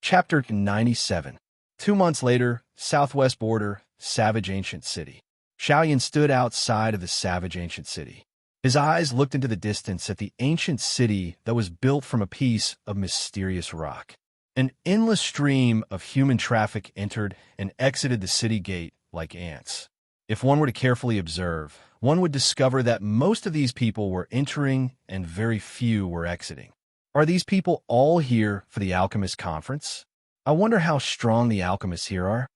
Chapter 97. 2 months later, southwest border, savage ancient city. Xiaoyan stood outside of the savage ancient city. His eyes looked into the distance at the ancient city that was built from a piece of mysterious rock. An endless stream of human traffic entered and exited the city gate like ants. If one were to carefully observe, one would discover that most of these people were entering and very few were exiting. Are these people all here for the alchemist conference? I wonder how strong the alchemists here are.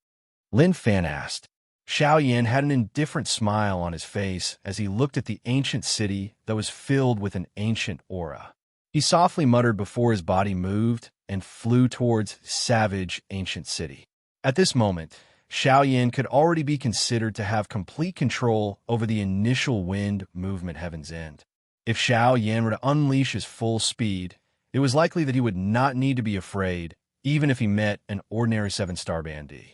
Lin Fan asked. Xiaoyan had an indifferent smile on his face as he looked at the ancient city that was filled with an ancient aura. He softly muttered before his body moved and flew towards savage ancient city. At this moment, Xiaoyan could already be considered to have complete control over the initial wind movement Heaven's End. If Xiaoyan were to unleash his full speed, it was likely that he would not need to be afraid, even if he met an ordinary 7-star bandit.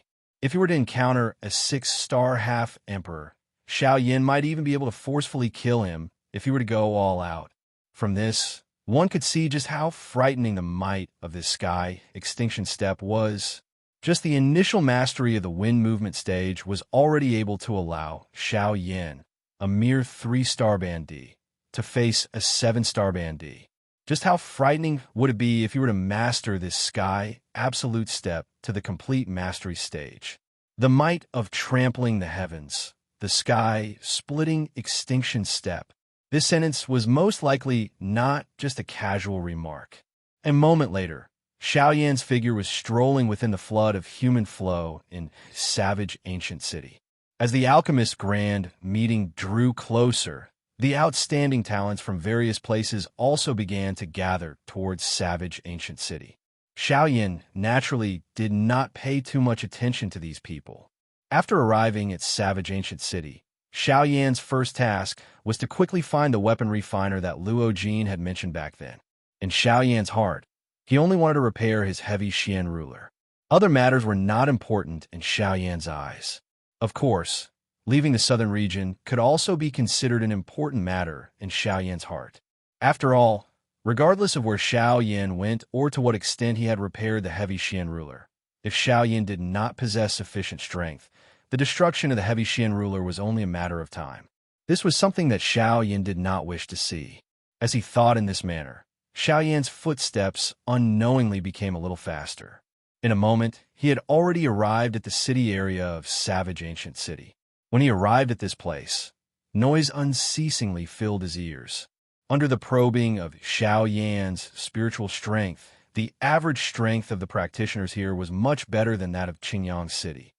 If he were to encounter a 6-star half-emperor, Xiaoyan might even be able to forcefully kill him if he were to go all out. From this, one could see just how frightening the might of this sky extinction step was. Just the initial mastery of the wind movement stage was already able to allow Xiaoyan, a mere 3-star bandit, to face a 7-star bandit. Just how frightening would it be if you were to master this sky absolute step to the complete mastery stage? The might of trampling the heavens, the sky splitting extinction step. This sentence was most likely not just a casual remark. A moment later, Xiaoyan's figure was strolling within the flood of human flow in savage ancient city. As the alchemist's grand meeting drew closer, the outstanding talents from various places also began to gather towards savage ancient city. Xiaoyan naturally did not pay too much attention to these people. After arriving at savage ancient city, Xiaoyan's first task was to quickly find the weapon refiner that Luo Jin had mentioned back then. In Xiaoyan's heart, he only wanted to repair his heavy Xian ruler. Other matters were not important in Xiaoyan's eyes. Of course, leaving the southern region could also be considered an important matter in Xiaoyan's heart. After all, regardless of where Xiaoyan went or to what extent he had repaired the heavy Xian ruler, if Xiaoyan did not possess sufficient strength, the destruction of the heavy Xian ruler was only a matter of time. This was something that Xiaoyan did not wish to see. As he thought in this manner, Xiaoyan's footsteps unknowingly became a little faster. In a moment, he had already arrived at the city area of savage ancient city. When he arrived at this place, noise unceasingly filled his ears. Under the probing of Xiaoyan's spiritual strength, the average strength of the practitioners here was much better than that of Qingyang City.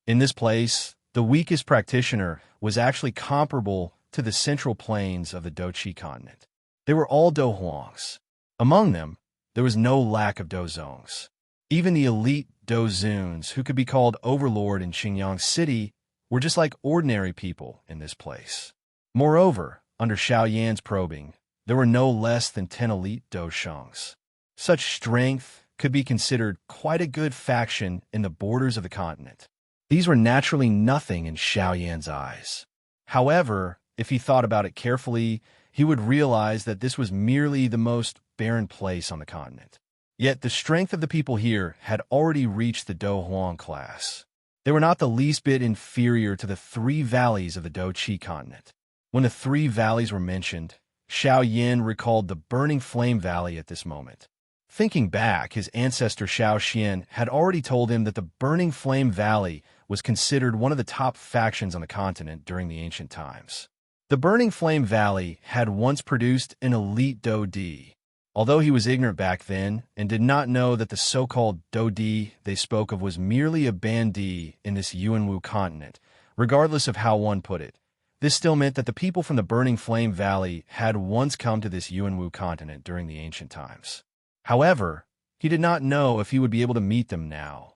In this place, the weakest practitioner was actually comparable to the central plains of the Doqi continent. They were all Dohuangs. Among them, there was no lack of Dozongs. Even the elite Dozuns, who could be called overlord in Qingyang City, were just like ordinary people in this place. Moreover, under Xiaoyan's probing, there were no less than 10 elite Doshangs. Such strength could be considered quite a good faction in the borders of the continent. These were naturally nothing in Xiaoyan's eyes. However, if he thought about it carefully, he would realize that this was merely the most barren place on the continent. Yet the strength of the people here had already reached the Dohuang class. They were not the least bit inferior to the 3 valleys of the Doqi continent. When the 3 valleys were mentioned, Xiaoyan recalled the Burning Flame Valley at this moment. Thinking back, his ancestor Xiao Xian had already told him that the Burning Flame Valley was considered one of the top factions on the continent during the ancient times. The Burning Flame Valley had once produced an elite Dodi. Although he was ignorant back then and did not know that the so-called Dodi they spoke of was merely a bandit in this Yuanwu continent, regardless of how one put it, this still meant that the people from the Burning Flame Valley had once come to this Yuanwu continent during the ancient times. However, he did not know if he would be able to meet them now.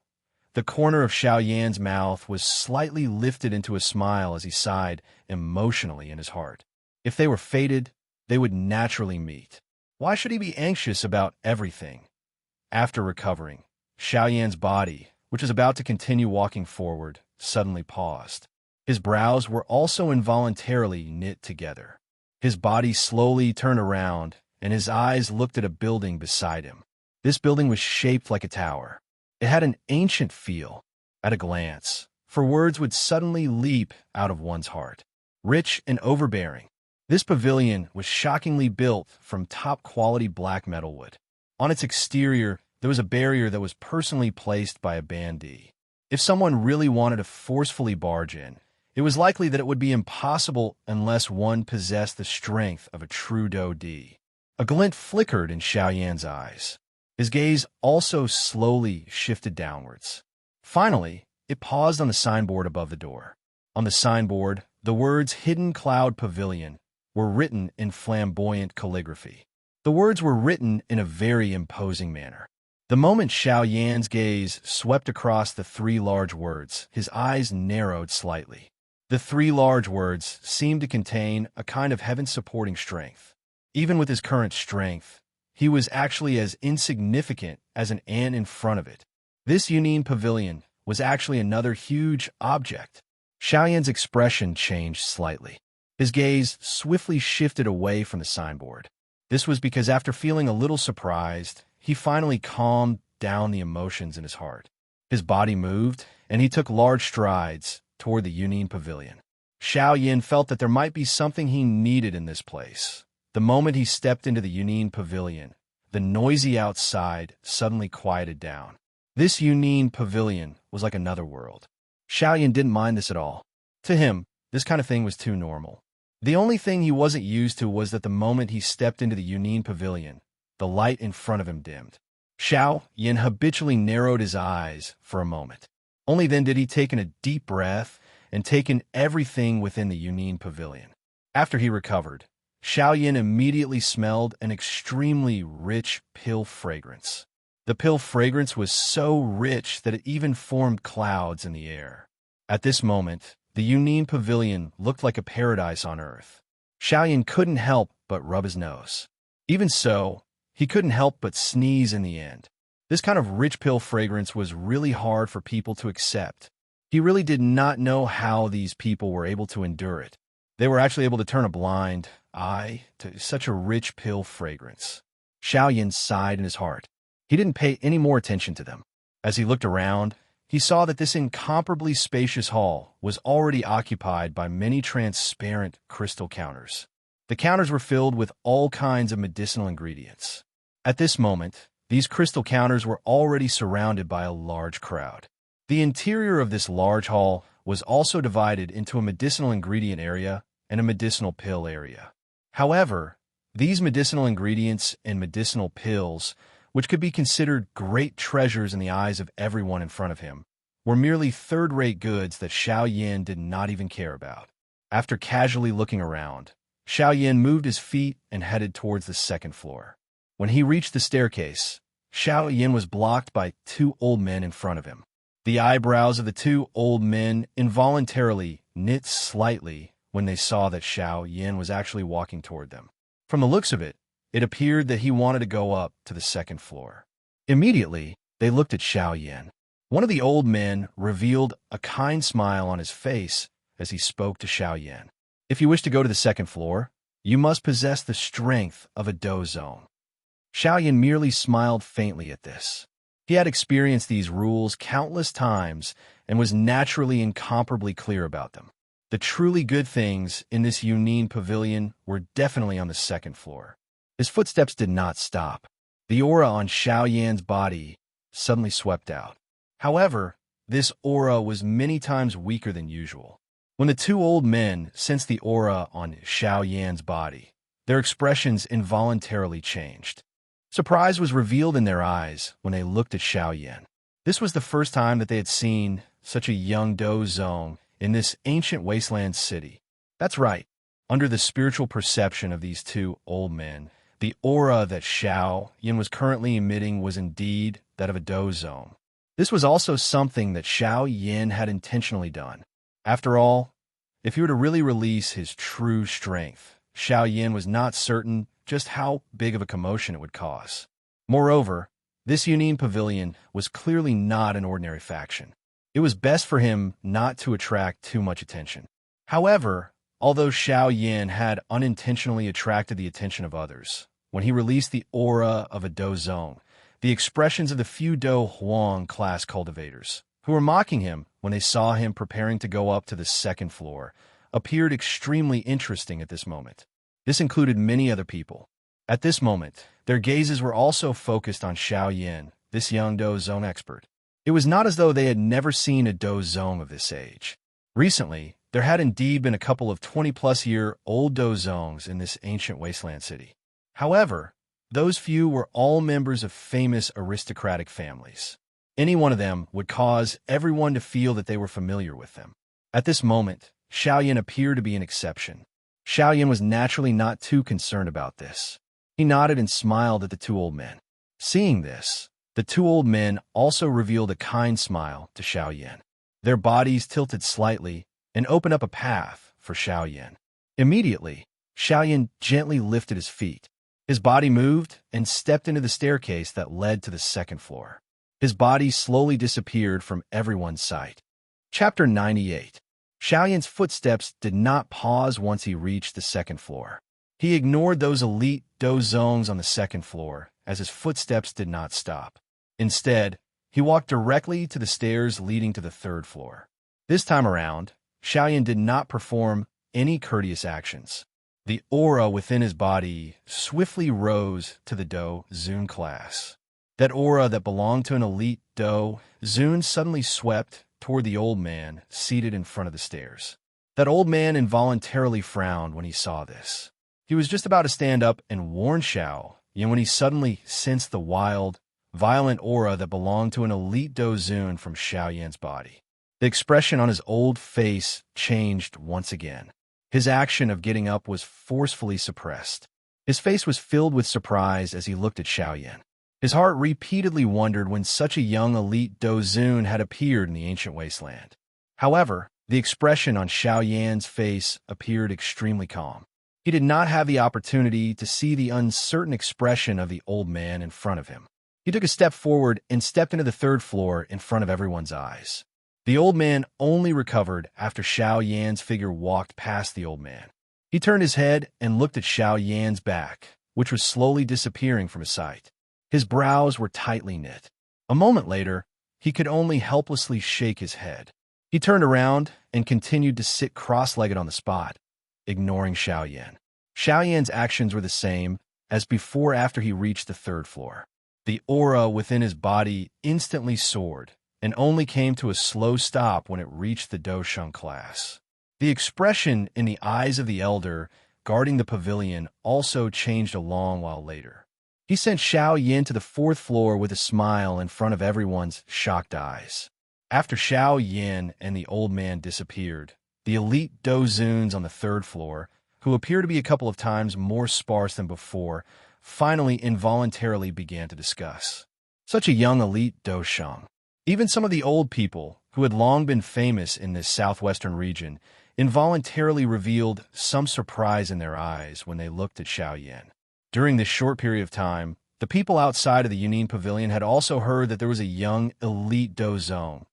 The corner of Xiaoyan's mouth was slightly lifted into a smile as he sighed emotionally in his heart. If they were fated, they would naturally meet. Why should he be anxious about everything? After recovering, Xiaoyan's body, which was about to continue walking forward, suddenly paused. His brows were also involuntarily knit together. His body slowly turned around, and his eyes looked at a building beside him. This building was shaped like a tower. It had an ancient feel. At a glance, for words would suddenly leap out of one's heart. Rich and overbearing. This pavilion was shockingly built from top-quality black metal wood. On its exterior, there was a barrier that was personally placed by a bandee. If someone really wanted to forcefully barge in, it was likely that it would be impossible unless one possessed the strength of a true Dodi. A glint flickered in Xiaoyan's eyes. His gaze also slowly shifted downwards. Finally, it paused on the signboard above the door. On the signboard, the words Hidden Cloud Pavilion were written in flamboyant calligraphy. The words were written in a very imposing manner. The moment Xiaoyan's gaze swept across the three large words, his eyes narrowed slightly. The three large words seemed to contain a kind of heaven-supporting strength. Even with his current strength, he was actually as insignificant as an ant in front of it. This Yunin pavilion was actually another huge object. Xiaoyan's expression changed slightly. His gaze swiftly shifted away from the signboard. This was because after feeling a little surprised, he finally calmed down the emotions in his heart. His body moved, and he took large strides toward the Yunin pavilion. Xiaoyan felt that there might be something he needed in this place. The moment he stepped into the Yunin pavilion, the noisy outside suddenly quieted down. This Yunin pavilion was like another world. Xiaoyan didn't mind this at all. To him, this kind of thing was too normal. The only thing he wasn't used to was that the moment he stepped into the Yunin pavilion, the light in front of him dimmed. Xiaoyan habitually narrowed his eyes for a moment. Only then did he take in a deep breath and take in everything within the Yunin pavilion. After he recovered, Xiaoyan immediately smelled an extremely rich pill fragrance. The pill fragrance was so rich that it even formed clouds in the air. At this moment, the Yunin pavilion looked like a paradise on earth. Xiaoyan couldn't help but rub his nose. Even so, he couldn't help but sneeze in the end. This kind of rich pill fragrance was really hard for people to accept. He really did not know how these people were able to endure it. They were actually able to turn a blind eye to such a rich pill fragrance. Xiaoyan sighed in his heart. He didn't pay any more attention to them. As he looked around, he saw that this incomparably spacious hall was already occupied by many transparent crystal counters. The counters were filled with all kinds of medicinal ingredients. At this moment, these crystal counters were already surrounded by a large crowd. The interior of this large hall was also divided into a medicinal ingredient area and a medicinal pill area. However, these medicinal ingredients and medicinal pills, which could be considered great treasures in the eyes of everyone in front of him, were merely third-rate goods that Xiaoyan did not even care about. After casually looking around, Xiaoyan moved his feet and headed towards the second floor. When he reached the staircase, Xiaoyan was blocked by two old men in front of him. The eyebrows of the two old men involuntarily knit slightly when they saw that Xiaoyan was actually walking toward them. From the looks of it, it appeared that he wanted to go up to the second floor. Immediately, they looked at Xiaoyan. One of the old men revealed a kind smile on his face as he spoke to Xiaoyan. If you wish to go to the second floor, you must possess the strength of a dozone. Xiaoyan merely smiled faintly at this. He had experienced these rules countless times and was naturally incomparably clear about them. The truly good things in this Yunin pavilion were definitely on the second floor. His footsteps did not stop. The aura on Xiaoyan's body suddenly swept out. However, this aura was many times weaker than usual. When the two old men sensed the aura on Xiaoyan's body, their expressions involuntarily changed. Surprise was revealed in their eyes when they looked at Xiaoyan. This was the first time that they had seen such a young dozone in this ancient wasteland city. That's right. Under the spiritual perception of these two old men, the aura that Xiaoyan was currently emitting was indeed that of a dozone. This was also something that Xiaoyan had intentionally done. After all, if he were to really release his true strength, Xiaoyan was not certain just how big of a commotion it would cause. Moreover, this Yunin pavilion was clearly not an ordinary faction. It was best for him not to attract too much attention. However, although Xiaoyan had unintentionally attracted the attention of others, when he released the aura of a dozone, The expressions of the few Do Huang class cultivators, who were mocking him when they saw him preparing to go up to the second floor, appeared extremely interesting at this moment. This included many other people. At this moment, their gazes were also focused on Xiao Yin, this young Do Zong expert. It was not as though they had never seen a Do Zong of this age. Recently, there had indeed been a couple of 20-plus-year-old Do Zongs in this ancient wasteland city. However, those few were all members of famous aristocratic families. Any one of them would cause everyone to feel that they were familiar with them. At this moment, Xiao Yin appeared to be an exception. Xiao Yin was naturally not too concerned about this. He nodded and smiled at the two old men. Seeing this, the two old men also revealed a kind smile to Xiao Yin. Their bodies tilted slightly and opened up a path for Xiao Yin. Immediately, Xiao Yin gently lifted his feet. His body moved and stepped into the staircase that led to the second floor. His body slowly disappeared from everyone's sight. Chapter 98. Xiao Yin's footsteps did not pause once he reached the second floor. He ignored those elite Do Zongs on the second floor, as his footsteps did not stop. Instead, he walked directly to the stairs leading to the third floor. This time around, Xiao Yin did not perform any courteous actions. The aura within his body swiftly rose to the Do Zun class. That aura that belonged to an elite Do Zun suddenly swept toward the old man seated in front of the stairs. That old man involuntarily frowned when he saw this. He was just about to stand up and warn Xiao Yin when he suddenly sensed the wild, violent aura that belonged to an elite Do Zun from Xiao Yin's body. The expression on his old face changed once again. His action of getting up was forcefully suppressed. His face was filled with surprise as he looked at Xiao Yin. His heart repeatedly wondered when such a young elite Do Zun had appeared in the ancient wasteland. However, the expression on Xiao Yan's face appeared extremely calm. He did not have the opportunity to see the uncertain expression of the old man in front of him. He took a step forward and stepped into the third floor in front of everyone's eyes. The old man only recovered after Xiao Yan's figure walked past the old man. He turned his head and looked at Xiao Yan's back, which was slowly disappearing from his sight. His brows were tightly knit. A moment later, he could only helplessly shake his head. He turned around and continued to sit cross-legged on the spot, ignoring Xiao Yan. Xiao Yan's actions were the same as before after he reached the third floor. The aura within his body instantly soared and only came to a slow stop when it reached the Do Sheng class. The expression in the eyes of the elder guarding the pavilion also changed a long while later. He sent Xiao Yin to the fourth floor with a smile in front of everyone's shocked eyes. After Xiao Yin and the old man disappeared, the elite Do Zuns on the third floor, who appear to be a couple of times more sparse than before, finally involuntarily began to discuss. Such a young elite Do Sheng. Even some of the old people, who had long been famous in this southwestern region, involuntarily revealed some surprise in their eyes when they looked at Xiao Yin. During this short period of time, the people outside of the Yunin Pavilion had also heard that there was a young elite Do Zong,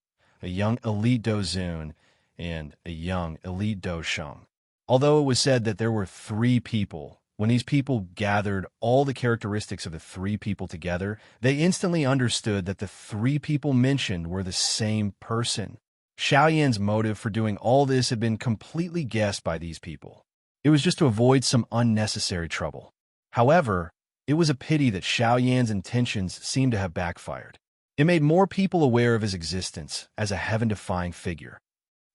a young elite Do Zun, and a young elite Do Sheng. Although it was said that there were three people, when these people gathered all the characteristics of the three people together, they instantly understood that the three people mentioned were the same person. Xiao Yan's motive for doing all this had been completely guessed by these people. It was just to avoid some unnecessary trouble. However, it was a pity that Xiao Yan's intentions seemed to have backfired. It made more people aware of his existence as a heaven-defying figure.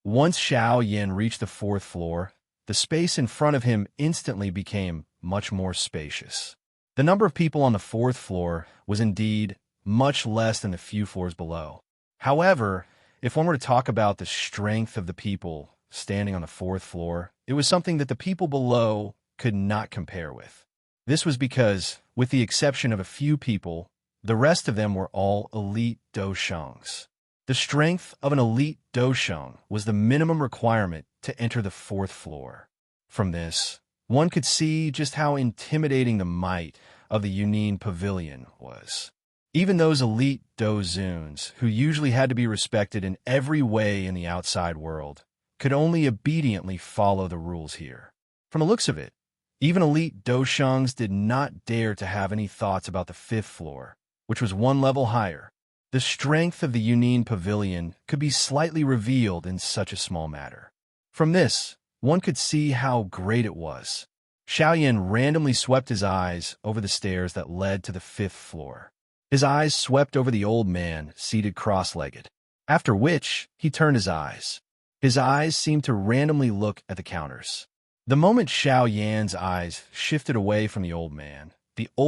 Once Xiao Yin reached the fourth floor, the space in front of him instantly became much more spacious. The number of people on the fourth floor was indeed much less than the few floors below. However, if one were to talk about the strength of the people standing on the fourth floor, it was something that the people below could not compare with. This was because, with the exception of a few people, the rest of them were all elite Do Shengs. The strength of an elite Do Sheng was the minimum requirement to enter the fourth floor. From this, one could see just how intimidating the might of the Yunin Pavilion was. Even those elite Do Zuns, who usually had to be respected in every way in the outside world, could only obediently follow the rules here. From the looks of it, even elite Do Shengs did not dare to have any thoughts about the fifth floor, which was one level higher. The strength of the Yunnan pavilion could be slightly revealed in such a small matter. From this, one could see how great it was. Xiaoyan randomly swept his eyes over the stairs that led to the 5th floor. His eyes swept over the old man seated cross-legged, after which he turned his eyes. His eyes seemed to randomly look at the counters. The moment Xiaoyan's eyes shifted away from the old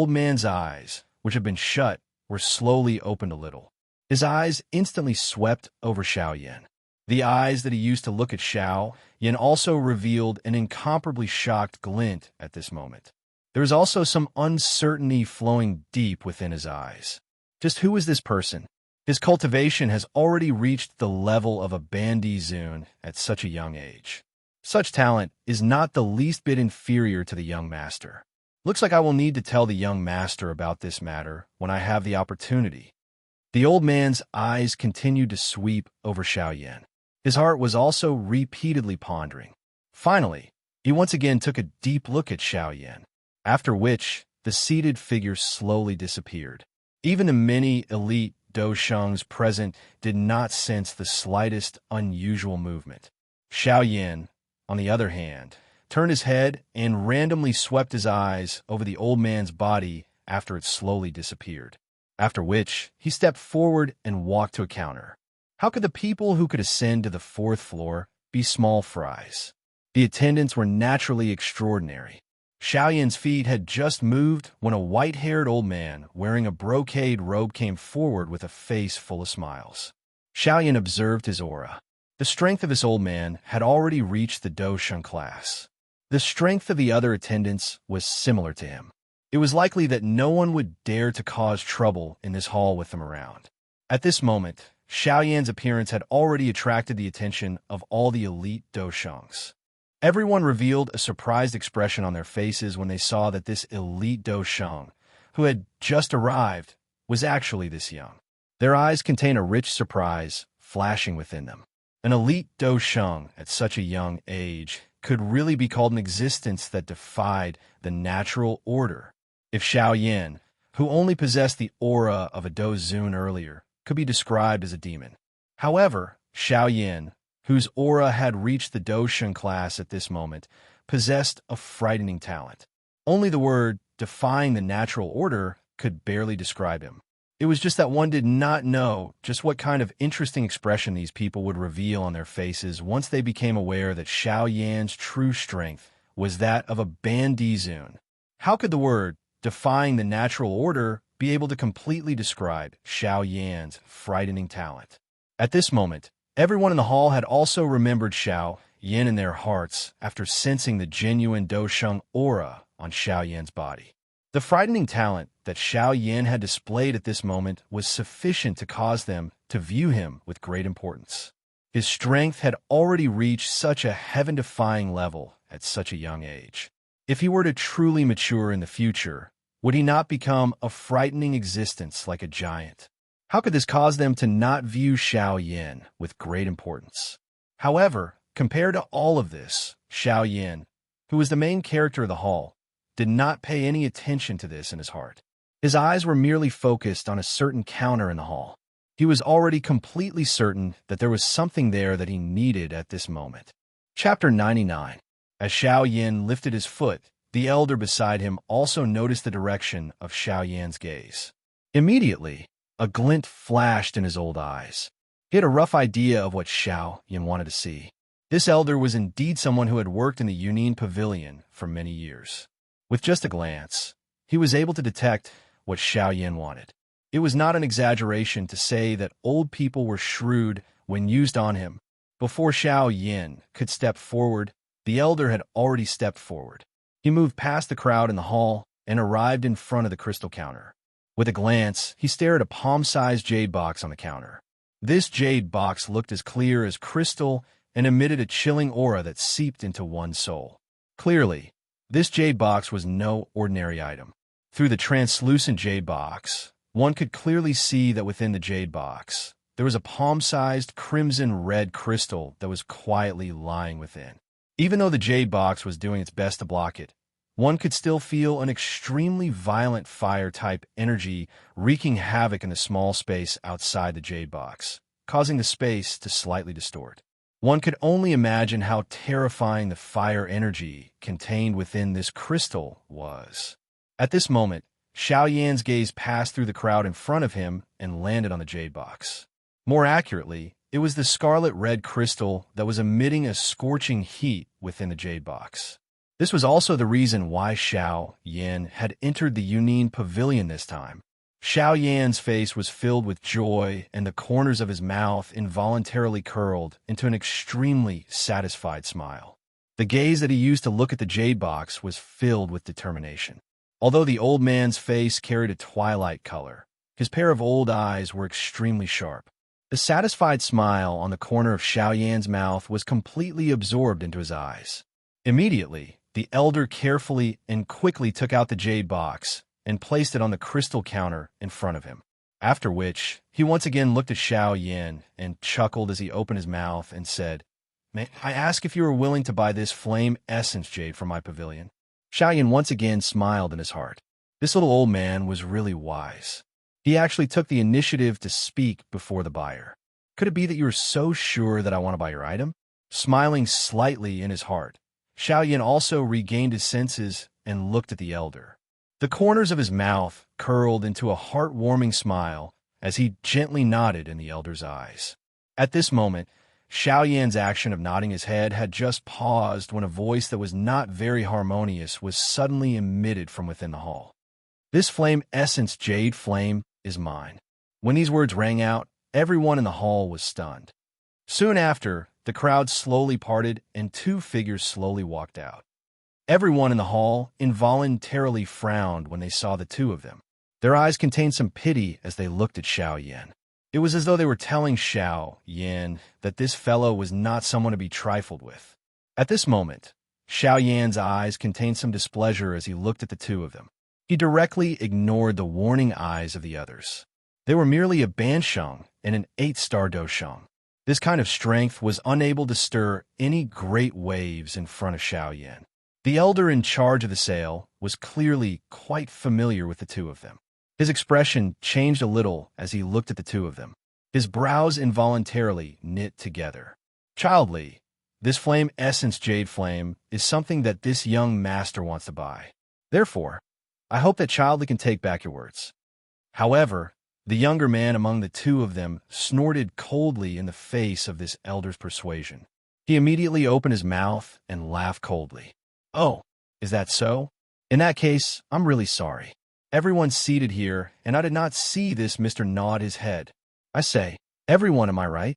man's eyes, which had been shut, were slowly opened a little. His eyes instantly swept over Xiaoyan. The eyes that he used to look at Xiaoyan also revealed an incomparably shocked glint at this moment. There was also some uncertainty flowing deep within his eyes. Just who is this person? His cultivation has already reached the level of a bandizoon at such a young age. Such talent is not the least bit inferior to the young master. Looks like I will need to tell the young master about this matter when I have the opportunity. The old man's eyes continued to sweep over Xiaoyan. His heart was also repeatedly pondering. Finally, he once again took a deep look at Xiaoyan, after which the seated figure slowly disappeared. Even the many elite doshungs present did not sense the slightest unusual movement. Xiaoyan, on the other hand, turned his head and randomly swept his eyes over the old man's body after it slowly disappeared, after which he stepped forward and walked to a counter. How could the people who could ascend to the 4th floor be small fries? The attendants were naturally extraordinary. Xiaoyan's feet had just moved when a white-haired old man wearing a brocade robe came forward with a face full of smiles. Xiaoyan observed his aura. The strength of this old man had already reached the Doshun class. The strength of the other attendants was similar to him. It was likely that no one would dare to cause trouble in this hall with them around. At this moment, Xiaoyan's appearance had already attracted the attention of all the elite doshungs. Everyone revealed a surprised expression on their faces when they saw that this elite doshung, who had just arrived, was actually this young. Their eyes contained a rich surprise flashing within them. An elite doshung at such a young age could really be called an existence that defied the natural order. If Xiaoyan, who only possessed the aura of a dozun earlier, could be described as a demon. However, Xiaoyan, whose aura had reached the Doshun class at this moment, possessed a frightening talent. Only the word defying the natural order could barely describe him. It was just that one did not know just what kind of interesting expression these people would reveal on their faces once they became aware that Xiaoyan's true strength was that of a bandizoon. How could the word defying the natural order be able to completely describe Xiaoyan's frightening talent? At this moment, everyone in the hall had also remembered Xiaoyan in their hearts after sensing the genuine Doshung aura on Xiaoyan's body. The frightening talent that Xiaoyan had displayed at this moment was sufficient to cause them to view him with great importance. His strength had already reached such a heaven-defying level at such a young age. If he were to truly mature in the future, would he not become a frightening existence like a giant? How could this cause them to not view Xiaoyan with great importance? However, compared to all of this, Xiaoyan, who was the main character of the hall, did not pay any attention to this in his heart. His eyes were merely focused on a certain counter in the hall. He was already completely certain that there was something there that he needed at this moment. Chapter 99. As Xiaoyan lifted his foot, the elder beside him also noticed the direction of Xiaoyan's gaze. Immediately, a glint flashed in his old eyes. He had a rough idea of what Xiaoyan wanted to see. This elder was indeed someone who had worked in the Yunnan pavilion for many years. With just a glance, he was able to detect what Xiaoyan wanted. It was not an exaggeration to say that old people were shrewd when used on him. Before Xiaoyan could step forward, the elder had already stepped forward. He moved past the crowd in the hall and arrived in front of the crystal counter. With a glance, he stared at a palm-sized jade box on the counter. This jade box looked as clear as crystal and emitted a chilling aura that seeped into one's soul. Clearly, this jade box was no ordinary item. Through the translucent jade box, one could clearly see that within the jade box, there was a palm-sized crimson-red crystal that was quietly lying within. Even though the jade box was doing its best to block it, one could still feel an extremely violent fire-type energy wreaking havoc in the small space outside the jade box, causing the space to slightly distort. One could only imagine how terrifying the fire energy contained within this crystal was. At this moment, Xiao Yan's gaze passed through the crowd in front of him and landed on the jade box. More accurately, it was the scarlet-red crystal that was emitting a scorching heat within the jade box. This was also the reason why Xiao Yan had entered the Yunin Pavilion this time. Xiao Yan's face was filled with joy, and the corners of his mouth involuntarily curled into an extremely satisfied smile. The gaze that he used to look at the jade box was filled with determination. Although the old man's face carried a twilight color, his pair of old eyes were extremely sharp. The satisfied smile on the corner of Xiao Yan's mouth was completely absorbed into his eyes. Immediately, the elder carefully and quickly took out the jade box and placed it on the crystal counter in front of him. After which, he once again looked at Xiao Yan and chuckled as he opened his mouth and said, "May I ask if you are willing to buy this flame essence jade from my pavilion?" Xiao Yan once again smiled in his heart. This little old man was really wise. He actually took the initiative to speak before the buyer. "Could it be that you are so sure that I want to buy your item?" Smiling slightly in his heart, Xiao Yan also regained his senses and looked at the elder. The corners of his mouth curled into a heartwarming smile as he gently nodded in the elder's eyes. At this moment, Xiao Yan's action of nodding his head had just paused when a voice that was not very harmonious was suddenly emitted from within the hall. "This flame essence jade flame is mine." When these words rang out, everyone in the hall was stunned. Soon after, the crowd slowly parted and two figures slowly walked out. Everyone in the hall involuntarily frowned when they saw the two of them. Their eyes contained some pity as they looked at Xiao Yan. It was as though they were telling Xiao Yan that this fellow was not someone to be trifled with. At this moment, Xiao Yan's eyes contained some displeasure as he looked at the two of them. He directly ignored the warning eyes of the others. They were merely a Bansheng and an 8-star Dosheng. This kind of strength was unable to stir any great waves in front of Xiao Yan. The elder in charge of the sale was clearly quite familiar with the two of them. His expression changed a little as he looked at the two of them. His brows involuntarily knit together. "Childly, this flame essence jade flame is something that this young master wants to buy. Therefore, I hope that Childly can take back your words." However, the younger man among the two of them snorted coldly in the face of this elder's persuasion. He immediately opened his mouth and laughed coldly. "Oh, is that so? In that case, I'm really sorry. Everyone's seated here, and I did not see this Mr. nod his head. I say, everyone, am I right?"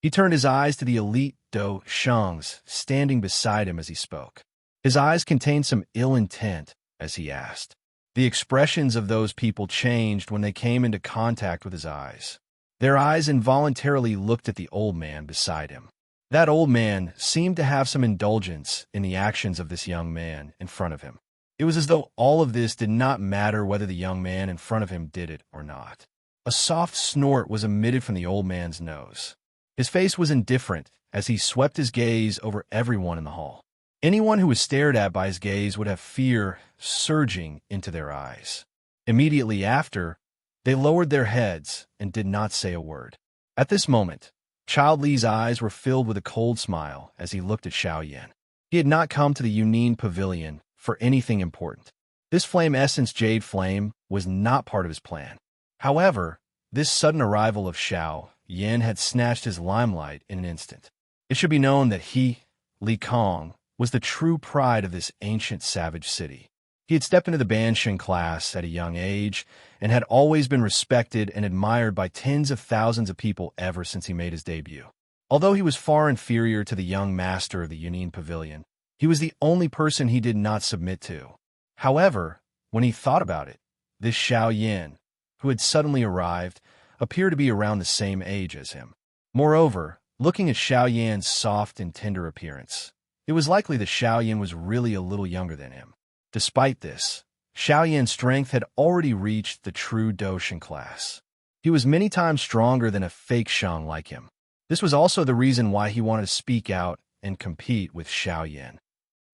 He turned his eyes to the elite Do Shengs standing beside him as he spoke. His eyes contained some ill intent as he asked. The expressions of those people changed when they came into contact with his eyes. Their eyes involuntarily looked at the old man beside him. That old man seemed to have some indulgence in the actions of this young man in front of him. It was as though all of this did not matter whether the young man in front of him did it or not. A soft snort was emitted from the old man's nose. His face was indifferent as he swept his gaze over everyone in the hall. Anyone who was stared at by his gaze would have fear surging into their eyes. Immediately after, they lowered their heads and did not say a word. At this moment, Child Li's eyes were filled with a cold smile as he looked at Xiao Yan. He had not come to the Yunin Pavilion for anything important. This flame essence jade flame was not part of his plan. However, this sudden arrival of Xiao Yan had snatched his limelight in an instant. It should be known that he, Li Kong, was the true pride of this ancient savage city. He had stepped into the Bansheng class at a young age and had always been respected and admired by tens of thousands of people ever since he made his debut. Although he was far inferior to the young master of the Yunin Pavilion, he was the only person he did not submit to. However, when he thought about it, this Xiao Yan, who had suddenly arrived, appeared to be around the same age as him. Moreover, looking at Xiao Yan's soft and tender appearance, it was likely that Xiao Yan was really a little younger than him. Despite this, Xiao Yan's strength had already reached the true Doshin class. He was many times stronger than a fake Shang like him. This was also the reason why he wanted to speak out and compete with Xiao Yan.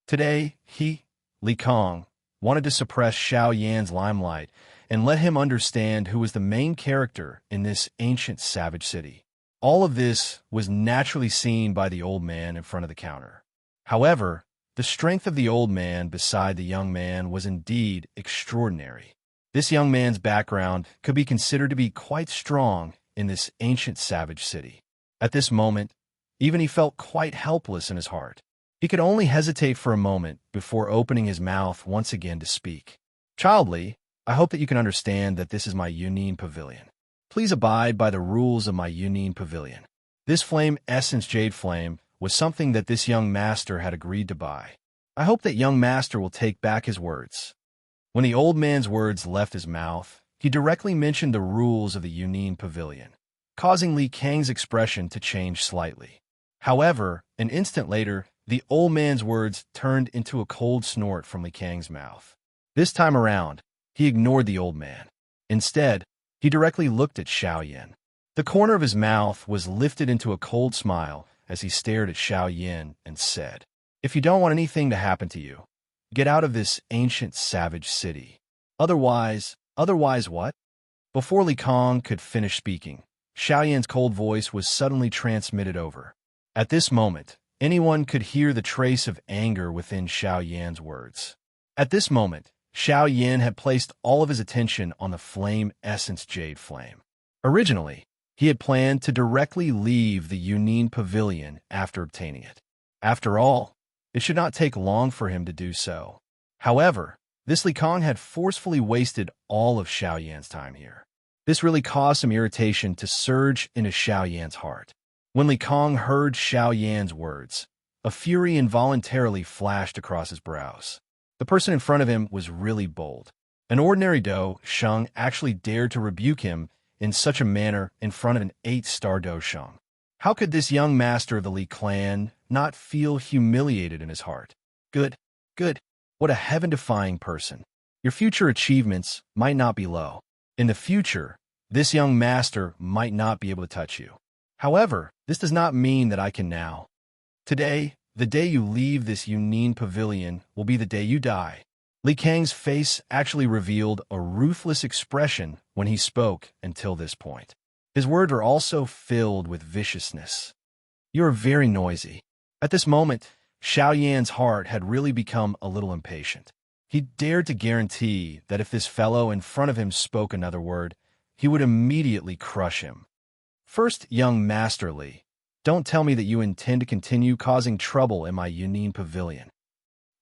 Today, he, Li Kong, wanted to suppress Xiao Yan's limelight and let him understand who was the main character in this ancient savage city. All of this was naturally seen by the old man in front of the counter. However, the strength of the old man beside the young man was indeed extraordinary. This young man's background could be considered to be quite strong in this ancient savage city. At this moment, even he felt quite helpless in his heart. He could only hesitate for a moment before opening his mouth once again to speak. Childly, I hope that you can understand that this is my Yunine Pavilion. Please abide by the rules of my Yunine Pavilion. This flame essence jade flame was something that this young master had agreed to buy. I hope that young master will take back his words. When the old man's words left his mouth, he directly mentioned the rules of the Yunine Pavilion, causing Li Kang's expression to change slightly. However, an instant later, the old man's words turned into a cold snort from Li Kang's mouth. This time around, he ignored the old man. Instead, he directly looked at Xiao Yan. The corner of his mouth was lifted into a cold smile as he stared at Xiao Yan and said, "If you don't want anything to happen to you, get out of this ancient savage city. Otherwise what?" Before Li Kong could finish speaking, Xiao Yan's cold voice was suddenly transmitted over. At this moment, anyone could hear the trace of anger within Xiao Yan's words. At this moment, Xiao Yan had placed all of his attention on the flame essence jade flame. Originally, he had planned to directly leave the Yunine Pavilion after obtaining it. After all, it should not take long for him to do so. However, this Li Kong had forcefully wasted all of Xiao Yan's time here. This really caused some irritation to surge into Xiao Yan's heart. When Li Kong heard Xiao Yan's words, a fury involuntarily flashed across his brows. The person in front of him was really bold. An ordinary Do Sheng actually dared to rebuke him in such a manner in front of an 8-star Do Sheng. How could this young master of the Li clan not feel humiliated in his heart? Good. What a heaven-defying person. Your future achievements might not be low. In the future, this young master might not be able to touch you. However, this does not mean that I can now. Today, the day you leave this Yunine Pavilion will be the day you die. Li Kang's face actually revealed a ruthless expression when he spoke until this point. His words were also filled with viciousness. "You are very noisy." At this moment, Xiao Yan's heart had really become a little impatient. He dared to guarantee that if this fellow in front of him spoke another word, he would immediately crush him. "First, young Master Li, don't tell me that you intend to continue causing trouble in my Yunine Pavilion."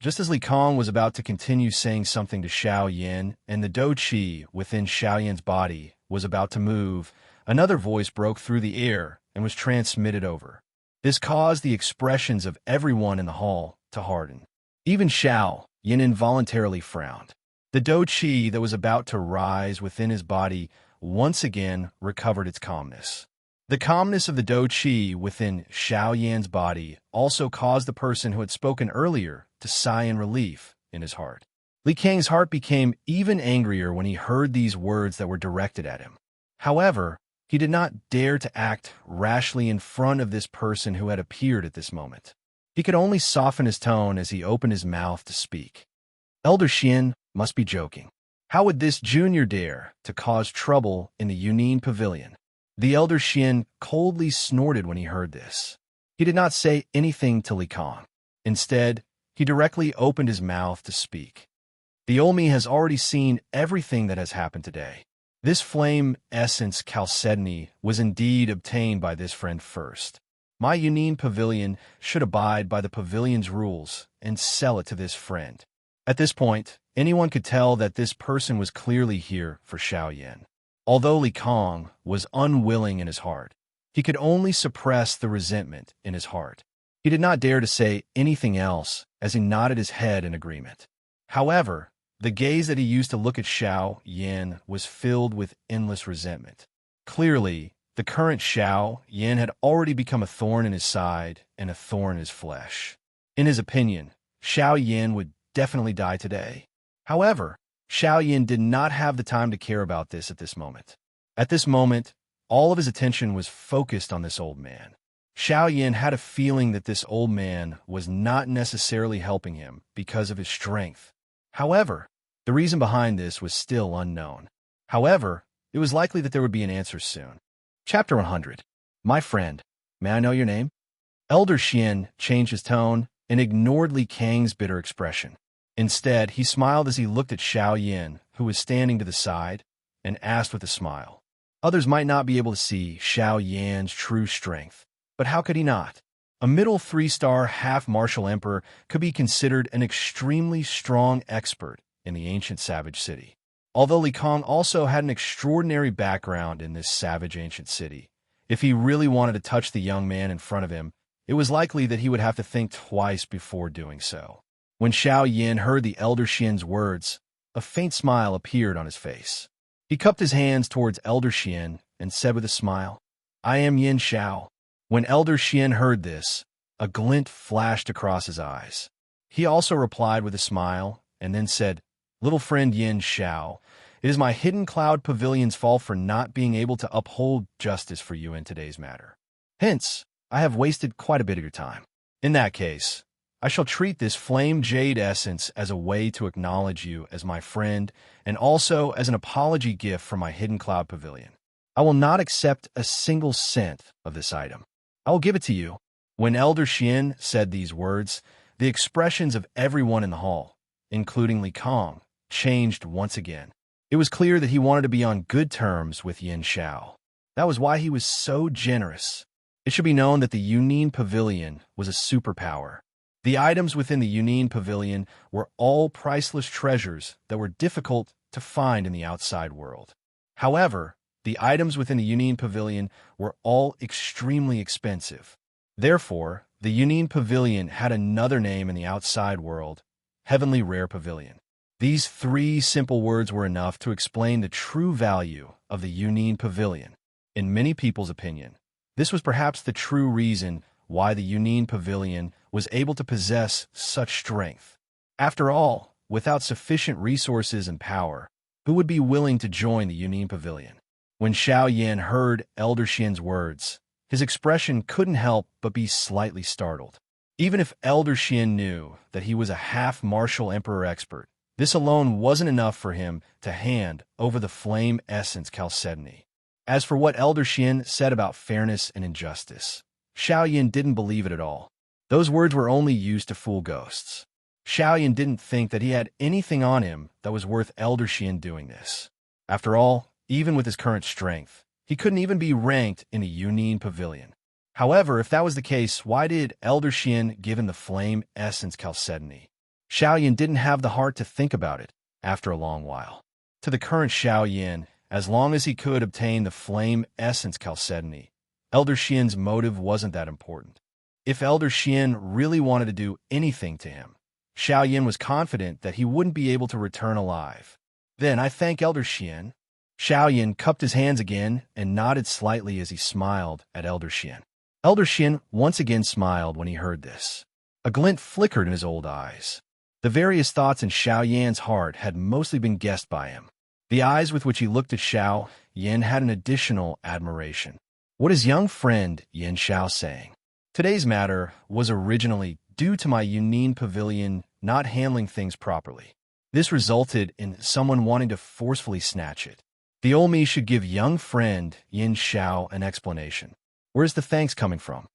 Just as Li Kong was about to continue saying something to Xiao Yan and the Do Qi within Xiao Yan's body was about to move, another voice broke through the air and was transmitted over. This caused the expressions of everyone in the hall to harden. Even Xiao Yan involuntarily frowned. The Do Qi that was about to rise within his body once again recovered its calmness. The calmness of the Do Qi within Xiao Yan's body also caused the person who had spoken earlier to sigh in relief in his heart. Li Kang's heart became even angrier when he heard these words that were directed at him. However, he did not dare to act rashly in front of this person who had appeared at this moment. He could only soften his tone as he opened his mouth to speak. "Elder Xian must be joking. How would this junior dare to cause trouble in the Yunine Pavilion?" The Elder Xian coldly snorted when he heard this. He did not say anything to Li Kong. Instead, he directly opened his mouth to speak. "The Olmi has already seen everything that has happened today. This flame essence chalcedony was indeed obtained by this friend first. My Yunine Pavilion should abide by the pavilion's rules and sell it to this friend." At this point, anyone could tell that this person was clearly here for Xiao Yan. Although Li Kong was unwilling in his heart, he could only suppress the resentment in his heart. He did not dare to say anything else as he nodded his head in agreement. However, the gaze that he used to look at Xiao Yan was filled with endless resentment. Clearly, the current Xiao Yan had already become a thorn in his side and a thorn in his flesh. In his opinion, Xiao Yan would definitely die today. However, Xiao Yan did not have the time to care about this at this moment. At this moment, all of his attention was focused on this old man. Xiao Yin had a feeling that this old man was not necessarily helping him because of his strength. However, the reason behind this was still unknown. However, it was likely that there would be an answer soon. Chapter 100. My friend, may I know your name? Elder Xian changed his tone and ignored Li Kang's bitter expression. Instead, he smiled as he looked at Xiao Yin, who was standing to the side, and asked with a smile. Others might not be able to see Xiao Yan's true strength, but how could he not? A middle 3-star half-martial emperor could be considered an extremely strong expert in the ancient savage city. Although Li Kang also had an extraordinary background in this savage ancient city, if he really wanted to touch the young man in front of him, it was likely that he would have to think twice before doing so. When Xiao Yin heard the Elder Xian's words, a faint smile appeared on his face. He cupped his hands towards Elder Xian and said with a smile, I am Yin Xiao. When Elder Xian heard this, a glint flashed across his eyes. He also replied with a smile and then said, Little friend Yin Xiao, it is my Hidden Cloud Pavilion's fault for not being able to uphold justice for you in today's matter. Hence, I have wasted quite a bit of your time. In that case, I shall treat this flame jade essence as a way to acknowledge you as my friend and also as an apology gift from my Hidden Cloud Pavilion. I will not accept a single cent of this item. I will give it to you. When Elder Xian said these words, the expressions of everyone in the hall, including Li Kang, changed once again. It was clear that he wanted to be on good terms with Yin Xiao. That was why he was so generous. It should be known that the Yunine Pavilion was a superpower. The items within the Yunine Pavilion were all priceless treasures that were difficult to find in the outside world. However, the items within the Yunine Pavilion were all extremely expensive. Therefore, the Yunine Pavilion had another name in the outside world, Heavenly Rare Pavilion. These 3 simple words were enough to explain the true value of the Yunine Pavilion. In many people's opinion, this was perhaps the true reason why the Yunine Pavilion was able to possess such strength. After all, without sufficient resources and power, who would be willing to join the Yunine Pavilion? When Xiao Yan heard Elder Xian's words, his expression couldn't help but be slightly startled. Even if Elder Xian knew that he was a half-martial emperor expert, this alone wasn't enough for him to hand over the flame essence chalcedony. As for what Elder Xian said about fairness and injustice, Xiao Yan didn't believe it at all. Those words were only used to fool ghosts. Xiao Yan didn't think that he had anything on him that was worth Elder Xian doing this. After all, even with his current strength, he couldn't even be ranked in a Yunine Pavilion. However, if that was the case, why did Elder Xian give him the flame essence chalcedony? Xiao Yan didn't have the heart to think about it after a long while. To the current Xiao Yan, as long as he could obtain the flame essence chalcedony, Elder Xian's motive wasn't that important. If Elder Xian really wanted to do anything to him, Xiao Yan was confident that he wouldn't be able to return alive. Then I thank Elder Xian. Xiao Yan cupped his hands again and nodded slightly as he smiled at Elder Xian. Elder Xian once again smiled when he heard this. A glint flickered in his old eyes. The various thoughts in Xiao Yan's heart had mostly been guessed by him. The eyes with which he looked at Xiao Yan had an additional admiration. What is young friend Yin Xiao saying? Today's matter was originally due to my Yunine Pavilion not handling things properly. This resulted in someone wanting to forcefully snatch it. The old me should give young friend Yin Xiao an explanation. Where's the thanks coming from?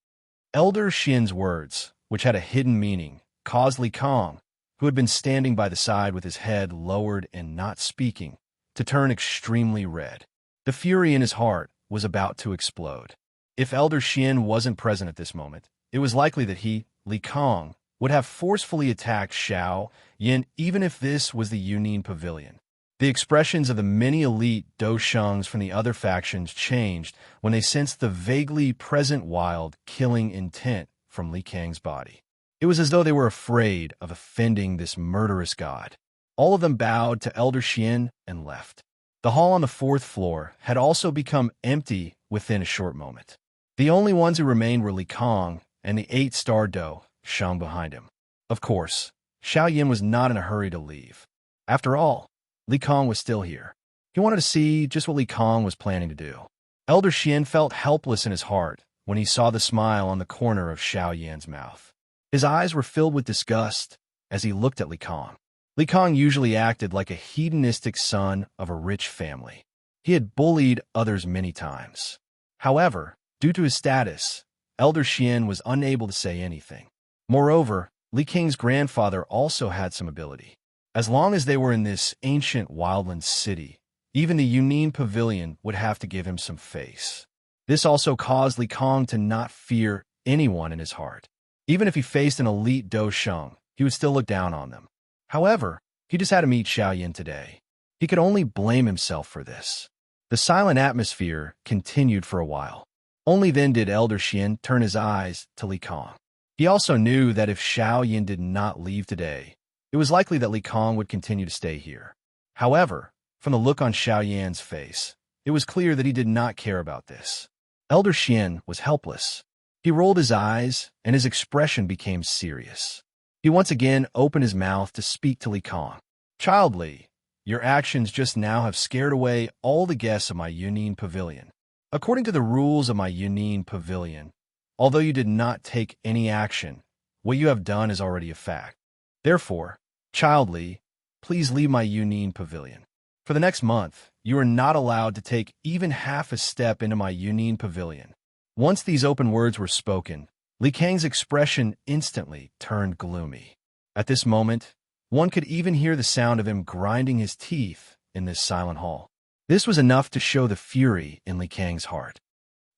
Elder Xian's words, which had a hidden meaning, caused Li Kang, who had been standing by the side with his head lowered and not speaking, to turn extremely red. The fury in his heart was about to explode. If Elder Xian wasn't present at this moment, it was likely that he, Li Kang, would have forcefully attacked Xiao Yan even if this was the Yunine Pavilion. The expressions of the many elite Doshungs from the other factions changed when they sensed the vaguely present wild, killing intent from Li Kang's body. It was as though they were afraid of offending this murderous god. All of them bowed to Elder Xian and left. The hall on the 4th floor had also become empty within a short moment. The only ones who remained were Li Kang and the 8-star Do Shang behind him. Of course, Xiao Yan was not in a hurry to leave. After all, Li Kang was still here. He wanted to see just what Li Kang was planning to do. Elder Xian felt helpless in his heart when he saw the smile on the corner of Xiao Yan's mouth. His eyes were filled with disgust as he looked at Li Kong. Li Kong usually acted like a hedonistic son of a rich family. He had bullied others many times. However, due to his status, Elder Xian was unable to say anything. Moreover, Li King's grandfather also had some ability. As long as they were in this ancient wildland city, even the Yunin Pavilion would have to give him some face. This also caused Li Kong to not fear anyone in his heart. Even if he faced an elite Do Sheng, he would still look down on them. However, he just had to meet Xiao Yan today. He could only blame himself for this. The silent atmosphere continued for a while. Only then did Elder Xian turn his eyes to Li Kong. He also knew that if Xiao Yan did not leave today, it was likely that Li Kong would continue to stay here. However, from the look on Xiao Yan's face, it was clear that he did not care about this. Elder Xian was helpless. He rolled his eyes, and his expression became serious. He once again opened his mouth to speak to Li Kong. "Child Li, your actions just now have scared away all the guests of my Yunin Pavilion. According to the rules of my Yunin Pavilion, although you did not take any action, what you have done is already a fact. Therefore, Child Li, please leave my Yunin Pavilion. For the next month, you are not allowed to take even half a step into my Yunin Pavilion." Once these open words were spoken, Li Kang's expression instantly turned gloomy. At this moment, one could even hear the sound of him grinding his teeth in this silent hall. This was enough to show the fury in Li Kang's heart.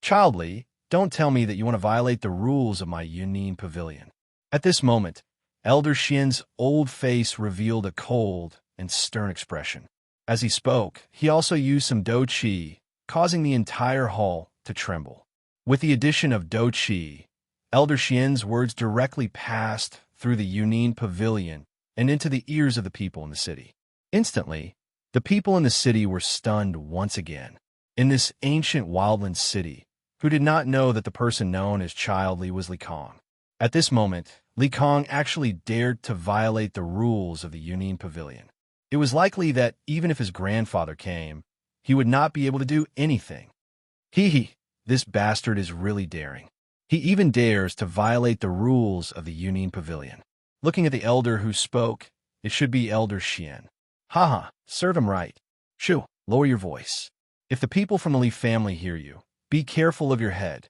"Child Li, don't tell me that you want to violate the rules of my Yunin Pavilion." At this moment, Elder Xian's old face revealed a cold and stern expression. As he spoke, he also used some Do Qi, causing the entire hall to tremble. With the addition of Do Qi, Elder Xian's words directly passed through the Yunin Pavilion and into the ears of the people in the city. Instantly, the people in the city were stunned once again. In this ancient wildland city, who did not know that the person known as Child Li was Li Kong. At this moment, Li Kong actually dared to violate the rules of the Yunin Pavilion. It was likely that even if his grandfather came, he would not be able to do anything. This bastard is really daring. He even dares to violate the rules of the Yunin Pavilion. Looking at the elder who spoke, it should be Elder Xian. Haha, serve him right. Shoo, lower your voice. If the people from the Li family hear you, be careful of your head.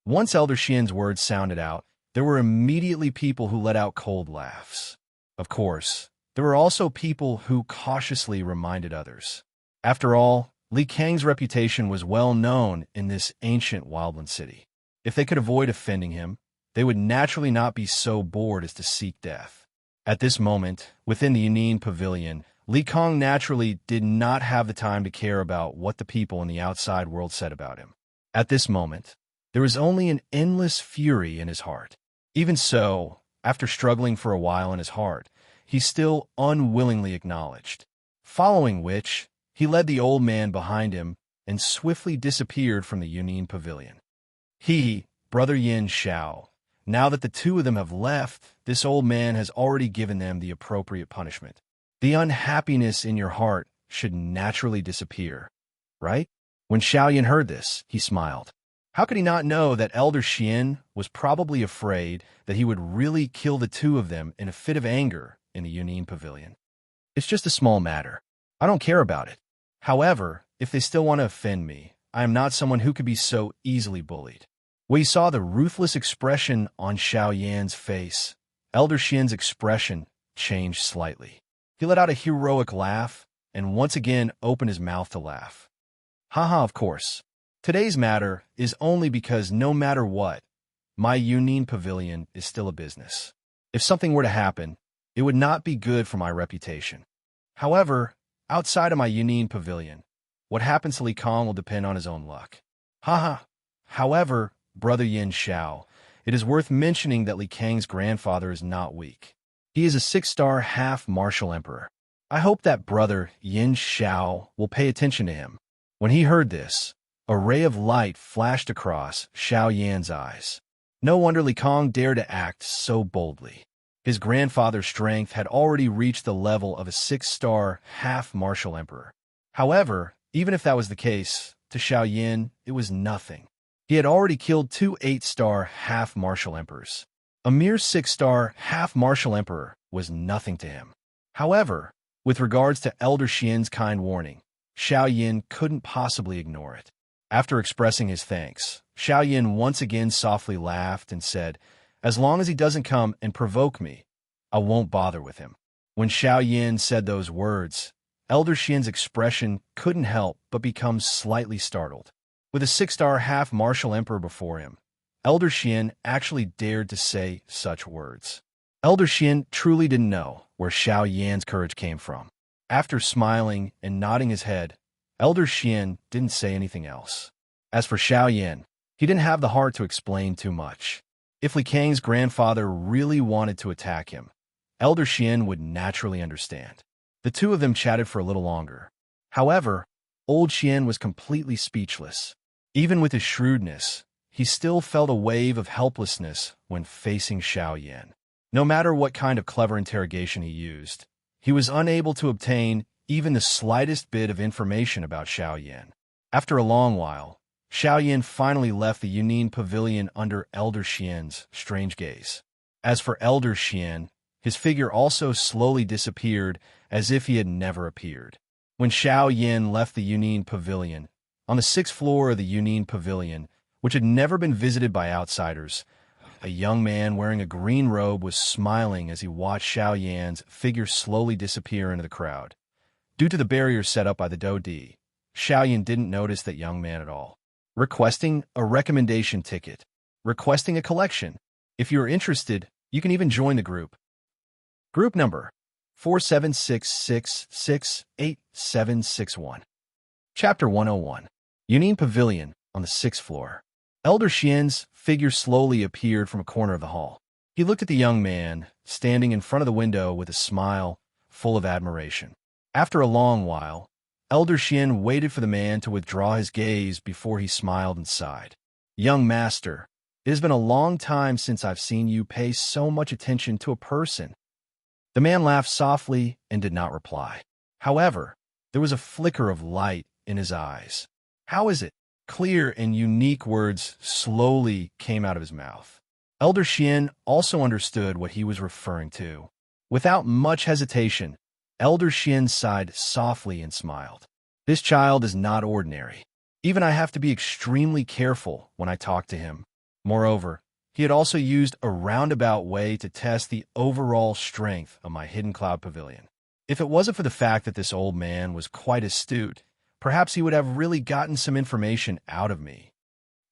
Once Elder Xian's words sounded out, there were immediately people who let out cold laughs. Of course, there were also people who cautiously reminded others. After all, Li Kang's reputation was well known in this ancient wildland city. If they could avoid offending him, they would naturally not be so bored as to seek death. At this moment, within the Yunin Pavilion, Li Kong naturally did not have the time to care about what the people in the outside world said about him. At this moment, there was only an endless fury in his heart. Even so, after struggling for a while in his heart, he still unwillingly acknowledged. Following which, he led the old man behind him and swiftly disappeared from the Yunin Pavilion. Brother Yin Xiao, now that the two of them have left, this old man has already given them the appropriate punishment. The unhappiness in your heart should naturally disappear, right? When Xiao Yan heard this, he smiled. How could he not know that Elder Xian was probably afraid that he would really kill the two of them in a fit of anger in the Yunin Pavilion? It's just a small matter. I don't care about it. However, if they still want to offend me, I am not someone who could be so easily bullied. We saw the ruthless expression on Xiao Yan's face. Elder Xian's expression changed slightly. He let out a heroic laugh and once again opened his mouth to laugh. Haha, of course. Today's matter is only because no matter what, my Yunin Pavilion is still a business. If something were to happen, it would not be good for my reputation. However, outside of my Yunin Pavilion, what happens to Li Kong will depend on his own luck. However, Brother Yin Xiao, it is worth mentioning that Li Kang's grandfather is not weak. He is a 6-star half-martial emperor. I hope that Brother Yin Xiao will pay attention to him. When he heard this, a ray of light flashed across Xiao Yan's eyes. No wonder Li Kong dared to act so boldly. His grandfather's strength had already reached the level of a 6-star half-martial emperor. However, even if that was the case, to Xiao Yan, it was nothing. He had already killed 2 8-star half-martial emperors. A mere 6-star half-martial emperor was nothing to him. However, with regards to Elder Xian's kind warning, Xiao Yin couldn't possibly ignore it. After expressing his thanks, Xiao Yin once again softly laughed and said, "As long as he doesn't come and provoke me, I won't bother with him." When Xiao Yin said those words, Elder Xian's expression couldn't help but become slightly startled. With a 6-star half-martial emperor before him, Elder Xian actually dared to say such words. Elder Xian truly didn't know where Xiao Yan's courage came from. After smiling and nodding his head, Elder Xian didn't say anything else. As for Xiao Yan, he didn't have the heart to explain too much. If Li Kang's grandfather really wanted to attack him, Elder Xian would naturally understand. The two of them chatted for a little longer. However, Old Xian was completely speechless. Even with his shrewdness, he still felt a wave of helplessness when facing Xiao Yan. No matter what kind of clever interrogation he used, he was unable to obtain even the slightest bit of information about Xiao Yan. After a long while, Xiao Yan finally left the Yunin Pavilion under Elder Xian's strange gaze. As for Elder Xian, his figure also slowly disappeared as if he had never appeared. When Xiao Yan left the Yunin Pavilion, on the 6th floor of the Yunin Pavilion, which had never been visited by outsiders, a young man wearing a green robe was smiling as he watched Xiao Yan's figure slowly disappear into the crowd. Due to the barriers set up by the Dodi, Xiao Yan didn't notice that young man at all. Requesting a recommendation ticket. Requesting a collection. If you are interested, you can even join the group. Group number 4766687761. Chapter 101. Yunin Pavilion on the 6th floor. Elder Xian's figure slowly appeared from a corner of the hall. He looked at the young man, standing in front of the window with a smile full of admiration. After a long while, Elder Xian waited for the man to withdraw his gaze before he smiled and sighed. "Young master, it has been a long time since I've seen you pay so much attention to a person." The man laughed softly and did not reply. However, there was a flicker of light in his eyes. "How is it?" Clear and unique words slowly came out of his mouth. Elder Xian also understood what he was referring to. Without much hesitation, Elder Xian sighed softly and smiled. "This child is not ordinary. Even I have to be extremely careful when I talk to him." Moreover, he had also used a roundabout way to test the overall strength of my Hidden Cloud Pavilion. If it wasn't for the fact that this old man was quite astute, perhaps he would have really gotten some information out of me.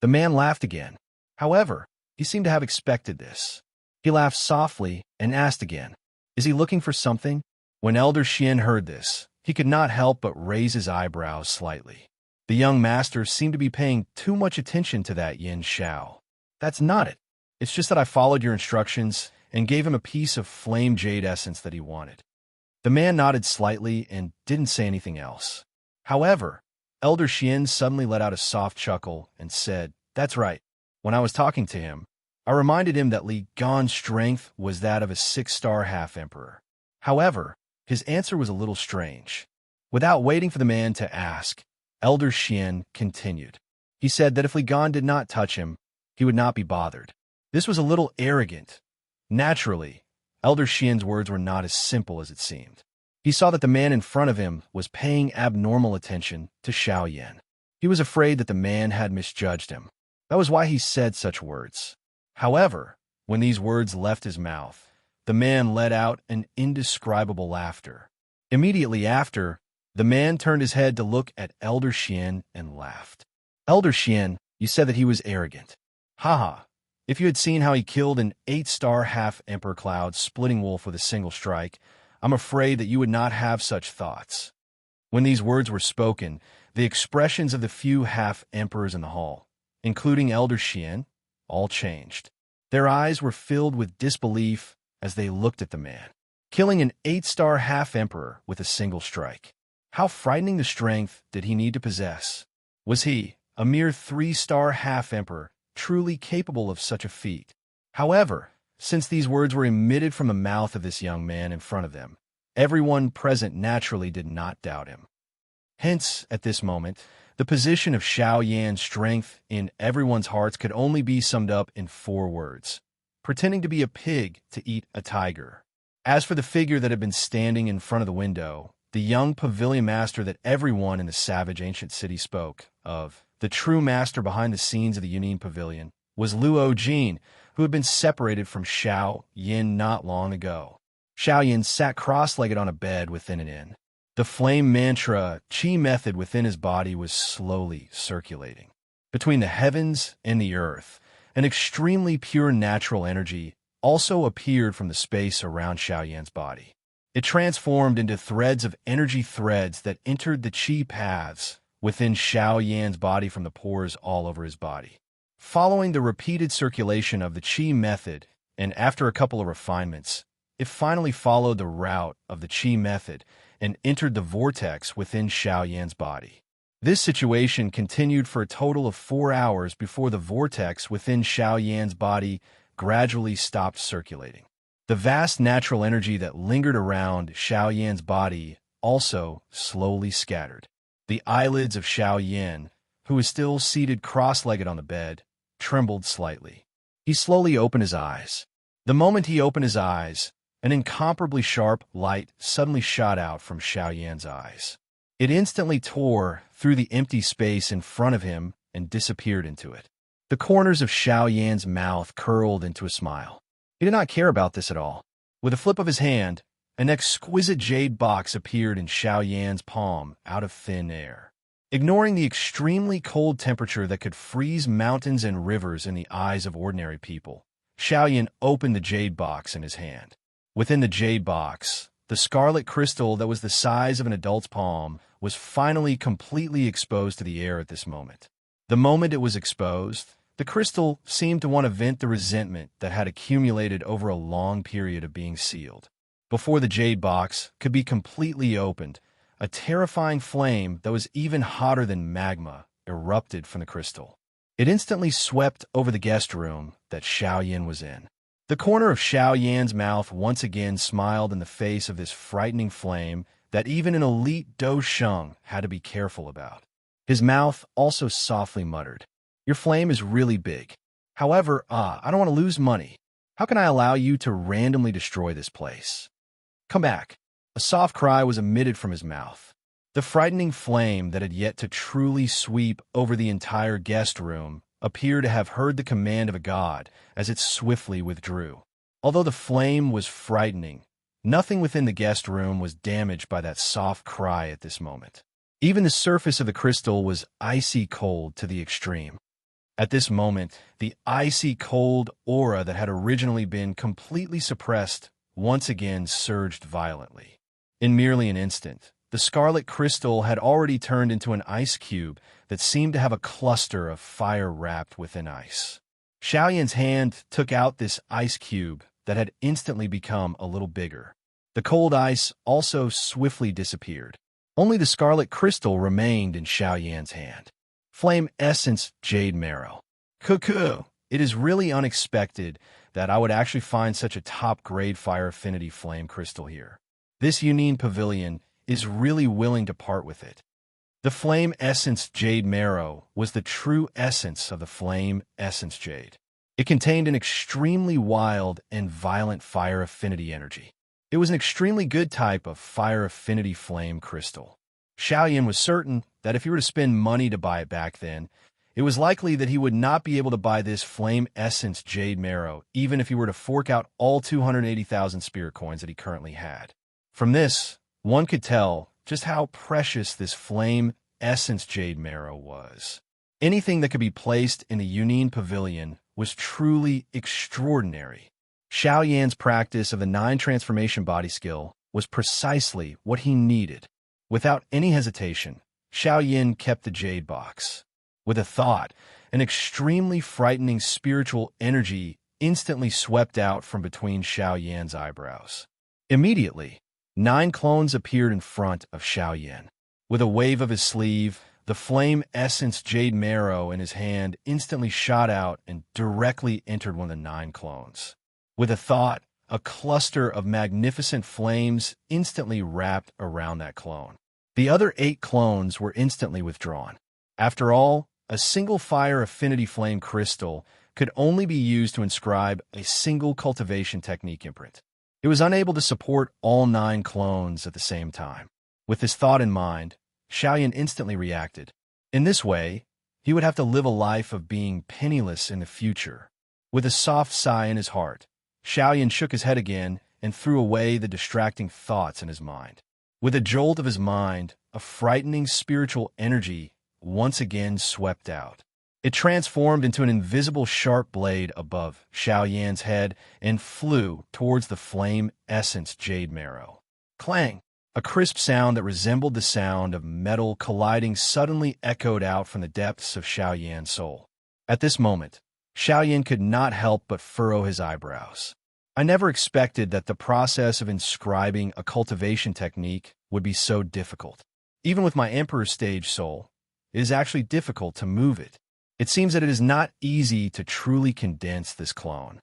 The man laughed again. However, he seemed to have expected this. He laughed softly and asked again, "Is he looking for something?" When Elder Xian heard this, he could not help but raise his eyebrows slightly. The young master seemed to be paying too much attention to that Yin Xiao. "That's not it. It's just that I followed your instructions and gave him a piece of flame jade essence that he wanted." The man nodded slightly and didn't say anything else. However, Elder Xian suddenly let out a soft chuckle and said, "That's right. When I was talking to him, I reminded him that Li Gan's strength was that of a 6-star half-emperor." However, his answer was a little strange. Without waiting for the man to ask, Elder Xian continued. He said that if Li Gan did not touch him, he would not be bothered. This was a little arrogant. Naturally, Elder Xian's words were not as simple as it seemed. He saw that the man in front of him was paying abnormal attention to Xiao Yan. He was afraid that the man had misjudged him. That was why he said such words. However, when these words left his mouth, the man let out an indescribable laughter. Immediately after, the man turned his head to look at Elder Xian and laughed. "Elder Xian, you said that he was arrogant. Haha, if you had seen how he killed an 8-star half-emperor cloud splitting wolf with a single strike, I'm afraid that you would not have such thoughts." When these words were spoken, the expressions of the few half-emperors in the hall, including Elder Xian, all changed. Their eyes were filled with disbelief as they looked at the man. Killing an 8-star half-emperor with a single strike. How frightening the strength did he need to possess? Was he, a mere 3-star half-emperor, truly capable of such a feat? However, since these words were emitted from the mouth of this young man in front of them, everyone present naturally did not doubt him. Hence, at this moment, The position of Xiao Yan's strength in everyone's hearts could only be summed up in 4 words: pretending to be a pig to eat a tiger. As for the figure that had been standing in front of the window, the young pavilion master that everyone in the savage ancient city spoke of, the true master behind the scenes of the Yunin Pavilion, was Luo Jin, who had been separated from Xiao Yin not long ago. Xiao Yin sat cross-legged on a bed within an inn. The flame mantra, Qi method within his body was slowly circulating. Between the heavens and the earth, an extremely pure natural energy also appeared from the space around Xiao Yan's body. It transformed into threads of energy threads that entered the Qi paths within Xiao Yan's body from the pores all over his body. Following the repeated circulation of the Qi method, and after a couple of refinements, it finally followed the route of the Qi method and entered the vortex within Xiao Yan's body. This situation continued for a total of 4 hours before the vortex within Xiao Yan's body gradually stopped circulating. The vast natural energy that lingered around Xiao Yan's body also slowly scattered. The eyelids of Xiao Yan, who was still seated cross-legged on the bed, trembled slightly. He slowly opened his eyes. The moment he opened his eyes, an incomparably sharp light suddenly shot out from Xiao Yan's eyes. It instantly tore through the empty space in front of him and disappeared into it. The corners of Xiao Yan's mouth curled into a smile. He did not care about this at all. With a flip of his hand, an exquisite jade box appeared in Xiao Yan's palm out of thin air. Ignoring the extremely cold temperature that could freeze mountains and rivers in the eyes of ordinary people, Xiao Yan opened the jade box in his hand. Within the jade box, the scarlet crystal that was the size of an adult's palm was finally completely exposed to the air at this moment. The moment it was exposed, the crystal seemed to want to vent the resentment that had accumulated over a long period of being sealed. Before the jade box could be completely opened, a terrifying flame that was even hotter than magma erupted from the crystal. It instantly swept over the guest room that Xiao Yan was in. The corner of Xiao Yan's mouth once again smiled in the face of this frightening flame that even an elite Do Sheng had to be careful about. His mouth also softly muttered, "Your flame is really big. However, I don't want to lose money. How can I allow you to randomly destroy this place? Come back." A soft cry was emitted from his mouth. The frightening flame that had yet to truly sweep over the entire guest room appeared to have heard the command of a god as it swiftly withdrew. Although the flame was frightening, nothing within the guest room was damaged by that soft cry at this moment. Even the surface of the crystal was icy cold to the extreme. At this moment, the icy cold aura that had originally been completely suppressed once again surged violently. In merely an instant, the scarlet crystal had already turned into an ice cube that seemed to have a cluster of fire wrapped within ice. Xiao Yan's hand took out this ice cube that had instantly become a little bigger. The cold ice also swiftly disappeared. Only the scarlet crystal remained in Xiao Yan's hand. Flame Essence Jade Marrow. Cuckoo! It is really unexpected that I would actually find such a top-grade fire affinity flame crystal here. This Yunin Pavilion is really willing to part with it. The Flame Essence Jade Marrow was the true essence of the Flame Essence Jade. It contained an extremely wild and violent fire affinity energy. It was an extremely good type of fire affinity flame crystal. Xiao Yan was certain that if he were to spend money to buy it back then, it was likely that he would not be able to buy this Flame Essence Jade Marrow, even if he were to fork out all 280,000 spirit coins that he currently had. From this, one could tell just how precious this Flame Essence Jade Marrow was. Anything that could be placed in the Yunin Pavilion was truly extraordinary. Xiao Yan's practice of the 9 transformation body skill was precisely what he needed. Without any hesitation, Xiao Yan kept the jade box. With a thought, an extremely frightening spiritual energy instantly swept out from between Xiao Yan's eyebrows. Immediately, 9 clones appeared in front of Xiao Yan. With a wave of his sleeve, the Flame Essence Jade Marrow in his hand instantly shot out and directly entered one of the 9 clones. With a thought, a cluster of magnificent flames instantly wrapped around that clone. The other 8 clones were instantly withdrawn. After all, a single fire affinity flame crystal could only be used to inscribe a single cultivation technique imprint. It was unable to support all 9 clones at the same time. With this thought in mind, Xiaoyan instantly reacted. In this way, he would have to live a life of being penniless in the future. With a soft sigh in his heart, Xiaoyan shook his head again and threw away the distracting thoughts in his mind. With a jolt of his mind, a frightening spiritual energy once again swept out. It transformed into an invisible sharp blade above Xiaoyan's head and flew towards the flame essence jade marrow. Clang! A crisp sound that resembled the sound of metal colliding suddenly echoed out from the depths of Xiaoyan's soul. At this moment, Xiaoyan could not help but furrow his eyebrows. I never expected that the process of inscribing a cultivation technique would be so difficult. Even with my Emperor stage soul, it is actually difficult to move it. It seems that it is not easy to truly condense this clone.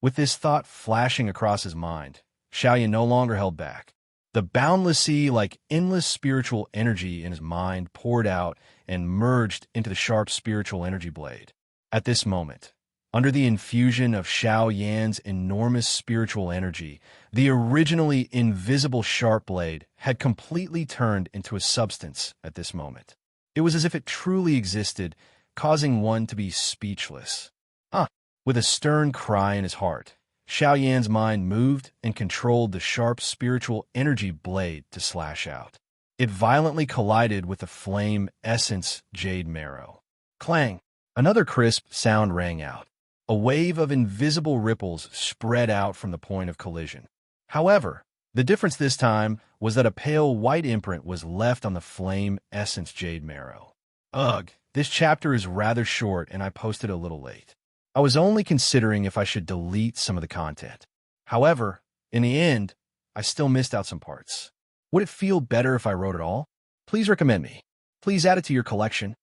With this thought flashing across his mind, Xiaoyan no longer held back. The boundless sea, like endless spiritual energy in his mind, poured out and merged into the sharp spiritual energy blade. At this moment, under the infusion of Xiaoyan's enormous spiritual energy, the originally invisible sharp blade had completely turned into a substance at this moment. It was as if it truly existed, causing one to be speechless. With a stern cry in his heart, Xiaoyan's mind moved and controlled the sharp spiritual energy blade to slash out. It violently collided with the flame essence jade marrow. Clang! Another crisp sound rang out. A wave of invisible ripples spread out from the point of collision. However, the difference this time was that a pale white imprint was left on the flame essence jade marrow. Ugh, this chapter is rather short and I posted a little late. I was only considering if I should delete some of the content. However, in the end, I still missed out some parts. Would it feel better if I wrote it all? Please recommend me. Please add it to your collection.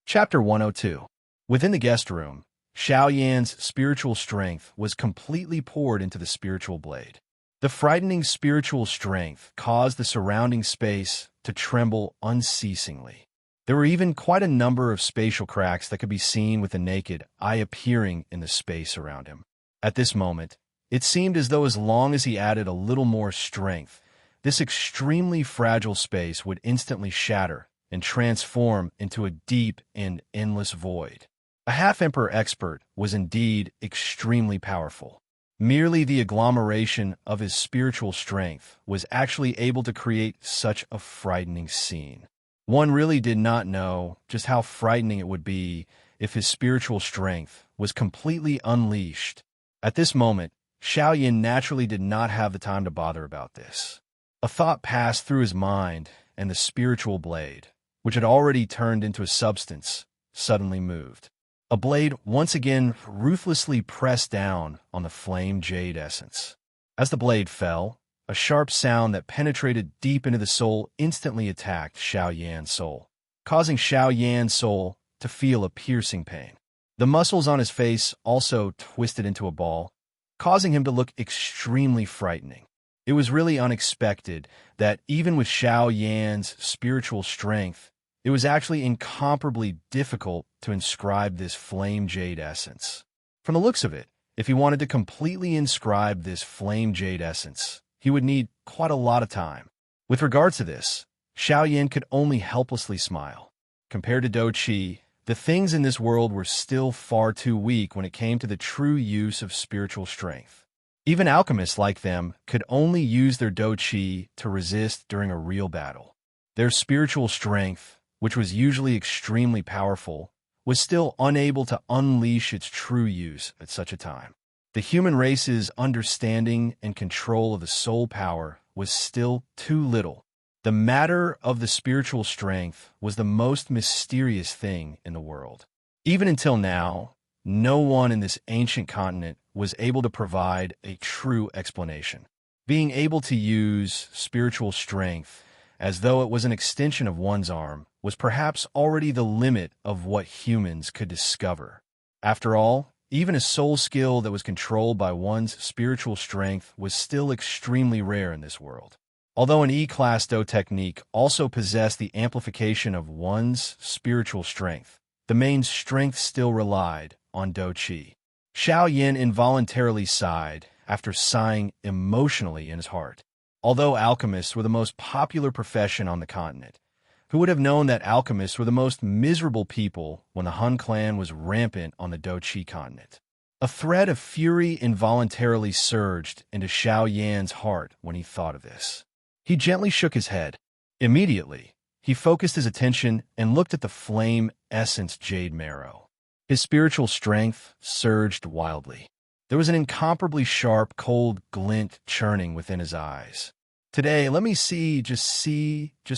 Chapter 102. Within the guest room, Xiaoyan's spiritual strength was completely poured into the spiritual blade. The frightening spiritual strength caused the surrounding space to tremble unceasingly. There were even quite a number of spatial cracks that could be seen with the naked eye appearing in the space around him. At this moment, it seemed as though as long as he added a little more strength, this extremely fragile space would instantly shatter and transform into a deep and endless void. A half-emperor expert was indeed extremely powerful. Merely the agglomeration of his spiritual strength was actually able to create such a frightening scene. One really did not know just how frightening it would be if his spiritual strength was completely unleashed. At this moment, Xiaoyan naturally did not have the time to bother about this. A thought passed through his mind, and the spiritual blade, which had already turned into a substance, suddenly moved. A blade once again ruthlessly pressed down on the flame jade essence. As the blade fell, a sharp sound that penetrated deep into the soul instantly attacked Xiaoyan's soul, causing Xiaoyan's soul to feel a piercing pain. The muscles on his face also twisted into a ball, causing him to look extremely frightening. It was really unexpected that even with Xiaoyan's spiritual strength, it was actually incomparably difficult to inscribe this flame jade essence. From the looks of it, if he wanted to completely inscribe this flame jade essence, he would need quite a lot of time. With regards to this, Xiaoyan could only helplessly smile. Compared to Dou Qi, the things in this world were still far too weak when it came to the true use of spiritual strength. Even alchemists like them could only use their Dou Qi to resist during a real battle. Their spiritual strength, which was usually extremely powerful, was still unable to unleash its true use at such a time. The human race's understanding and control of the soul power was still too little. The matter of the spiritual strength was the most mysterious thing in the world. Even until now, no one in this ancient continent was able to provide a true explanation. Being able to use spiritual strength as though it was an extension of one's arm was perhaps already the limit of what humans could discover. After all, even a soul skill that was controlled by one's spiritual strength was still extremely rare in this world. Although an E-class Do technique also possessed the amplification of one's spiritual strength, the main strength still relied on Do Qi. Xiao Yin involuntarily sighed after sighing emotionally in his heart. Although alchemists were the most popular profession on the continent, who would have known that alchemists were the most miserable people when the Hun clan was rampant on the Do Qi continent? A thread of fury involuntarily surged into Xiao Yan's heart when he thought of this. He gently shook his head. Immediately, he focused his attention and looked at the flame essence jade marrow. His spiritual strength surged wildly. There was an incomparably sharp, cold glint churning within his eyes. Today, let me see just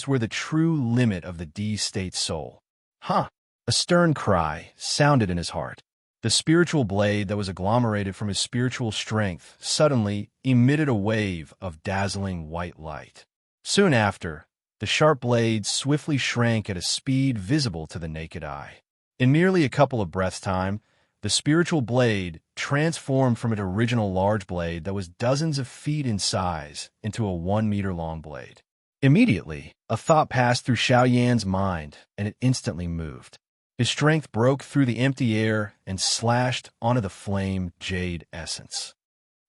where the true limit of the D-state soul. Huh! A stern cry sounded in his heart. The spiritual blade that was agglomerated from his spiritual strength suddenly emitted a wave of dazzling white light. Soon after, the sharp blade swiftly shrank at a speed visible to the naked eye. In merely a couple of breaths' time, the spiritual blade transformed from its original large blade that was dozens of feet in size into a 1-meter-long blade. Immediately, a thought passed through Xiao Yan's mind, and it instantly moved. His strength broke through the empty air and slashed onto the flame jade essence.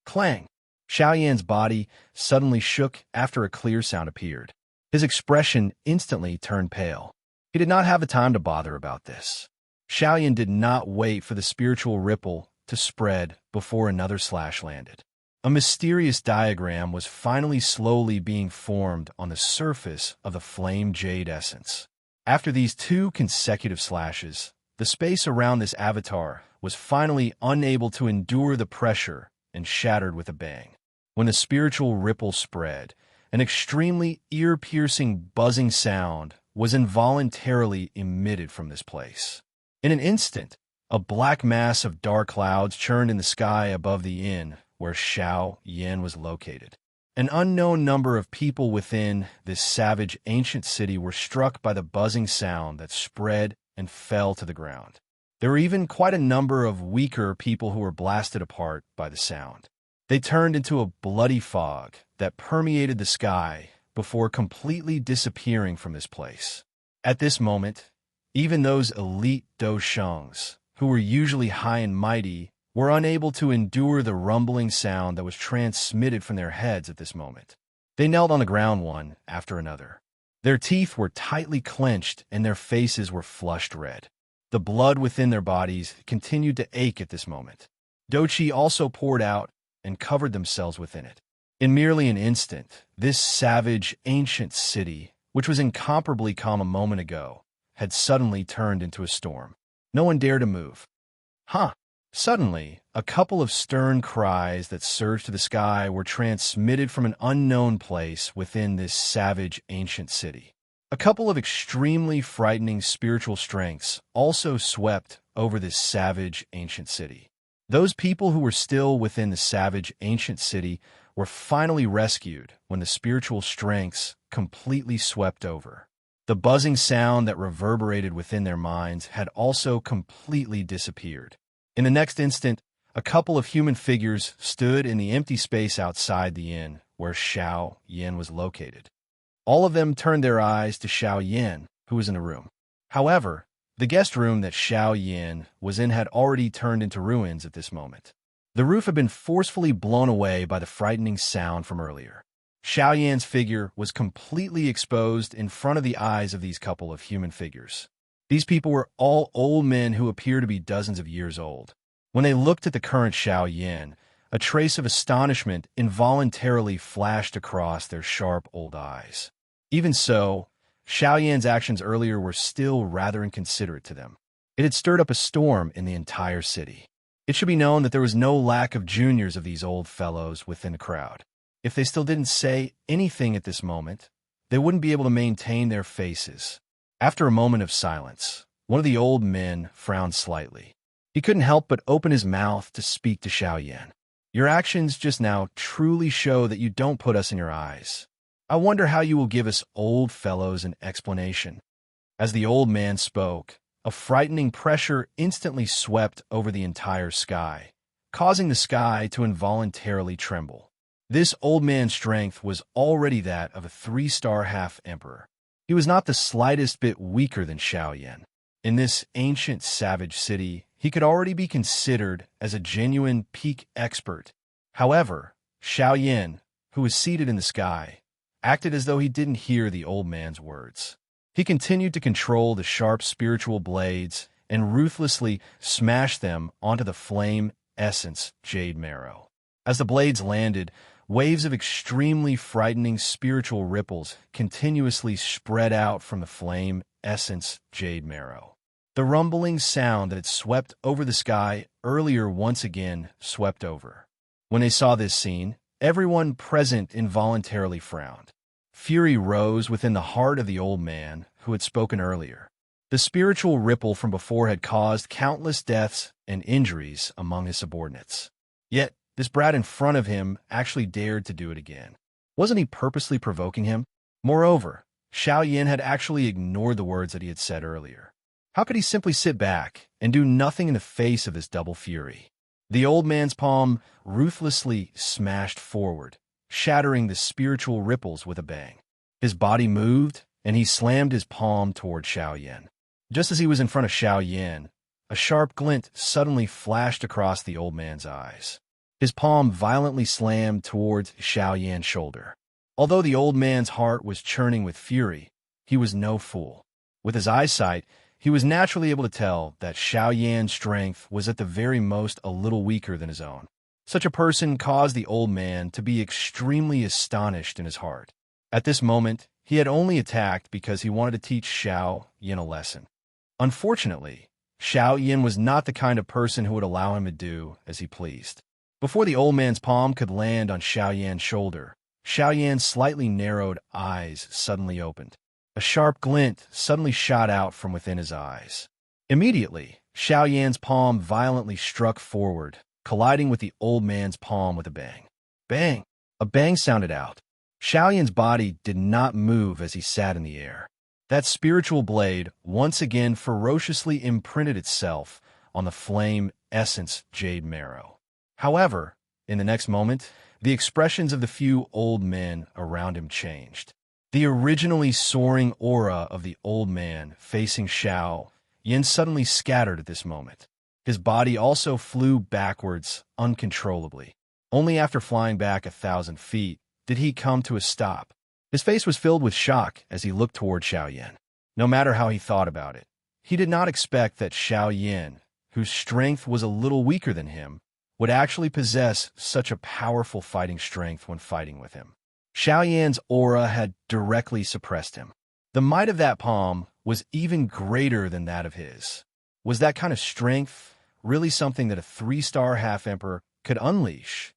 Clang! Xiao Yan's body suddenly shook after a clear sound appeared. His expression instantly turned pale. He did not have the time to bother about this. Xiao Yan did not wait for the spiritual ripple to spread before another slash landed. A mysterious diagram was finally slowly being formed on the surface of the flame jade essence. After these 2 consecutive slashes, the space around this avatar was finally unable to endure the pressure and shattered with a bang. When the spiritual ripple spread, an extremely ear-piercing buzzing sound was involuntarily emitted from this place. In an instant, a black mass of dark clouds churned in the sky above the inn where Xiao Yan was located. An unknown number of people within this savage ancient city were struck by the buzzing sound that spread and fell to the ground. There were even quite a number of weaker people who were blasted apart by the sound. They turned into a bloody fog that permeated the sky before completely disappearing from this place. At this moment, even those elite Do Shengs, who were usually high and mighty, were unable to endure the rumbling sound that was transmitted from their heads at this moment. They knelt on the ground one after another. Their teeth were tightly clenched and their faces were flushed red. The blood within their bodies continued to ache at this moment. Do Qi also poured out and covered themselves within it. In merely an instant, this savage, ancient city, which was incomparably calm a moment ago, had suddenly turned into a storm. No one dared to move. Huh! Suddenly, a couple of stern cries that surged to the sky were transmitted from an unknown place within this savage ancient city. A couple of extremely frightening spiritual strengths also swept over this savage ancient city. Those people who were still within the savage ancient city were finally rescued when the spiritual strengths completely swept over. The buzzing sound that reverberated within their minds had also completely disappeared. In the next instant, a couple of human figures stood in the empty space outside the inn where Xiao Yan was located. All of them turned their eyes to Xiao Yan, who was in the room. However, the guest room that Xiao Yan was in had already turned into ruins at this moment. The roof had been forcefully blown away by the frightening sound from earlier. Xiao Yan's figure was completely exposed in front of the eyes of these couple of human figures. These people were all old men who appear to be dozens of years old. When they looked at the current Xiao Yan, a trace of astonishment involuntarily flashed across their sharp old eyes. Even so, Xiao Yan's actions earlier were still rather inconsiderate to them. It had stirred up a storm in the entire city. It should be known that there was no lack of juniors of these old fellows within the crowd. If they still didn't say anything at this moment, they wouldn't be able to maintain their faces. After a moment of silence, one of the old men frowned slightly. He couldn't help but open his mouth to speak to Xiao Yan. Your actions just now truly show that you don't put us in your eyes. I wonder how you will give us old fellows an explanation. As the old man spoke, a frightening pressure instantly swept over the entire sky, causing the sky to involuntarily tremble. This old man's strength was already that of a 3-star half-emperor. He was not the slightest bit weaker than Xiao Yan. In this ancient savage city, he could already be considered as a genuine peak expert. However, Xiao Yan, who was seated in the sky, acted as though he didn't hear the old man's words. He continued to control the sharp spiritual blades and ruthlessly smash them onto the flame essence jade marrow. As the blades landed, waves of extremely frightening spiritual ripples continuously spread out from the flame essence jade marrow. The rumbling sound that had swept over the sky earlier once again swept over. When they saw this scene, everyone present involuntarily frowned. Fury rose within the heart of the old man who had spoken earlier. The spiritual ripple from before had caused countless deaths and injuries among his subordinates. Yet, this brat in front of him actually dared to do it again. Wasn't he purposely provoking him? Moreover, Xiao Yan had actually ignored the words that he had said earlier. How could he simply sit back and do nothing in the face of this double fury? The old man's palm ruthlessly smashed forward, shattering the spiritual ripples with a bang. His body moved, and he slammed his palm toward Xiao Yan. Just as he was in front of Xiao Yan, a sharp glint suddenly flashed across the old man's eyes. His palm violently slammed towards Xiao Yan's shoulder. Although the old man's heart was churning with fury, he was no fool. With his eyesight, he was naturally able to tell that Xiao Yan's strength was at the very most a little weaker than his own. Such a person caused the old man to be extremely astonished in his heart. At this moment, he had only attacked because he wanted to teach Xiao Yan a lesson. Unfortunately, Xiao Yan was not the kind of person who would allow him to do as he pleased. Before the old man's palm could land on Xiao Yan's shoulder, Xiao Yan's slightly narrowed eyes suddenly opened. A sharp glint suddenly shot out from within his eyes. Immediately, Xiao Yan's palm violently struck forward, colliding with the old man's palm with a bang. Bang! A bang sounded out. Xiao Yan's body did not move as he sat in the air. That spiritual blade once again ferociously imprinted itself on the flame essence jade marrow. However, in the next moment, the expressions of the few old men around him changed. The originally soaring aura of the old man facing Xiao Yan suddenly scattered at this moment. His body also flew backwards uncontrollably. Only after flying back 1,000 feet did he come to a stop. His face was filled with shock as he looked toward Xiao Yan. No matter how he thought about it, he did not expect that Xiao Yan, whose strength was a little weaker than him, would actually possess such a powerful fighting strength when fighting with him. Xiao Yan's aura had directly suppressed him. The might of that palm was even greater than that of his. Was that kind of strength really something that a 3-star half-emperor could unleash?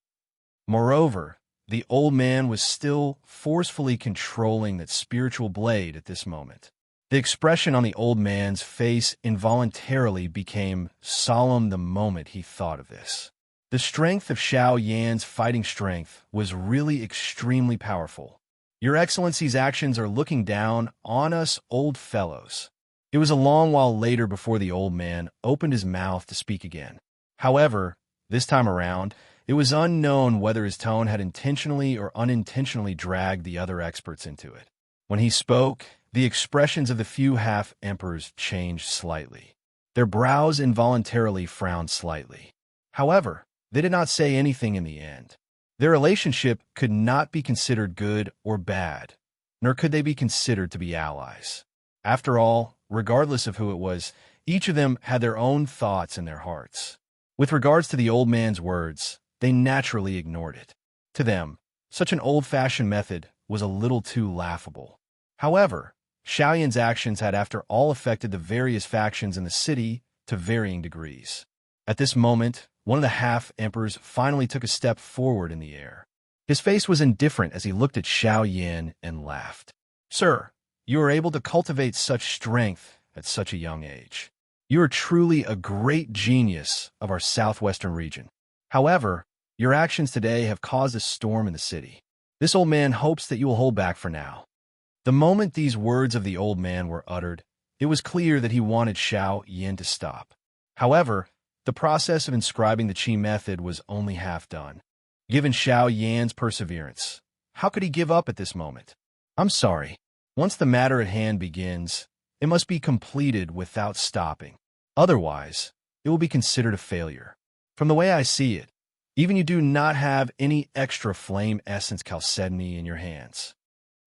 Moreover, the old man was still forcefully controlling that spiritual blade at this moment. The expression on the old man's face involuntarily became solemn the moment he thought of this. The strength of Xiao Yan's fighting strength was really extremely powerful. Your Excellency's actions are looking down on us old fellows. It was a long while later before the old man opened his mouth to speak again. However, this time around, it was unknown whether his tone had intentionally or unintentionally dragged the other experts into it. When he spoke, the expressions of the few half-emperors changed slightly. Their brows involuntarily frowned slightly. However, they did not say anything in the end. Their relationship could not be considered good or bad, nor could they be considered to be allies. After all, regardless of who it was, each of them had their own thoughts in their hearts. With regards to the old man's words, they naturally ignored it. To them, such an old-fashioned method was a little too laughable. However, Xiao Yan's actions had after all affected the various factions in the city to varying degrees. At this moment, one of the half-emperors finally took a step forward in the air. His face was indifferent as he looked at Xiao Yan and laughed. "Sir, you are able to cultivate such strength at such a young age. You are truly a great genius of our southwestern region. However, your actions today have caused a storm in the city. This old man hopes that you will hold back for now." The moment these words of the old man were uttered, it was clear that he wanted Xiao Yan to stop. However, the process of inscribing the Qi method was only half done. Given Xiao Yan's perseverance, how could he give up at this moment? I'm sorry. Once the matter at hand begins, it must be completed without stopping. Otherwise, it will be considered a failure. From the way I see it, even you do not have any extra flame essence chalcedony in your hands.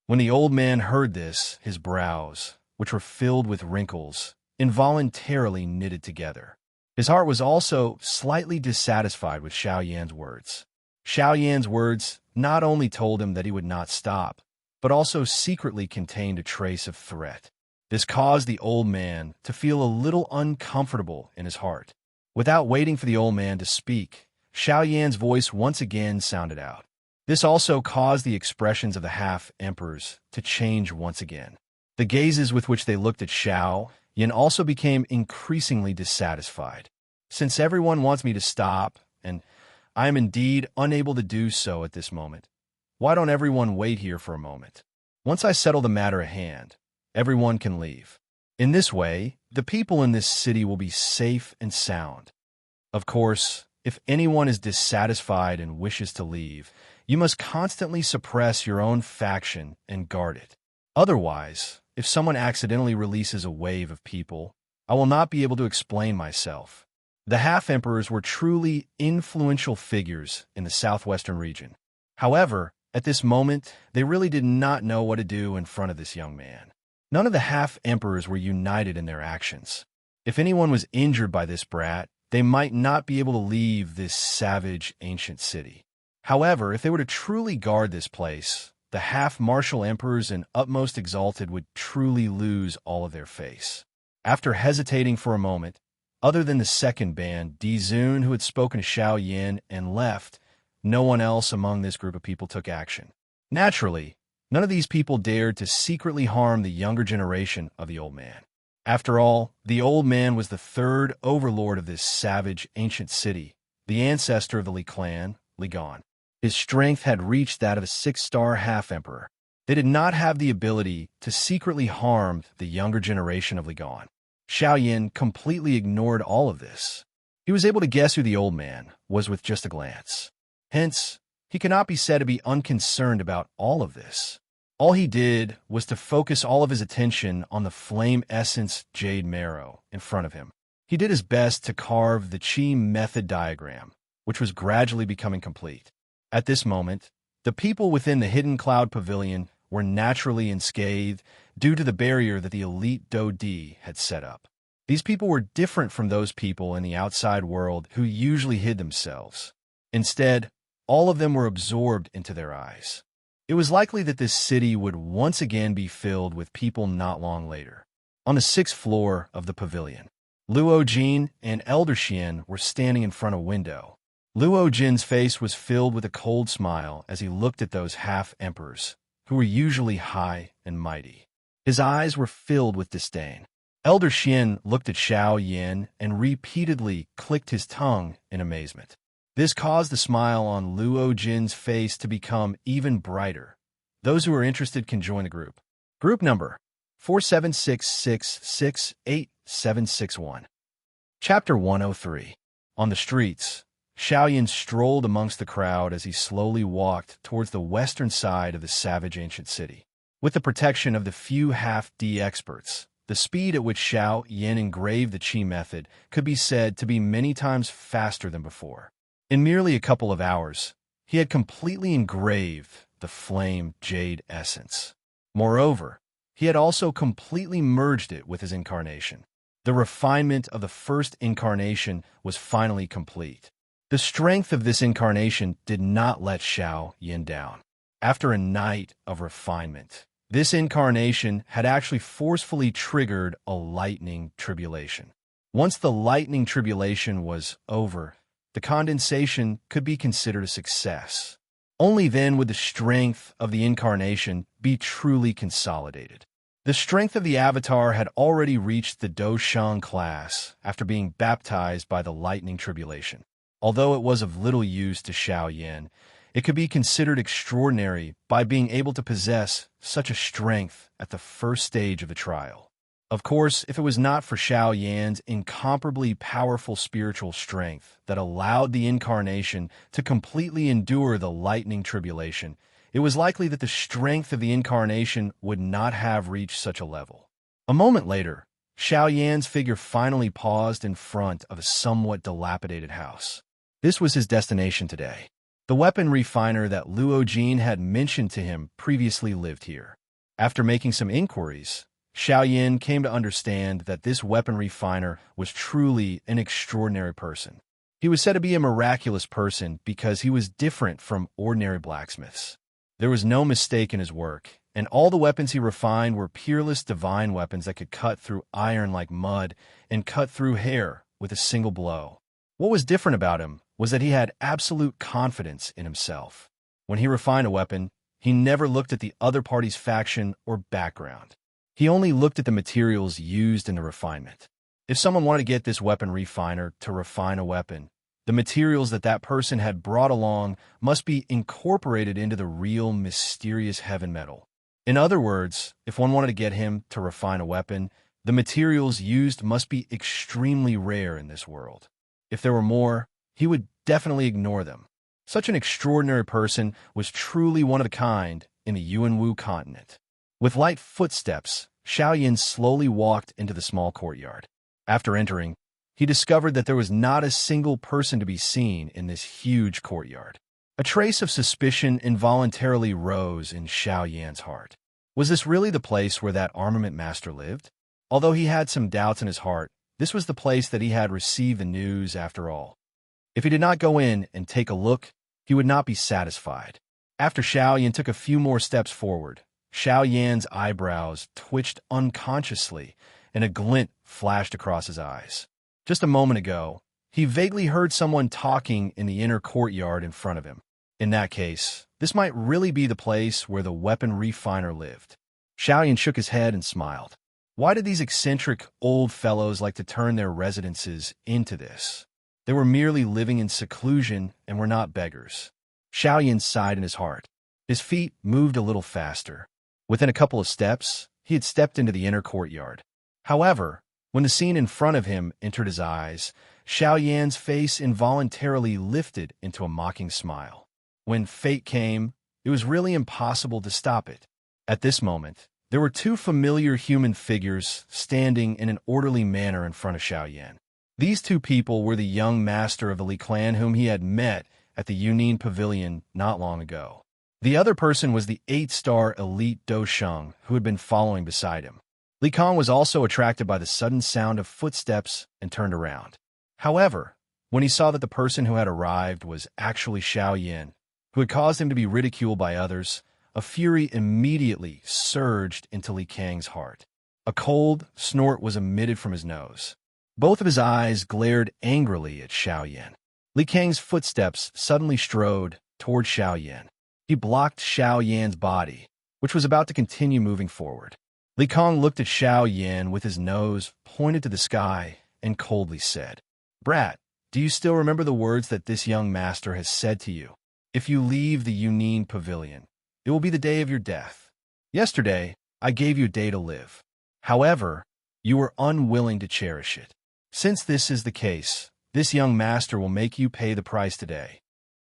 When the old man heard this, his brows, which were filled with wrinkles, involuntarily knitted together. His heart was also slightly dissatisfied with Xiao Yan's words. Xiao Yan's words not only told him that he would not stop, but also secretly contained a trace of threat. This caused the old man to feel a little uncomfortable in his heart. Without waiting for the old man to speak, Xiao Yan's voice once again sounded out. This also caused the expressions of the half-emperors to change once again. The gazes with which they looked at Xiao Yan also became increasingly dissatisfied. Since everyone wants me to stop, and I am indeed unable to do so at this moment, why don't everyone wait here for a moment? Once I settle the matter at hand, everyone can leave. In this way, the people in this city will be safe and sound. Of course, if anyone is dissatisfied and wishes to leave, you must constantly suppress your own faction and guard it. Otherwise, if someone accidentally releases a wave of people, I will not be able to explain myself. The half-emperors were truly influential figures in the southwestern region. However, at this moment, they really did not know what to do in front of this young man. None of the half-emperors were united in their actions. If anyone was injured by this brat, they might not be able to leave this savage ancient city. However, if they were to truly guard this place, the half-martial emperors and utmost exalted would truly lose all of their face. After hesitating for a moment, other than the second band, Di Zun, who had spoken to Xiao Yan and left, no one else among this group of people took action. Naturally, none of these people dared to secretly harm the younger generation of the old man. After all, the old man was the third overlord of this savage ancient city, the ancestor of the Li clan, Li Gan. His strength had reached that of a 6-star half-emperor. They did not have the ability to secretly harm the younger generation of Li Gan. Xiao Yan completely ignored all of this. He was able to guess who the old man was with just a glance. Hence, he cannot be said to be unconcerned about all of this. All he did was to focus all of his attention on the flame essence jade marrow in front of him. He did his best to carve the Qi method diagram, which was gradually becoming complete. At this moment, the people within the Hidden Cloud Pavilion were naturally unscathed due to the barrier that the elite Do Di had set up. These people were different from those people in the outside world who usually hid themselves. Instead, all of them were absorbed into their eyes. It was likely that this city would once again be filled with people not long later. On the 6th floor of the pavilion, Luo Jin and Elder Xian were standing in front of a window. Luo Jin's face was filled with a cold smile as he looked at those half-emperors, who were usually high and mighty. His eyes were filled with disdain. Elder Xian looked at Xiao Yan and repeatedly clicked his tongue in amazement. This caused the smile on Luo Jin's face to become even brighter. Those who are interested can join the group. Group number 4766687761. Chapter 103. On the streets, Xiao Yan strolled amongst the crowd as he slowly walked towards the western side of the savage ancient city. With the protection of the few half-D experts, the speed at which Xiao Yan engraved the Qi method could be said to be many times faster than before. In merely a couple of hours, he had completely engraved the flame jade essence. Moreover, he had also completely merged it with his incarnation. The refinement of the first incarnation was finally complete. The strength of this incarnation did not let Xiao Yan down. After a night of refinement, this incarnation had actually forcefully triggered a lightning tribulation. Once the lightning tribulation was over, the condensation could be considered a success. Only then would the strength of the incarnation be truly consolidated. The strength of the avatar had already reached the Doshang class after being baptized by the lightning tribulation. Although it was of little use to Xiao Yan, it could be considered extraordinary by being able to possess such a strength at the first stage of the trial. Of course, if it was not for Xiao Yan's incomparably powerful spiritual strength that allowed the incarnation to completely endure the lightning tribulation, it was likely that the strength of the incarnation would not have reached such a level. A moment later, Xiao Yan's figure finally paused in front of a somewhat dilapidated house. This was his destination today. The weapon refiner that Luo Jin had mentioned to him previously lived here. After making some inquiries, Xiao Yan came to understand that this weapon refiner was truly an extraordinary person. He was said to be a miraculous person because he was different from ordinary blacksmiths. There was no mistake in his work, and all the weapons he refined were peerless divine weapons that could cut through iron like mud and cut through hair with a single blow. What was different about him was that he had absolute confidence in himself. When he refined a weapon, he never looked at the other party's faction or background. He only looked at the materials used in the refinement. If someone wanted to get this weapon refiner to refine a weapon, the materials that person had brought along must be incorporated into the real mysterious heaven metal. In other words, if one wanted to get him to refine a weapon, the materials used must be extremely rare in this world. If there were more, he would definitely ignore them. Such an extraordinary person was truly one of a kind in the Yuanwu continent. With light footsteps, Xiao Yan slowly walked into the small courtyard. After entering, he discovered that there was not a single person to be seen in this huge courtyard. A trace of suspicion involuntarily rose in Xiao Yan's heart. Was this really the place where that armament master lived? Although he had some doubts in his heart, this was the place that he had received the news after all. If he did not go in and take a look, he would not be satisfied. After Xiao Yan took a few more steps forward, Xiao Yan's eyebrows twitched unconsciously, and a glint flashed across his eyes. Just a moment ago, he vaguely heard someone talking in the inner courtyard in front of him. In that case, this might really be the place where the weapon refiner lived. Xiao Yan shook his head and smiled. Why did these eccentric old fellows like to turn their residences into this? They were merely living in seclusion and were not beggars. Xiao Yan sighed in his heart. His feet moved a little faster. Within a couple of steps, he had stepped into the inner courtyard. However, when the scene in front of him entered his eyes, Xiao Yan's face involuntarily lifted into a mocking smile. When fate came, it was really impossible to stop it. At this moment, there were two familiar human figures standing in an orderly manner in front of Xiao Yan. These two people were the young master of the Li clan whom he had met at the Yunin Pavilion not long ago. The other person was the 8-star elite Do Sheng who had been following beside him. Li Kong was also attracted by the sudden sound of footsteps and turned around. However, when he saw that the person who had arrived was actually Xiao Yan, who had caused him to be ridiculed by others, a fury immediately surged into Li Kang's heart. A cold snort was emitted from his nose. Both of his eyes glared angrily at Xiao Yan. Li Kang's footsteps suddenly strode toward Xiao Yan. He blocked Xiao Yan's body, which was about to continue moving forward. Li Kong looked at Xiao Yan with his nose pointed to the sky and coldly said, "Brat, do you still remember the words that this young master has said to you? If you leave the Yunin Pavilion, it will be the day of your death. Yesterday, I gave you a day to live. However, you were unwilling to cherish it. Since this is the case, this young master will make you pay the price today."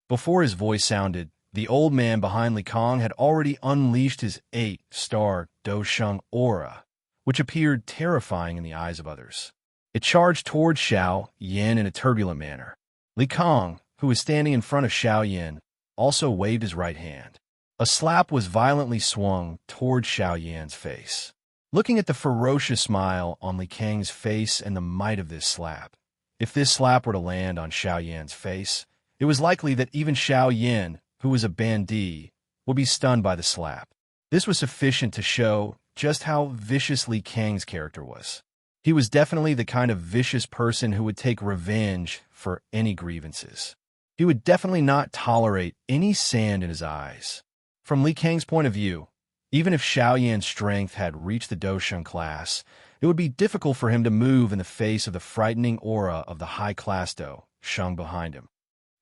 Before his voice sounded, the old man behind Li Kong had already unleashed his 8-star Do Sheng aura, which appeared terrifying in the eyes of others. It charged toward Xiao Yan in a turbulent manner. Li Kong, who was standing in front of Xiao Yan, also waved his right hand. A slap was violently swung toward Xiao Yan's face. Looking at the ferocious smile on Li Kang's face and the might of this slap, if this slap were to land on Xiao Yan's face, it was likely that even Xiao Yan, who was a bandit, would be stunned by the slap. This was sufficient to show just how vicious Li Kang's character was. He was definitely the kind of vicious person who would take revenge for any grievances. He would definitely not tolerate any sand in his eyes. From Li Kang's point of view, even if Xiao Yan's strength had reached the Do Sheng class, it would be difficult for him to move in the face of the frightening aura of the high-class Do Sheng behind him.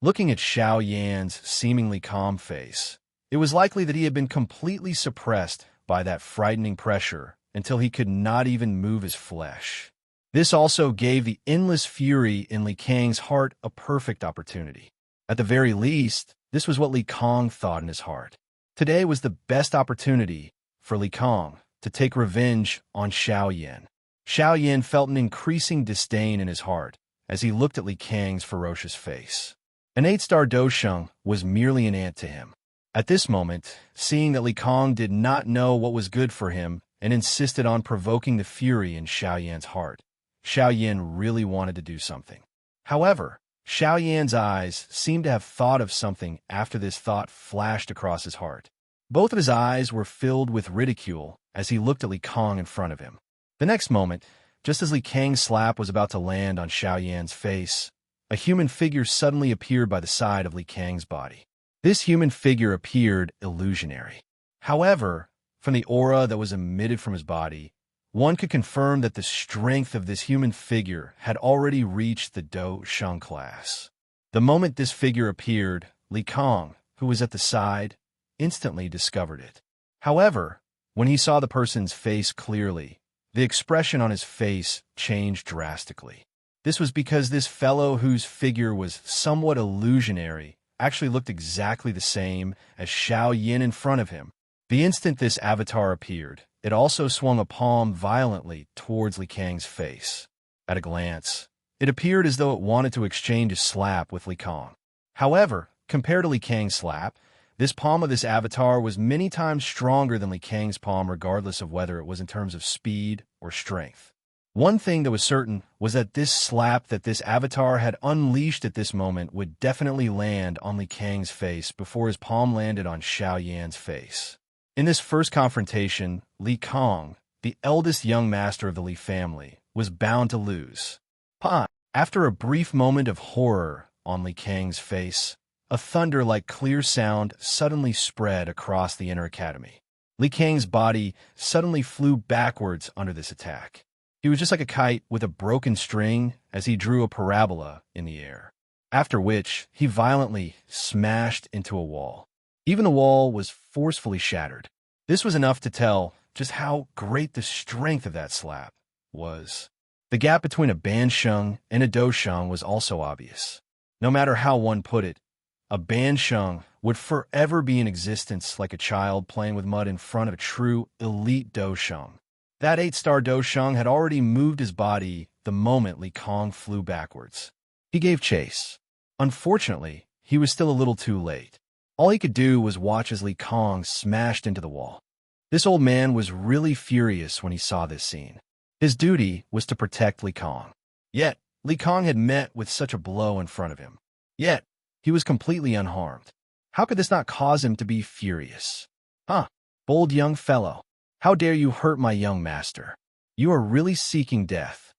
Looking at Xiao Yan's seemingly calm face, it was likely that he had been completely suppressed by that frightening pressure until he could not even move his flesh. This also gave the endless fury in Li Kang's heart a perfect opportunity. At the very least, this was what Li Kang thought in his heart. Today was the best opportunity for Li Kang to take revenge on Xiao Yan. Xiao Yan felt an increasing disdain in his heart as he looked at Li Kang's ferocious face. An 8-star Dosheng was merely an ant to him. At this moment, seeing that Li Kang did not know what was good for him and insisted on provoking the fury in Xiao Yan's heart, Xiao Yan really wanted to do something. However, Xiao Yan's eyes seemed to have thought of something after this thought flashed across his heart. Both of his eyes were filled with ridicule as he looked at Li Kang in front of him. The next moment, just as Li Kang's slap was about to land on Xiao Yan's face, a human figure suddenly appeared by the side of Li Kang's body. This human figure appeared illusionary. However, from the aura that was emitted from his body, one could confirm that the strength of this human figure had already reached the Do Sheng class. The moment this figure appeared, Li Kang, who was at the side, instantly discovered it. However, when he saw the person's face clearly, the expression on his face changed drastically. This was because this fellow whose figure was somewhat illusionary actually looked exactly the same as Xiao Yan in front of him. The instant this avatar appeared, it also swung a palm violently towards Li Kang's face. At a glance, it appeared as though it wanted to exchange a slap with Li Kang. However, compared to Li Kang's slap, this palm of this avatar was many times stronger than Li Kang's palm, regardless of whether it was in terms of speed or strength. One thing that was certain was that this slap that this avatar had unleashed at this moment would definitely land on Li Kang's face before his palm landed on Xiao Yan's face. In this first confrontation, Li Kang, the eldest young master of the Li family, was bound to lose. After a brief moment of horror on Li Kang's face, a thunder-like clear sound suddenly spread across the inner academy. Li Kang's body suddenly flew backwards under this attack. He was just like a kite with a broken string as he drew a parabola in the air, after which he violently smashed into a wall. Even the wall was forcefully shattered. This was enough to tell just how great the strength of that slap was. The gap between a Bansheng and a Dosheng was also obvious. No matter how one put it, a Bansheng would forever be in existence like a child playing with mud in front of a true elite Dosheng. That 8-star Dosheng had already moved his body the moment Li Kang flew backwards. He gave chase. Unfortunately, he was still a little too late. All he could do was watch as Li Kang smashed into the wall. This old man was really furious when he saw this scene. His duty was to protect Li Kang. Yet, Li Kang had met with such a blow in front of him. Yet, he was completely unharmed. How could this not cause him to be furious? Bold young fellow. How dare you hurt my young master? You are really seeking death.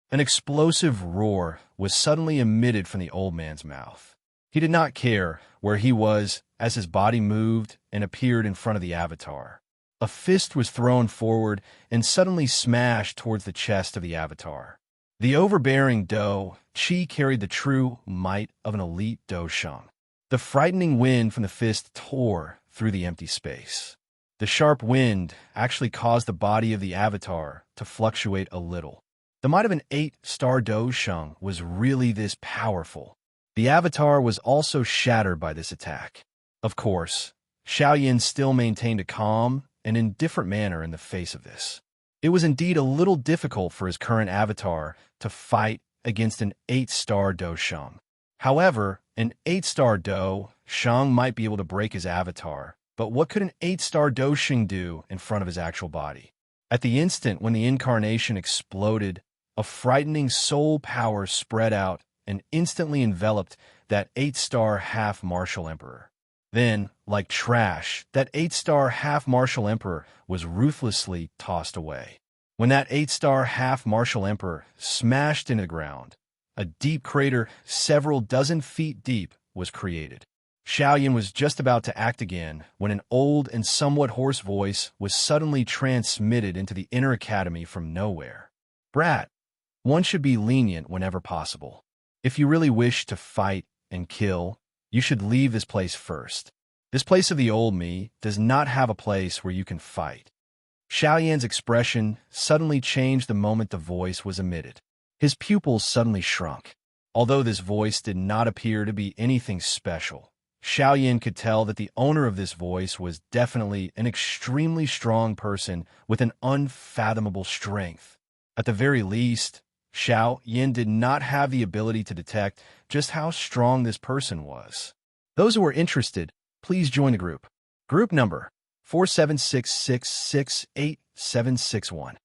An explosive roar was suddenly emitted from the old man's mouth. He did not care where he was as his body moved and appeared in front of the avatar. A fist was thrown forward and suddenly smashed towards the chest of the avatar. The overbearing Do Qi carried the true might of an elite Dosheng. The frightening wind from the fist tore through the empty space. The sharp wind actually caused the body of the avatar to fluctuate a little. The might of an 8-star Dosheng was really this powerful. The avatar was also shattered by this attack. Of course, Xiao Yan still maintained a calm and indifferent manner in the face of this. It was indeed a little difficult for his current avatar to fight against an 8-star Dosheng. However, an 8-star Dosheng might be able to break his avatar, but what could an 8-star Dosheng do in front of his actual body? At the instant when the incarnation exploded, a frightening soul power spread out and instantly enveloped that 8-star half-martial emperor. Then, like trash, that 8-star half-martial emperor was ruthlessly tossed away. When that 8-star half-martial emperor smashed into the ground, a deep crater several dozen feet deep was created. Xiao Yan was just about to act again when an old and somewhat hoarse voice was suddenly transmitted into the inner academy from nowhere. Brat, one should be lenient whenever possible. If you really wish to fight and kill, you should leave this place first. This place of the old me does not have a place where you can fight. Xiao Yan's expression suddenly changed the moment the voice was emitted. His pupils suddenly shrunk. Although this voice did not appear to be anything special, Xiao Yan could tell that the owner of this voice was definitely an extremely strong person with an unfathomable strength. At the very least, Xiao Yan did not have the ability to detect just how strong this person was. Those who are interested, please join the group. Group number 4766686761.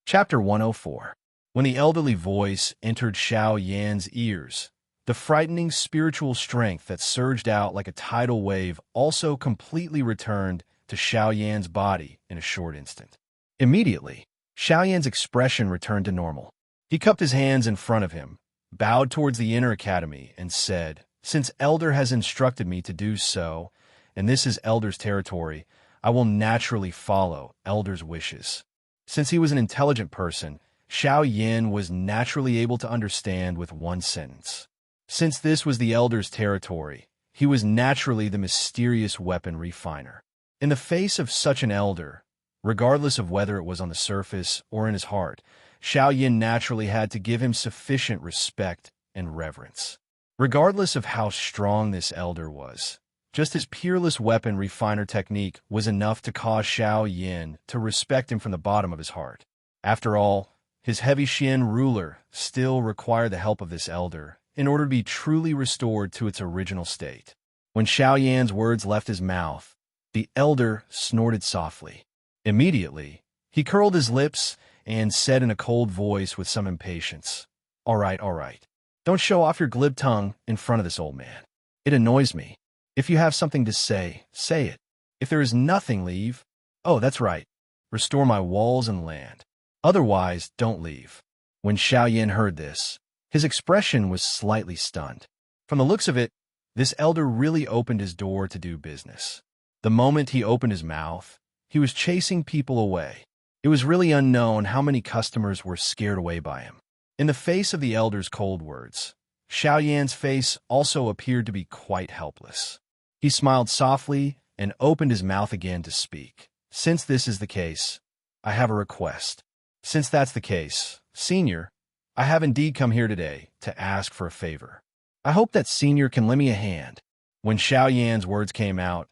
Chapter 104. When the elderly voice entered Xiao Yan's ears, the frightening spiritual strength that surged out like a tidal wave also completely returned to Xiao Yan's body in a short instant. Immediately, Xiao Yan's expression returned to normal. He cupped his hands in front of him, bowed towards the inner academy, and said, "Since Elder has instructed me to do so, and this is Elder's territory, I will naturally follow Elder's wishes." Since he was an intelligent person, Xiao Yan was naturally able to understand with one sentence. Since this was the Elder's territory, he was naturally the mysterious weapon refiner. In the face of such an Elder, regardless of whether it was on the surface or in his heart, Xiao Yan naturally had to give him sufficient respect and reverence. Regardless of how strong this Elder was, just his peerless weapon refiner technique was enough to cause Xiao Yan to respect him from the bottom of his heart. After all, his heavy Xian ruler still required the help of this Elder in order to be truly restored to its original state. When Xiao Yan's words left his mouth, the Elder snorted softly. Immediately, he curled his lips and said in a cold voice with some impatience, all right. Don't show off your glib tongue in front of this old man. It annoys me. If you have something to say, say it. If there is nothing, leave. Oh, that's right. Restore my walls and land. Otherwise, don't leave." When Xiao Yan heard this, his expression was slightly stunned. From the looks of it, this Elder really opened his door to do business. The moment he opened his mouth, he was chasing people away. It was really unknown how many customers were scared away by him. In the face of the Elder's cold words, Xiao Yan's face also appeared to be quite helpless. He smiled softly and opened his mouth again to speak. "Since this is the case, I have a request." "Since that's the case, Senior, I have indeed come here today to ask for a favor. I hope that Senior can lend me a hand." When Xiao Yan's words came out,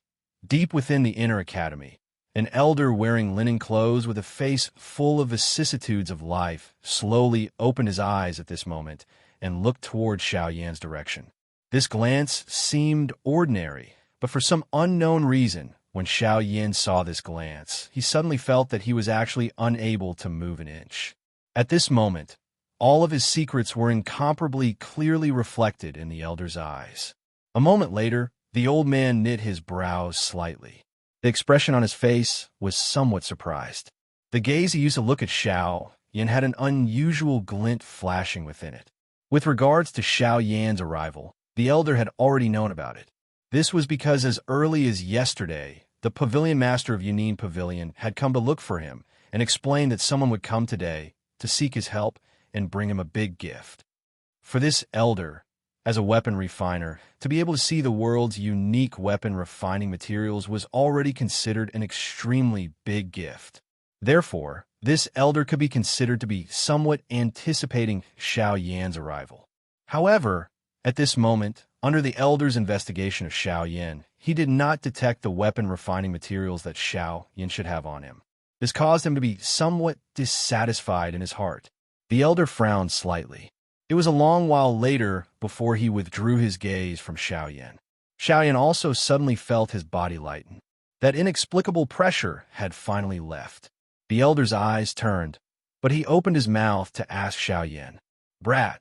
deep within the inner academy, an Elder wearing linen clothes with a face full of vicissitudes of life slowly opened his eyes at this moment and looked toward Xiao Yan's direction. This glance seemed ordinary, but for some unknown reason, when Xiao Yan saw this glance, he suddenly felt that he was actually unable to move an inch. At this moment, all of his secrets were incomparably clearly reflected in the Elder's eyes. A moment later, the old man knit his brows slightly. The expression on his face was somewhat surprised. The gaze he used to look at Xiao Yan had an unusual glint flashing within it. With regards to Xiao Yan's arrival, the Elder had already known about it. This was because as early as yesterday, the pavilion master of Yunin Pavilion had come to look for him and explained that someone would come today to seek his help and bring him a big gift. For this Elder, as a weapon refiner, to be able to see the world's unique weapon refining materials was already considered an extremely big gift. Therefore, this Elder could be considered to be somewhat anticipating Xiao Yan's arrival. However, at this moment, under the Elder's investigation of Xiao Yan, he did not detect the weapon refining materials that Xiao Yan should have on him. This caused him to be somewhat dissatisfied in his heart. The Elder frowned slightly. It was a long while later before he withdrew his gaze from Xiao Yan. Xiao Yan also suddenly felt his body lighten. That inexplicable pressure had finally left. The Elder's eyes turned, but he opened his mouth to ask Xiao Yan, "Brat,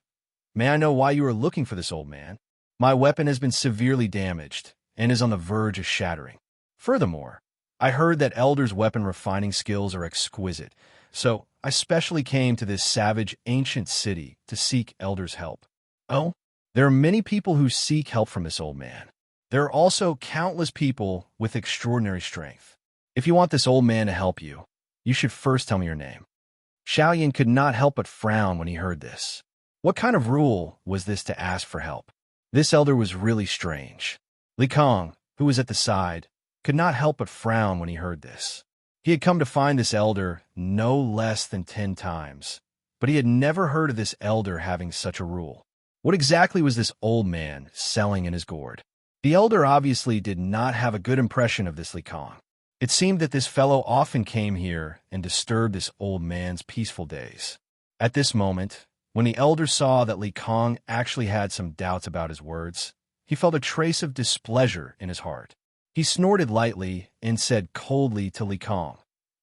may I know why you are looking for this old man? My weapon has been severely damaged and is on the verge of shattering. Furthermore, I heard that Elder's weapon refining skills are exquisite, so I specially came to this savage ancient city to seek Elder's help." "Oh, there are many people who seek help from this old man. There are also countless people with extraordinary strength. If you want this old man to help you, you should first tell me your name." Xiao Yan could not help but frown when he heard this. What kind of rule was this to ask for help? This Elder was really strange. Li Kong, who was at the side, could not help but frown when he heard this. He had come to find this elder no less than 10 times, but he had never heard of this elder having such a rule. What exactly was this old man selling in his gourd? The elder obviously did not have a good impression of this Li Kong. It seemed that this fellow often came here and disturbed this old man's peaceful days. At this moment, when the elder saw that Li Kong actually had some doubts about his words, he felt a trace of displeasure in his heart. He snorted lightly and said coldly to Li Kong,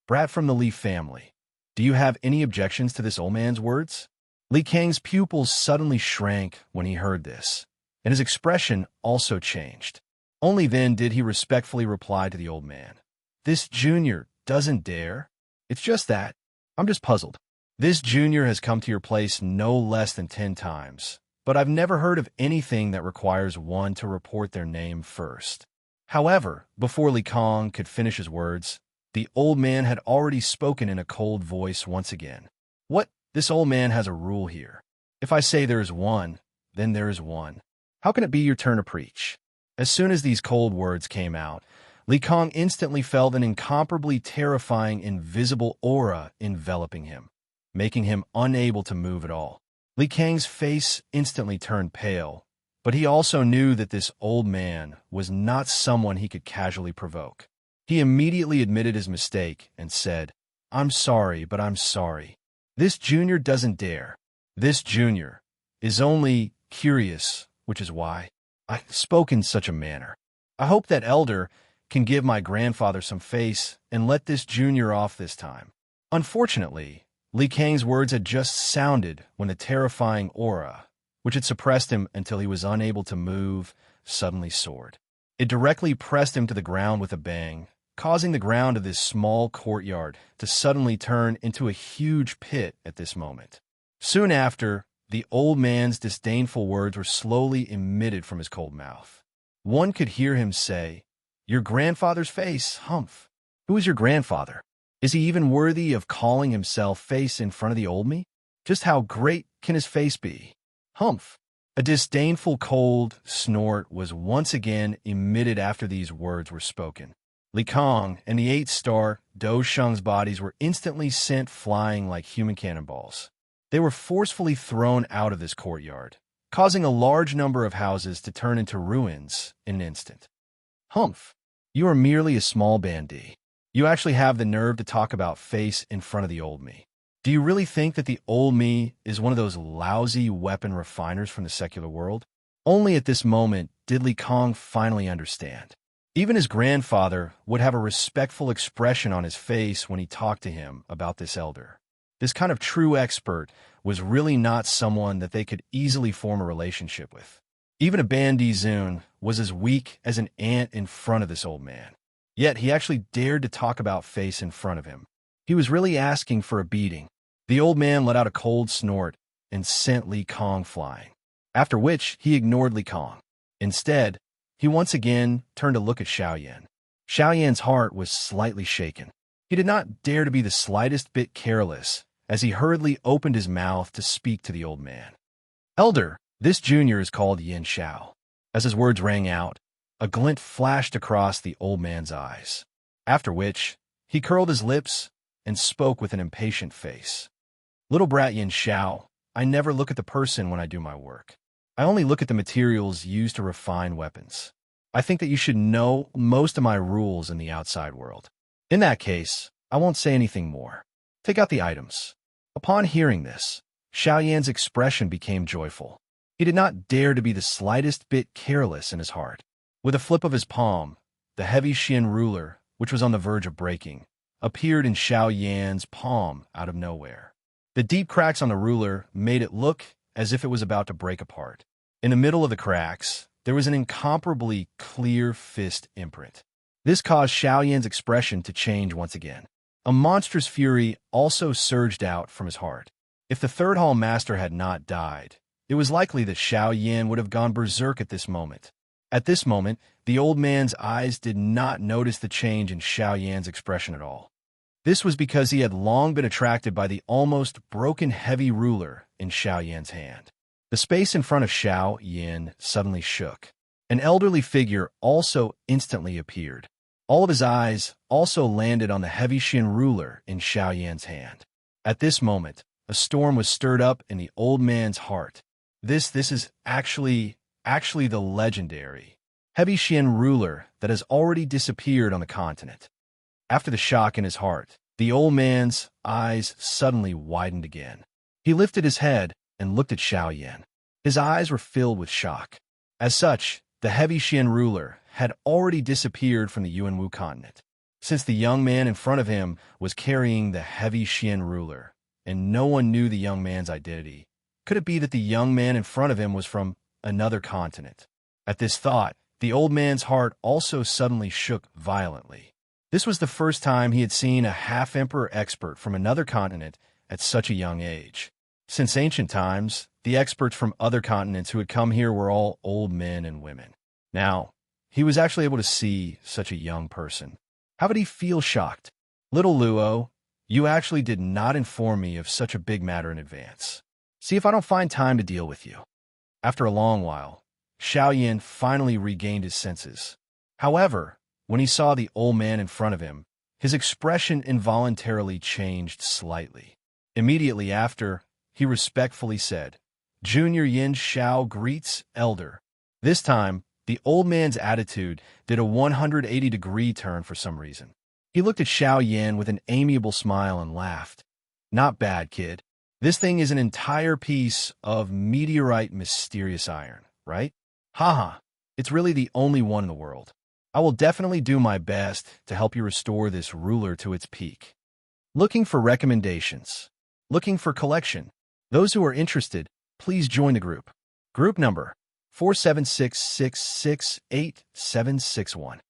"Brat from the Li family, do you have any objections to this old man's words?" Li Kang's pupils suddenly shrank when he heard this, and his expression also changed. Only then did he respectfully reply to the old man, "This junior doesn't dare. It's just that. I'm just puzzled. This junior has come to your place no less than 10 times, but I've never heard of anything that requires one to report their name first." However, before Li Kong could finish his words, the old man had already spoken in a cold voice once again. "What? This old man has a rule here. If I say there is one, then there is one. How can it be your turn to preach?" As soon as these cold words came out, Li Kong instantly felt an incomparably terrifying invisible aura enveloping him, making him unable to move at all. Li Kang's face instantly turned pale, but he also knew that this old man was not someone he could casually provoke. He immediately admitted his mistake and said, "I'm sorry, but I'm sorry. This junior doesn't dare. This junior is only curious, which is why I spoke in such a manner. I hope that elder can give my grandfather some face and let this junior off this time." Unfortunately, Li Kang's words had just sounded when the terrifying aura, which had suppressed him until he was unable to move, suddenly soared. It directly pressed him to the ground with a bang, causing the ground of this small courtyard to suddenly turn into a huge pit at this moment. Soon after, the old man's disdainful words were slowly emitted from his cold mouth. One could hear him say, "Your grandfather's face, humph. Who is your grandfather? Is he even worthy of calling himself face in front of the old me? Just how great can his face be? Humph." A disdainful cold snort was once again emitted after these words were spoken. Li Kong and the 8-star Do Shung's bodies were instantly sent flying like human cannonballs. They were forcefully thrown out of this courtyard, causing a large number of houses to turn into ruins in an instant. "Humph, you are merely a small bandit. You actually have the nerve to talk about face in front of the old me. Do you really think that the old me is one of those lousy weapon refiners from the secular world?" Only at this moment did Li Kong finally understand. Even his grandfather would have a respectful expression on his face when he talked to him about this elder. This kind of true expert was really not someone that they could easily form a relationship with. Even a bandit Zun was as weak as an ant in front of this old man. Yet he actually dared to talk about face in front of him. He was really asking for a beating. The old man let out a cold snort and sent Li Kong flying, after which he ignored Li Kong. Instead, he once again turned to look at Xiaoyan. Xiaoyan's heart was slightly shaken. He did not dare to be the slightest bit careless as he hurriedly opened his mouth to speak to the old man. "Elder, this junior is called Yin Xiao." As his words rang out, a glint flashed across the old man's eyes, after which he curled his lips and spoke with an impatient face. "Little brat Yin Xiao, I never look at the person when I do my work. I only look at the materials used to refine weapons. I think that you should know most of my rules in the outside world. In that case, I won't say anything more. Take out the items." Upon hearing this, Xiaoyan's expression became joyful. He did not dare to be the slightest bit careless in his heart. With a flip of his palm, the heavy Xian ruler, which was on the verge of breaking, appeared in Xiaoyan's palm out of nowhere. The deep cracks on the ruler made it look as if it was about to break apart. In the middle of the cracks, there was an incomparably clear fist imprint. This caused Xiaoyan's expression to change once again. A monstrous fury also surged out from his heart. If the third hall master had not died, it was likely that Xiaoyan would have gone berserk at this moment. At this moment, the old man's eyes did not notice the change in Xiaoyan's expression at all. This was because he had long been attracted by the almost broken heavy ruler in Xiaoyan's hand. The space in front of Xiao Yin suddenly shook. An elderly figure also instantly appeared. All of his eyes also landed on the heavy Xian ruler in Xiao Yan's hand. At this moment, a storm was stirred up in the old man's heart. This is actually the legendary heavy Xian ruler that has already disappeared on the continent. After the shock in his heart, the old man's eyes suddenly widened again. He lifted his head and looked at Xiao Yan. His eyes were filled with shock. As such, the heavy Xian ruler had already disappeared from the Yuanwu continent. Since the young man in front of him was carrying the heavy Xian ruler, and no one knew the young man's identity, could it be that the young man in front of him was from another continent? At this thought, the old man's heart also suddenly shook violently. This was the first time he had seen a half-emperor expert from another continent at such a young age. Since ancient times, the experts from other continents who had come here were all old men and women. Now, he was actually able to see such a young person. How would he feel shocked? Little Luo, you actually did not inform me of such a big matter in advance. See if I don't find time to deal with you. After a long while, Xiao Yan finally regained his senses. However, when he saw the old man in front of him, his expression involuntarily changed slightly. Immediately after, he respectfully said, "Junior Yin Xiao greets Elder." This time, the old man's attitude did a 180-degree turn for some reason. He looked at Xiao Yan with an amiable smile and laughed. "Not bad, kid. This thing is an entire piece of meteorite mysterious iron, right? Haha, it's really the only one in the world. I will definitely do my best to help you restore this ruler to its peak." Looking for recommendations? Looking for collection? Those who are interested, please join the group. Group number 476668761.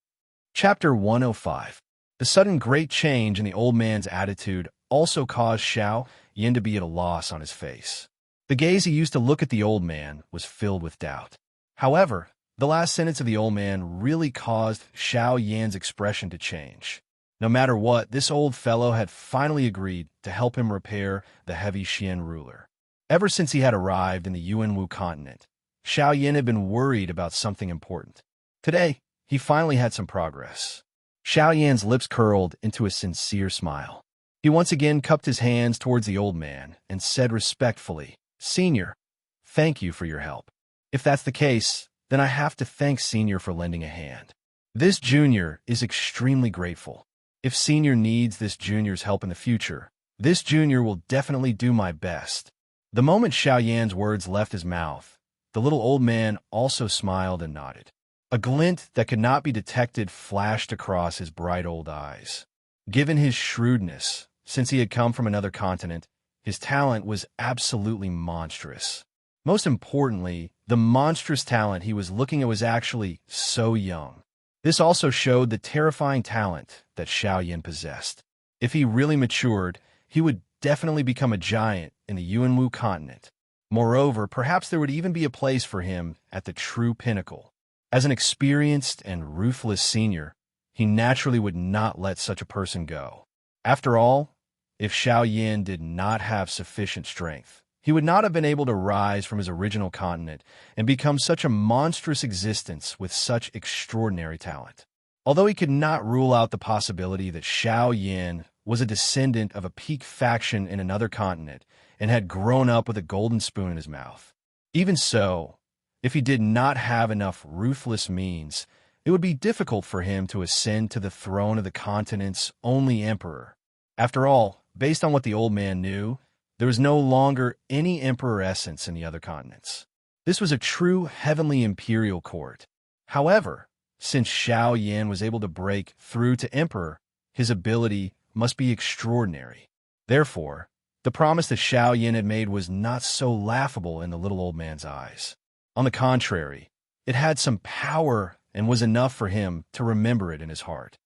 Chapter 105. The sudden great change in the old man's attitude also caused Xiao Yan to be at a loss on his face. The gaze he used to look at the old man was filled with doubt. However, the last sentence of the old man really caused Xiao Yan's expression to change. No matter what, this old fellow had finally agreed to help him repair the heavy Xian ruler. Ever since he had arrived in the Yuanwu continent, Xiao Yan had been worried about something important. Today, he finally had some progress. Xiao Yan's lips curled into a sincere smile. He once again cupped his hands towards the old man and said respectfully, "Senior, thank you for your help. If that's the case, then I have to thank Senior for lending a hand. This junior is extremely grateful. If Senior needs this junior's help in the future, this junior will definitely do my best." The moment Xiao Yan's words left his mouth, the little old man also smiled and nodded. A glint that could not be detected flashed across his bright old eyes. Given his shrewdness, since he had come from another continent, his talent was absolutely monstrous. Most importantly, the monstrous talent he was looking at was actually so young. This also showed the terrifying talent that Xiao Yan possessed. If he really matured, he would definitely become a giant in the Yuanwu continent. Moreover, perhaps there would even be a place for him at the true pinnacle. As an experienced and ruthless senior, he naturally would not let such a person go. After all, if Xiao Yan did not have sufficient strength, he would not have been able to rise from his original continent and become such a monstrous existence with such extraordinary talent. Although he could not rule out the possibility that Xiao Yan was a descendant of a peak faction in another continent and had grown up with a golden spoon in his mouth. Even so, if he did not have enough ruthless means, it would be difficult for him to ascend to the throne of the continent's only emperor. After all, based on what the old man knew, there was no longer any emperor essence in the other continents. This was a true heavenly imperial court. However, since Xiao Yan was able to break through to emperor, his ability must be extraordinary. Therefore, the promise that Xiao Yan had made was not so laughable in the little old man's eyes. On the contrary, it had some power and was enough for him to remember it in his heart.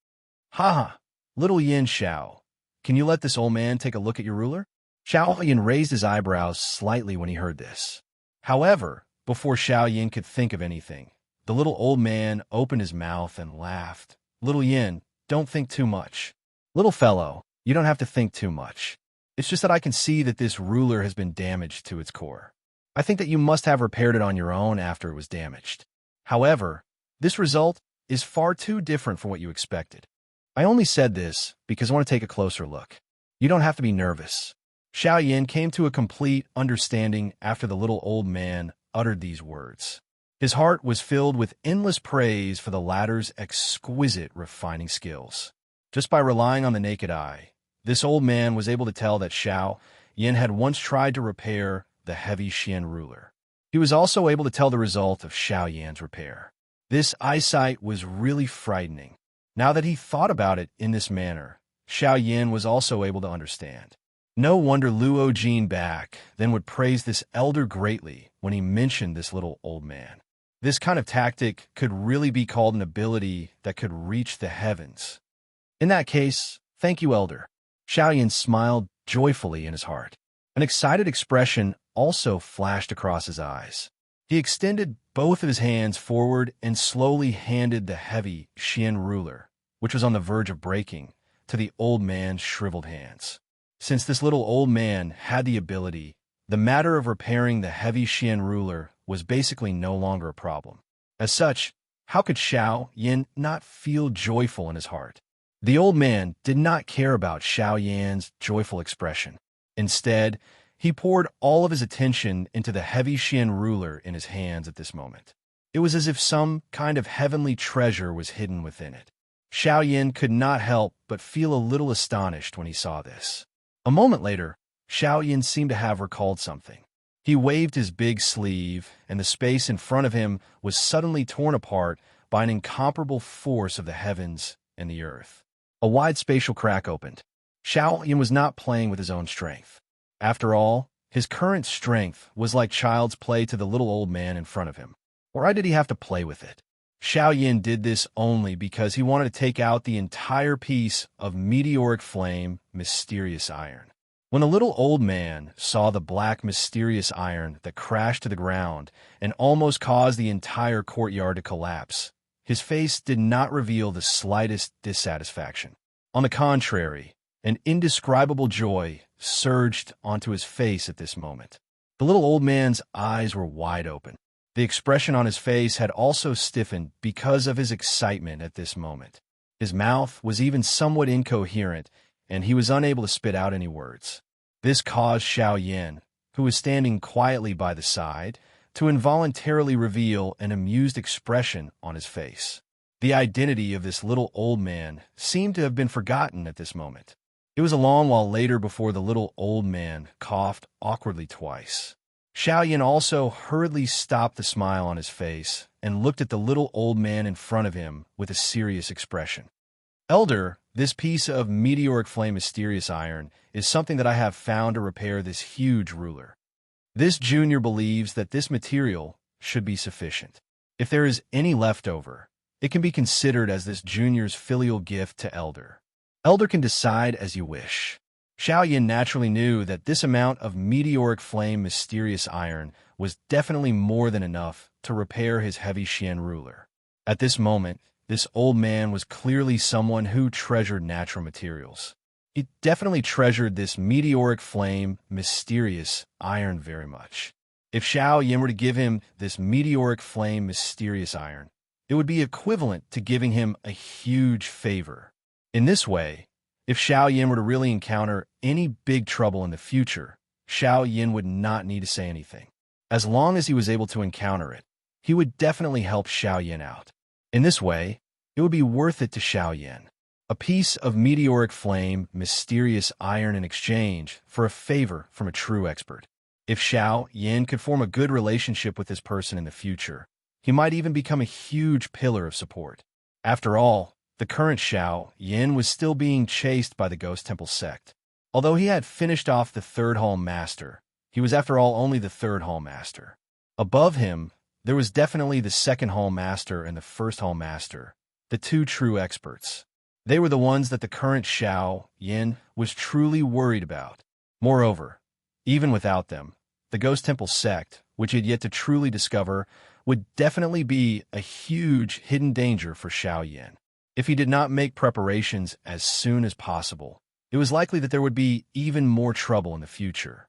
"Ha! Little Yin Xiao, can you let this old man take a look at your ruler?" Xiao Yan raised his eyebrows slightly when he heard this. However, before Xiao Yan could think of anything, the little old man opened his mouth and laughed. "Little Yin, don't think too much. Little fellow, you don't have to think too much. It's just that I can see that this ruler has been damaged to its core. I think that you must have repaired it on your own after it was damaged. However, this result is far too different from what you expected. I only said this because I want to take a closer look. You don't have to be nervous. Xiao Yin came to a complete understanding after the little old man uttered these words. His heart was filled with endless praise for the latter's exquisite refining skills. Just by relying on the naked eye, this old man was able to tell that Xiao Yin had once tried to repair the heavy Xian ruler. He was also able to tell the result of Xiao Yan's repair. This eyesight was really frightening. Now that he thought about it in this manner, Xiao Yin was also able to understand. No wonder Luo Jinbak then would praise this elder greatly when he mentioned this little old man. This kind of tactic could really be called an ability that could reach the heavens. In that case, thank you, elder. Xiao Yin smiled joyfully in his heart. An excited expression also flashed across his eyes. He extended both of his hands forward and slowly handed the heavy Xian ruler, which was on the verge of breaking, to the old man's shriveled hands. Since this little old man had the ability, the matter of repairing the heavy Xian ruler was basically no longer a problem. As such, how could Xiao Yin not feel joyful in his heart? The old man did not care about Xiao Yan's joyful expression. Instead, he poured all of his attention into the heavy Xian ruler in his hands at this moment. It was as if some kind of heavenly treasure was hidden within it. Xiao Yin could not help but feel a little astonished when he saw this. A moment later, Xiao Yin seemed to have recalled something. He waved his big sleeve, and the space in front of him was suddenly torn apart by an incomparable force of the heavens and the earth. A wide spatial crack opened. Xiao Yin was not playing with his own strength. After all, his current strength was like child's play to the little old man in front of him. Why did he have to play with it? Xiao Yin did this only because he wanted to take out the entire piece of meteoric flame, mysterious iron. When the little old man saw the black mysterious iron that crashed to the ground and almost caused the entire courtyard to collapse, his face did not reveal the slightest dissatisfaction. On the contrary, an indescribable joy surged onto his face at this moment. The little old man's eyes were wide open. The expression on his face had also stiffened because of his excitement at this moment. His mouth was even somewhat incoherent, and he was unable to spit out any words. This caused Xiao Yin, who was standing quietly by the side, to involuntarily reveal an amused expression on his face. The identity of this little old man seemed to have been forgotten at this moment. It was a long while later before the little old man coughed awkwardly twice. Xiao Yin also hurriedly stopped the smile on his face and looked at the little old man in front of him with a serious expression. Elder, this piece of meteoric flame mysterious iron is something that I have found to repair this huge ruler. This junior believes that this material should be sufficient. If there is any left over, it can be considered as this junior's filial gift to Elder. Elder can decide as you wish. Xiao Yin naturally knew that this amount of meteoric flame mysterious iron was definitely more than enough to repair his heavy Xian ruler. At this moment, this old man was clearly someone who treasured natural materials. He definitely treasured this meteoric flame mysterious iron very much. If Xiao Yin were to give him this meteoric flame mysterious iron, it would be equivalent to giving him a huge favor. In this way, if Xiao Yin were to really encounter any big trouble in the future, Xiao Yin would not need to say anything. As long as he was able to encounter it, he would definitely help Xiao Yin out. In this way, it would be worth it to Xiao Yin. A piece of meteoric flame, mysterious iron in exchange for a favor from a true expert. If Xiao Yin could form a good relationship with this person in the future, he might even become a huge pillar of support. After all, the current Xiao Yin was still being chased by the Ghost Temple sect. Although he had finished off the third Hall Master, he was after all only the third Hall Master. Above him, there was definitely the second Hall Master and the first Hall Master, the two true experts. They were the ones that the current Xiao Yin was truly worried about. Moreover, even without them, the Ghost Temple sect, which he had yet to truly discover, would definitely be a huge hidden danger for Xiao Yin. If he did not make preparations as soon as possible, it was likely that there would be even more trouble in the future.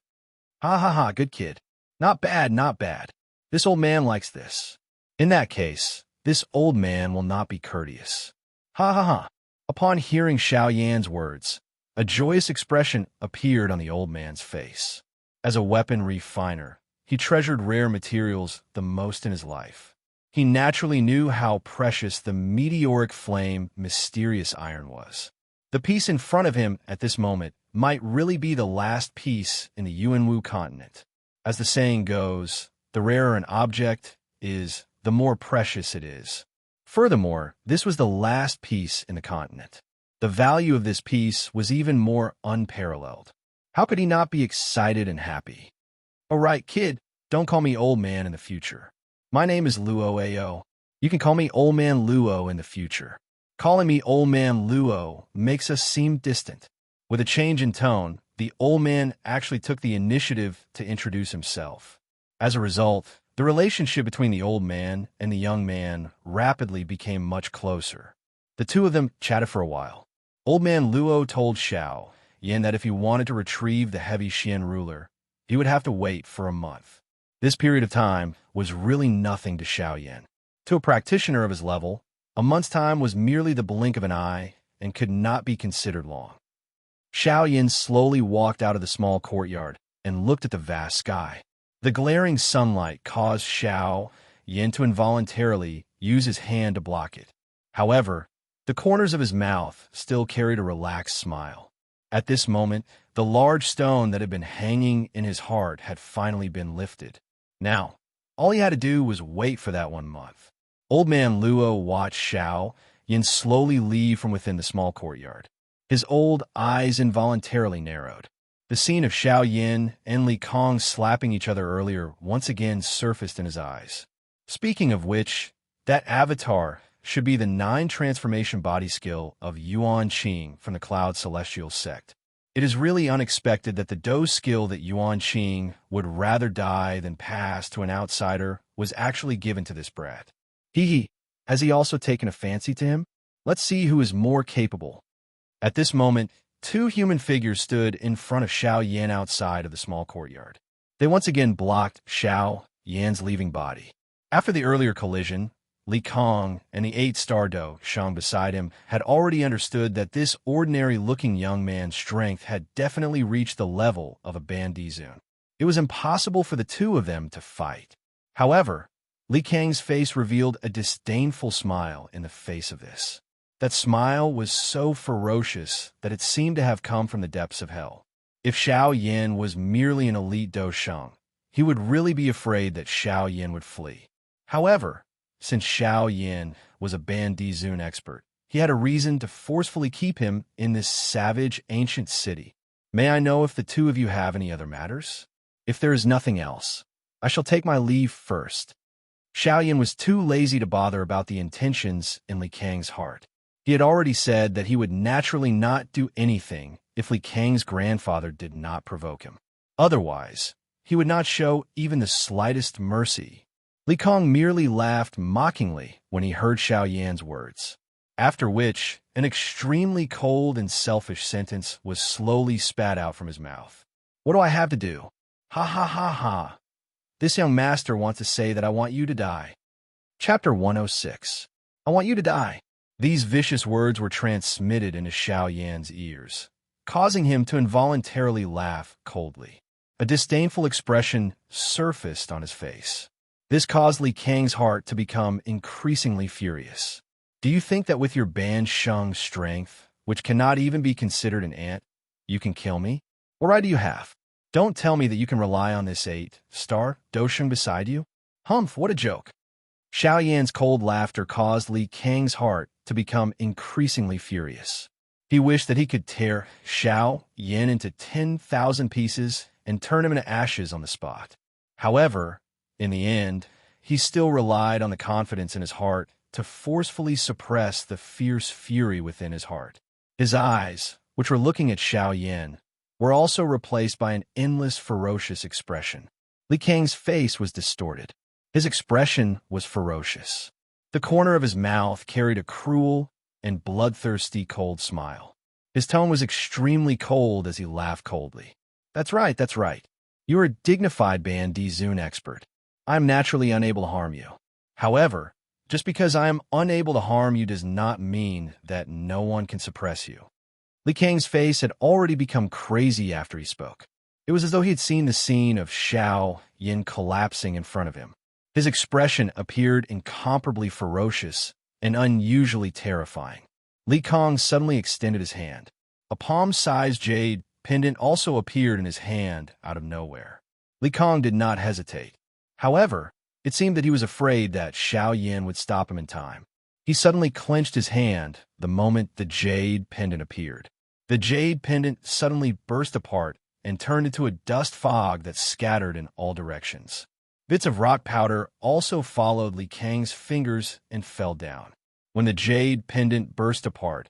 Ha ha ha, good kid. Not bad, not bad. This old man likes this. In that case, This old man will not be courteous. Ha ha ha. Upon hearing Xiao Yan's words, a joyous expression appeared on the old man's face. As a weapon refiner, he treasured rare materials the most in his life. He naturally knew how precious the meteoric flame, mysterious iron was. The piece in front of him at this moment might really be the last piece in the Yuanwu continent. As the saying goes, the rarer an object is, the more precious it is. Furthermore, this was the last piece in the continent. The value of this piece was even more unparalleled. How could he not be excited and happy? "All right, kid, don't call me old man in the future. My name is Luo Ao. You can call me old man Luo in the future. Calling me old man Luo makes us seem distant." With a change in tone, the old man actually took the initiative to introduce himself. As a result, the relationship between the old man and the young man rapidly became much closer. The two of them chatted for a while. Old man Luo told Xiao Yan that if he wanted to retrieve the heavy Xian ruler, he would have to wait for a month. This period of time was really nothing to Xiao Yan. To a practitioner of his level, a month's time was merely the blink of an eye and could not be considered long. Xiao Yan slowly walked out of the small courtyard and looked at the vast sky. The glaring sunlight caused Xiao Yan to involuntarily use his hand to block it. However, the corners of his mouth still carried a relaxed smile. At this moment, the large stone that had been hanging in his heart had finally been lifted. Now, all he had to do was wait for that 1 month. Old man Luo watched Xiao Yan slowly leave from within the small courtyard. His old eyes involuntarily narrowed. The scene of Xiao Yan and Li Kong slapping each other earlier once again surfaced in his eyes. Speaking of which, that avatar should be the 9 transformation body skill of Yuan Qing from the Cloud Celestial sect. It is really unexpected that the Do skill that Yuan Qing would rather die than pass to an outsider was actually given to this brat. Hee. Has he also taken a fancy to him? Let's see who is more capable. At this moment, 2 human figures stood in front of Xiao Yan outside of the small courtyard. They once again blocked Xiao Yan's leaving body. After the earlier collision, Li Kong and the 8-star Do Shang beside him had already understood that this ordinary-looking young man's strength had definitely reached the level of a Bandizun. It was impossible for the two of them to fight. However, Li Kang's face revealed a disdainful smile in the face of this. That smile was so ferocious that it seemed to have come from the depths of hell. If Xiao Yan was merely an elite Do Shang, he would really be afraid that Xiao Yan would flee. However, since Xiao Yan was a Bandizun expert, he had a reason to forcefully keep him in this savage ancient city. May I know if the two of you have any other matters? If there is nothing else, I shall take my leave first. Xiao Yan was too lazy to bother about the intentions in Li Kang's heart. He had already said that he would naturally not do anything if Li Kang's grandfather did not provoke him. Otherwise, he would not show even the slightest mercy. Li Kang merely laughed mockingly when he heard Xiao Yan's words, after which an extremely cold and selfish sentence was slowly spat out from his mouth. "What do I have to do? Ha ha ha ha. This young master wants to say that I want you to die." Chapter 106. I want you to die. These vicious words were transmitted into Xiao Yan's ears, causing him to involuntarily laugh coldly. A disdainful expression surfaced on his face. This caused Li Kang's heart to become increasingly furious. "Do you think that with your Ban Sheng strength, which cannot even be considered an ant, you can kill me? What right do you have? Don't tell me that you can rely on this 8-star Do Sheng beside you? Humph, what a joke." Xiao Yan's cold laughter caused Li Kang's heart to become increasingly furious. He wished that he could tear Xiao Yan into 10,000 pieces and turn him into ashes on the spot. However, in the end, he still relied on the confidence in his heart to forcefully suppress the fierce fury within his heart. His eyes, which were looking at Xiao Yan, were also replaced by an endless ferocious expression. Li Kang's face was distorted. His expression was ferocious. The corner of his mouth carried a cruel and bloodthirsty cold smile. His tone was extremely cold as he laughed coldly. That's right, that's right. You are a dignified Bandizun expert. I am naturally unable to harm you. However, Just because I am unable to harm you does not mean that no one can suppress you. Li Kang's face had already become crazy after he spoke. It was as though he had seen the scene of Xiao Yin collapsing in front of him. His expression appeared incomparably ferocious and unusually terrifying. Li Kang suddenly extended his hand. A palm-sized jade pendant also appeared in his hand out of nowhere. Li Kang did not hesitate. However, it seemed that he was afraid that Xiao Yin would stop him in time. He suddenly clenched his hand the moment the jade pendant appeared. The jade pendant suddenly burst apart and turned into a dust fog that scattered in all directions. Bits of rock powder also followed Li Kang's fingers and fell down. When the jade pendant burst apart,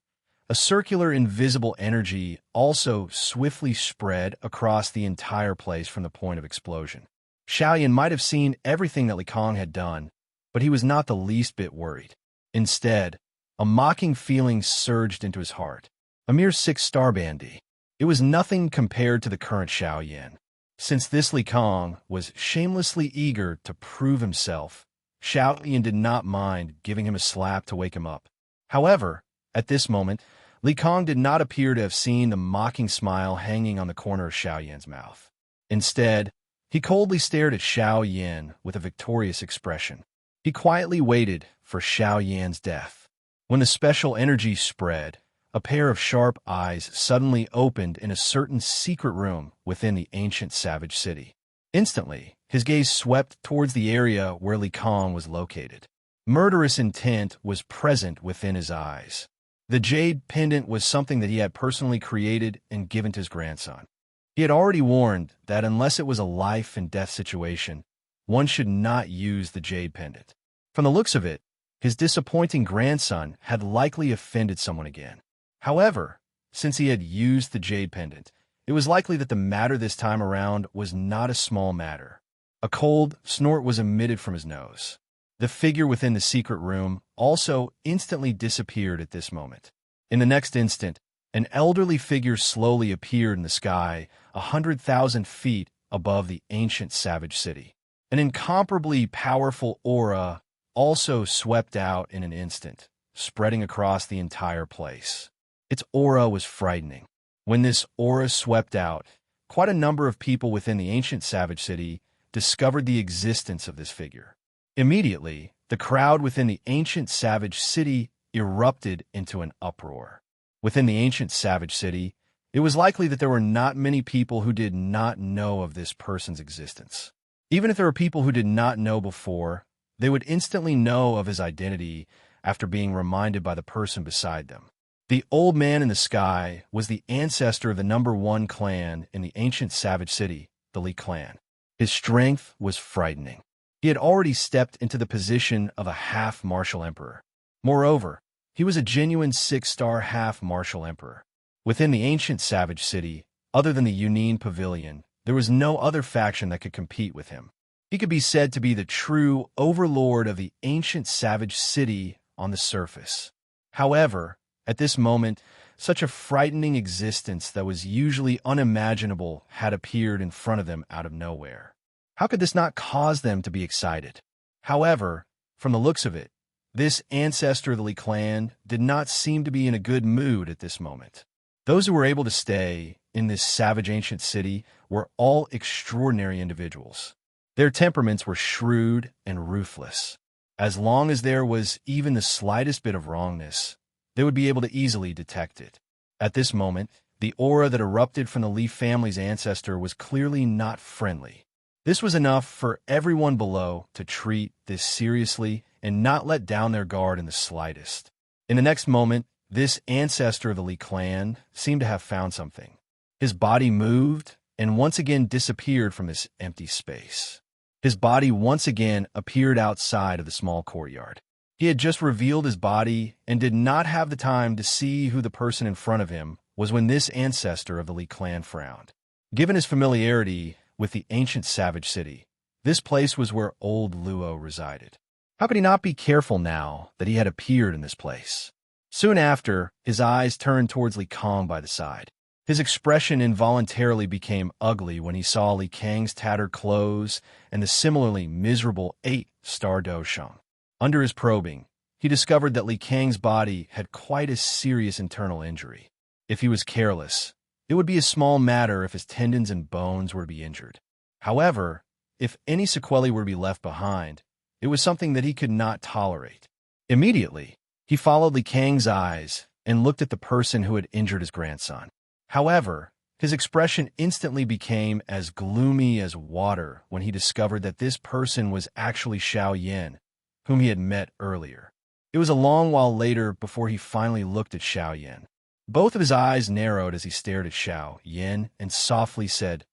a circular invisible energy also swiftly spread across the entire place from the point of explosion. Xiao Yin might have seen everything that Li Kang had done, but he was not the least bit worried. Instead, a mocking feeling surged into his heart. A mere 6-star bandit. It was nothing compared to the current Xiao Yin. Since this Li Kang was shamelessly eager to prove himself, Xiao Yin did not mind giving him a slap to wake him up. However, at this moment, Li Kang did not appear to have seen the mocking smile hanging on the corner of Xiao Yin's mouth. Instead, he coldly stared at Xiao Yin with a victorious expression. He quietly waited for Xiao Yin's death. When the special energy spread, a pair of sharp eyes suddenly opened in a certain secret room within the ancient savage city. Instantly, his gaze swept towards the area where Li Kang was located. Murderous intent was present within his eyes. The jade pendant was something that he had personally created and given to his grandson. He had already warned that unless it was a life-and-death situation, one should not use the jade pendant. From the looks of it, his disappointing grandson had likely offended someone again. However, since he had used the jade pendant, it was likely that the matter this time around was not a small matter. A cold snort was emitted from his nose. The figure within the secret room also instantly disappeared at this moment. In the next instant, an elderly figure slowly appeared in the sky 100,000 feet above the ancient savage city. An incomparably powerful aura also swept out in an instant, spreading across the entire place. Its aura was frightening. When this aura swept out, quite a number of people within the ancient savage city discovered the existence of this figure. Immediately, the crowd within the ancient savage city erupted into an uproar. Within the ancient savage city, it was likely that there were not many people who did not know of this person's existence. Even if there were people who did not know before, they would instantly know of his identity after being reminded by the person beside them. The old man in the sky was the ancestor of the #1 clan in the ancient savage city, the Li clan. His strength was frightening. He had already stepped into the position of a half-martial emperor. Moreover, he was a genuine 6-star half-martial emperor. Within the ancient savage city, other than the Yunin Pavilion, there was no other faction that could compete with him. He could be said to be the true overlord of the ancient savage city on the surface. However, at this moment, such a frightening existence that was usually unimaginable had appeared in front of them out of nowhere. How could this not cause them to be excited? However, from the looks of it, this ancestor of the Li clan did not seem to be in a good mood at this moment. Those who were able to stay in this savage ancient city were all extraordinary individuals. Their temperaments were shrewd and ruthless. As long as there was even the slightest bit of wrongness, they would be able to easily detect it. At this moment, the aura that erupted from the Li family's ancestor was clearly not friendly. This was enough for everyone below to treat this seriously and not let down their guard in the slightest. In the next moment, this ancestor of the Li clan seemed to have found something. His body moved and once again disappeared from this empty space. His body once again appeared outside of the small courtyard. He had just revealed his body and did not have the time to see who the person in front of him was when this ancestor of the Li clan frowned. Given his familiarity with the ancient savage city, this place was where old Luo resided. How could he not be careful now that he had appeared in this place? Soon after, his eyes turned towards Li Kang by the side. His expression involuntarily became ugly when he saw Li Kang's tattered clothes and the similarly miserable 8-star Dosheng. Under his probing, he discovered that Li Kang's body had quite a serious internal injury. If he was careless, it would be a small matter if his tendons and bones were to be injured. However, if any sequelae were to be left behind, it was something that he could not tolerate. Immediately, he followed Li Kang's eyes and looked at the person who had injured his grandson. However, his expression instantly became as gloomy as water when he discovered that this person was actually Xiao Yan, whom he had met earlier. It was a long while later before he finally looked at Xiao Yan. Both of his eyes narrowed as he stared at Xiao Yan and softly said,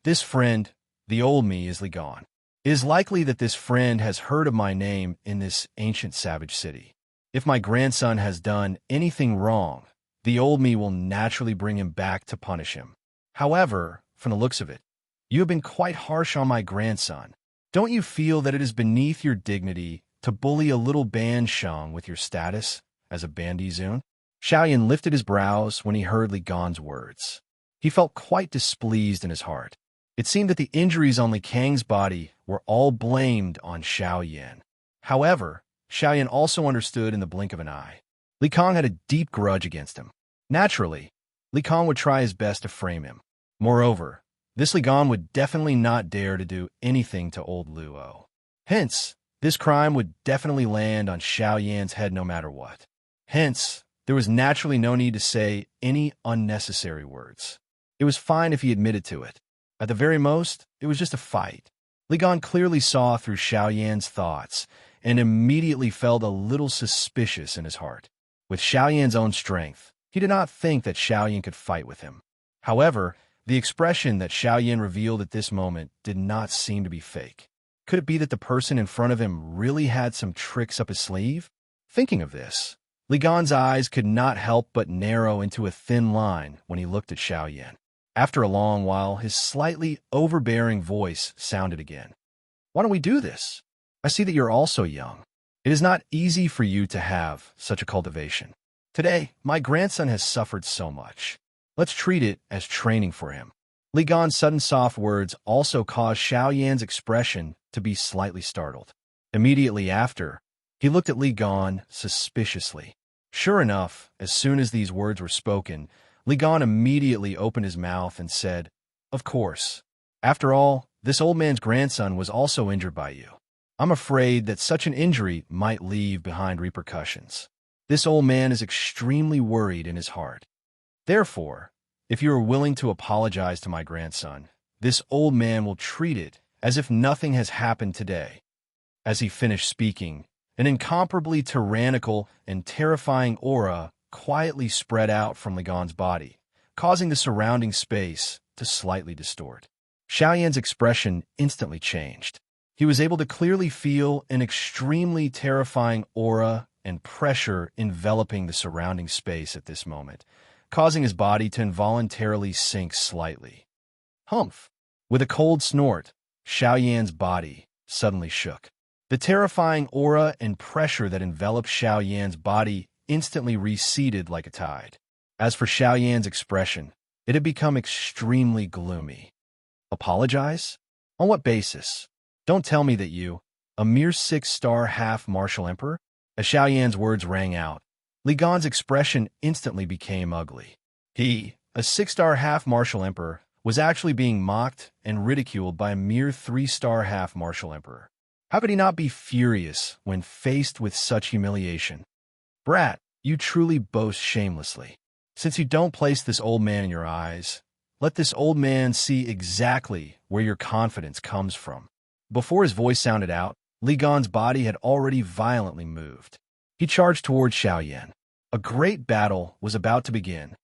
"This friend, the old me, is gone. It is likely that this friend has heard of my name in this ancient savage city. If my grandson has done anything wrong, the old me will naturally bring him back to punish him. However, from the looks of it, you have been quite harsh on my grandson. Don't you feel that it is beneath your dignity to bully a little Bansheng with your status as a Bandizun?" Xiaoyan lifted his brows when he heard Li Gan's words. He felt quite displeased in his heart. It seemed that the injuries on Li Kang's body were all blamed on Xiao Yan. However, Xiao Yan also understood in the blink of an eye. Li Kang had a deep grudge against him. Naturally, Li Kang would try his best to frame him. Moreover, this Li Gan would definitely not dare to do anything to old Luo. Hence, this crime would definitely land on Xiao Yan's head no matter what. Hence, there was naturally no need to say any unnecessary words. It was fine if he admitted to it. At the very most, it was just a fight. Li Gan clearly saw through Xiao Yan's thoughts and immediately felt a little suspicious in his heart. With Xiao Yan's own strength, he did not think that Xiao Yan could fight with him. However, the expression that Xiao Yan revealed at this moment did not seem to be fake. Could it be that the person in front of him really had some tricks up his sleeve? Thinking of this, Li Gan's eyes could not help but narrow into a thin line when he looked at Xiao Yan. After a long while, his slightly overbearing voice sounded again. "Why don't we do this? I see that you're also young. It is not easy for you to have such a cultivation. Today, my grandson has suffered so much. Let's treat it as training for him." Li Gan's sudden soft words also caused Xiao Yan's expression to be slightly startled. Immediately after, he looked at Li Gan suspiciously. Sure enough, as soon as these words were spoken, Li Gan immediately opened his mouth and said, "Of course. After all, this old man's grandson was also injured by you. I'm afraid that such an injury might leave behind repercussions. This old man is extremely worried in his heart. Therefore, if you are willing to apologize to my grandson, this old man will treat it as if nothing has happened today." As he finished speaking, an incomparably tyrannical and terrifying aura quietly spread out from Li Gan's body, causing the surrounding space to slightly distort. Xiao Yan's expression instantly changed. He was able to clearly feel an extremely terrifying aura and pressure enveloping the surrounding space at this moment, causing his body to involuntarily sink slightly. Humph! With a cold snort, Xiao Yan's body suddenly shook. The terrifying aura and pressure that enveloped Xiao Yan's body instantly receded like a tide. As for Xiao Yan's expression, it had become extremely gloomy. "Apologize? On what basis? Don't tell me that you, a mere 6-star half-martial emperor?" As Xiao Yan's words rang out, Li Gan's expression instantly became ugly. He, a 6-star half-martial emperor, was actually being mocked and ridiculed by a mere 3-star half-martial emperor. How could he not be furious when faced with such humiliation? "Brat, you truly boast shamelessly. Since you don't place this old man in your eyes, let this old man see exactly where your confidence comes from." Before his voice sounded out, Li Gan's body had already violently moved. He charged towards Xiao Yan. A great battle was about to begin.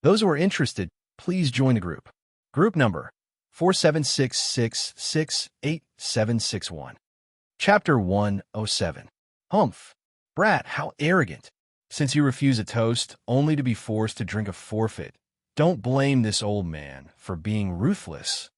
Those who are interested, please join the group. Group number 4766688761. Chapter 107. Humph! Brat, how arrogant! Since you refuse a toast only to be forced to drink a forfeit, don't blame this old man for being ruthless.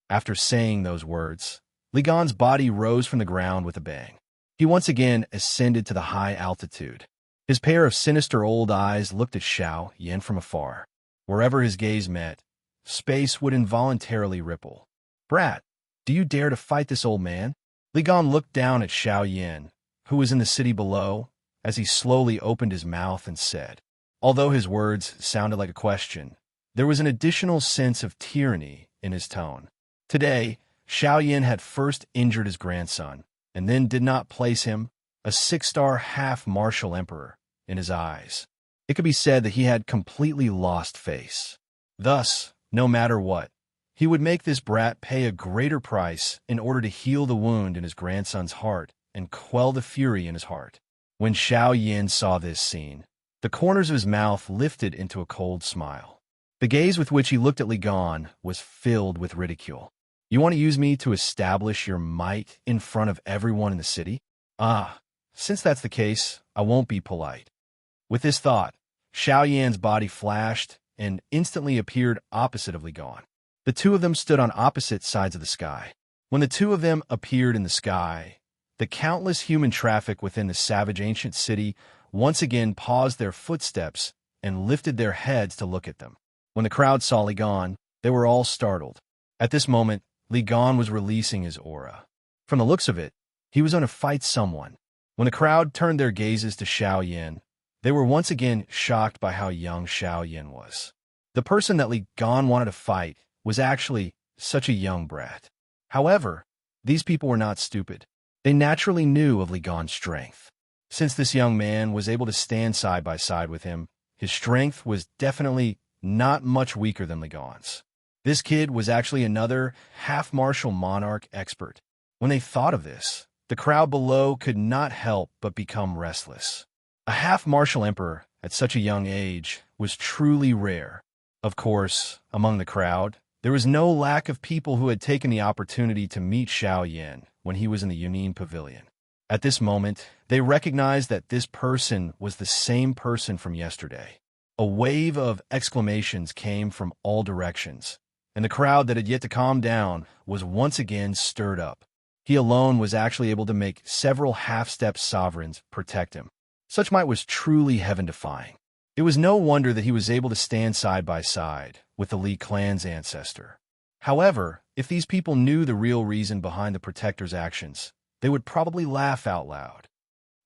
After saying those words, Li Gan's body rose from the ground with a bang. He once again ascended to the high altitude. His pair of sinister old eyes looked at Xiao Yan from afar. Wherever his gaze met, space would involuntarily ripple. "Brat, do you dare to fight this old man?" Li Gan looked down at Xiao Yan, who was in the city below, as he slowly opened his mouth and said. Although his words sounded like a question, there was an additional sense of tyranny in his tone. Today, Xiaoyan had first injured his grandson, and then did not place him, a 6-star half-martial emperor, in his eyes. It could be said that he had completely lost face. Thus, no matter what, he would make this brat pay a greater price in order to heal the wound in his grandson's heart and quell the fury in his heart. When Xiaoyan saw this scene, the corners of his mouth lifted into a cold smile. The gaze with which he looked at Li Gan was filled with ridicule. You want to use me to establish your might in front of everyone in the city? Ah, since that's the case, I won't be polite. With this thought, Xiaoyan's body flashed and instantly appeared opposite of Li Gan. The two of them stood on opposite sides of the sky. When the two of them appeared in the sky, the countless human traffic within the savage ancient city once again paused their footsteps and lifted their heads to look at them. When the crowd saw Li Gan, they were all startled. At this moment, Li Gan was releasing his aura. From the looks of it, he was going to fight someone. When the crowd turned their gazes to Xiaoyan, they were once again shocked by how young Xiaoyan was. The person that Li Gan wanted to fight was actually such a young brat. However, these people were not stupid. They naturally knew of Li Gan's strength. Since this young man was able to stand side by side with him, his strength was definitely not much weaker than Li Gan's. This kid was actually another half-martial monarch expert. When they thought of this, the crowd below could not help but become restless. A half-martial emperor at such a young age was truly rare. Of course, among the crowd, there was no lack of people who had taken the opportunity to meet Xiaoyan when he was in the Yunin Pavilion. At this moment, they recognized that this person was the same person from yesterday. A wave of exclamations came from all directions, and the crowd that had yet to calm down was once again stirred up. He alone was actually able to make several half-step sovereigns protect him. Such might was truly heaven-defying. It was no wonder that he was able to stand side by side with the Li clan's ancestor. However, if these people knew the real reason behind the protector's actions, they would probably laugh out loud.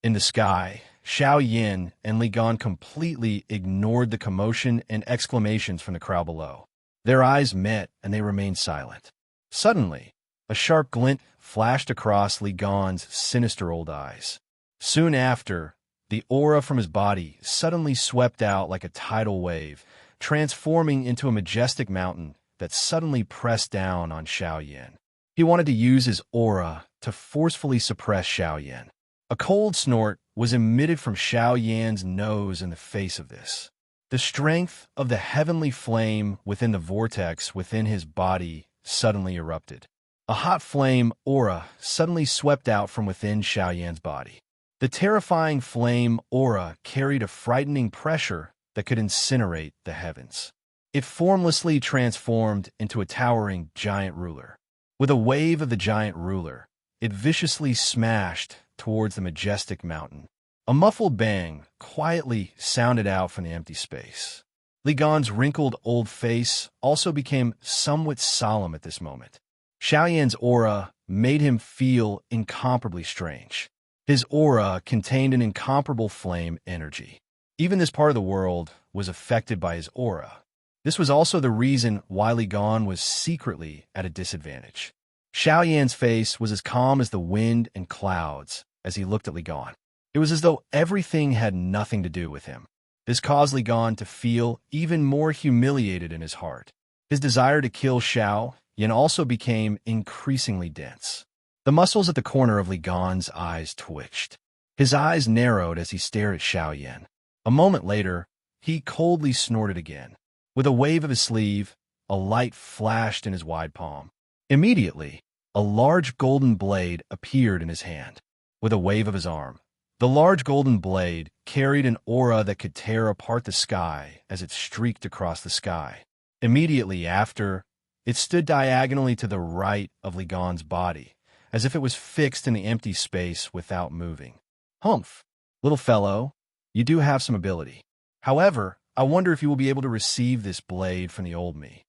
In the sky, Xiaoyan and Li Gan completely ignored the commotion and exclamations from the crowd below. Their eyes met and they remained silent. Suddenly, a sharp glint flashed across Li Gan's sinister old eyes. Soon after, the aura from his body suddenly swept out like a tidal wave, transforming into a majestic mountain that suddenly pressed down on Xiaoyan. He wanted to use his aura to forcefully suppress Xiaoyan. A cold snort was emitted from Xiaoyan's nose in the face of this. The strength of the heavenly flame within the vortex within his body suddenly erupted. A hot flame aura suddenly swept out from within Xiaoyan's body. The terrifying flame aura carried a frightening pressure that could incinerate the heavens. It formlessly transformed into a towering giant ruler. With a wave of the giant ruler, it viciously smashed towards the majestic mountain. A muffled bang quietly sounded out from the empty space. Li Gan's wrinkled old face also became somewhat solemn at this moment. Xiaoyan's aura made him feel incomparably strange. His aura contained an incomparable flame energy. Even this part of the world was affected by his aura. This was also the reason why Li Gan was secretly at a disadvantage. Xiaoyan's face was as calm as the wind and clouds as he looked at Li Gan. It was as though everything had nothing to do with him. This caused Li Gan to feel even more humiliated in his heart. His desire to kill Xiaoyan also became increasingly dense. The muscles at the corner of Li Gan's eyes twitched. His eyes narrowed as he stared at Xiaoyan. A moment later, he coldly snorted again. With a wave of his sleeve, a light flashed in his wide palm. Immediately, a large golden blade appeared in his hand. With a wave of his arm, the large golden blade carried an aura that could tear apart the sky as it streaked across the sky. Immediately after, it stood diagonally to the right of Li Gan's body, as if it was fixed in the empty space without moving. Humph, little fellow, you do have some ability. However, I wonder if you will be able to receive this blade from the old me.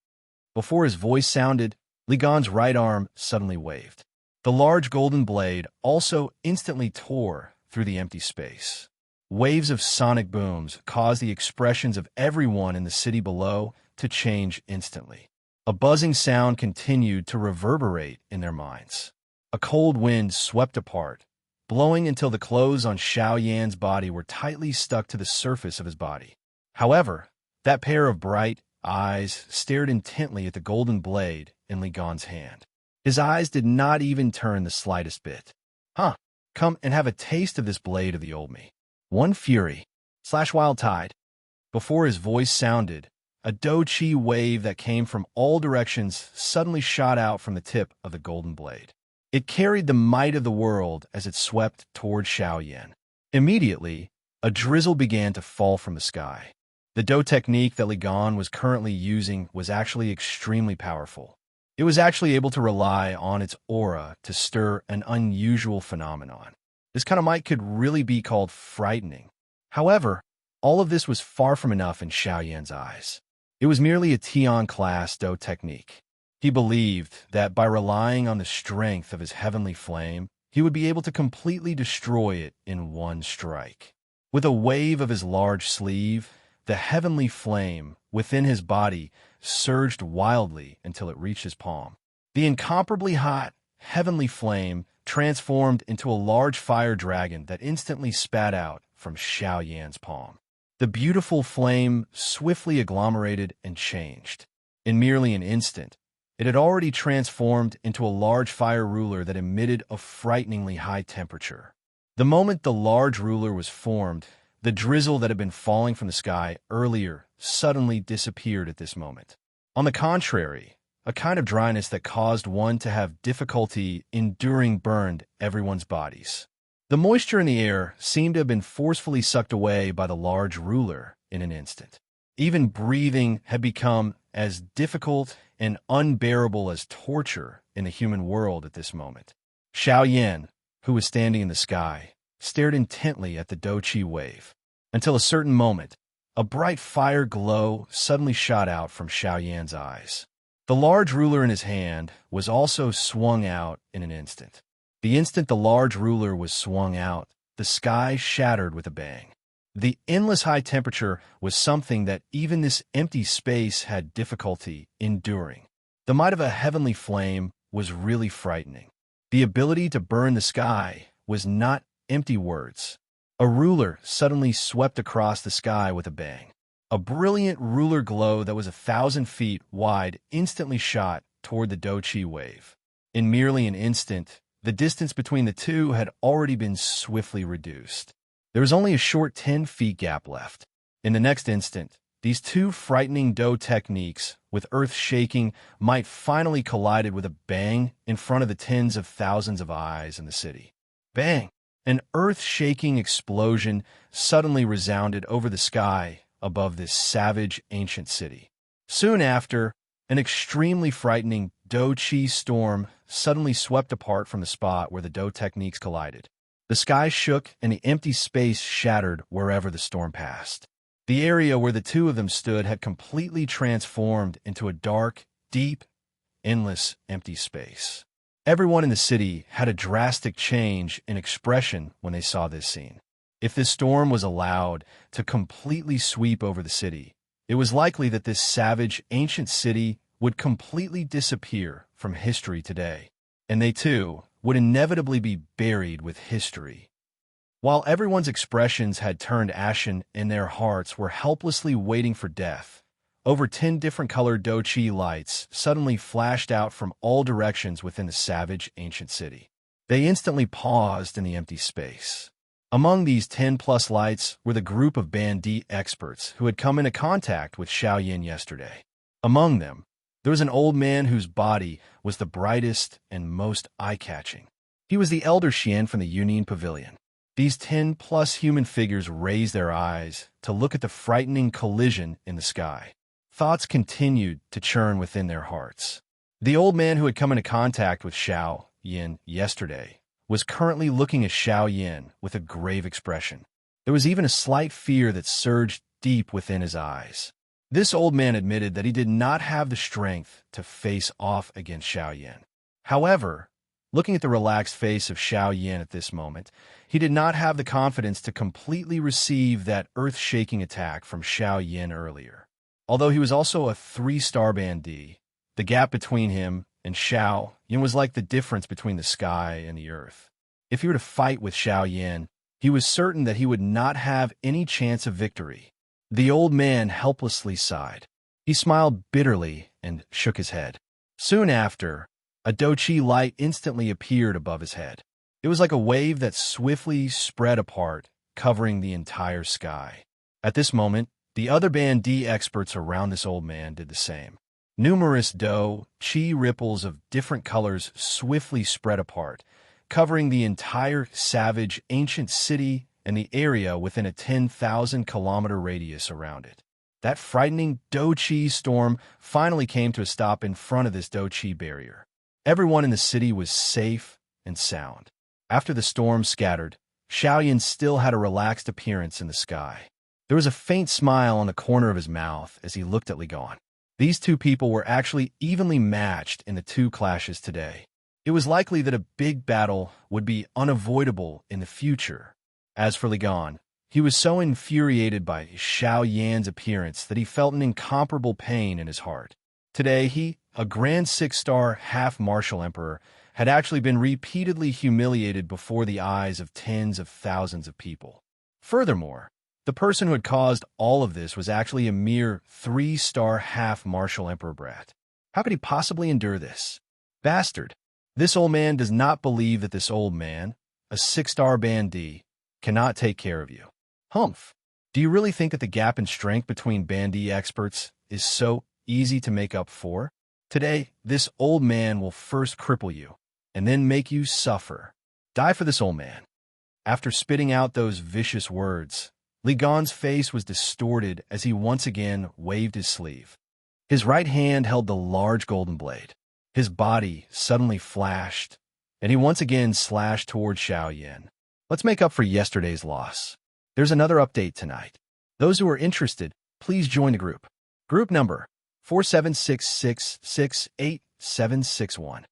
Before his voice sounded, Li Gan's right arm suddenly waved. The large golden blade also instantly tore through the empty space. Waves of sonic booms caused the expressions of everyone in the city below to change instantly. A buzzing sound continued to reverberate in their minds. A cold wind swept apart, blowing until the clothes on Xiao Yan's body were tightly stuck to the surface of his body. However, that pair of bright eyes stared intently at the golden blade in Li Gan's hand. His eyes did not even turn the slightest bit. Huh, come and have a taste of this blade of the old me. One fury/wild tide. Before his voice sounded, a Do-Chi wave that came from all directions suddenly shot out from the tip of the golden blade. It carried the might of the world as it swept toward Xiao Yan. Immediately, a drizzle began to fall from the sky. The Do technique that Li Gan was currently using was actually extremely powerful. It was actually able to rely on its aura to stir an unusual phenomenon. This kind of might could really be called frightening. However, all of this was far from enough in Xiao Yan's eyes. It was merely a Tian-class Do technique. He believed that by relying on the strength of his heavenly flame, he would be able to completely destroy it in one strike. With a wave of his large sleeve, the heavenly flame within his body surged wildly until it reached his palm. The incomparably hot, heavenly flame transformed into a large fire dragon that instantly spat out from Xiao Yan's palm. The beautiful flame swiftly agglomerated and changed. In merely an instant, it had already transformed into a large fire ruler that emitted a frighteningly high temperature. The moment the large ruler was formed, the drizzle that had been falling from the sky earlier suddenly disappeared at this moment. On the contrary, a kind of dryness that caused one to have difficulty enduring burned everyone's bodies. The moisture in the air seemed to have been forcefully sucked away by the large ruler in an instant. Even breathing had become as difficult and unbearable as torture in the human world at this moment. Xiao Yan, who was standing in the sky, stared intently at the Do-Chi wave. Until a certain moment, a bright fire glow suddenly shot out from Xiao Yan's eyes. The large ruler in his hand was also swung out in an instant. The instant the large ruler was swung out, the sky shattered with a bang. The endless high temperature was something that even this empty space had difficulty enduring. The might of a heavenly flame was really frightening. The ability to burn the sky was not empty words. A ruler suddenly swept across the sky with a bang. A brilliant ruler glow that was 1,000 feet wide instantly shot toward the Do-Chi wave. In merely an instant, the distance between the two had already been swiftly reduced. There was only a short 10 feet gap left. In the next instant, these two frightening Do techniques, with earth shaking, might finally collided with a bang in front of the tens of thousands of eyes in the city. Bang! An earth-shaking explosion suddenly resounded over the sky above this savage ancient city. Soon after, an extremely frightening Do-Chi storm suddenly swept apart from the spot where the Do techniques collided. The sky shook and the empty space shattered wherever the storm passed. The area where the two of them stood had completely transformed into a dark, deep, endless, empty space. Everyone in the city had a drastic change in expression when they saw this scene. If this storm was allowed to completely sweep over the city, it was likely that this savage, ancient city would completely disappear from history today, and they too would inevitably be buried with history. While everyone's expressions had turned ashen and their hearts were helplessly waiting for death, over 10 different colored Do-Chi lights suddenly flashed out from all directions within the savage ancient city. They instantly paused in the empty space. Among these 10-plus lights were the group of bandit experts who had come into contact with Xiao Yan yesterday. Among them, there was an old man whose body was the brightest and most eye-catching. He was the elder Xian from the Union Pavilion. These 10-plus human figures raised their eyes to look at the frightening collision in the sky. Thoughts continued to churn within their hearts. The old man who had come into contact with Xiao Yan yesterday was currently looking at Xiao Yan with a grave expression. There was even a slight fear that surged deep within his eyes. This old man admitted that he did not have the strength to face off against Xiao Yan. However, Looking at the relaxed face of Xiao Yan at this moment, he did not have the confidence to completely receive that earth-shaking attack from Xiao Yan earlier. Although he was also a 3-star bandee, the gap between him and Xiao Yan was like the difference between the sky and the earth. If he were to fight with Xiao Yan, he was certain that he would not have any chance of victory. The old man helplessly sighed. He smiled bitterly and shook his head. Soon after, a Douqi light instantly appeared above his head. It was like a wave that swiftly spread apart, covering the entire sky. At this moment, the other bandee experts around this old man did the same. Numerous Douqi ripples of different colors swiftly spread apart, covering the entire savage ancient city and the area within a 10,000-kilometer radius around it. That frightening Douqi storm finally came to a stop in front of this Douqi barrier. Everyone in the city was safe and sound. After the storm scattered, Xiao Yan still had a relaxed appearance in the sky. There was a faint smile on the corner of his mouth as he looked at Li Gan. These two people were actually evenly matched in the two clashes today. It was likely that a big battle would be unavoidable in the future. As for Li Gan, he was so infuriated by Xiao Yan's appearance that he felt an incomparable pain in his heart. Today, he, a grand 6-star half-martial emperor, had actually been repeatedly humiliated before the eyes of tens of thousands of people. Furthermore, the person who had caused all of this was actually a mere 3-star half-martial emperor brat. How could he possibly endure this? Bastard! This old man does not believe that this old man, a 6-star bandee, cannot take care of you. Humph! Do you really think that the gap in strength between bandee experts is so easy to make up for? Today, this old man will first cripple you, and then make you suffer. Die for this old man. After spitting out those vicious words, Li Gan's face was distorted as he once again waved his sleeve. His right hand held the large golden blade. His body suddenly flashed, and he once again slashed toward Xiao Yan. Let's make up for yesterday's loss. There's another update tonight. Those who are interested, please join the group. Group number 4766687761.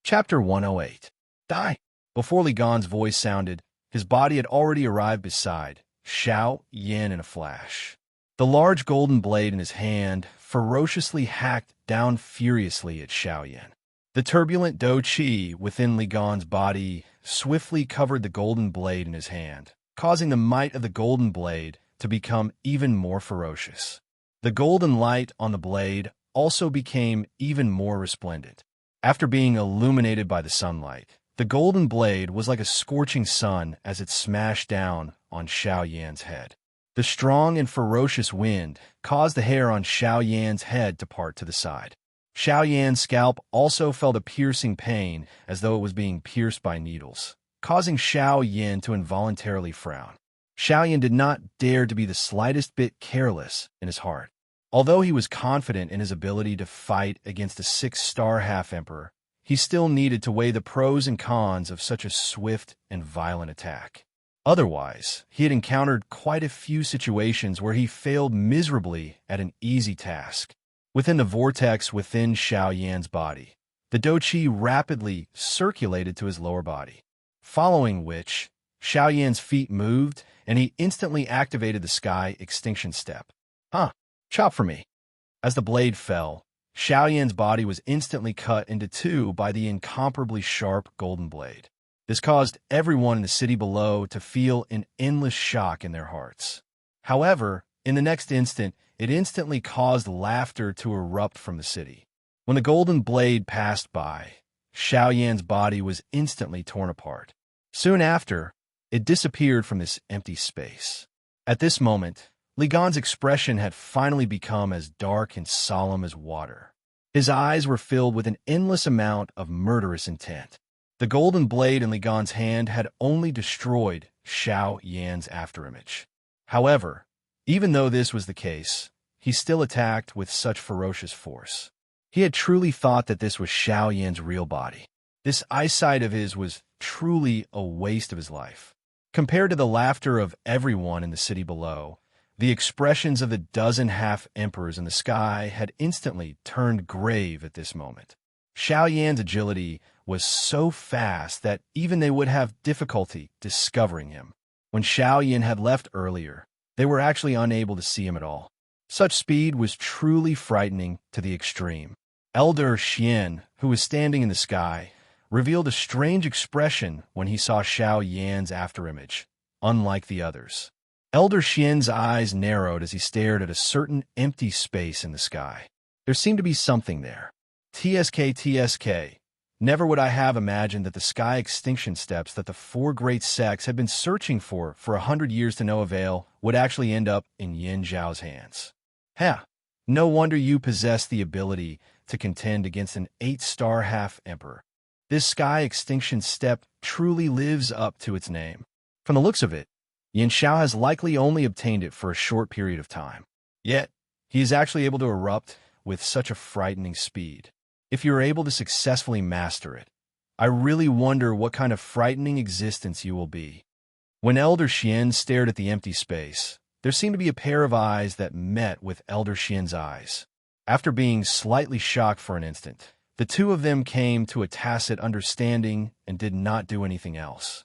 Chapter 108. Die! Before Li Gan's voice sounded, his body had already arrived beside Xiao Yan in a flash. The large golden blade in his hand ferociously hacked down furiously at Xiao Yan. The turbulent Douqi within Li Gan's body swiftly covered the golden blade in his hand, causing the might of the golden blade to become even more ferocious. The golden light on the blade also became even more resplendent. After being illuminated by the sunlight, the golden blade was like a scorching sun as it smashed down on Xiao Yan's head. The strong and ferocious wind caused the hair on Xiao Yan's head to part to the side. Xiao Yan's scalp also felt a piercing pain as though it was being pierced by needles, causing Xiao Yan to involuntarily frown. Xiao Yan did not dare to be the slightest bit careless in his heart. Although he was confident in his ability to fight against a 6-star half-emperor, he still needed to weigh the pros and cons of such a swift and violent attack. Otherwise, he had encountered quite a few situations where he failed miserably at an easy task. Within the vortex within Xiao Yan's body, the Douqi rapidly circulated to his lower body, following which Xiao Yan's feet moved and he instantly activated the Sky Extinction Step. Chop for me. As the blade fell, Xiao Yan's body was instantly cut into two by the incomparably sharp golden blade. This caused everyone in the city below to feel an endless shock in their hearts. However, in the next instant, it instantly caused laughter to erupt from the city. When the golden blade passed by, Xiao Yan's body was instantly torn apart. Soon after, it disappeared from this empty space. At this moment, Li Gan's expression had finally become as dark and solemn as water. His eyes were filled with an endless amount of murderous intent. The golden blade in Li Gan's hand had only destroyed Xiao Yan's afterimage. However, even though this was the case, he still attacked with such ferocious force. He had truly thought that this was Xiao Yan's real body. This eyesight of his was truly a waste of his life. Compared to the laughter of everyone in the city below, the expressions of the dozen half-emperors in the sky had instantly turned grave at this moment. Xiao Yan's agility was so fast that even they would have difficulty discovering him. When Xiao Yan had left earlier, they were actually unable to see him at all. Such speed was truly frightening to the extreme. Elder Xian, who was standing in the sky, revealed a strange expression when he saw Xiao Yan's afterimage, unlike the others. Elder Xian's eyes narrowed as he stared at a certain empty space in the sky. There seemed to be something there. TSK. Never would I have imagined that the sky extinction steps that the four great sects had been searching for 100 years to no avail would actually end up in Yin Zhao's hands. No wonder you possess the ability to contend against an 8-star half-emperor. This sky extinction step truly lives up to its name. From the looks of it, Yin Zhao has likely only obtained it for a short period of time. Yet, he is actually able to erupt with such a frightening speed. If you are able to successfully master it, I really wonder what kind of frightening existence you will be. When Elder Xian stared at the empty space, there seemed to be a pair of eyes that met with Elder Xian's eyes. After being slightly shocked for an instant, the two of them came to a tacit understanding and did not do anything else.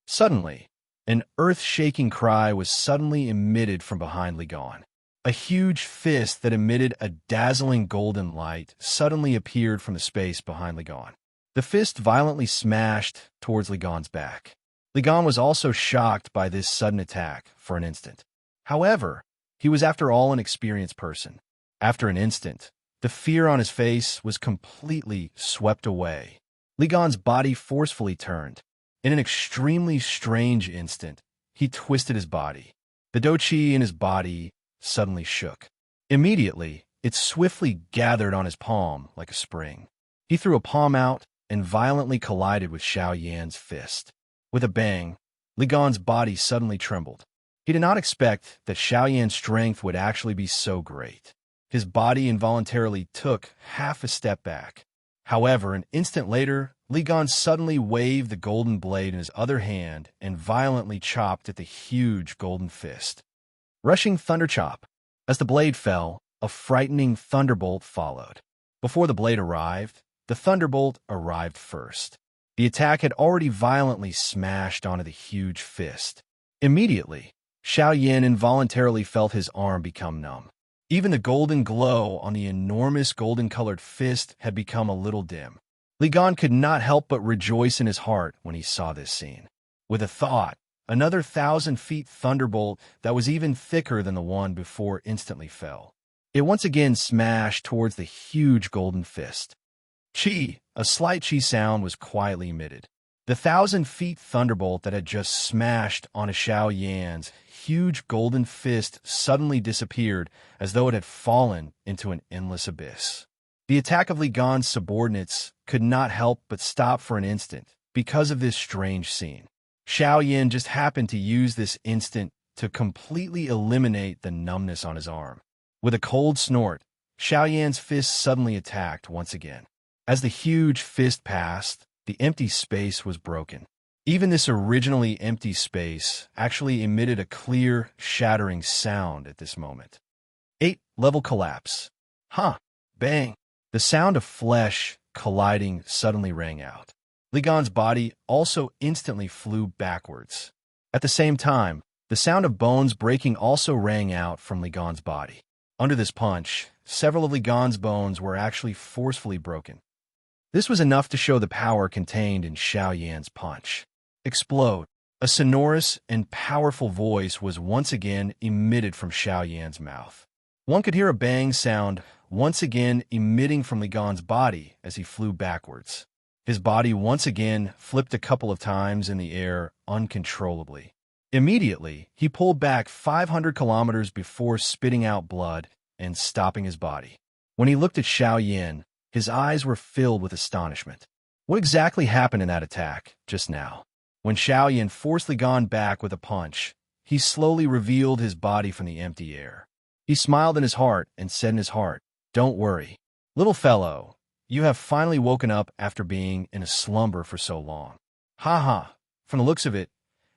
Suddenly, an earth-shaking cry was suddenly emitted from behind Li Gan. A huge fist that emitted a dazzling golden light suddenly appeared from the space behind Li Gan. The fist violently smashed towards Li Gan's back. Li Gan was also shocked by this sudden attack for an instant. However, he was after all an experienced person. After an instant, the fear on his face was completely swept away. Li Gan's body forcefully turned. In an extremely strange instant, he twisted his body. The Douqi in his body suddenly shook. Immediately, it swiftly gathered on his palm like a spring. He threw a palm out and violently collided with Xiao Yan's fist. With a bang, Li Gan's body suddenly trembled. He did not expect that Xiao Yan's strength would actually be so great. His body involuntarily took half a step back. However, an instant later, Li Gan suddenly waved the golden blade in his other hand and violently chopped at the huge golden fist. Rushing thunder chop. As the blade fell, a frightening thunderbolt followed. Before the blade arrived, the thunderbolt arrived first. The attack had already violently smashed onto the huge fist. Immediately, Xiao Yan involuntarily felt his arm become numb. Even the golden glow on the enormous golden-colored fist had become a little dim. Li Gan could not help but rejoice in his heart when he saw this scene. With a thought, another 1,000-feet thunderbolt that was even thicker than the one before instantly fell. It once again smashed towards the huge golden fist. A slight chi sound was quietly emitted. The 1,000-feet thunderbolt that had just smashed onto Xiao Yan's huge golden fist suddenly disappeared as though it had fallen into an endless abyss. The attack of Li Gan's subordinates could not help but stop for an instant because of this strange scene. Xiao Yan just happened to use this instant to completely eliminate the numbness on his arm. With a cold snort, Xiao Yan's fist suddenly attacked once again. As the huge fist passed, the empty space was broken. Even this originally empty space actually emitted a clear, shattering sound at this moment. 8-level collapse. Bang! The sound of flesh colliding suddenly rang out. Li Gan's body also instantly flew backwards. At the same time, the sound of bones breaking also rang out from Li Gan's body. Under this punch, several of Li Gan's bones were actually forcefully broken. This was enough to show the power contained in Xiao Yan's punch. Explode. A sonorous and powerful voice was once again emitted from Xiao Yan's mouth. One could hear a bang sound once again emitting from Li Gan's body as he flew backwards. His body once again flipped a couple of times in the air uncontrollably. Immediately, he pulled back 500 kilometers before spitting out blood and stopping his body. When he looked at Xiao Yan, his eyes were filled with astonishment. What exactly happened in that attack just now? When Xiao Yan forced Li Gan back with a punch, he slowly revealed his body from the empty air. He smiled in his heart and said in his heart, "Don't worry, little fellow, you have finally woken up after being in a slumber for so long. From the looks of it,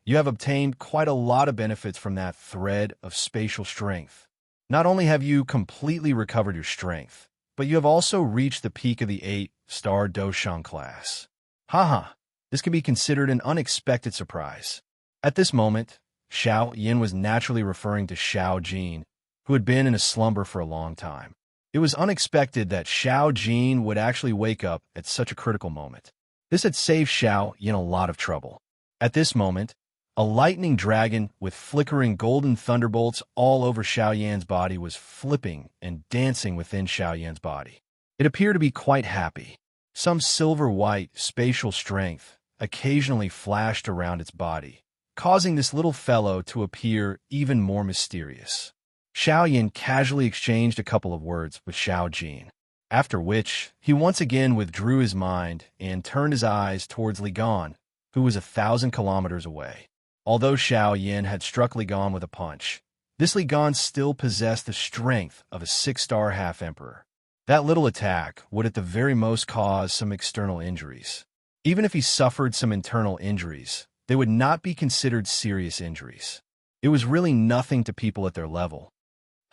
you have obtained quite a lot of benefits from that thread of spatial strength. Not only have you completely recovered your strength, but you have also reached the peak of the 8-star Doshang class. Haha, this can be considered an unexpected surprise. At this moment, Xiao Yin was naturally referring to Xiao Jin, who had been in a slumber for a long time. It was unexpected that Xiao Jin would actually wake up at such a critical moment. This had saved Xiao Yin a lot of trouble. At this moment, a lightning dragon with flickering golden thunderbolts all over Xiao Yan's body was flipping and dancing within Xiao Yan's body. It appeared to be quite happy. Some silver-white spatial strength occasionally flashed around its body, causing this little fellow to appear even more mysterious. Xiao Yin casually exchanged a couple of words with Xiao Jin, after which he once again withdrew his mind and turned his eyes towards Li Gan, who was 1,000 kilometers away. Although Xiao Yin had struck Li Gan with a punch, this Li Gan still possessed the strength of a 6-star half-emperor. That little attack would at the very most cause some external injuries. Even if he suffered some internal injuries, they would not be considered serious injuries. It was really nothing to people at their level.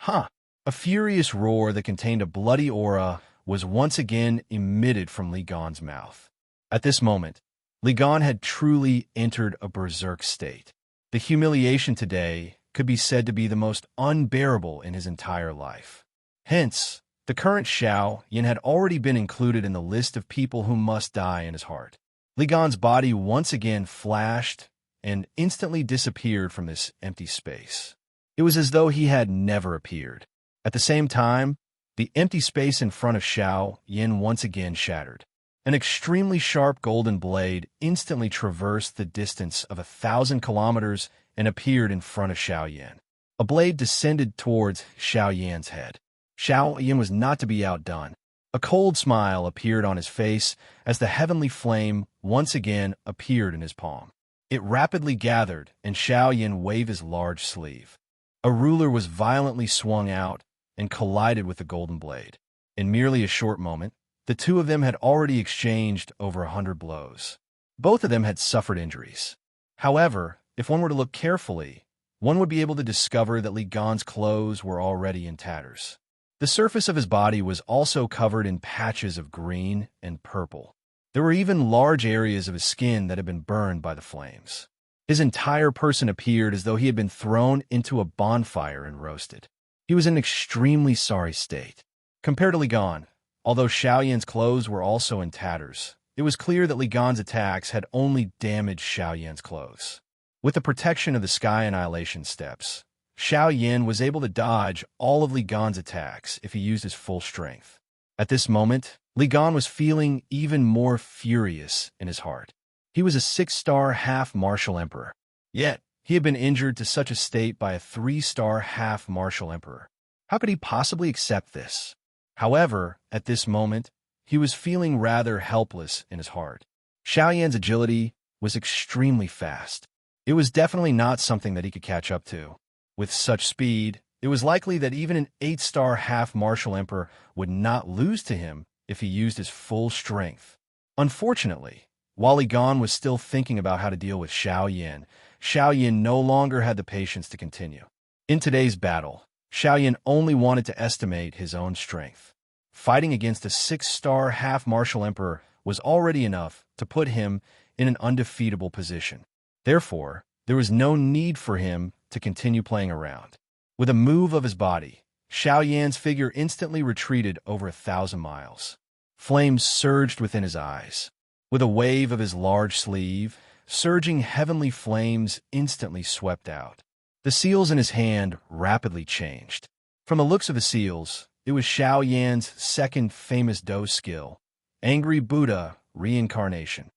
A furious roar that contained a bloody aura was once again emitted from Li Gan's mouth. At this moment, Li Gan had truly entered a berserk state. The humiliation today could be said to be the most unbearable in his entire life. Hence, the current Xiao Yin had already been included in the list of people who must die in his heart. Li Gan's body once again flashed and instantly disappeared from this empty space. It was as though he had never appeared. At the same time, the empty space in front of Xiao Yin once again shattered. An extremely sharp golden blade instantly traversed the distance of 1,000 kilometers and appeared in front of Xiao Yin. A blade descended towards Xiao Yan's head. Xiao Yin was not to be outdone. A cold smile appeared on his face as the heavenly flame once again appeared in his palm. It rapidly gathered, and Xiao Yin waved his large sleeve. A ruler was violently swung out and collided with the golden blade. In merely a short moment, the two of them had already exchanged over 100 blows. Both of them had suffered injuries. However, if one were to look carefully, one would be able to discover that Li Gan's clothes were already in tatters. The surface of his body was also covered in patches of green and purple. There were even large areas of his skin that had been burned by the flames. His entire person appeared as though he had been thrown into a bonfire and roasted. He was in an extremely sorry state. Compared to Li Gan, although Xiao Yan's clothes were also in tatters, it was clear that Li Gan's attacks had only damaged Xiao Yan's clothes. With the protection of the Sky Annihilation Steps, Xiao Yan was able to dodge all of Li Gan's attacks if he used his full strength. At this moment, Li Gan was feeling even more furious in his heart. He was a 6-star half-martial emperor. Yet, he had been injured to such a state by a 3-star half-martial emperor. How could he possibly accept this? However, at this moment, he was feeling rather helpless in his heart. Xiao Yan's agility was extremely fast. It was definitely not something that he could catch up to. With such speed, it was likely that even an 8-star half-martial emperor would not lose to him if he used his full strength. Unfortunately, while Li Gan was still thinking about how to deal with Xiao Yan no longer had the patience to continue. In today's battle, Xiao Yan only wanted to estimate his own strength. Fighting against a 6-star half-martial emperor was already enough to put him in an undefeatable position. Therefore, there was no need for him to continue playing around. With a move of his body, Xiao Yan's figure instantly retreated over 1,000 miles. Flames surged within his eyes. With a wave of his large sleeve, surging heavenly flames instantly swept out. The seals in his hand rapidly changed. From the looks of the seals, it was Xiao Yan's second famous Do skill, Angry Buddha Reincarnation.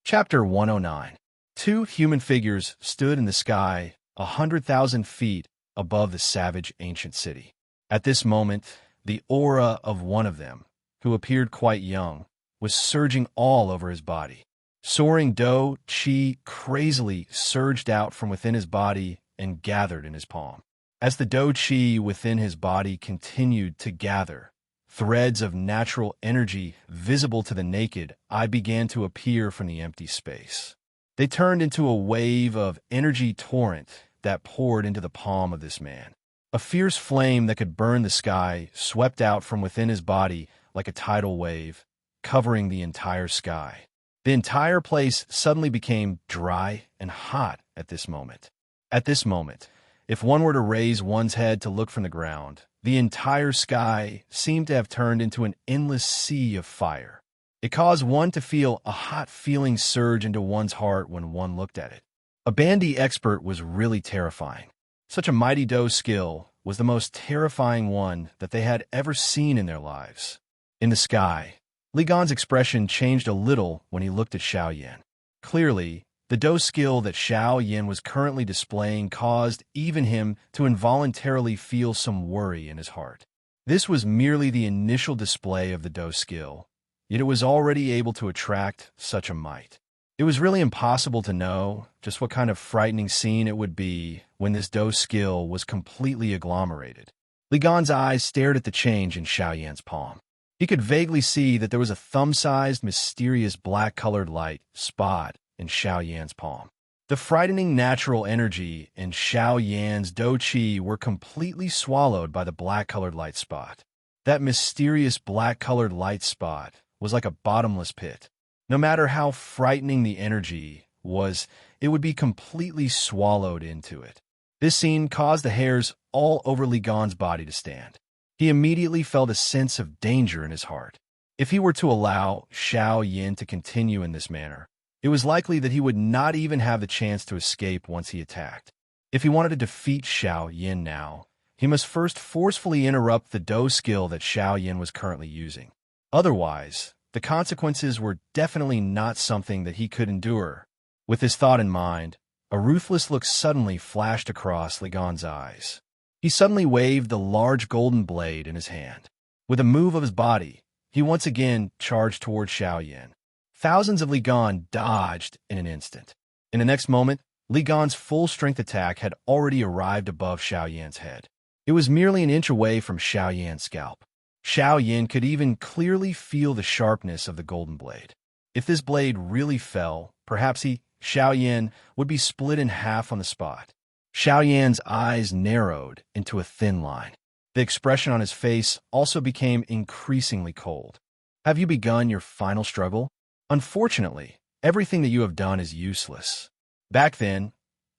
Chapter 109. Two human figures stood in the sky 100,000 feet above the savage ancient city. At this moment, the aura of one of them, who appeared quite young, was surging all over his body. Soaring Do Qi crazily surged out from within his body and gathered in his palm. As the Do Qi within his body continued to gather, threads of natural energy visible to the naked eye began to appear from the empty space. They turned into a wave of energy torrent that poured into the palm of this man. A fierce flame that could burn the sky swept out from within his body like a tidal wave, covering the entire sky. The entire place suddenly became dry and hot at this moment. At this moment, if one were to raise one's head to look from the ground, the entire sky seemed to have turned into an endless sea of fire. It caused one to feel a hot feeling surge into one's heart when one looked at it. A bandy expert was really terrifying. Such a mighty doe skill was the most terrifying one that they had ever seen in their lives. In the sky, Li Gan's expression changed a little when he looked at Xiao Yan. Clearly, the doe skill that Xiao Yan was currently displaying caused even him to involuntarily feel some worry in his heart. This was merely the initial display of the doe skill, yet it was already able to attract such a might. It was really impossible to know just what kind of frightening scene it would be when this doe skill was completely agglomerated. Li Gan's eyes stared at the change in Xiao Yan's palm. He could vaguely see that there was a thumb-sized, mysterious black-colored light spot in Xiao Yan's palm. The frightening natural energy in Xiao Yan's doe qi were completely swallowed by the black-colored light spot. That mysterious black-colored light spot was like a bottomless pit. No matter how frightening the energy was, it would be completely swallowed into it. This scene caused the hairs all over Li Gan's body to stand. He immediately felt a sense of danger in his heart. If he were to allow Xiao Yan to continue in this manner, it was likely that he would not even have the chance to escape once he attacked. If he wanted to defeat Xiao Yan now, he must first forcefully interrupt the doe skill that Xiao Yan was currently using. Otherwise, the consequences were definitely not something that he could endure. With this thought in mind, a ruthless look suddenly flashed across Li Gan's eyes. He suddenly waved the large golden blade in his hand. With a move of his body, he once again charged toward Xiao Yan. Thousands of Li Gan dodged in an instant. In the next moment, Li Gan's full-strength attack had already arrived above Xiao Yan's head. It was merely an inch away from Xiao Yan's scalp. Xiao Yan could even clearly feel the sharpness of the golden blade. If this blade really fell, perhaps Xiao Yan, would be split in half on the spot. Xiao Yan's eyes narrowed into a thin line. The expression on his face also became increasingly cold. Have you begun your final struggle? Unfortunately, everything that you have done is useless. Back then,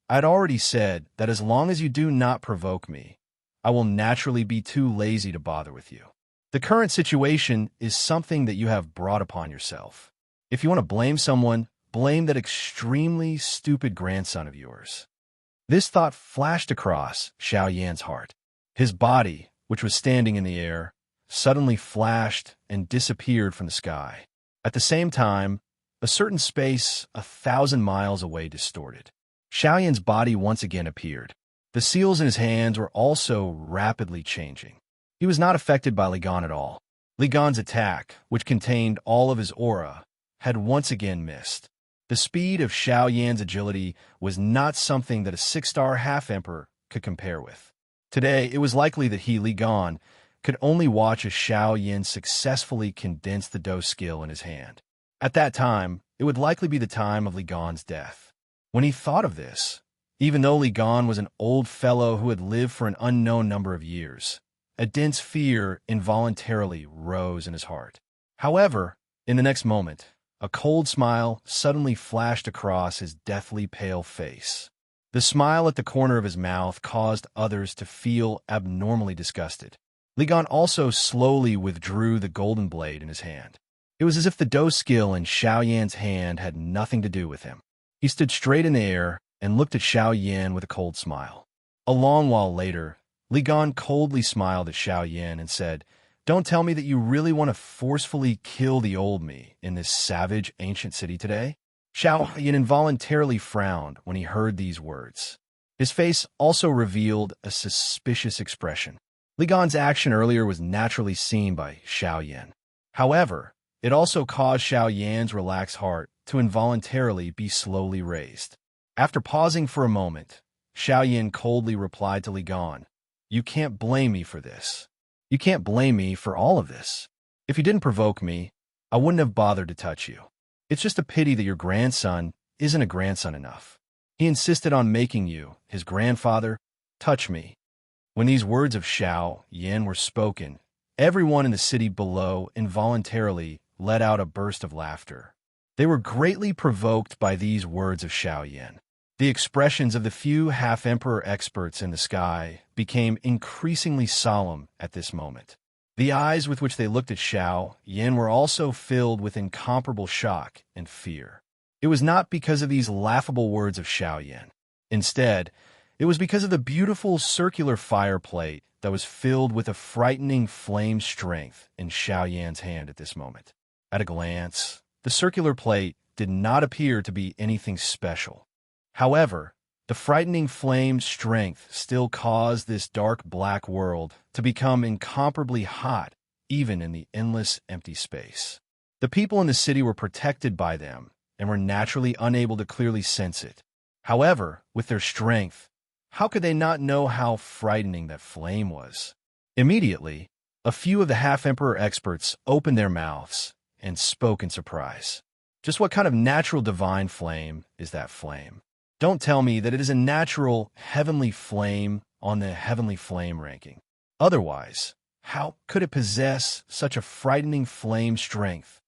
I'd already said that as long as you do not provoke me, I will naturally be too lazy to bother with you. The current situation is something that you have brought upon yourself. If you want to blame someone, blame that extremely stupid grandson of yours. This thought flashed across Xiao Yan's heart. His body, which was standing in the air, suddenly flashed and disappeared from the sky. At the same time, a certain space 1,000 miles away distorted. Xiao Yan's body once again appeared. The seals in his hands were also rapidly changing. He was not affected by Li Gan at all. Li Gan's attack, which contained all of his aura, had once again missed. The speed of Xiao Yan's agility was not something that a 6-star half-emperor could compare with. Today, it was likely that Li Gan, could only watch as Xiao Yan successfully condensed the doe skill in his hand. At that time, it would likely be the time of Li Gan's death. When he thought of this, even though Li Gan was an old fellow who had lived for an unknown number of years, a dense fear involuntarily rose in his heart. However, in the next moment, a cold smile suddenly flashed across his deathly pale face. The smile at the corner of his mouth caused others to feel abnormally disgusted. Li Gan also slowly withdrew the golden blade in his hand. It was as if the doe skill in Xiao Yan's hand had nothing to do with him. He stood straight in the air and looked at Xiao Yan with a cold smile. A long while later, Li Gan coldly smiled at Xiao Yan and said, "Don't tell me that you really want to forcefully kill the old me in this savage ancient city today?" Xiao Yan involuntarily frowned when he heard these words. His face also revealed a suspicious expression. Li Gan's action earlier was naturally seen by Xiao Yan. However, it also caused Xiao Yan's relaxed heart to involuntarily be slowly raised. After pausing for a moment, Xiao Yan coldly replied to Li Gan, "You can't blame me for this. You can't blame me for all of this. If you didn't provoke me, I wouldn't have bothered to touch you. It's just a pity that your grandson isn't a grandson enough. He insisted on making you, his grandfather, touch me. When these words of Xiao Yin were spoken, everyone in the city below involuntarily let out a burst of laughter. They were greatly provoked by these words of Xiao Yin. The expressions of the few half-emperor experts in the sky became increasingly solemn at this moment. The eyes with which they looked at Xiao Yin were also filled with incomparable shock and fear. It was not because of these laughable words of Xiao Yin. Instead, it was because of the beautiful circular fire plate that was filled with a frightening flame strength in Xiao Yan's hand at this moment. At a glance, the circular plate did not appear to be anything special. However, the frightening flame strength still caused this dark black world to become incomparably hot, even in the endless empty space. The people in the city were protected by them and were naturally unable to clearly sense it. However, with their strength, how could they not know how frightening that flame was? Immediately, a few of the half-emperor experts opened their mouths and spoke in surprise. Just what kind of natural divine flame is that flame? Don't tell me that it is a natural heavenly flame on the heavenly flame ranking. Otherwise, how could it possess such a frightening flame strength?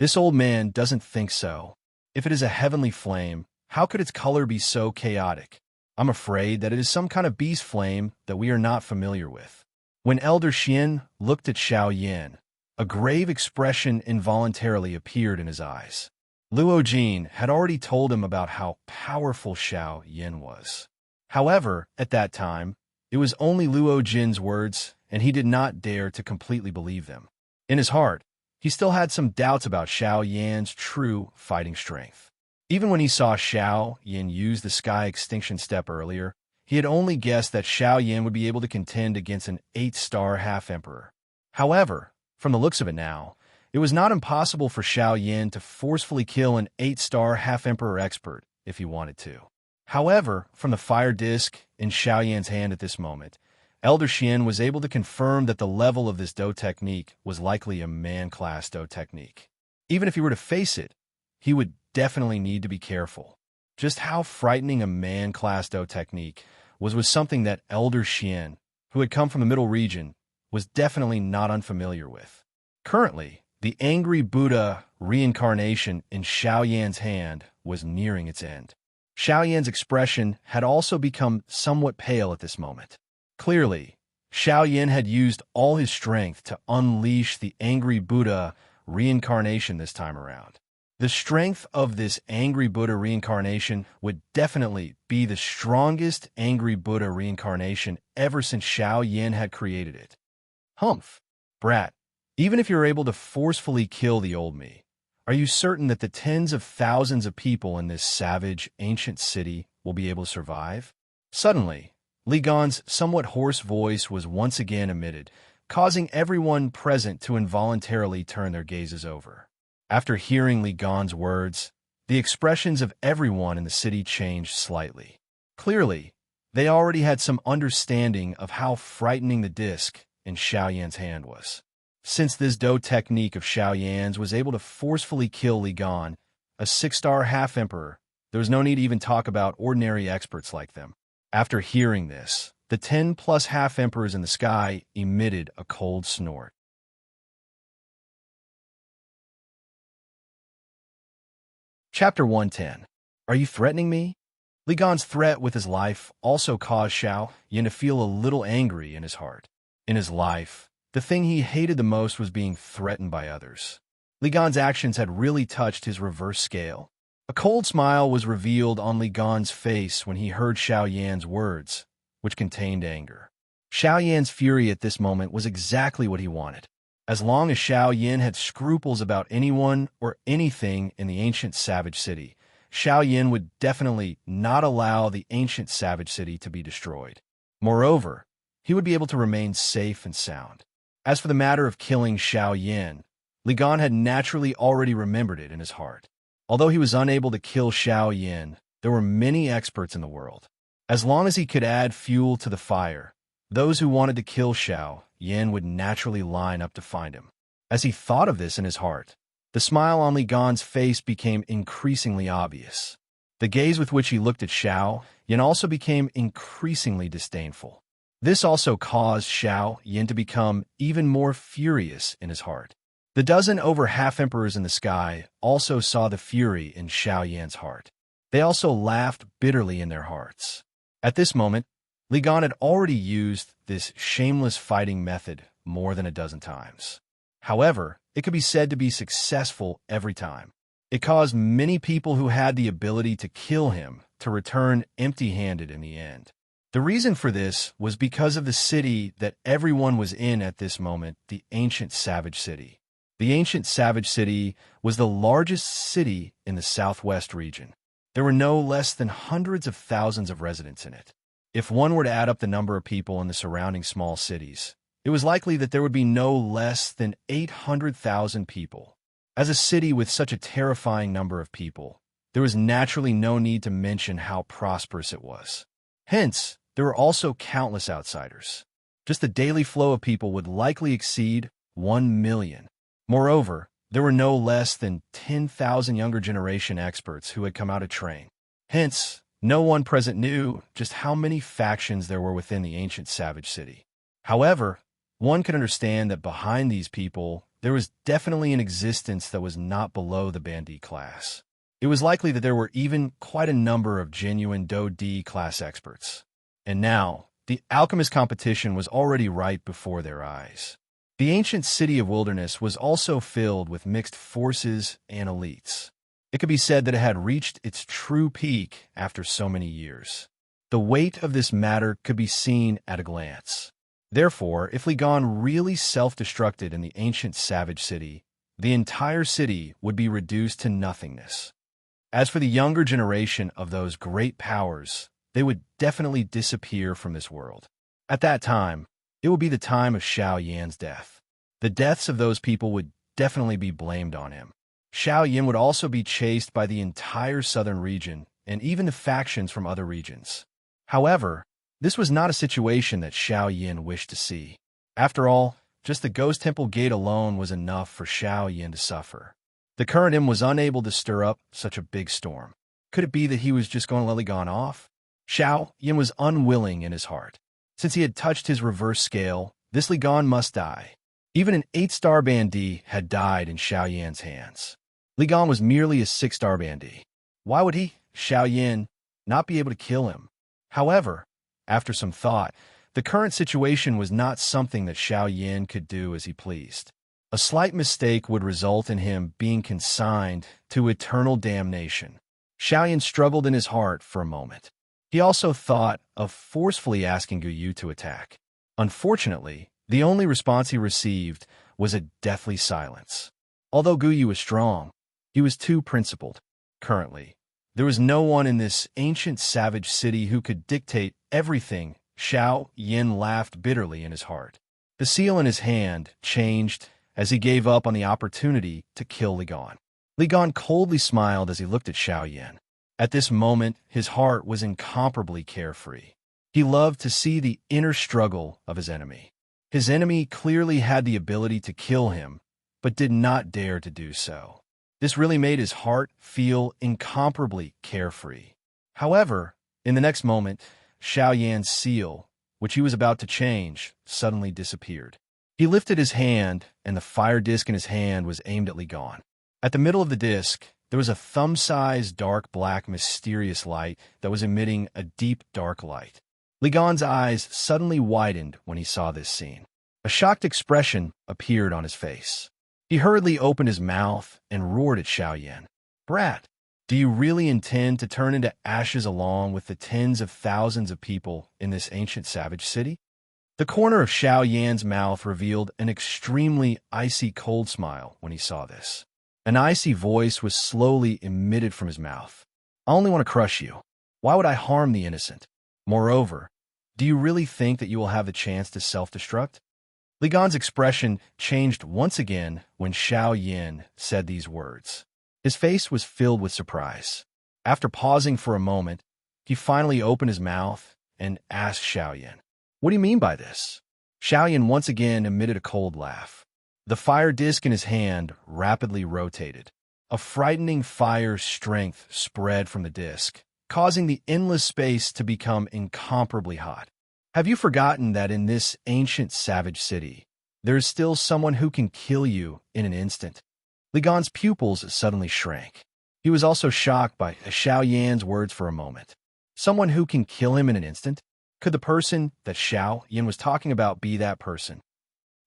This old man doesn't think so. If it is a heavenly flame, how could its color be so chaotic? I'm afraid that it is some kind of beast flame that we are not familiar with. When Elder Xian looked at Xiao Yin, a grave expression involuntarily appeared in his eyes. Luo Jin had already told him about how powerful Xiao Yin was. However, at that time, it was only Luo Jin's words, and he did not dare to completely believe them. In his heart, he still had some doubts about Xiao Yan's true fighting strength. Even when he saw Xiao Yin use the sky extinction step earlier, he had only guessed that Xiao Yin would be able to contend against an 8-star half-emperor. However, from the looks of it now, it was not impossible for Xiao Yin to forcefully kill an 8-star half-emperor expert if he wanted to. However, from the fire disc in Xiao Yan's hand at this moment, Elder Xian was able to confirm that the level of this Do technique was likely a man-class Do technique. Even if he were to face it, he would definitely need to be careful. Just how frightening a man-class Do technique was something that Elder Xian, who had come from the Middle Region, was definitely not unfamiliar with. Currently, the angry Buddha reincarnation in Xiao Yan's hand was nearing its end. Xiao Yan's expression had also become somewhat pale at this moment. Clearly, Xiao Yan had used all his strength to unleash the angry Buddha reincarnation this time around. The strength of this angry Buddha reincarnation would definitely be the strongest angry Buddha reincarnation ever since Xiao Yan had created it. Humph, brat. Even if you're able to forcefully kill the old me, are you certain that the tens of thousands of people in this savage, ancient city will be able to survive? Suddenly, Li Gan's somewhat hoarse voice was once again emitted, causing everyone present to involuntarily turn their gazes over. After hearing Li Gan's words, the expressions of everyone in the city changed slightly. Clearly, they already had some understanding of how frightening the disc in Xiao Yan's hand was. Since this Do technique of Xiao Yan's was able to forcefully kill Li Gan, a 6-star half-emperor, there was no need to even talk about ordinary experts like them. After hearing this, the 10+ half-emperors in the sky emitted a cold snort. Chapter 110. Are you threatening me? Li Gan's threat with his life also caused Xiao Yin to feel a little angry in his heart. In his life, the thing he hated the most was being threatened by others. Li Gan's actions had really touched his reverse scale. A cold smile was revealed on Li Gan's face when he heard Xiao Yan's words, which contained anger. Xiao Yan's fury at this moment was exactly what he wanted. As long as Xiao Yan had scruples about anyone or anything in the ancient savage city, Xiao Yan would definitely not allow the ancient savage city to be destroyed. Moreover, he would be able to remain safe and sound. As for the matter of killing Xiao Yan, Li Gan had naturally already remembered it in his heart. Although he was unable to kill Xiao Yan, there were many experts in the world. As long as he could add fuel to the fire, those who wanted to kill Xiao Yan would naturally line up to find him. As he thought of this in his heart, the smile on Li Gan's face became increasingly obvious. The gaze with which he looked at Xiao Yan also became increasingly disdainful. This also caused Xiao Yin to become even more furious in his heart. The dozen over half-emperors in the sky also saw the fury in Xiao Yan's heart. They also laughed bitterly in their hearts. At this moment, Li Gan had already used this shameless fighting method more than a dozen times. However, it could be said to be successful every time. It caused many people who had the ability to kill him to return empty-handed in the end. The reason for this was because of the city that everyone was in at this moment, the ancient Savage City. The ancient Savage City was the largest city in the southwest region. There were no less than hundreds of thousands of residents in it. If one were to add up the number of people in the surrounding small cities, it was likely that there would be no less than 800,000 people. As a city with such a terrifying number of people, there was naturally no need to mention how prosperous it was. Hence, there were also countless outsiders. Just the daily flow of people would likely exceed 1 million. Moreover, there were no less than 10,000 younger generation experts who had come out to train. Hence, no one present knew just how many factions there were within the ancient Savage City. However, one could understand that behind these people, there was definitely an existence that was not below the bandit class. It was likely that there were even quite a number of genuine Do-D class experts. And now, the alchemist competition was already right before their eyes. The ancient city of Wilderness was also filled with mixed forces and elites. It could be said that it had reached its true peak after so many years. The weight of this matter could be seen at a glance. Therefore, if Li Gan really self-destructed in the ancient Savage City, the entire city would be reduced to nothingness. As for the younger generation of those great powers, they would definitely disappear from this world. At that time, it would be the time of Xiao Yan's death. The deaths of those people would definitely be blamed on him. Xiao Yan would also be chased by the entire southern region and even the factions from other regions. However, this was not a situation that Xiao Yan wished to see. After all, just the Ghost Temple Gate alone was enough for Xiao Yan to suffer. The current him was unable to stir up such a big storm. Could it be that he was just going to let Li Gan off? Xiao Yan was unwilling in his heart. Since he had touched his reverse scale, this Li Gan must die. Even an 8-star bandit had died in Xiao Yan's hands. Li Gan was merely a 6-star bandit. Why would he, Xiao Yan, not be able to kill him? However, after some thought, the current situation was not something that Xiao Yan could do as he pleased. A slight mistake would result in him being consigned to eternal damnation. Xiao Yan struggled in his heart for a moment. He also thought of forcefully asking Gu Yu to attack. Unfortunately, the only response he received was a deathly silence. Although Gu Yu was strong, he was too principled. Currently, there was no one in this ancient savage city who could dictate everything. Xiao Yan laughed bitterly in his heart. The seal in his hand changed as he gave up on the opportunity to kill Li Gan. Li Gan coldly smiled as he looked at Xiao Yan. At this moment, his heart was incomparably carefree. He loved to see the inner struggle of his enemy. His enemy clearly had the ability to kill him, but did not dare to do so. This really made his heart feel incomparably carefree. However, in the next moment, Xiao Yan's seal, which he was about to change, suddenly disappeared. He lifted his hand, and the fire disc in his hand was aimed at Li Gan. At the middle of the disc, there was a thumb-sized dark black mysterious light that was emitting a deep dark light. Li Gan's eyes suddenly widened when he saw this scene. A shocked expression appeared on his face. He hurriedly opened his mouth and roared at Xiao Yan. "Brat, do you really intend to turn into ashes along with the tens of thousands of people in this ancient savage city?" The corner of Xiao Yan's mouth revealed an extremely icy cold smile when he saw this. An icy voice was slowly emitted from his mouth. "I only want to crush you. Why would I harm the innocent? Moreover, do you really think that you will have the chance to self-destruct?" Li Gan's expression changed once again when Xiao Yan said these words. His face was filled with surprise. After pausing for a moment, he finally opened his mouth and asked Xiao Yan, "What do you mean by this?" Xiao Yan once again emitted a cold laugh. The fire disc in his hand rapidly rotated. A frightening fire strength spread from the disc, causing the endless space to become incomparably hot. Have you forgotten that in this ancient savage city, there is still someone who can kill you in an instant? Li Gan's pupils suddenly shrank. He was also shocked by Xiao Yan's words for a moment. Someone who can kill him in an instant? Could the person that Xiao Yan was talking about be that person?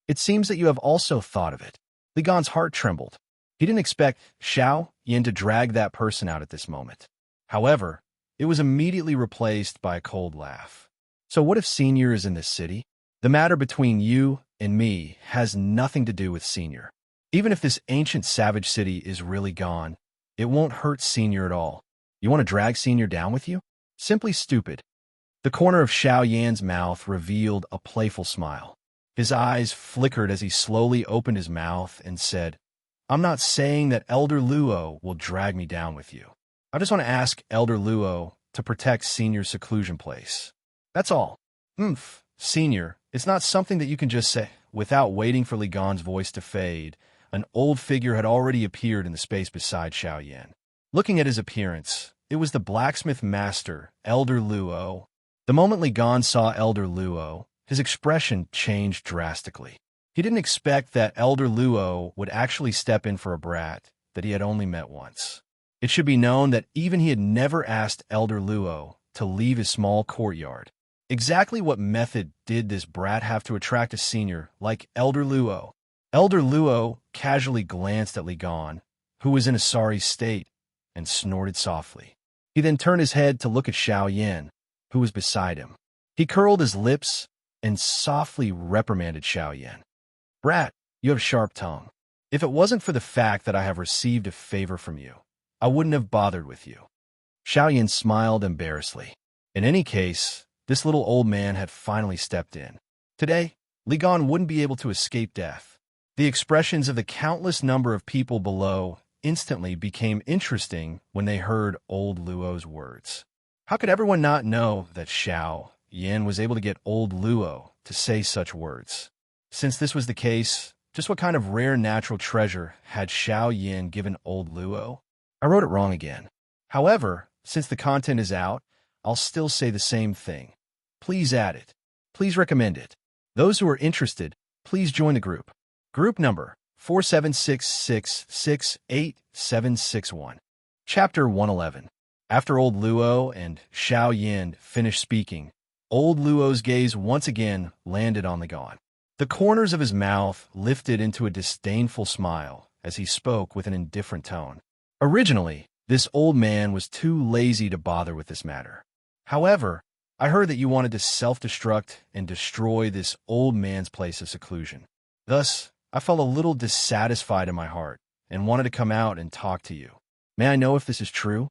It seems that you have also thought of it. Li Gan's heart trembled. He didn't expect Xiao Yan to drag that person out at this moment. However, it was immediately replaced by a cold laugh. So what if Senior is in this city? The matter between you and me has nothing to do with Senior. Even if this ancient savage city is really gone, it won't hurt Senior at all. You want to drag Senior down with you? Simply stupid. The corner of Xiao Yan's mouth revealed a playful smile. His eyes flickered as he slowly opened his mouth and said, I'm not saying that Elder Luo will drag me down with you. I just want to ask Elder Luo to protect Senior's seclusion place. That's all. Senior, it's not something that you can just say. Without waiting for Li Gan's voice to fade, an old figure had already appeared in the space beside Xiao Yan. Looking at his appearance, it was the blacksmith master, Elder Luo. The moment Li Gan saw Elder Luo, his expression changed drastically. He didn't expect that Elder Luo would actually step in for a brat that he had only met once. It should be known that even he had never asked Elder Luo to leave his small courtyard. Exactly what method did this brat have to attract a senior like Elder Luo? Elder Luo casually glanced at Li Gan, who was in a sorry state, and snorted softly. He then turned his head to look at Xiao Yan, who was beside him. He curled his lips and softly reprimanded Xiao Yan. Brat, you have a sharp tongue. If it wasn't for the fact that I have received a favor from you, I wouldn't have bothered with you. Xiao Yan smiled embarrassedly. In any case, this little old man had finally stepped in. Today, Li Gan wouldn't be able to escape death. The expressions of the countless number of people below instantly became interesting when they heard old Luo's words. How could everyone not know that Xiao Yan was able to get old Luo to say such words? Since this was the case, just what kind of rare natural treasure had Xiao Yan given old Luo? I wrote it wrong again. However, since the content is out, I'll still say the same thing. Please add it. Please recommend it. Those who are interested, please join the group. Group number 4766688761. Chapter 111. After old Luo and Xiao Yan finished speaking, old Luo's gaze once again landed on Li Gan. The corners of his mouth lifted into a disdainful smile as he spoke with an indifferent tone. Originally, this old man was too lazy to bother with this matter. However, I heard that you wanted to self-destruct and destroy this old man's place of seclusion. Thus, I felt a little dissatisfied in my heart and wanted to come out and talk to you. May I know if this is true?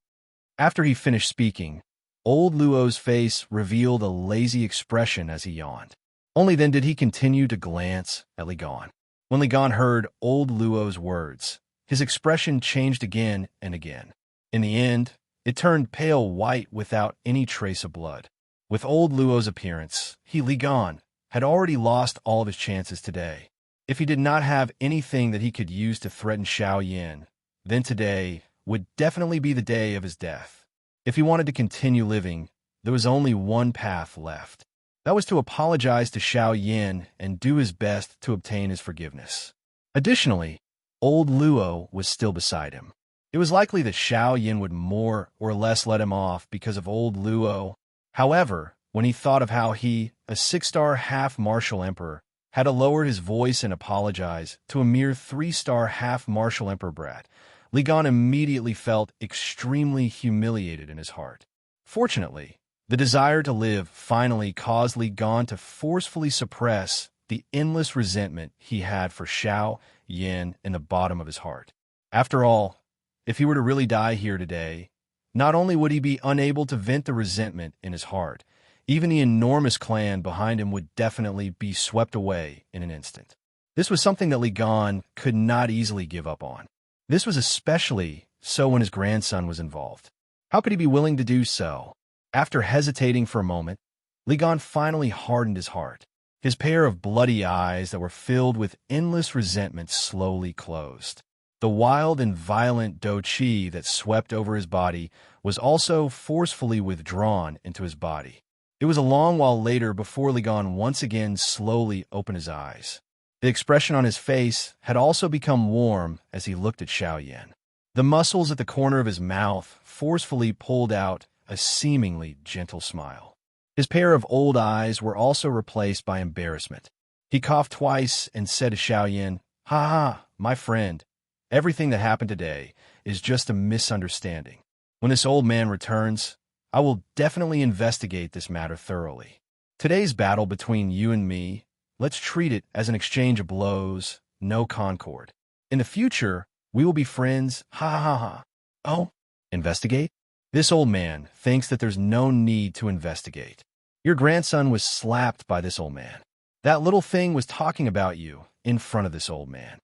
After he finished speaking, old Luo's face revealed a lazy expression as he yawned. Only then did he continue to glance at Li Gan. When Li Gan heard old Luo's words, his expression changed again and again. In the end, it turned pale white without any trace of blood. With old Luo's appearance, Li Gan had already lost all of his chances today. If he did not have anything that he could use to threaten Xiao Yan, then today would definitely be the day of his death. If he wanted to continue living, there was only one path left. That was to apologize to Xiao Yan and do his best to obtain his forgiveness. Additionally, old Luo was still beside him. It was likely that Xiao Yan would more or less let him off because of old Luo. However, when he thought of how he, a 6-star half-martial emperor, had to lower his voice and apologize to a mere 3-star half-martial emperor brat, Li Gan immediately felt extremely humiliated in his heart. Fortunately, the desire to live finally caused Li Gan to forcefully suppress the endless resentment he had for Xiao Yan in the bottom of his heart. After all, if he were to really die here today, not only would he be unable to vent the resentment in his heart, even the enormous clan behind him would definitely be swept away in an instant. This was something that Li Gan could not easily give up on. This was especially so when his grandson was involved. How could he be willing to do so? After hesitating for a moment, Li Gan finally hardened his heart. His pair of bloody eyes that were filled with endless resentment slowly closed. The wild and violent Do Qi that swept over his body was also forcefully withdrawn into his body. It was a long while later before Li Gan once again slowly opened his eyes. The expression on his face had also become warm as he looked at Xiaoyan. The muscles at the corner of his mouth forcefully pulled out a seemingly gentle smile. His pair of old eyes were also replaced by embarrassment. He coughed twice and said to Xiaoyan, "Ha ha, my friend, everything that happened today is just a misunderstanding. When this old man returns, I will definitely investigate this matter thoroughly. Today's battle between you and me, let's treat it as an exchange of blows, no concord. In the future, we will be friends, ha ha ha." "Oh, investigate? This old man thinks that there's no need to investigate. Your grandson was slapped by this old man. That little thing was talking about you in front of this old man.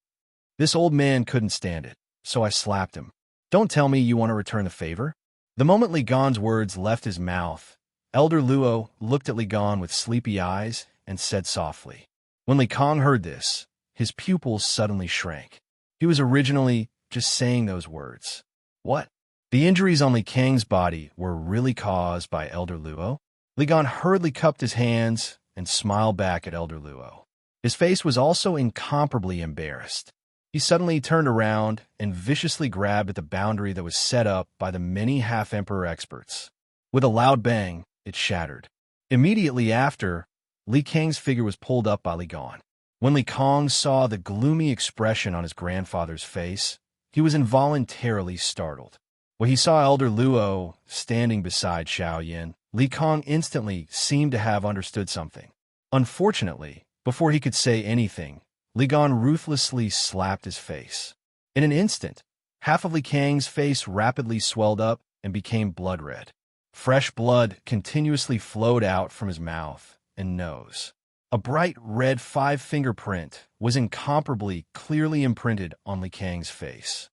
This old man couldn't stand it, so I slapped him. Don't tell me you want to return the favor?" The moment Li Gan's words left his mouth, Elder Luo looked at Li Gan with sleepy eyes and said softly. When Li Kong heard this, his pupils suddenly shrank. He was originally just saying those words. What? The injuries on Li Kang's body were really caused by Elder Luo? Li Gan hurriedly cupped his hands and smiled back at Elder Luo. His face was also incomparably embarrassed. He suddenly turned around and viciously grabbed at the boundary that was set up by the many half-emperor experts. With a loud bang, it shattered. Immediately after, Li Kang's figure was pulled up by Li Gan. When Li Kong saw the gloomy expression on his grandfather's face, he was involuntarily startled. When he saw Elder Luo standing beside Xiaoyan, Li Kong instantly seemed to have understood something. Unfortunately, before he could say anything, Li Gan ruthlessly slapped his face. In an instant, half of Li Kang's face rapidly swelled up and became blood red. Fresh blood continuously flowed out from his mouth and nose. A bright red 5-finger print was incomparably clearly imprinted on Li Kang's face.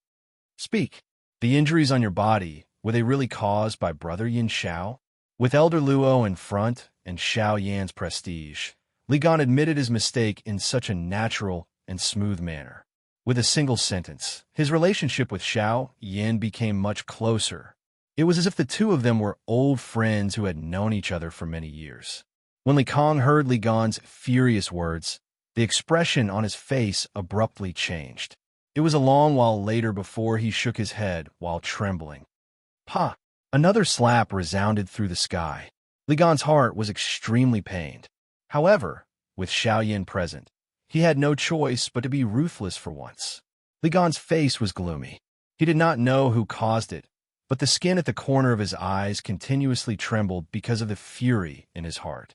"Speak. The injuries on your body, were they really caused by Brother Yin Xiao?" With Elder Luo in front and Xiao Yan's prestige, Li Gan admitted his mistake in such a natural and smooth manner. With a single sentence, his relationship with Xiao Yan became much closer. It was as if the two of them were old friends who had known each other for many years. When Li Kong heard Li Gan's furious words, the expression on his face abruptly changed. It was a long while later before he shook his head while trembling. "Pa!" Another slap resounded through the sky. Li Gan's heart was extremely pained. However, with Xiaoyan present, he had no choice but to be ruthless for once. Li Gan's face was gloomy. He did not know who caused it, but the skin at the corner of his eyes continuously trembled because of the fury in his heart.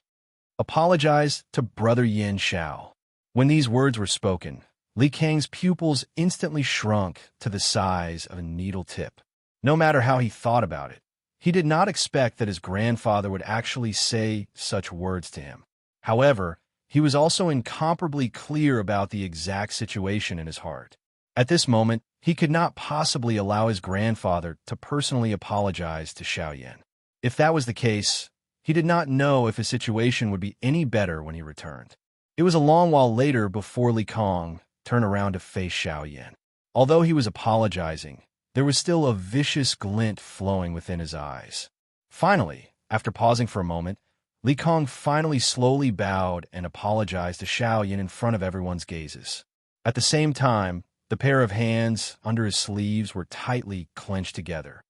"Apologize to Brother Yin Xiao." When these words were spoken, Li Kang's pupils instantly shrunk to the size of a needle tip. No matter how he thought about it, he did not expect that his grandfather would actually say such words to him. However, he was also incomparably clear about the exact situation in his heart. At this moment, he could not possibly allow his grandfather to personally apologize to Xiaoyan. If that was the case, he did not know if his situation would be any better when he returned. It was a long while later before Li Kong turned around to face Xiaoyan. Although he was apologizing, there was still a vicious glint flowing within his eyes. Finally, after pausing for a moment, Li Kong finally slowly bowed and apologized to Xiaoyan in front of everyone's gazes. At the same time, the pair of hands under his sleeves were tightly clenched together.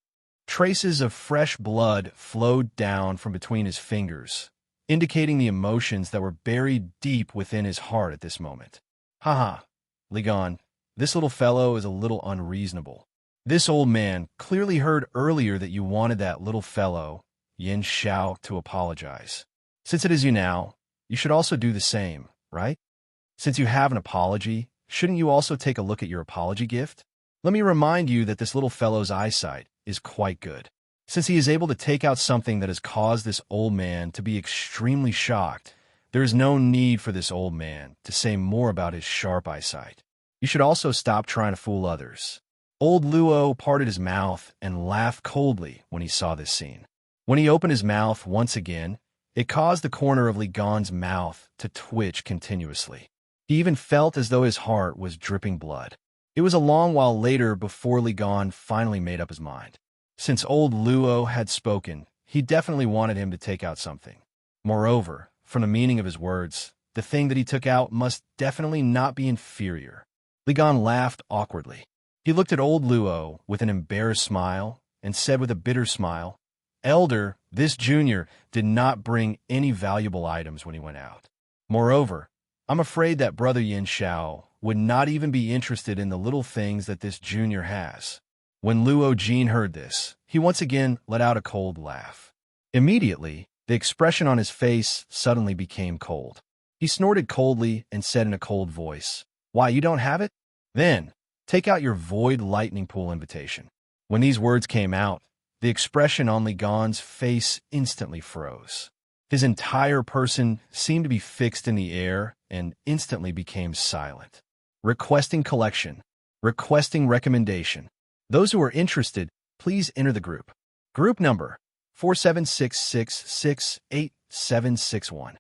Traces of fresh blood flowed down from between his fingers, indicating the emotions that were buried deep within his heart at this moment. "Haha, Li Gan, this little fellow is a little unreasonable. This old man clearly heard earlier that you wanted that little fellow, Yin Xiao, to apologize. Since it is you now, you should also do the same, right? Since you have an apology, shouldn't you also take a look at your apology gift? Let me remind you that this little fellow's eyesight is quite good. Since he is able to take out something that has caused this old man to be extremely shocked, there is no need for this old man to say more about his sharp eyesight. You should also stop trying to fool others." Old Luo parted his mouth and laughed coldly when he saw this scene. When he opened his mouth once again, it caused the corner of Li Gan's mouth to twitch continuously. He even felt as though his heart was dripping blood. It was a long while later before Li Gan finally made up his mind. Since old Luo had spoken, he definitely wanted him to take out something. Moreover, from the meaning of his words, the thing that he took out must definitely not be inferior. Li Gan laughed awkwardly. He looked at old Luo with an embarrassed smile and said with a bitter smile, "Elder, this junior did not bring any valuable items when he went out. Moreover, I'm afraid that Brother Yin Shao would not even be interested in the little things that this junior has." When Luo Jin heard this, he once again let out a cold laugh. Immediately, the expression on his face suddenly became cold. He snorted coldly and said in a cold voice, "Why, you don't have it? Then, take out your void lightning pool invitation." When these words came out, the expression on Li Gan's face instantly froze. His entire person seemed to be fixed in the air and instantly became silent. Requesting collection. Requesting recommendation. Those who are interested, please enter the group. Group number 4766688761.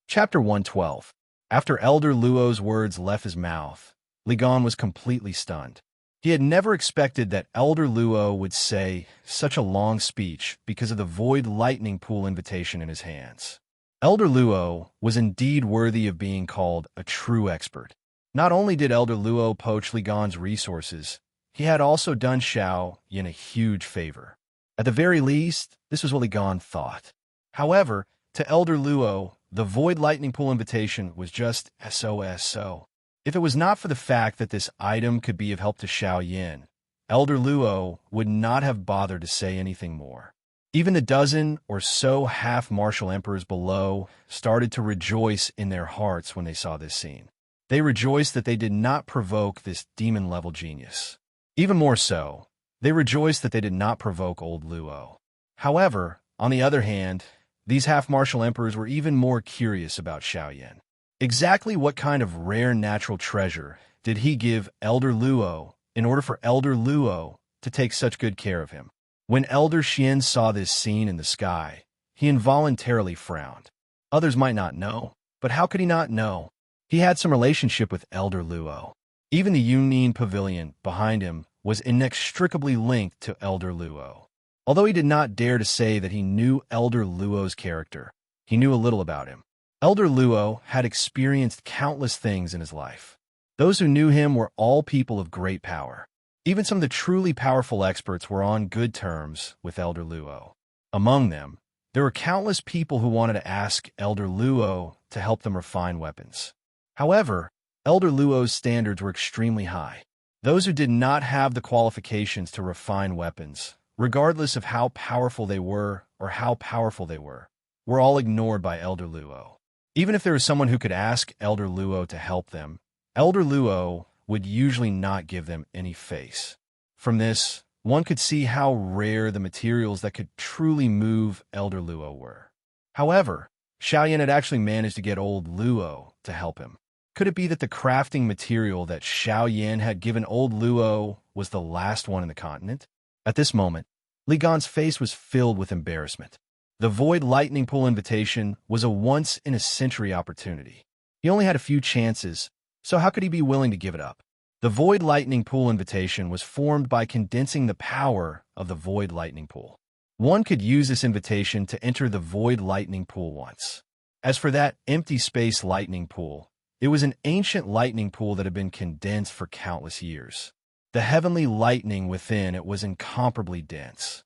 Chapter 112. After Elder Luo's words left his mouth, Li Gan was completely stunned. He had never expected that Elder Luo would say such a long speech because of the void lightning pool invitation in his hands. Elder Luo was indeed worthy of being called a true expert. Not only did Elder Luo poach Li Gan's resources, he had also done Xiao Yin a huge favor. At the very least, this was what Li Gan thought. However, to Elder Luo, the void lightning pool invitation was just SOSO. If it was not for the fact that this item could be of help to Xiao Yin, Elder Luo would not have bothered to say anything more. Even the dozen or so half-martial emperors below started to rejoice in their hearts when they saw this scene. They rejoiced that they did not provoke this demon-level genius. Even more so, they rejoiced that they did not provoke old Luo. However, on the other hand, these half-martial emperors were even more curious about Xiao Yin. Exactly what kind of rare natural treasure did he give Elder Luo in order for Elder Luo to take such good care of him? When Elder Xian saw this scene in the sky, he involuntarily frowned. Others might not know, but how could he not know? He had some relationship with Elder Luo. Even the Yunin Pavilion behind him was inextricably linked to Elder Luo. Although he did not dare to say that he knew Elder Luo's character, he knew a little about him. Elder Luo had experienced countless things in his life. Those who knew him were all people of great power. Even some of the truly powerful experts were on good terms with Elder Luo. Among them, there were countless people who wanted to ask Elder Luo to help them refine weapons. However, Elder Luo's standards were extremely high. Those who did not have the qualifications to refine weapons, regardless of how powerful they were or how powerful they were all ignored by Elder Luo. Even if there was someone who could ask Elder Luo to help them, Elder Luo would usually not give them any face. From this, one could see how rare the materials that could truly move Elder Luo were. However, Xiao Yin had actually managed to get old Luo to help him. Could it be that the crafting material that Xiao Yin had given old Luo was the last one in the continent? At this moment, Li Gan's face was filled with embarrassment. The Void Lightning Pool invitation was a once-in-a-century opportunity. He only had a few chances, so how could he be willing to give it up? The Void Lightning Pool invitation was formed by condensing the power of the Void Lightning Pool. One could use this invitation to enter the Void Lightning Pool once. As for that empty space lightning pool, it was an ancient lightning pool that had been condensed for countless years. The heavenly lightning within it was incomparably dense.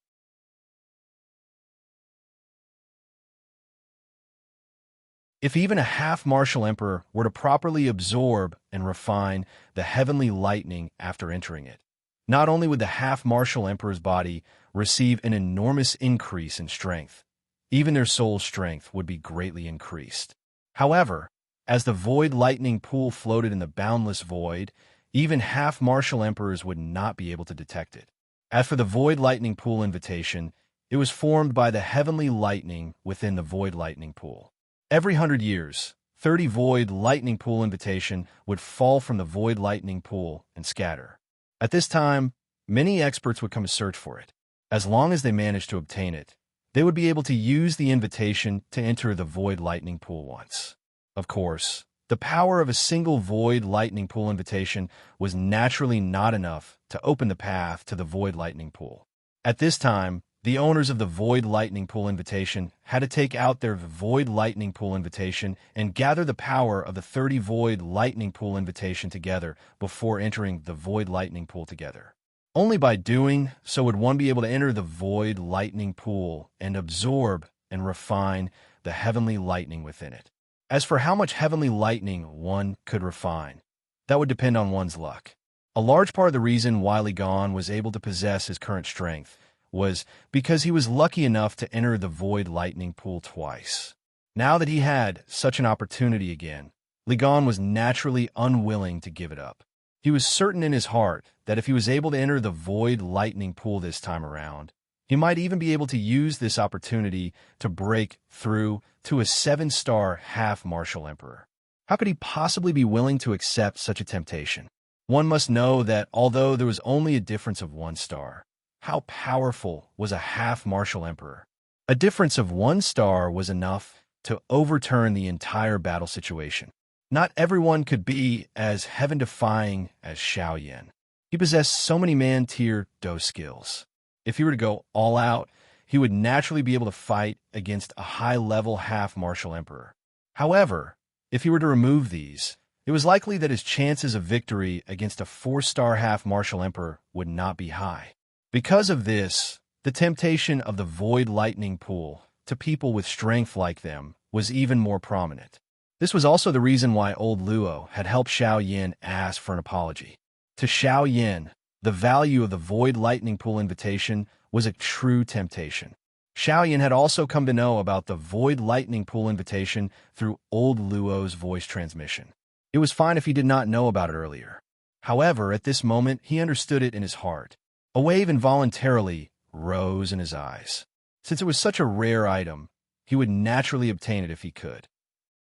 If even a half-martial emperor were to properly absorb and refine the heavenly lightning after entering it, not only would the half-martial emperor's body receive an enormous increase in strength, even their soul strength would be greatly increased. However, as the void lightning pool floated in the boundless void, even half-martial emperors would not be able to detect it. As for the void lightning pool invitation, it was formed by the heavenly lightning within the void lightning pool. Every 100 years, 30 void lightning pool invitation would fall from the void lightning pool and scatter. At this time, many experts would come to search for it. As long as they managed to obtain it, they would be able to use the invitation to enter the void lightning pool once. Of course, the power of a single void lightning pool invitation was naturally not enough to open the path to the void lightning pool. At this time, The owners of the Void Lightning Pool invitation had to take out their Void Lightning Pool invitation and gather the power of the 30 Void Lightning Pool invitation together before entering the Void Lightning Pool together. Only by doing so would one be able to enter the Void Lightning Pool and absorb and refine the heavenly lightning within it. As for how much heavenly lightning one could refine, that would depend on one's luck. A large part of the reason why Ligon was able to possess his current strength was because he was lucky enough to enter the Void Lightning Pool twice. Now that he had such an opportunity again, Ligon was naturally unwilling to give it up. He was certain in his heart that if he was able to enter the Void Lightning Pool this time around, he might even be able to use this opportunity to break through to a 7-star half-martial emperor. How could he possibly be willing to accept such a temptation? One must know that although there was only a difference of 1 star, how powerful was a half-martial emperor? A difference of 1 star was enough to overturn the entire battle situation. Not everyone could be as heaven-defying as Xiaoyan. He possessed so many man-tier Do skills. If he were to go all out, he would naturally be able to fight against a high-level half-martial emperor. However, if he were to remove these, it was likely that his chances of victory against a 4-star half-martial emperor would not be high. Because of this, the temptation of the Void Lightning Pool to people with strength like them was even more prominent. This was also the reason why old Luo had helped Xiaoyan ask for an apology. To Xiaoyan, the value of the Void Lightning Pool invitation was a true temptation. Xiaoyan had also come to know about the Void Lightning Pool invitation through old Luo's voice transmission. It was fine if he did not know about it earlier. However, at this moment, he understood it in his heart. A wave involuntarily rose in his eyes. Since it was such a rare item, he would naturally obtain it if he could.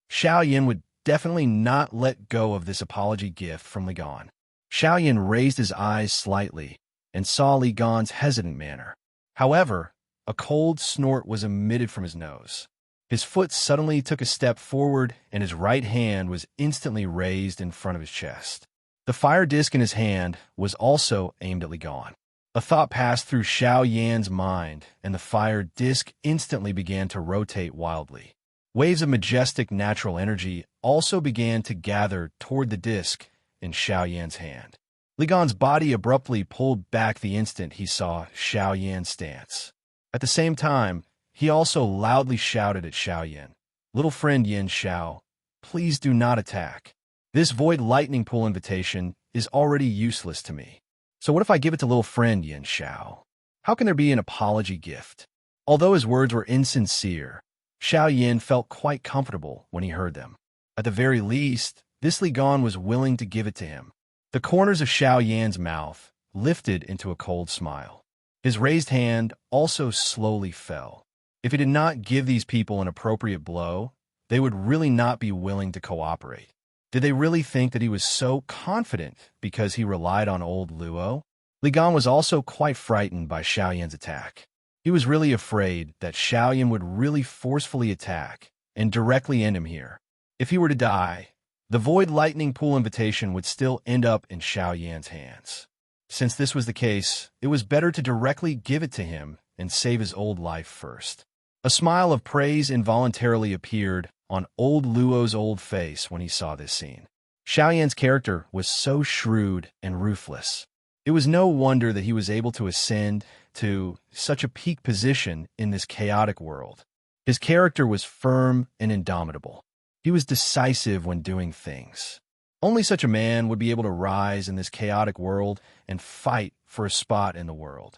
Xiaoyan would definitely not let go of this apology gift from Ligon. Xiaoyan raised his eyes slightly and saw Ligon's hesitant manner. However, a cold snort was emitted from his nose. His foot suddenly took a step forward, and his right hand was instantly raised in front of his chest. The fire disc in his hand was also aimed at Ligon. A thought passed through Xiaoyan's mind, and the fire disc instantly began to rotate wildly. Waves of majestic natural energy also began to gather toward the disc in Xiaoyan's hand. Ligon's body abruptly pulled back the instant he saw Xiaoyan's stance. At the same time, he also loudly shouted at Xiaoyan, "Little friend Yin Xiao, please do not attack. This Void Lightning Pool invitation is already useless to me. So what if I give it to little friend Yin Xiao? How can there be an apology gift?" Although his words were insincere, Xiaoyan felt quite comfortable when he heard them. At the very least, this Ligon was willing to give it to him. The corners of Xiaoyan's mouth lifted into a cold smile. His raised hand also slowly fell. If he did not give these people an appropriate blow, they would really not be willing to cooperate. Did they really think that he was so confident because he relied on old Luo? Ligon was also quite frightened by Xiaoyan's attack. He was really afraid that Xiaoyan would really forcefully attack and directly end him here. If he were to die, the Void Lightning Pool invitation would still end up in Xiaoyan's hands. Since this was the case, it was better to directly give it to him and save his old life first. A smile of praise involuntarily appeared on old Luo's old face when he saw this scene. Xiaoyan's character was so shrewd and ruthless. It was no wonder that he was able to ascend to such a peak position in this chaotic world. His character was firm and indomitable. He was decisive when doing things. Only such a man would be able to rise in this chaotic world and fight for a spot in the world.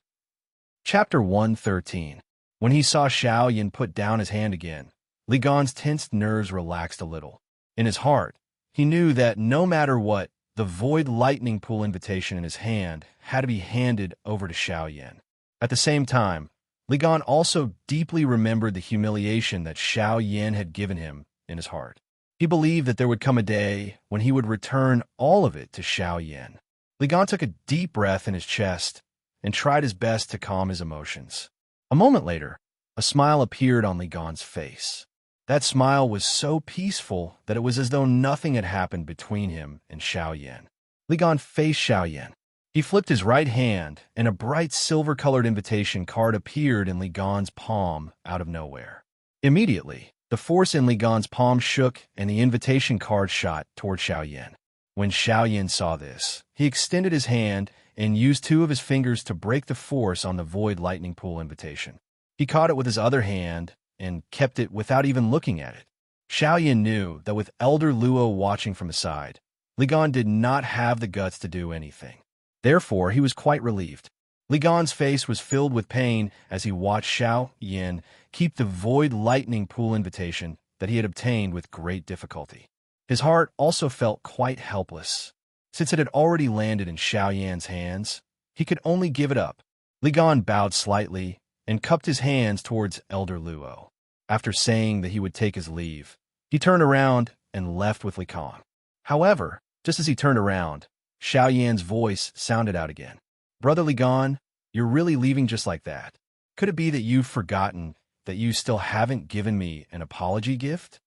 Chapter 113. When he saw Xiaoyan put down his hand again, Ligon's tensed nerves relaxed a little. In his heart, he knew that no matter what, the Void Lightning Pool invitation in his hand had to be handed over to Xiaoyan. At the same time, Ligon also deeply remembered the humiliation that Xiaoyan had given him in his heart. He believed that there would come a day when he would return all of it to Xiaoyan. Ligon took a deep breath in his chest and tried his best to calm his emotions. A moment later, a smile appeared on Ligon's face. That smile was so peaceful that it was as though nothing had happened between him and Xiaoyan. Ligon faced Xiaoyan. He flipped his right hand, and a bright silver-colored invitation card appeared in Li Gan's palm out of nowhere. Immediately, the force in Li Gan's palm shook, and the invitation card shot toward Xiaoyan. When Xiaoyan saw this, he extended his hand and used two of his fingers to break the force on the void lightning pool invitation. He caught it with his other hand and kept it without even looking at it. Xiaoyan knew that with Elder Luo watching from the side, Li Gan did not have the guts to do anything. Therefore, he was quite relieved. Li Gan's face was filled with pain as he watched Xiaoyan keep the void lightning pool invitation that he had obtained with great difficulty. His heart also felt quite helpless. Since it had already landed in Xiaoyan's hands, he could only give it up. Li Gan bowed slightly and cupped his hands towards Elder Luo. After saying that he would take his leave, he turned around and left with Li Gan. However, just as he turned around, Xiaoyan's voice sounded out again. "Brother Li Gan, you're really leaving just like that? Could it be that you've forgotten that you still haven't given me an apology gift?"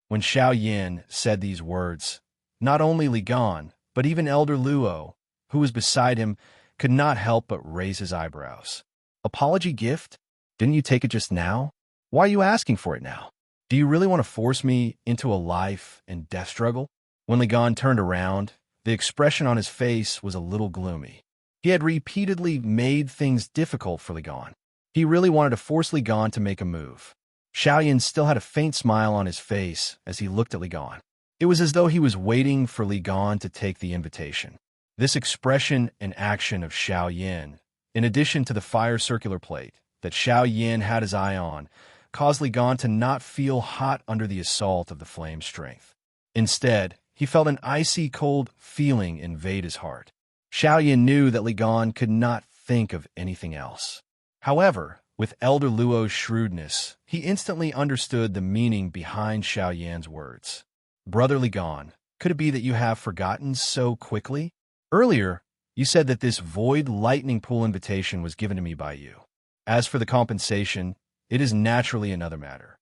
When Xiaoyan said these words, not only Li Gan, but even Elder Luo, who was beside him, could not help but raise his eyebrows. "Apology gift? Didn't you take it just now? Why are you asking for it now? Do you really want to force me into a life and death struggle?" When Li Gan turned around, the expression on his face was a little gloomy. He had repeatedly made things difficult for Li Gan. He really wanted to force Li Gan to make a move. Xiaoyan still had a faint smile on his face as he looked at Li Gan. It was as though he was waiting for Li Gan to take the invitation. This expression and action of Xiaoyan, in addition to the fire circular plate that Xiaoyan had his eye on, caused Li Gan to not feel hot under the assault of the flame's strength. Instead, he felt an icy cold feeling invade his heart. Xiaoyan knew that Li Gan could not think of anything else. However, with Elder Luo's shrewdness, he instantly understood the meaning behind Xiaoyan's words. "Brother Li Gan, could it be that you have forgotten so quickly? Earlier, you said that this void lightning pool invitation was given to me by you. As for the compensation, it is naturally another matter.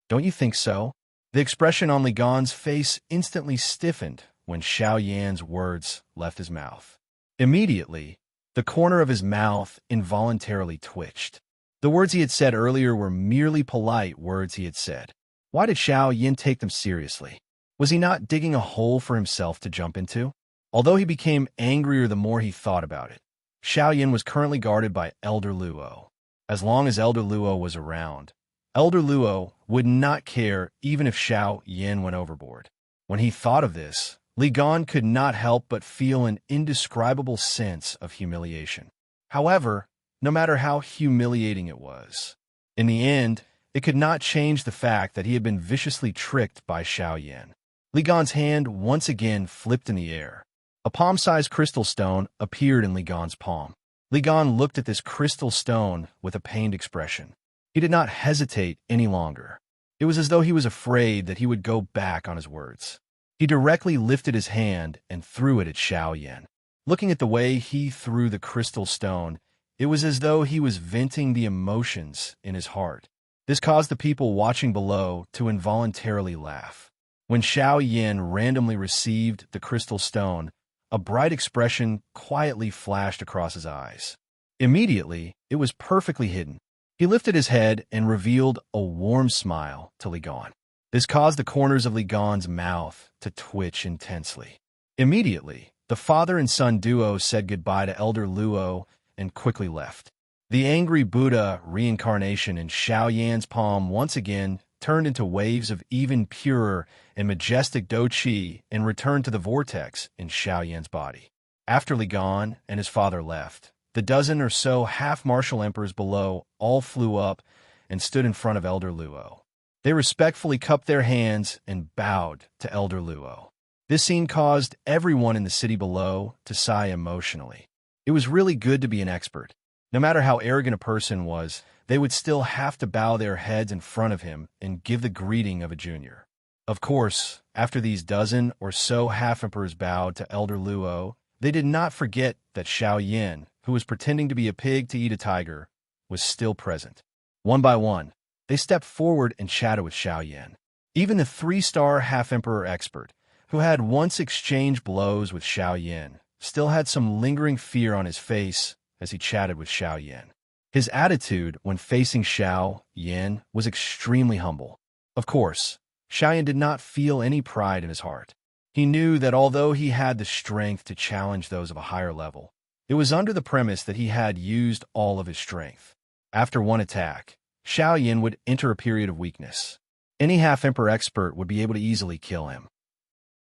Don't you think so?" The expression on Li Gan's face instantly stiffened when Xiaoyan's words left his mouth. Immediately, the corner of his mouth involuntarily twitched. The words he had said earlier were merely polite words he had said. Why did Xiaoyan take them seriously? Was he not digging a hole for himself to jump into? Although he became angrier the more he thought about it, Xiaoyan was currently guarded by Elder Luo. As long as Elder Luo was around, Elder Luo would not care even if Xiaoyan went overboard. When he thought of this, Li Gan could not help but feel an indescribable sense of humiliation. However, no matter how humiliating it was, in the end, it could not change the fact that he had been viciously tricked by Xiaoyan. Li Gan's hand once again flipped in the air. A palm-sized crystal stone appeared in Li Gan's palm. Li Gan looked at this crystal stone with a pained expression. He did not hesitate any longer. It was as though he was afraid that he would go back on his words. He directly lifted his hand and threw it at Xiaoyan. Looking at the way he threw the crystal stone, it was as though he was venting the emotions in his heart. This caused the people watching below to involuntarily laugh. When Xiaoyan randomly received the crystal stone, a bright expression quietly flashed across his eyes. Immediately, it was perfectly hidden. He lifted his head and revealed a warm smile to Li Gan. This caused the corners of Li Gan's mouth to twitch intensely. Immediately, the father and son duo said goodbye to Elder Luo and quickly left. The angry Buddha reincarnation in Xiaoyan's palm once again turned into waves of even purer and majestic Do-Chi and returned to the vortex in Xiaoyan's body. After Li Gan and his father left, the dozen or so half-martial emperors below all flew up and stood in front of Elder Luo. They respectfully cupped their hands and bowed to Elder Luo. This scene caused everyone in the city below to sigh emotionally. It was really good to be an expert. No matter how arrogant a person was, they would still have to bow their heads in front of him and give the greeting of a junior. Of course, after these dozen or so half-emperors bowed to Elder Luo, they did not forget that Xiaoyan, who was pretending to be a pig to eat a tiger, was still present. One by one, they stepped forward and chatted with Xiaoyan. Even the 3-star half-emperor expert, who had once exchanged blows with Xiaoyan, still had some lingering fear on his face as he chatted with Xiao Yan. His attitude when facing Xiao Yan was extremely humble. Of course, Xiao Yan did not feel any pride in his heart. He knew that although he had the strength to challenge those of a higher level, it was under the premise that he had used all of his strength. After one attack, Xiao Yan would enter a period of weakness. Any half-emperor expert would be able to easily kill him.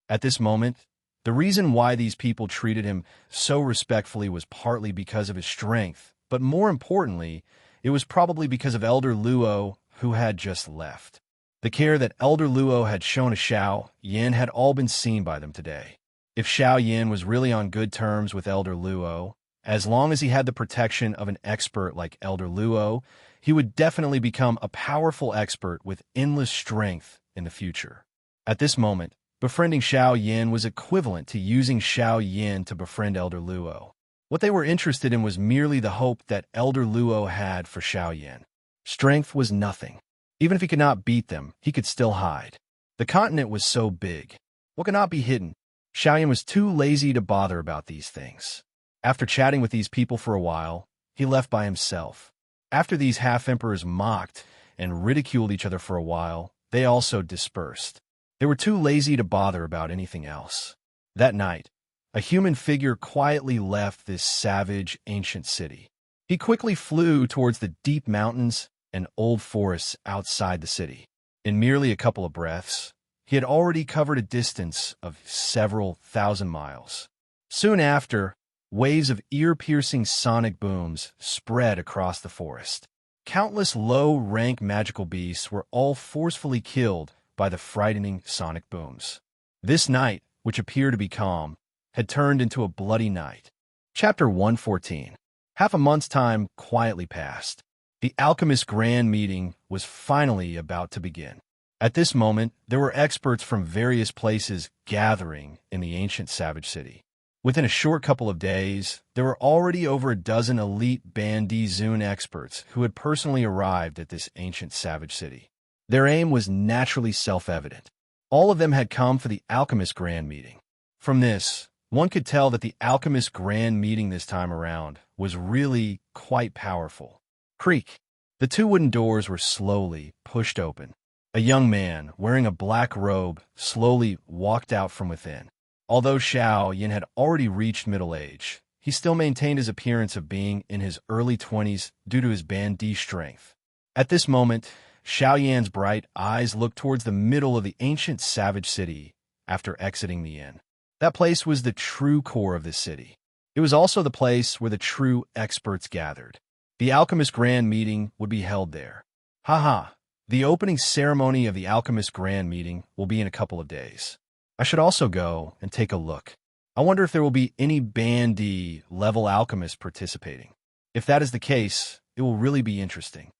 At this moment, the reason why these people treated him so respectfully was partly because of his strength, but more importantly, it was probably because of Elder Luo, who had just left. The care that Elder Luo had shown to Xiao Yan had all been seen by them today. If Xiao Yan was really on good terms with Elder Luo, as long as he had the protection of an expert like Elder Luo, he would definitely become a powerful expert with endless strength in the future. At this moment, befriending Xiao Yan was equivalent to using Xiao Yan to befriend Elder Luo. What they were interested in was merely the hope that Elder Luo had for Xiao Yan. Strength was nothing. Even if he could not beat them, he could still hide. The continent was so big. What could not be hidden? Xiao Yan was too lazy to bother about these things. After chatting with these people for a while, he left by himself. After these half-emperors mocked and ridiculed each other for a while, they also dispersed. They were too lazy to bother about anything else. That night, a human figure quietly left this savage, ancient city. He quickly flew towards the deep mountains and old forests outside the city. In merely a couple of breaths, he had already covered a distance of several thousand miles. Soon after, waves of ear-piercing sonic booms spread across the forest. Countless low-rank magical beasts were all forcefully killed by the frightening sonic booms. This night, which appeared to be calm, had turned into a bloody night. Chapter 114. Half a month's time quietly passed. The alchemist grand meeting was finally about to begin. At this moment, there were experts from various places gathering in the ancient savage city. Within a short couple of days, there were already over a dozen elite Bandizun experts who had personally arrived at this ancient savage city. Their aim was naturally self-evident. All of them had come for the alchemist grand meeting. From this, one could tell that the alchemist grand meeting this time around was really quite powerful. Creak! The two wooden doors were slowly pushed open. A young man, wearing a black robe, slowly walked out from within. Although Xiao Yan had already reached middle age, he still maintained his appearance of being in his early 20s due to his bandi strength. At this moment, Xiao Yan's bright eyes looked towards the middle of the ancient savage city after exiting the inn. That place was the true core of this city. It was also the place where the true experts gathered. The alchemist grand meeting would be held there. Haha, the opening ceremony of the alchemist grand meeting will be in a couple of days. I should also go and take a look. I wonder if there will be any Bandi level alchemists participating. If that is the case, it will really be interesting.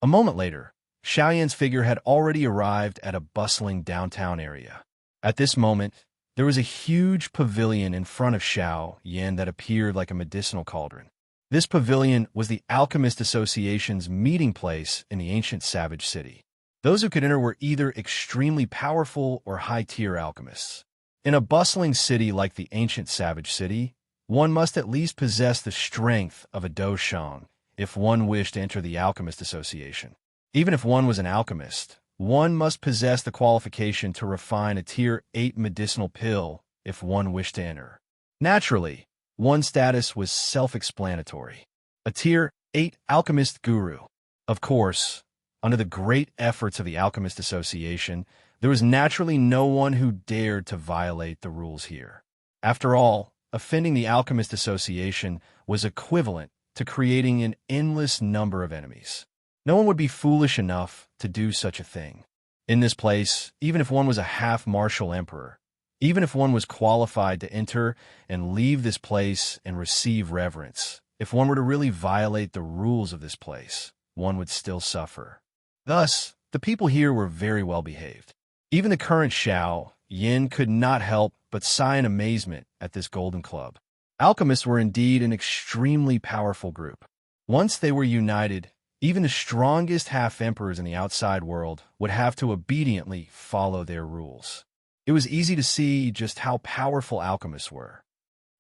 A moment later, Xiao Yan's figure had already arrived at a bustling downtown area. At this moment, there was a huge pavilion in front of Xiao Yan that appeared like a medicinal cauldron. This pavilion was the Alchemist Association's meeting place in the ancient savage city. Those who could enter were either extremely powerful or high-tier alchemists. In a bustling city like the ancient savage city, one must at least possess the strength of a Doshang if one wished to enter the Alchemist Association. Even if one was an alchemist, one must possess the qualification to refine a Tier 8 medicinal pill if one wished to enter. Naturally, one's status was self-explanatory. A Tier 8 alchemist guru. Of course, under the great efforts of the Alchemist Association, there was naturally no one who dared to violate the rules here. After all, offending the Alchemist Association was equivalent to creating an endless number of enemies. No one would be foolish enough to do such a thing. In this place, even if one was a half-martial emperor, even if one was qualified to enter and leave this place and receive reverence, if one were to really violate the rules of this place, one would still suffer. Thus, the people here were very well behaved. Even the current Xiao Yan could not help but sigh in amazement at this golden club. Alchemists were indeed an extremely powerful group. Once they were united, even the strongest half-emperors in the outside world would have to obediently follow their rules. It was easy to see just how powerful alchemists were.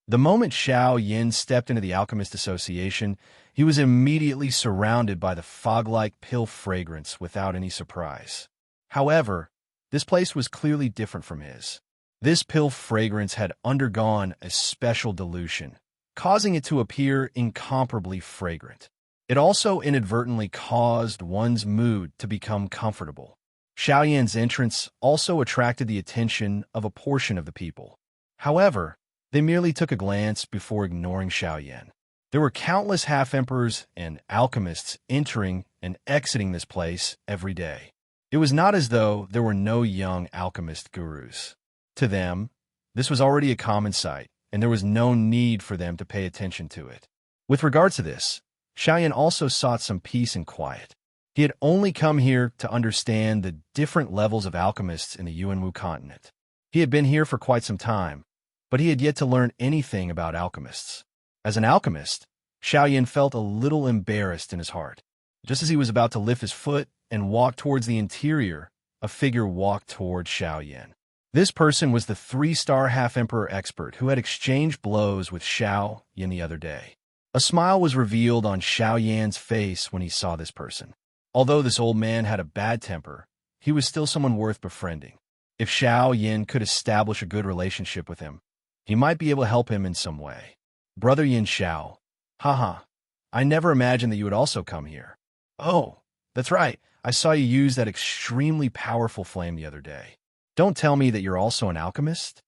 The moment Xiao Yin stepped into the Alchemist Association, he was immediately surrounded by the fog-like pill fragrance without any surprise. However, this place was clearly different from his. This pill fragrance had undergone a special dilution, causing it to appear incomparably fragrant. It also inadvertently caused one's mood to become comfortable. Xiao Yan's entrance also attracted the attention of a portion of the people. However, they merely took a glance before ignoring Xiao Yan. There were countless half-emperors and alchemists entering and exiting this place every day. It was not as though there were no young alchemist gurus. To them, this was already a common sight, and there was no need for them to pay attention to it. With regards to this, Xiao Yan also sought some peace and quiet. He had only come here to understand the different levels of alchemists in the Yuanwu continent. He had been here for quite some time, but he had yet to learn anything about alchemists. As an alchemist, Xiao Yan felt a little embarrassed in his heart. Just as he was about to lift his foot and walk towards the interior, a figure walked toward Xiao Yan. This person was the 3-star half-emperor expert who had exchanged blows with Xiao Yan the other day. A smile was revealed on Xiao Yan's face when he saw this person. Although this old man had a bad temper, he was still someone worth befriending. If Xiao Yan could establish a good relationship with him, he might be able to help him in some way. Brother Yin Xiao. Haha, I never imagined that you would also come here. Oh, that's right. I saw you use that extremely powerful flame the other day. Don't tell me that you're also an alchemist?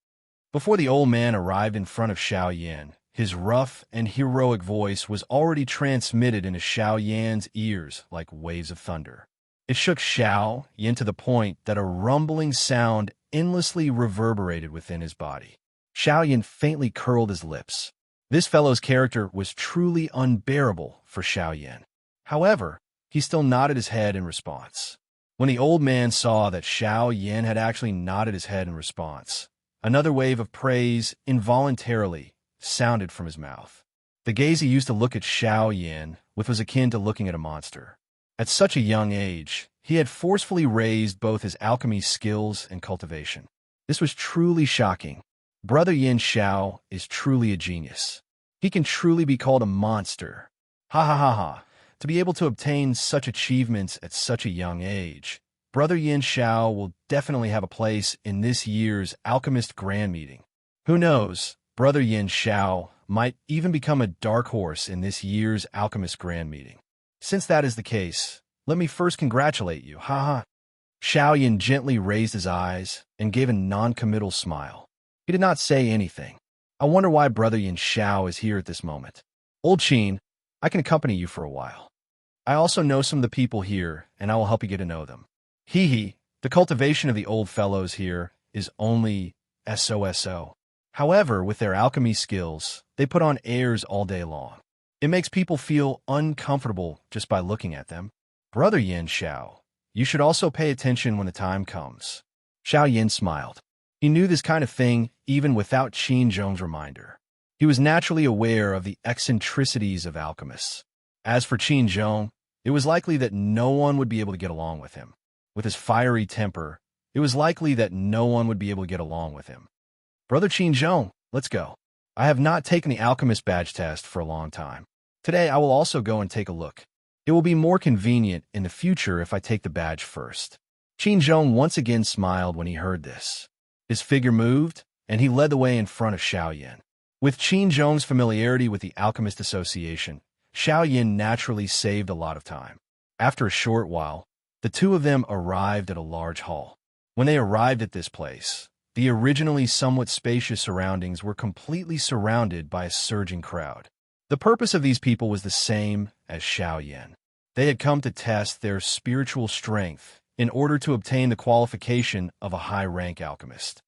Before the old man arrived in front of Xiao Yan, his rough and heroic voice was already transmitted into Xiao Yan's ears like waves of thunder. It shook Xiao Yan to the point that a rumbling sound endlessly reverberated within his body. Xiao Yan faintly curled his lips. This fellow's character was truly unbearable for Xiao Yan. However, he still nodded his head in response. When the old man saw that Xiao Yan had actually nodded his head in response, another wave of praise involuntarily sounded from his mouth. The gaze he used to look at Xiao Yan with was akin to looking at a monster. At such a young age, he had forcefully raised both his alchemy skills and cultivation. This was truly shocking. Brother Yin Xiao is truly a genius. He can truly be called a monster. Ha ha ha ha. To be able to obtain such achievements at such a young age, Brother Yin Xiao will definitely have a place in this year's Alchemist Grand Meeting. Who knows, Brother Yin Xiao might even become a dark horse in this year's Alchemist Grand Meeting. Since that is the case, let me first congratulate you, haha. Xiao Yin gently raised his eyes and gave a non-committal smile. He did not say anything. I wonder why Brother Yin Xiao is here at this moment. Old Qin, I can accompany you for a while. I also know some of the people here, and I will help you get to know them. Hee, the cultivation of the old fellows here is only so. However, with their alchemy skills, they put on airs all day long. It makes people feel uncomfortable just by looking at them. Brother Yin Xiao, you should also pay attention when the time comes. Xiao Yin smiled. He knew this kind of thing even without Qin Zhong's reminder. He was naturally aware of the eccentricities of alchemists. As for Qin Zhong, it was likely that no one would be able to get along with him. With his fiery temper, it was likely that no one would be able to get along with him. Brother Qin Zhong, let's go. I have not taken the alchemist badge test for a long time. Today I will also go and take a look. It will be more convenient in the future if I take the badge first. Qin Zhong once again smiled when he heard this. His figure moved, and he led the way in front of Xiao Yan. With Qin Zhong's familiarity with the Alchemist Association, Xiao Yan naturally saved a lot of time. After a short while, the two of them arrived at a large hall. When they arrived at this place, the originally somewhat spacious surroundings were completely surrounded by a surging crowd. The purpose of these people was the same as Xiao Yan. They had come to test their spiritual strength in order to obtain the qualification of a high-rank alchemist.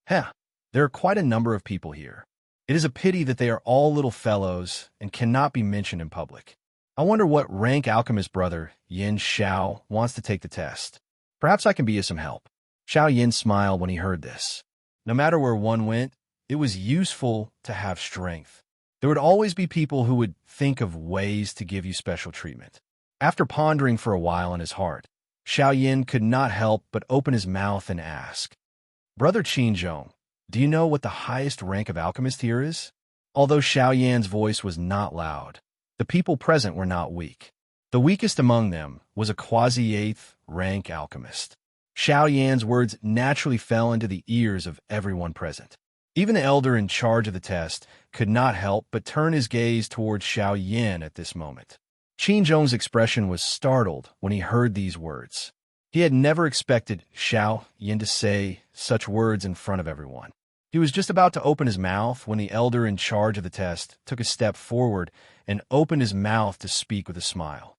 There are quite a number of people here. It is a pity that they are all little fellows and cannot be mentioned in public. I wonder what rank alchemist brother Yin Xiao wants to take the test. Perhaps I can be of some help. Xiao Yin smiled when he heard this. No matter where one went, it was useful to have strength. There would always be people who would think of ways to give you special treatment. After pondering for a while in his heart, Xiao Yin could not help but open his mouth and ask, Brother Qin Zhong, do you know what the highest rank of alchemist here is? Although Xiao Yan's voice was not loud, the people present were not weak. The weakest among them was a quasi-8th rank alchemist. Xiao Yan's words naturally fell into the ears of everyone present. Even the elder in charge of the test could not help but turn his gaze towards Xiao Yan at this moment. Qin Zhong's expression was startled when he heard these words. He had never expected Xiao Yan to say such words in front of everyone. He was just about to open his mouth when the elder in charge of the test took a step forward and opened his mouth to speak with a smile.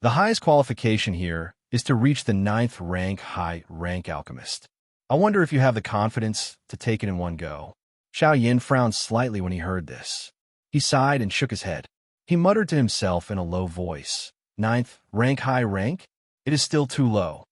The highest qualification here is to reach the 9th rank high rank alchemist. I wonder if you have the confidence to take it in one go. Xiao Yan frowned slightly when he heard this. He sighed and shook his head. He muttered to himself in a low voice, 9th rank high rank? It is still too low.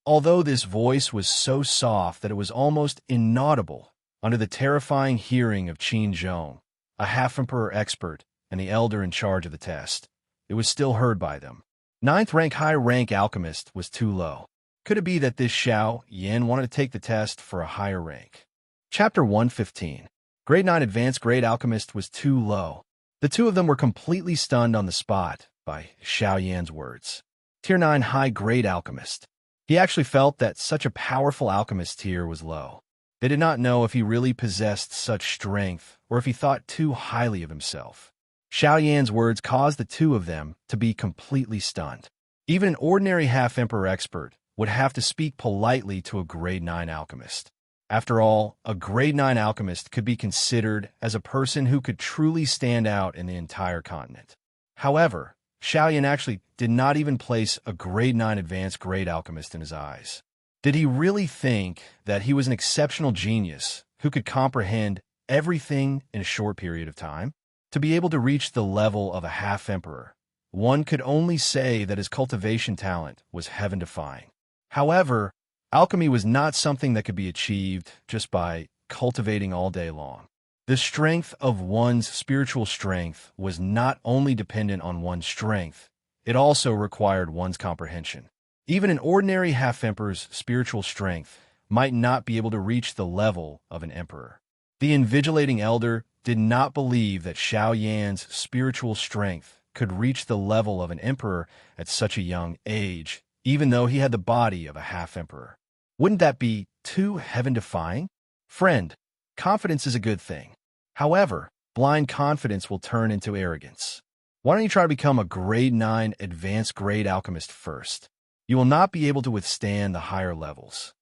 Although this voice was so soft that it was almost inaudible under the terrifying hearing of Qin Zhong, a half-emperor expert and the elder in charge of the test, it was still heard by them. 9th rank high rank alchemist was too low. Could it be that this Xiao Yan wanted to take the test for a higher rank? Chapter 115. Grade 9 Advanced Grade Alchemist was too low. The two of them were completely stunned on the spot by Xiao Yan's words. Tier 9 High Grade Alchemist. He actually felt that such a powerful alchemist tier was low. They did not know if he really possessed such strength or if he thought too highly of himself. Xiao Yan's words caused the two of them to be completely stunned. Even an ordinary half-emperor expert would have to speak politely to a grade 9 alchemist. After all, a grade 9 alchemist could be considered as a person who could truly stand out in the entire continent. However, Xiao Yan actually did not even place a grade 9 advanced grade alchemist in his eyes. Did he really think that he was an exceptional genius who could comprehend everything in a short period of time? To be able to reach the level of a half-emperor, one could only say that his cultivation talent was heaven-defying. However, alchemy was not something that could be achieved just by cultivating all day long. The strength of one's spiritual strength was not only dependent on one's strength, it also required one's comprehension. Even an ordinary half-emperor's spiritual strength might not be able to reach the level of an emperor. The invigilating elder did not believe that Xiao Yan's spiritual strength could reach the level of an emperor at such a young age, even though he had the body of a half-emperor. Wouldn't that be too heaven-defying? Friend, confidence is a good thing. However, blind confidence will turn into arrogance. Why don't you try to become a grade 9 advanced grade alchemist first? You will not be able to withstand the higher levels.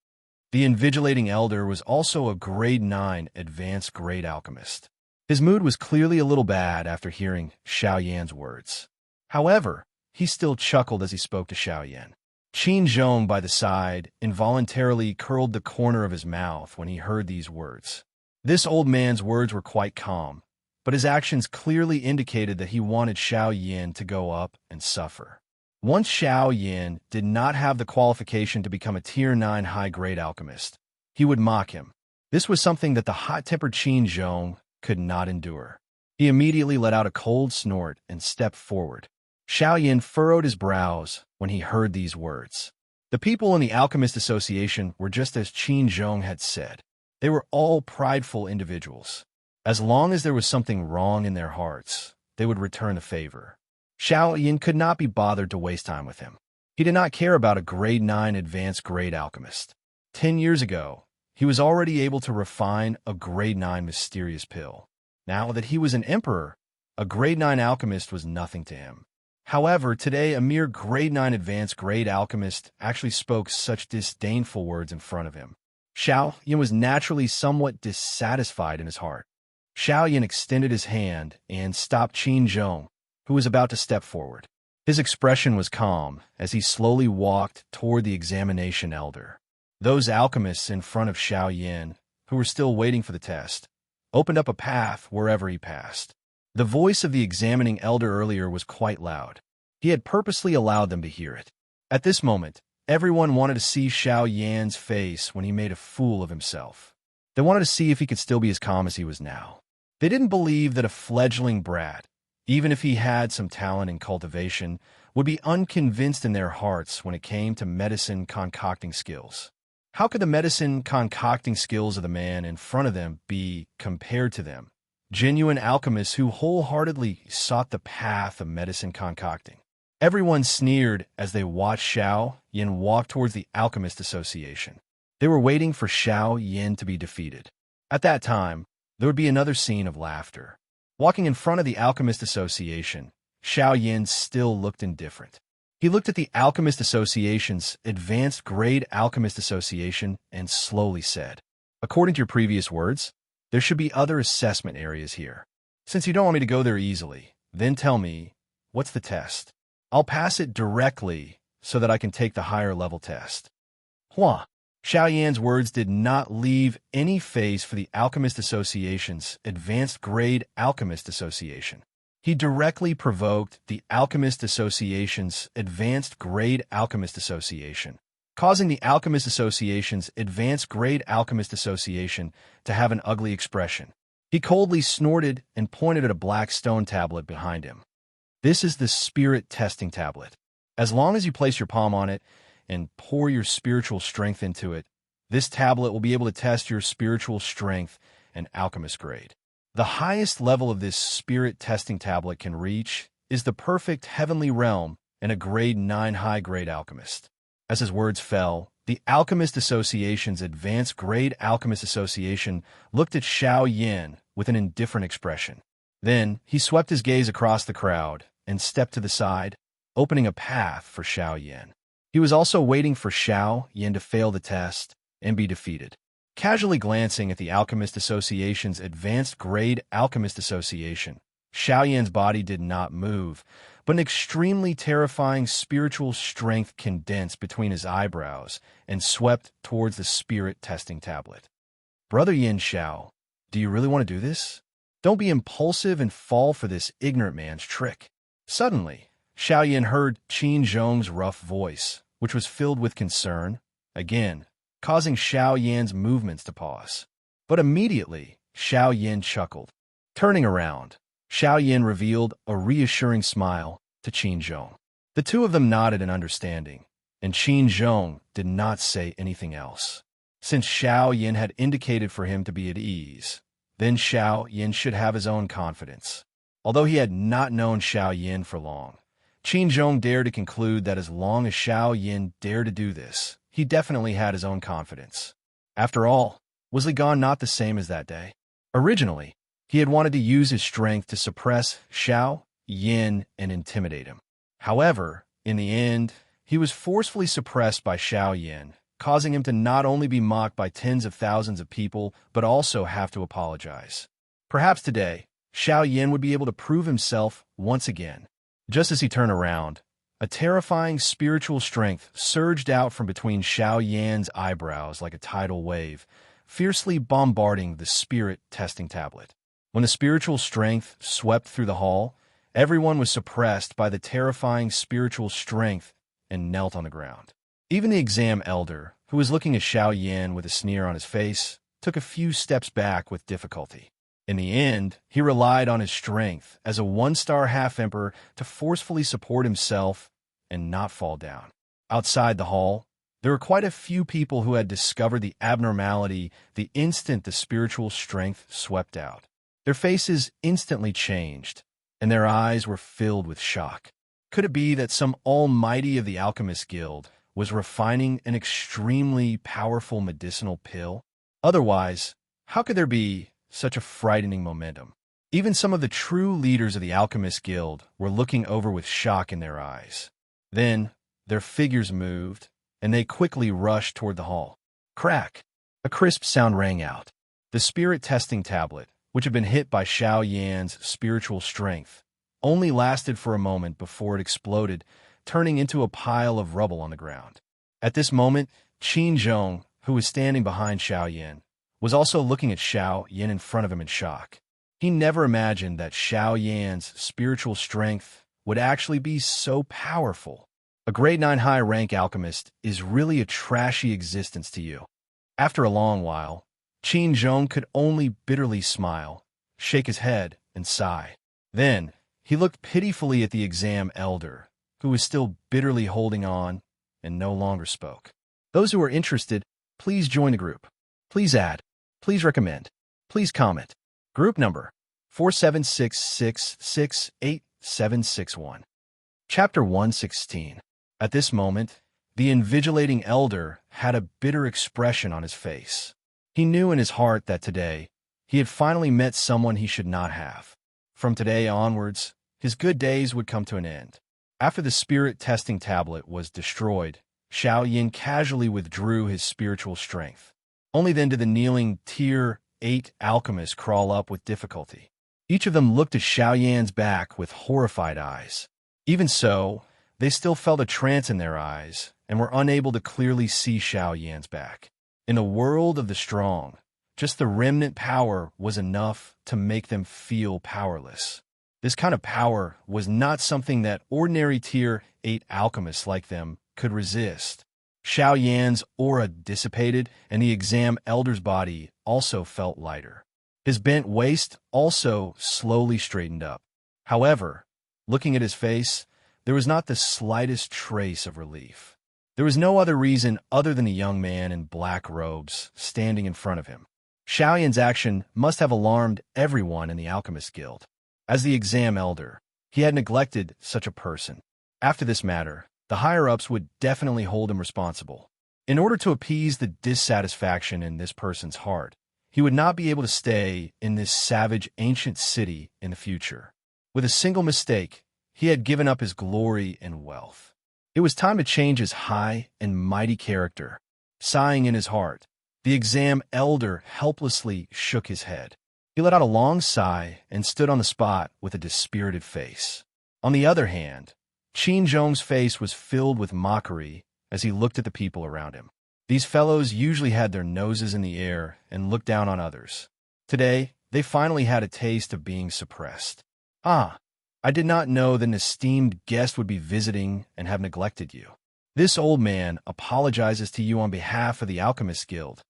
The invigilating elder was also a grade 9 advanced grade alchemist. His mood was clearly a little bad after hearing Xiao Yan's words. However, he still chuckled as he spoke to Xiao Yan. Qin Zhong by the side involuntarily curled the corner of his mouth when he heard these words. This old man's words were quite calm, but his actions clearly indicated that he wanted Xiao Yan to go up and suffer. Once Xiao Yan did not have the qualification to become a Tier 9 high-grade alchemist, he would mock him. This was something that the hot-tempered Qin Zhong could not endure. He immediately let out a cold snort and stepped forward. Xiao Yan furrowed his brows when he heard these words. The people in the Alchemist Association were just as Qin Zhong had said. They were all prideful individuals. As long as there was something wrong in their hearts, they would return the favor. Xiao Yan could not be bothered to waste time with him. He did not care about a grade 9 advanced grade alchemist. 10 years ago, he was already able to refine a grade 9 mysterious pill. Now that he was an emperor, a grade 9 alchemist was nothing to him. However, today a mere grade 9 advanced grade alchemist actually spoke such disdainful words in front of him. Xiao Yan was naturally somewhat dissatisfied in his heart. Xiao Yan extended his hand and stopped Qin Zhong, who was about to step forward. His expression was calm as he slowly walked toward the examination elder. Those alchemists in front of Xiao Yan, who were still waiting for the test, opened up a path wherever he passed. The voice of the examining elder earlier was quite loud. He had purposely allowed them to hear it. At this moment, everyone wanted to see Xiao Yan's face when he made a fool of himself. They wanted to see if he could still be as calm as he was now. They didn't believe that a fledgling brat, even if he had some talent in cultivation, would be unconvinced in their hearts when it came to medicine concocting skills. How could the medicine concocting skills of the man in front of them be compared to them, genuine alchemists who wholeheartedly sought the path of medicine concocting. Everyone sneered as they watched Xiao Yin walk towards the Alchemist Association. They were waiting for Xiao Yin to be defeated. At that time, there would be another scene of laughter. Walking in front of the Alchemist Association, Xiao Yin still looked indifferent. He looked at the Alchemist Association's Advanced Grade Alchemist Association and slowly said, "According to your previous words, there should be other assessment areas here. Since you don't want me to go there easily, then tell me, what's the test? I'll pass it directly so that I can take the higher level test." Hua. Xiao Yan's words did not leave any face for the Alchemist Association's Advanced Grade Alchemist Association. He directly provoked the Alchemist Association's Advanced Grade Alchemist Association, causing the Alchemist Association's Advanced Grade Alchemist Association to have an ugly expression. He coldly snorted and pointed at a black stone tablet behind him. "This is the spirit testing tablet. As long as you place your palm on it and pour your spiritual strength into it, this tablet will be able to test your spiritual strength and alchemist grade. The highest level of this spirit testing tablet can reach is the perfect heavenly realm and a grade 9 high-grade alchemist." As his words fell, the Alchemist Association's Advanced Grade Alchemist Association looked at Xiao Yin with an indifferent expression. Then he swept his gaze across the crowd and stepped to the side, opening a path for Xiao Yin. He was also waiting for Xiao Yin to fail the test and be defeated. Casually glancing at the Alchemist Association's Advanced Grade Alchemist Association, Xiao Yan's body did not move, but an extremely terrifying spiritual strength condensed between his eyebrows and swept towards the spirit testing tablet. "Brother Yin Xiao, do you really want to do this? Don't be impulsive and fall for this ignorant man's trick." Suddenly, Xiao Yin heard Qin Zhong's rough voice, which was filled with concern, again, causing Xiao Yan's movements to pause. But immediately, Xiao Yin chuckled. Turning around, Xiao Yin revealed a reassuring smile to Qin Zhong. The two of them nodded in understanding, and Qin Zhong did not say anything else. Since Xiao Yin had indicated for him to be at ease, then Xiao Yin should have his own confidence. Although he had not known Xiao Yin for long, Qin Zhong dared to conclude that as long as Xiao Yin dared to do this, he definitely had his own confidence. After all, was Li Gan not the same as that day? Originally, he had wanted to use his strength to suppress Xiao Yin and intimidate him. However, in the end, he was forcefully suppressed by Xiao Yin, causing him to not only be mocked by tens of thousands of people, but also have to apologize. Perhaps today, Xiao Yin would be able to prove himself once again. Just as he turned around, a terrifying spiritual strength surged out from between Xiao Yan's eyebrows like a tidal wave, fiercely bombarding the spirit testing tablet. When the spiritual strength swept through the hall, everyone was suppressed by the terrifying spiritual strength and knelt on the ground. Even the exam elder, who was looking at Xiao Yin with a sneer on his face, took a few steps back with difficulty. In the end, he relied on his strength as a one-star half-emperor to forcefully support himself and not fall down. Outside the hall, there were quite a few people who had discovered the abnormality the instant the spiritual strength swept out. Their faces instantly changed, and their eyes were filled with shock. Could it be that some almighty of the Alchemist Guild was refining an extremely powerful medicinal pill? Otherwise, how could there be such a frightening momentum? Even some of the true leaders of the Alchemist Guild were looking over with shock in their eyes. Then, their figures moved, and they quickly rushed toward the hall. Crack! A crisp sound rang out. The spirit testing tablet, which had been hit by Xiao Yan's spiritual strength, only lasted for a moment before it exploded, turning into a pile of rubble on the ground. At this moment, Qin Zhong, who was standing behind Xiao Yan, was also looking at Xiao Yan in front of him in shock. He never imagined that Xiao Yan's spiritual strength would actually be so powerful. A grade 9 high-rank alchemist is really a trashy existence to you. After a long while, Qin Zhong could only bitterly smile, shake his head, and sigh. Then, he looked pitifully at the exam elder, who was still bitterly holding on and no longer spoke. Those who are interested, please join the group. Please add. Please recommend. Please comment. Group number 476668761. Chapter 116. At this moment, the invigilating elder had a bitter expression on his face. He knew in his heart that today, he had finally met someone he should not have. From today onwards, his good days would come to an end. After the spirit testing tablet was destroyed, Xiao Yin casually withdrew his spiritual strength. Only then did the kneeling Tier 8 alchemists crawl up with difficulty. Each of them looked at Xiao Yan's back with horrified eyes. Even so, they still felt a trance in their eyes and were unable to clearly see Xiao Yan's back. In the world of the strong, just the remnant power was enough to make them feel powerless. This kind of power was not something that ordinary Tier 8 alchemists like them could resist. Xiao Yan's aura dissipated, and the exam elder's body also felt lighter. His bent waist also slowly straightened up. However, looking at his face, there was not the slightest trace of relief. There was no other reason other than the young man in black robes standing in front of him. Xiao Yan's action must have alarmed everyone in the Alchemist Guild. As the exam elder, he had neglected such a person. After this matter, the higher-ups would definitely hold him responsible. In order to appease the dissatisfaction in this person's heart, he would not be able to stay in this savage ancient city in the future. With a single mistake, he had given up his glory and wealth. It was time to change his high and mighty character. Sighing in his heart, the exam elder helplessly shook his head. He let out a long sigh and stood on the spot with a dispirited face. On the other hand, Qin Zhong's face was filled with mockery as he looked at the people around him. These fellows usually had their noses in the air and looked down on others. Today, they finally had a taste of being suppressed. "Ah, I did not know that an esteemed guest would be visiting and have neglected you. This old man apologizes to you on behalf of the Alchemist Guild."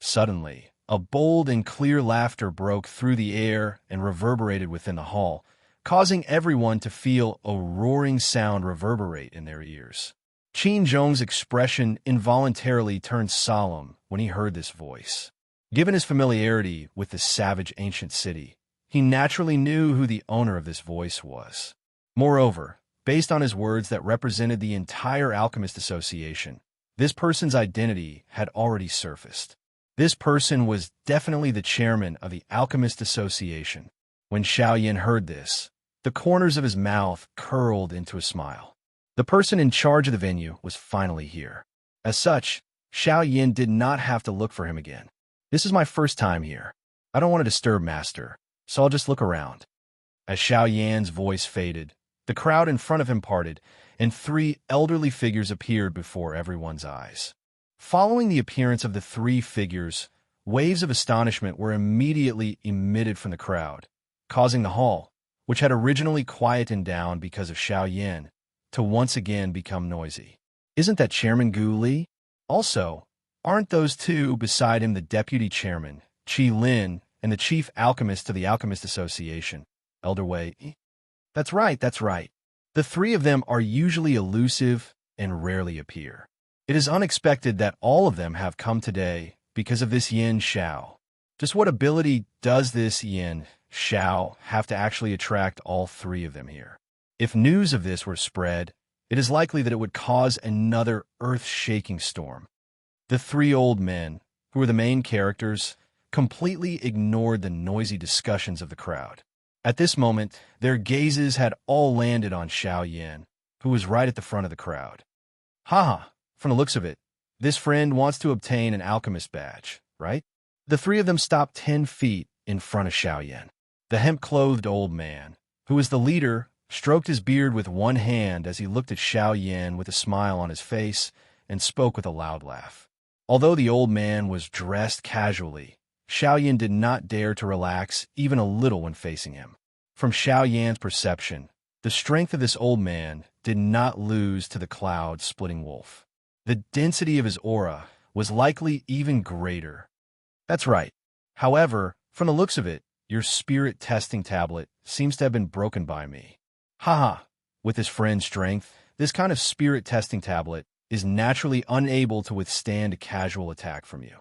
Suddenly, a bold and clear laughter broke through the air and reverberated within the hall, causing everyone to feel a roaring sound reverberate in their ears. Qin Zhong's expression involuntarily turned solemn when he heard this voice. Given his familiarity with the savage ancient city, he naturally knew who the owner of this voice was. Moreover, based on his words that represented the entire Alchemist Association, this person's identity had already surfaced. This person was definitely the chairman of the Alchemist Association. When Xiao Yin heard this, the corners of his mouth curled into a smile. The person in charge of the venue was finally here. As such, Xiao Yin did not have to look for him again. "This is my first time here. I don't want to disturb Master, so I'll just look around." As Xiao Yan's voice faded, the crowd in front of him parted, and three elderly figures appeared before everyone's eyes. Following the appearance of the three figures, waves of astonishment were immediately emitted from the crowd, causing the hall, which had originally quietened down because of Xiao Yin, to once again become noisy. "Isn't that Chairman Gu Li? Also, aren't those two beside him the Deputy Chairman, Qi Lin, and the Chief Alchemist to the Alchemist Association, Elder Wei?" That's right. The three of them are usually elusive and rarely appear. It is unexpected that all of them have come today because of this Yin Xiao. Just what ability does this Yin Xiao have to actually attract all three of them here? If news of this were spread, it is likely that it would cause another earth-shaking storm. The three old men, who were the main characters, completely ignored the noisy discussions of the crowd. At this moment, their gazes had all landed on Xiao Yin, who was right at the front of the crowd. "Ha! From the looks of it, this friend wants to obtain an alchemist badge, right?" The three of them stopped 10 feet in front of Xiao Yin. The hemp-clothed old man, who was the leader, stroked his beard with one hand as he looked at Xiao Yin with a smile on his face and spoke with a loud laugh. Although the old man was dressed casually, Xiao Yin did not dare to relax even a little when facing him. From Xiao Yan's perception, the strength of this old man did not lose to the cloud-splitting wolf. The density of his aura was likely even greater. "That's right. However, from the looks of it, your spirit testing tablet seems to have been broken by me." Haha, with his friend's strength, this kind of spirit testing tablet is naturally unable to withstand a casual attack from you.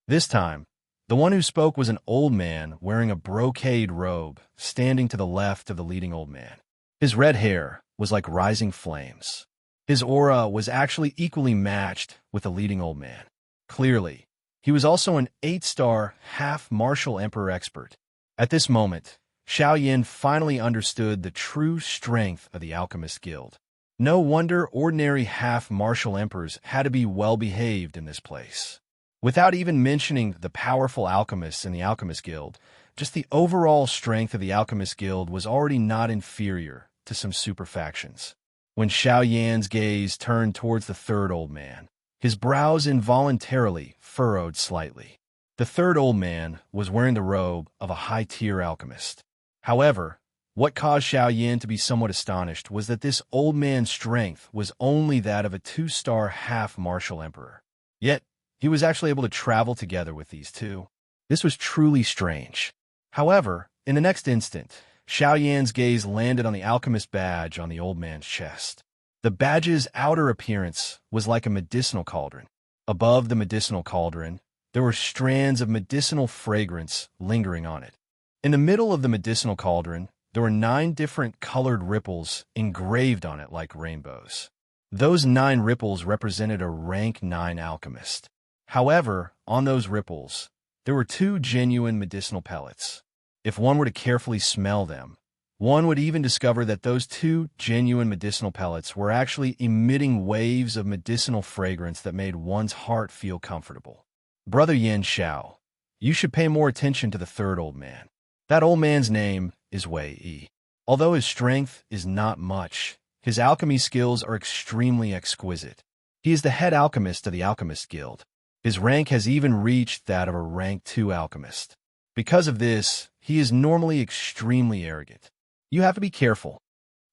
This time, The one who spoke was an old man wearing a brocade robe, standing to the left of the leading old man. His red hair was like rising flames. His aura was actually equally matched with the leading old man. Clearly, he was also an 8-star half-martial emperor expert. At this moment, Xiao Yin finally understood the true strength of the Alchemist Guild. No wonder ordinary half-martial emperors had to be well-behaved in this place. Without even mentioning the powerful alchemists in the Alchemist Guild, just the overall strength of the Alchemist Guild was already not inferior to some super factions. When Xiao Yan's gaze turned towards the third old man, his brows involuntarily furrowed slightly. The third old man was wearing the robe of a high-tier alchemist. However, what caused Xiao Yan to be somewhat astonished was that this old man's strength was only that of a 2-star half-martial emperor. Yet, he was actually able to travel together with these two. This was truly strange. However, in the next instant, Xiao Yan's gaze landed on the alchemist badge on the old man's chest. The badge's outer appearance was like a medicinal cauldron. Above the medicinal cauldron, there were strands of medicinal fragrance lingering on it. In the middle of the medicinal cauldron, there were 9 different colored ripples engraved on it like rainbows. Those 9 ripples represented a rank 9 alchemist. However, on those ripples, there were 2 genuine medicinal pellets. If one were to carefully smell them, one would even discover that those 2 genuine medicinal pellets were actually emitting waves of medicinal fragrance that made one's heart feel comfortable. Brother Yin Xiao, you should pay more attention to the third old man. That old man's name is Wei Yi. Although his strength is not much, his alchemy skills are extremely exquisite. He is the head alchemist of the Alchemist Guild. His rank has even reached that of a rank 2 alchemist. Because of this, he is normally extremely arrogant. You have to be careful.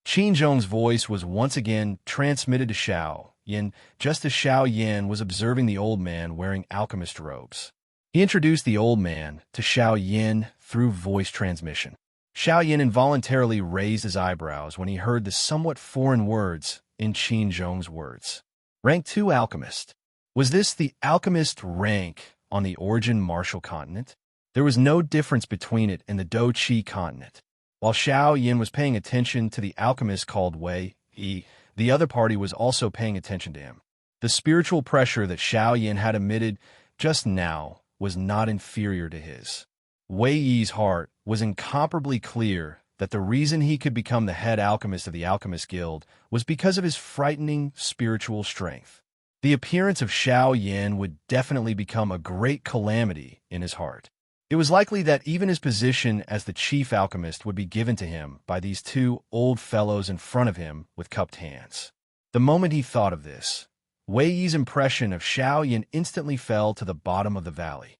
Qin Zhong's voice was once again transmitted to Xiao Yin just as Xiao Yin was observing the old man wearing alchemist robes. He introduced the old man to Xiao Yin through voice transmission. Xiao Yin involuntarily raised his eyebrows when he heard the somewhat foreign words in Qin Zhong's words. Rank 2 alchemist. Was this the alchemist rank on the Origin Martial Continent? There was no difference between it and the Do Qi continent. While Xiao Yin was paying attention to the alchemist called Wei Yi, the other party was also paying attention to him. The spiritual pressure that Xiao Yin had emitted just now was not inferior to his. Wei Yi's heart was incomparably clear that the reason he could become the head alchemist of the Alchemist Guild was because of his frightening spiritual strength. The appearance of Xiao Yin would definitely become a great calamity in his heart. It was likely that even his position as the chief alchemist would be given to him by these 2 old fellows in front of him with cupped hands. The moment he thought of this, Wei Yi's impression of Xiao Yin instantly fell to the bottom of the valley.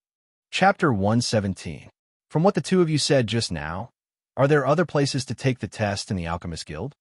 Chapter 117. From what the 2 of you said just now, are there other places to take the test in the Alchemist Guild?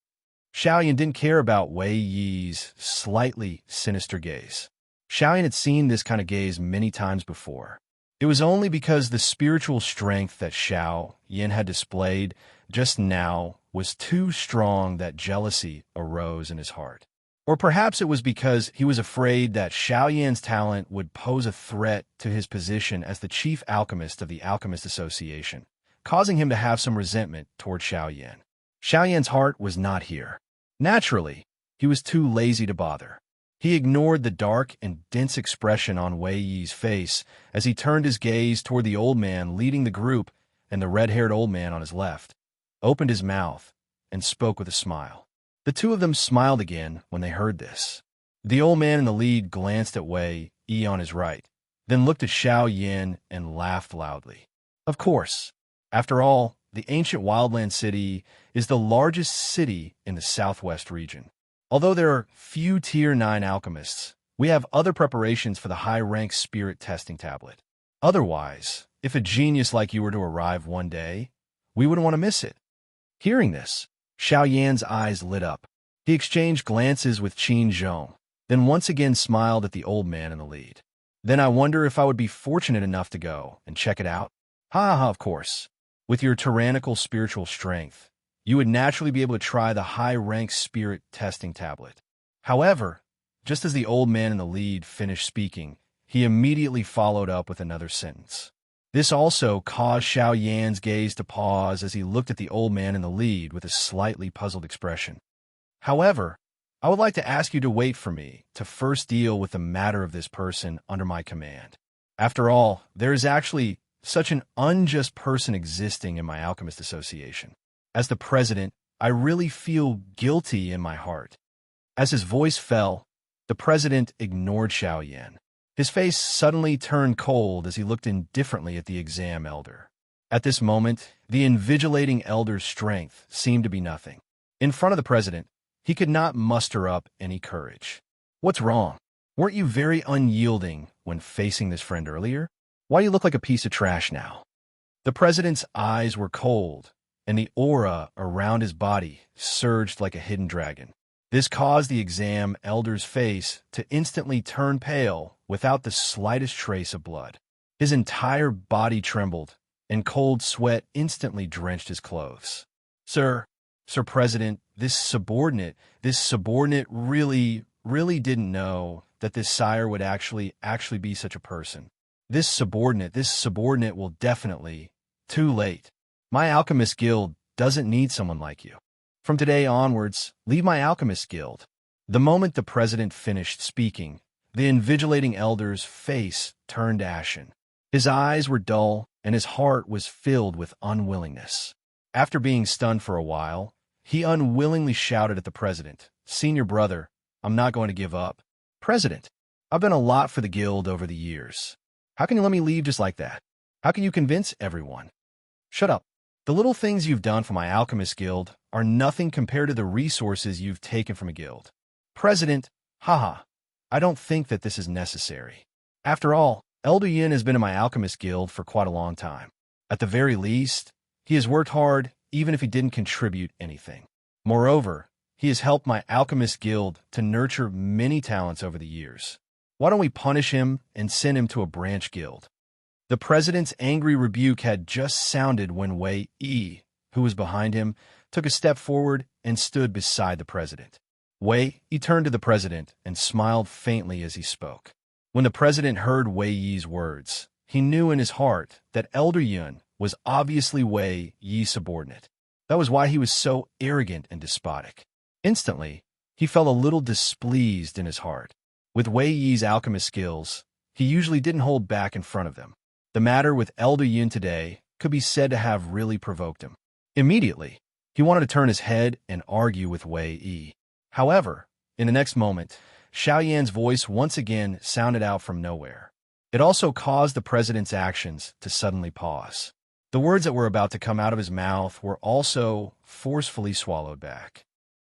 Xiao Yin didn't care about Wei Yi's slightly sinister gaze. Xiao Yin had seen this kind of gaze many times before. It was only because the spiritual strength that Xiao Yin had displayed just now was too strong that jealousy arose in his heart. Or perhaps it was because he was afraid that Xiao Yan's talent would pose a threat to his position as the chief alchemist of the Alchemist Association, causing him to have some resentment toward Xiao Yan. Xiao Yan's heart was not here. Naturally, he was too lazy to bother. He ignored the dark and dense expression on Wei Yi's face as he turned his gaze toward the old man leading the group and the red-haired old man on his left, opened his mouth, and spoke with a smile. The 2 of them smiled again when they heard this. The old man in the lead glanced at Wei Yi on his right, then looked at Xiao Yin and laughed loudly. Of course, after all, the ancient wildland city is the largest city in the southwest region. Although there are few Tier 9 alchemists, we have other preparations for the high-rank spirit testing tablet. Otherwise, if a genius like you were to arrive one day, we wouldn't want to miss it. Hearing this, Xiao Yan's eyes lit up. He exchanged glances with Qin Zhong, then once again smiled at the old man in the lead. Then I wonder if I would be fortunate enough to go and check it out? Ha ha, of course. With your tyrannical spiritual strength, you would naturally be able to try the high-rank spirit testing tablet. However, just as the old man in the lead finished speaking, he immediately followed up with another sentence. This also caused Xiao Yan's gaze to pause as he looked at the old man in the lead with a slightly puzzled expression. However, I would like to ask you to wait for me to first deal with the matter of this person under my command. After all, there is actually such an unjust person existing in my alchemist association. As the president, I really feel guilty in my heart. As his voice fell, the president ignored Xiao Yan. His face suddenly turned cold as he looked indifferently at the exam elder. At this moment, the invigilating elder's strength seemed to be nothing. In front of the president, he could not muster up any courage. What's wrong? Weren't you very unyielding when facing this friend earlier? Why do you look like a piece of trash now? The president's eyes were cold, and the aura around his body surged like a hidden dragon. This caused the exam elder's face to instantly turn pale without the slightest trace of blood. His entire body trembled, and cold sweat instantly drenched his clothes. Sir President, this subordinate really didn't know that this sire would actually be such a person. This subordinate will definitely... Too late. My alchemist guild doesn't need someone like you. From today onwards, leave my alchemist guild. The moment the president finished speaking, the invigilating elder's face turned ashen. His eyes were dull, and his heart was filled with unwillingness. After being stunned for a while, he unwillingly shouted at the president, "Senior brother, I'm not going to give up. President, I've done a lot for the guild over the years. How can you let me leave just like that? How can you convince everyone?" "Shut up. The little things you've done for my alchemist guild are nothing compared to the resources you've taken from a guild." "President, haha, I don't think that this is necessary. After all, Elder Yin has been in my alchemist guild for quite a long time. At the very least, he has worked hard even if he didn't contribute anything. Moreover, he has helped my alchemist guild to nurture many talents over the years. Why don't we punish him and send him to a branch guild?" The president's angry rebuke had just sounded when Wei Yi, who was behind him, took a step forward and stood beside the president. Wei Yi turned to the president and smiled faintly as he spoke. When the president heard Wei Yi's words, he knew in his heart that Elder Yun was obviously Wei Yi's subordinate. That was why he was so arrogant and despotic. Instantly, he felt a little displeased in his heart. With Wei Yi's alchemist skills, he usually didn't hold back in front of them. The matter with Elder Yun today could be said to have really provoked him. Immediately, he wanted to turn his head and argue with Wei Yi. However, in the next moment, Xiao Yan's voice once again sounded out from nowhere. It also caused the president's actions to suddenly pause. The words that were about to come out of his mouth were also forcefully swallowed back.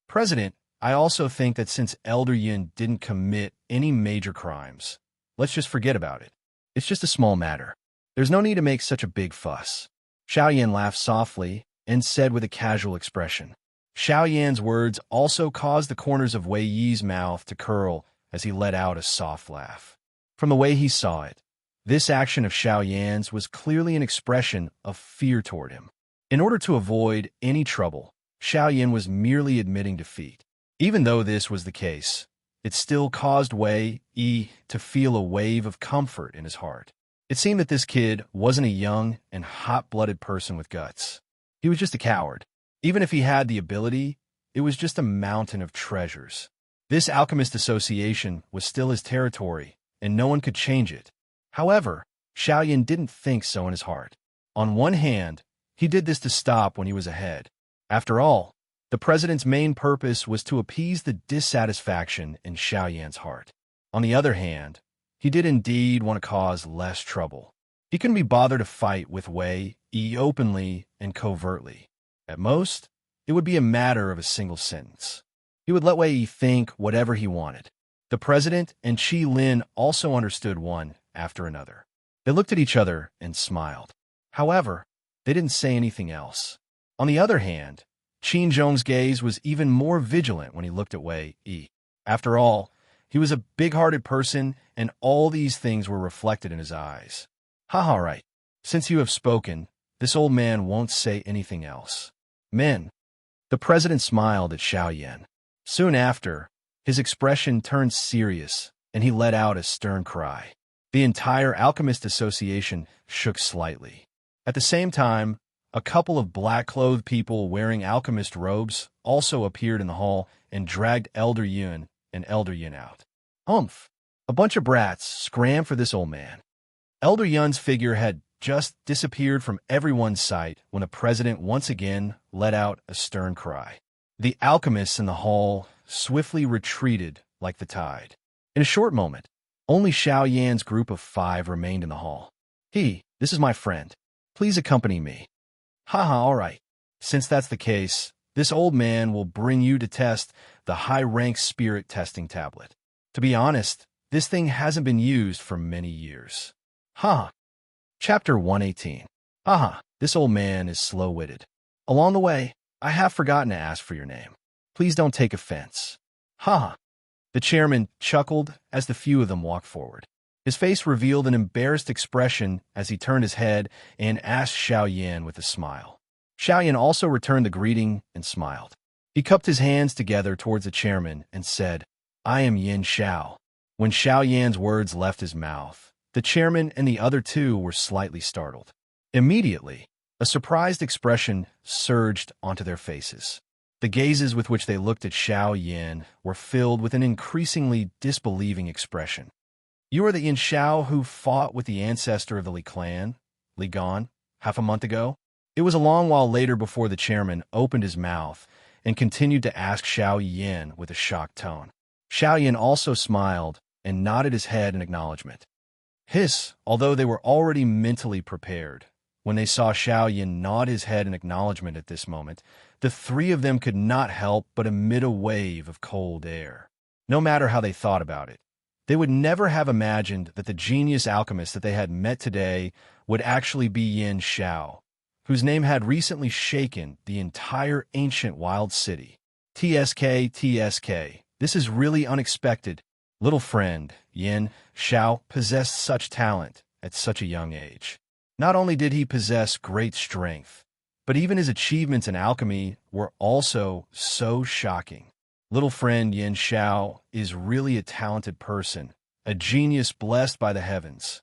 "President, I also think that since Elder Yin didn't commit any major crimes, let's just forget about it. It's just a small matter. There's no need to make such a big fuss." Xiao Yan laughed softly and said with a casual expression. Xiao Yan's words also caused the corners of Wei Yi's mouth to curl as he let out a soft laugh. From the way he saw it, this action of Xiao Yan's was clearly an expression of fear toward him. In order to avoid any trouble, Xiao Yan was merely admitting defeat. Even though this was the case, it still caused Wei Yi to feel a wave of comfort in his heart. It seemed that this kid wasn't a young and hot-blooded person with guts. He was just a coward. Even if he had the ability, it was just a mountain of treasures. This alchemist association was still his territory, and no one could change it. However, Xiao Yan didn't think so in his heart. On one hand, he did this to stop when he was ahead. After all, the president's main purpose was to appease the dissatisfaction in Xiao Yan's heart. On the other hand, he did indeed want to cause less trouble. He couldn't be bothered to fight with Wei Yi openly and covertly. At most, it would be a matter of a single sentence. He would let Wei Yi think whatever he wanted. The president and Qi Lin also understood one after another. They looked at each other and smiled. However, they didn't say anything else. On the other hand, Qin Zhong's gaze was even more vigilant when he looked at Wei Yi. After all, he was a big-hearted person, and all these things were reflected in his eyes. "Haha, right. Since you have spoken, this old man won't say anything else." "Men." The president smiled at Xiao Yan. Soon after, his expression turned serious, and he let out a stern cry. The entire Alchemist Association shook slightly. At the same time, a couple of black-clothed people wearing alchemist robes also appeared in the hall and dragged Elder Yun and Elder Yin out. Humph! A bunch of brats scrammed for this old man. Elder Yun's figure had just disappeared from everyone's sight when the president once again let out a stern cry. The alchemists in the hall swiftly retreated like the tide. In a short moment, only Xiao Yan's group of 5 remained in the hall. This is my friend. Please accompany me. Haha, all right. Since that's the case, this old man will bring you to test the high-rank spirit testing tablet. To be honest, this thing hasn't been used for many years. Chapter 118. This old man is slow-witted. Along the way, I have forgotten to ask for your name. Please don't take offense. The chairman chuckled as the few of them walked forward. His face revealed an embarrassed expression as he turned his head and asked Xiao Yan with a smile. Xiao Yan also returned the greeting and smiled. He cupped his hands together towards the chairman and said, I am Yin Xiao. When Xiao Yan's words left his mouth, the chairman and the other 2 were slightly startled. Immediately, a surprised expression surged onto their faces. The gazes with which they looked at Xiao Yan were filled with an increasingly disbelieving expression. You are the Yin Xiao who fought with the ancestor of the Li clan, Li Gan, half a month ago? It was a long while later before the chairman opened his mouth and continued to ask Xiao Yan with a shocked tone. Xiao Yan also smiled and nodded his head in acknowledgement. Although they were already mentally prepared, when they saw Xiao Yan nod his head in acknowledgement at this moment, the 3 of them could not help but emit a wave of cold air. No matter how they thought about it, they would never have imagined that the genius alchemist that they had met today would actually be Yin Xiao, whose name had recently shaken the entire ancient wild city. TSK, this is really unexpected. Little friend, Yin Xiao possessed such talent at such a young age. Not only did he possess great strength, but even his achievements in alchemy were also so shocking. Little friend Yin Xiao is really a talented person, a genius blessed by the heavens.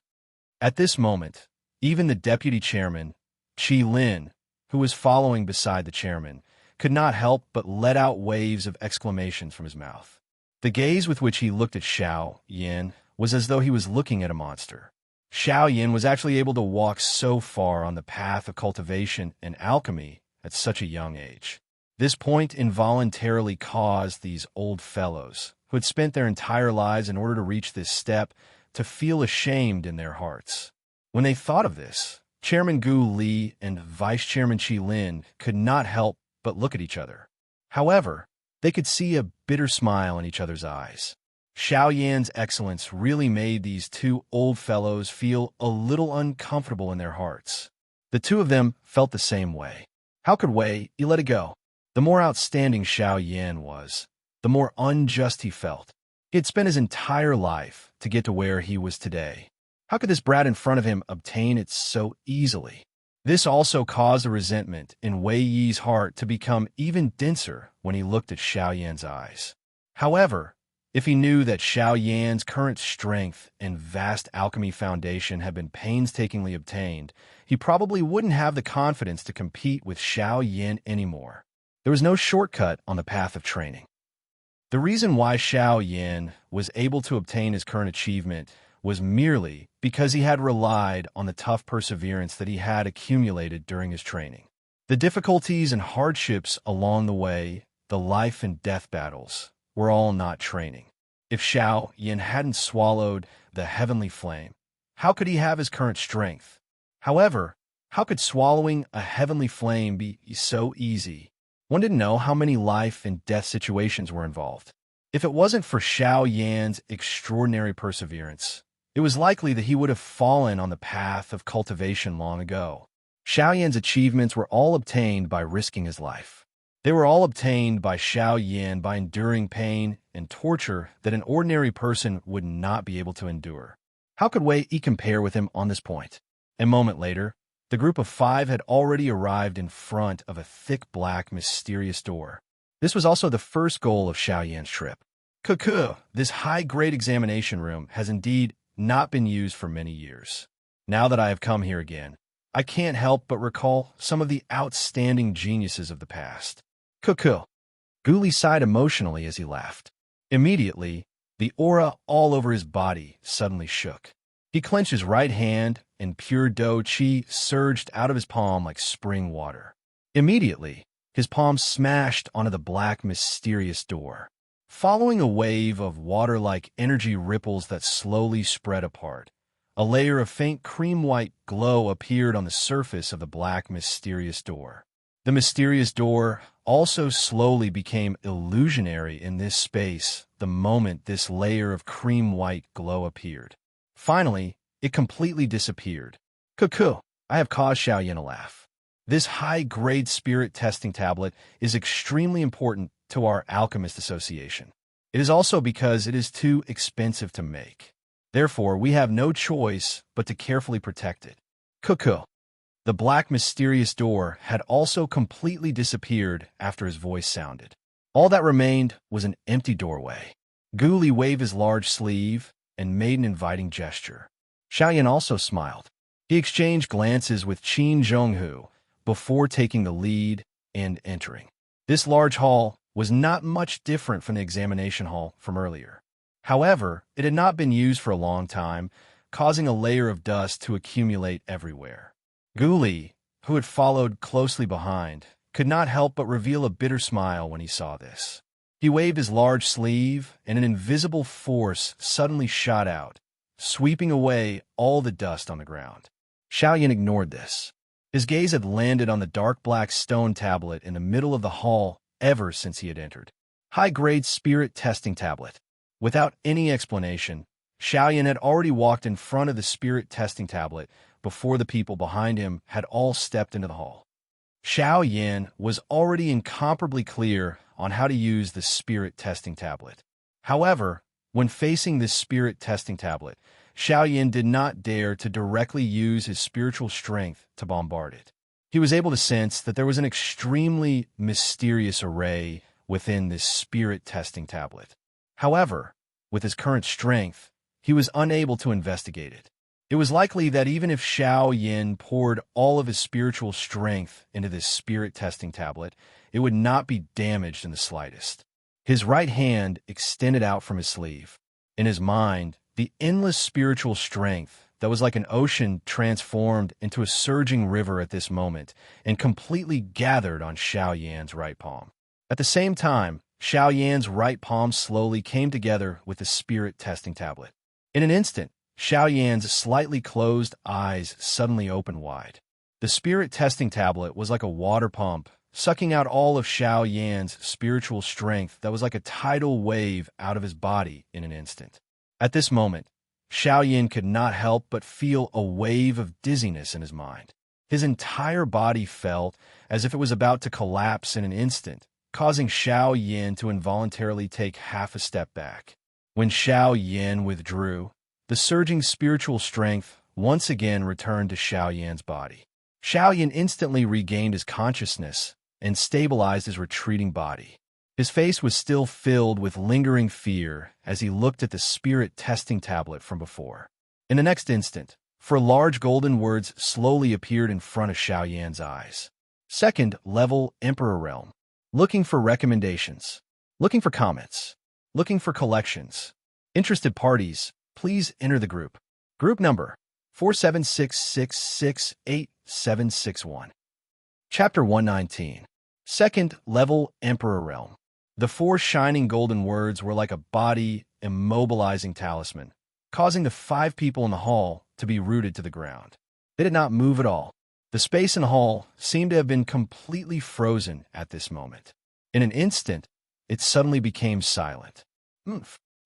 At this moment, even the deputy chairman, Qi Lin, who was following beside the chairman, could not help but let out waves of exclamations from his mouth. The gaze with which he looked at Xiao Yan was as though he was looking at a monster. Xiao Yan was actually able to walk so far on the path of cultivation and alchemy at such a young age. This point involuntarily caused these old fellows, who had spent their entire lives in order to reach this step, to feel ashamed in their hearts. When they thought of this, Chairman Gu Li and Vice Chairman Qi Lin could not help but look at each other. However, they could see a bitter smile in each other's eyes. Xiao Yan's excellence really made these 2 old fellows feel a little uncomfortable in their hearts. The 2 of them felt the same way. How could Wei let it go? The more outstanding Xiao Yan was, the more unjust he felt. He had spent his entire life to get to where he was today. How could this brat in front of him obtain it so easily? This also caused the resentment in Wei Yi's heart to become even denser when he looked at Xiao Yan's eyes. However, if he knew that Xiao Yan's current strength and vast alchemy foundation had been painstakingly obtained, he probably wouldn't have the confidence to compete with Xiao Yan anymore. There was no shortcut on the path of training. The reason why Xiao Yan was able to obtain his current achievement was merely because he had relied on the tough perseverance that he had accumulated during his training. The difficulties and hardships along the way, the life and death battles, were all not training. If Xiao Yan hadn't swallowed the heavenly flame, how could he have his current strength? However, how could swallowing a heavenly flame be so easy? One didn't know how many life and death situations were involved. If it wasn't for Xiao Yan's extraordinary perseverance, it was likely that he would have fallen on the path of cultivation long ago. Xiao Yan's achievements were all obtained by risking his life. They were all obtained by Xiao Yan by enduring pain and torture that an ordinary person would not be able to endure. How could Wei Yi compare with him on this point? A moment later, the group of 5 had already arrived in front of a thick black mysterious door. This was also the first goal of Xiao Yan's trip. Cuckoo, this high-grade examination room has indeed not been used for many years. Now that I have come here again, I can't help but recall some of the outstanding geniuses of the past. Cuckoo. Ghoulie sighed emotionally as he laughed. Immediately, the aura all over his body suddenly shook. He clenched his right hand, and pure Do Chi surged out of his palm like spring water. Immediately, his palm smashed onto the black, mysterious door. Following a wave of water-like energy ripples that slowly spread apart, a layer of faint cream-white glow appeared on the surface of the black, mysterious door. The mysterious door also slowly became illusionary in this space the moment this layer of cream-white glow appeared. Finally, it completely disappeared. Cuckoo, I have caused Xiaoyan a laugh. This high-grade spirit testing tablet is extremely important to our Alchemist Association. It is also because it is too expensive to make. Therefore, we have no choice but to carefully protect it. Cuckoo. The black mysterious door had also completely disappeared after his voice sounded. All that remained was an empty doorway. Ghoulie waved his large sleeve and made an inviting gesture. Xiaoyan also smiled. He exchanged glances with Qin Zhonghu before taking the lead and entering. This large hall was not much different from the examination hall from earlier. However, it had not been used for a long time, causing a layer of dust to accumulate everywhere. Ghoulie, who had followed closely behind, could not help but reveal a bitter smile when he saw this. He waved his large sleeve, and an invisible force suddenly shot out, sweeping away all the dust on the ground. Xiaoyan ignored this. His gaze had landed on the dark black stone tablet in the middle of the hall ever since he had entered. High-grade spirit testing tablet. Without any explanation, Xiaoyan had already walked in front of the spirit testing tablet before the people behind him had all stepped into the hall. Xiaoyan was already incomparably clear on how to use the spirit testing tablet. However, when facing this spirit testing tablet, Xiaoyan did not dare to directly use his spiritual strength to bombard it. He was able to sense that there was an extremely mysterious array within this spirit testing tablet. However, with his current strength, he was unable to investigate it. It was likely that even if Xiaoyan poured all of his spiritual strength into this spirit testing tablet, it would not be damaged in the slightest. His right hand extended out from his sleeve. In his mind, the endless spiritual strength that was like an ocean transformed into a surging river at this moment and completely gathered on Xiaoyan's right palm. At the same time, Xiaoyan's right palm slowly came together with the spirit testing tablet. In an instant, Xiaoyan's slightly closed eyes suddenly opened wide. The spirit testing tablet was like a water pump, sucking out all of Xiaoyan's spiritual strength that was like a tidal wave out of his body in an instant. At this moment, Xiaoyan could not help but feel a wave of dizziness in his mind. His entire body felt as if it was about to collapse in an instant, causing Xiaoyan to involuntarily take half a step back. When Xiaoyan withdrew, the surging spiritual strength once again returned to Xiaoyan's body. Xiaoyan instantly regained his consciousness and stabilized his retreating body. His face was still filled with lingering fear as he looked at the spirit testing tablet from before. In the next instant, 4 large golden words slowly appeared in front of Xiaoyan's eyes. Second level Emperor Realm. Looking for recommendations. Looking for comments. Looking for collections. Interested parties, please enter the group. Group number 4766686761. Chapter 119. Second level Emperor Realm. The 4 shining golden words were like a body immobilizing talisman, causing the 5 people in the hall to be rooted to the ground. They did not move at all. The space in the hall seemed to have been completely frozen at this moment. In an instant, it suddenly became silent.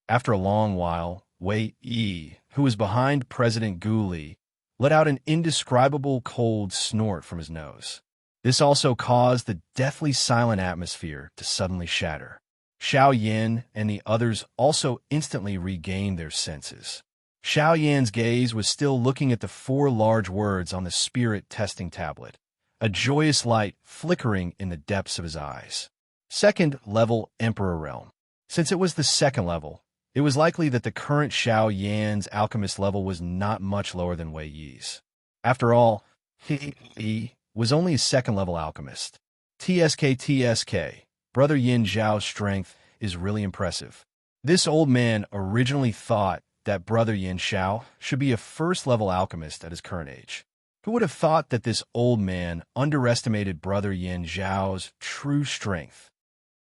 After a long while, Wei Yi, who was behind President Ghoulie, let out an indescribable cold snort from his nose. This also caused the deathly silent atmosphere to suddenly shatter. Xiaoyan and the others also instantly regained their senses. Xiaoyan's gaze was still looking at the 4 large words on the spirit testing tablet, a joyous light flickering in the depths of his eyes. Second level Emperor Realm. Since it was the second level, it was likely that the current Xiao Yan's alchemist level was not much lower than Wei Yi's. After all, he was only a second-level alchemist. TSK, Brother Yin Zhao's strength is really impressive. This old man originally thought that Brother Yin Xiao should be a first-level alchemist at his current age. Who would have thought that this old man underestimated Brother Yin Zhao's true strength?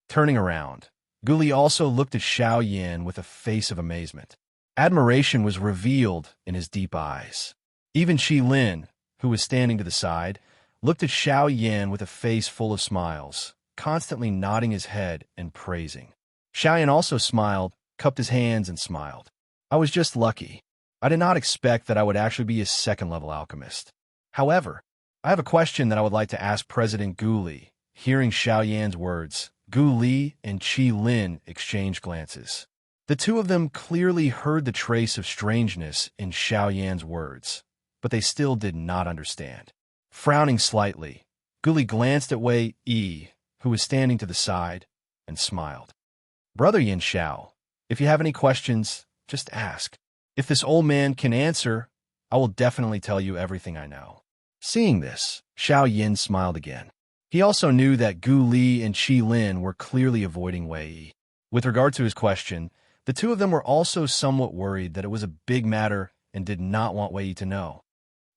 Turning around, Gu Li also looked at Xiao Yan with a face of amazement. Admiration was revealed in his deep eyes. Even Qi Lin, who was standing to the side, looked at Xiao Yan with a face full of smiles, constantly nodding his head and praising. Xiao Yan also smiled, cupped his hands and smiled. I was just lucky. I did not expect that I would actually be a second-level alchemist. However, I have a question that I would like to ask President Gu Li. Hearing Xiao Yan's words, Gu Li and Qi Lin exchanged glances. The two of them clearly heard the trace of strangeness in Xiao Yan's words, but they still did not understand. Frowning slightly, Gu Li glanced at Wei Yi, who was standing to the side, and smiled. Brother Yin Xiao, if you have any questions, just ask. If this old man can answer, I will definitely tell you everything I know. Seeing this, Xiao Yin smiled again. He also knew that Gu Li and Qi Lin were clearly avoiding Wei Yi. With regard to his question, the two of them were also somewhat worried that it was a big matter and did not want Wei Yi to know.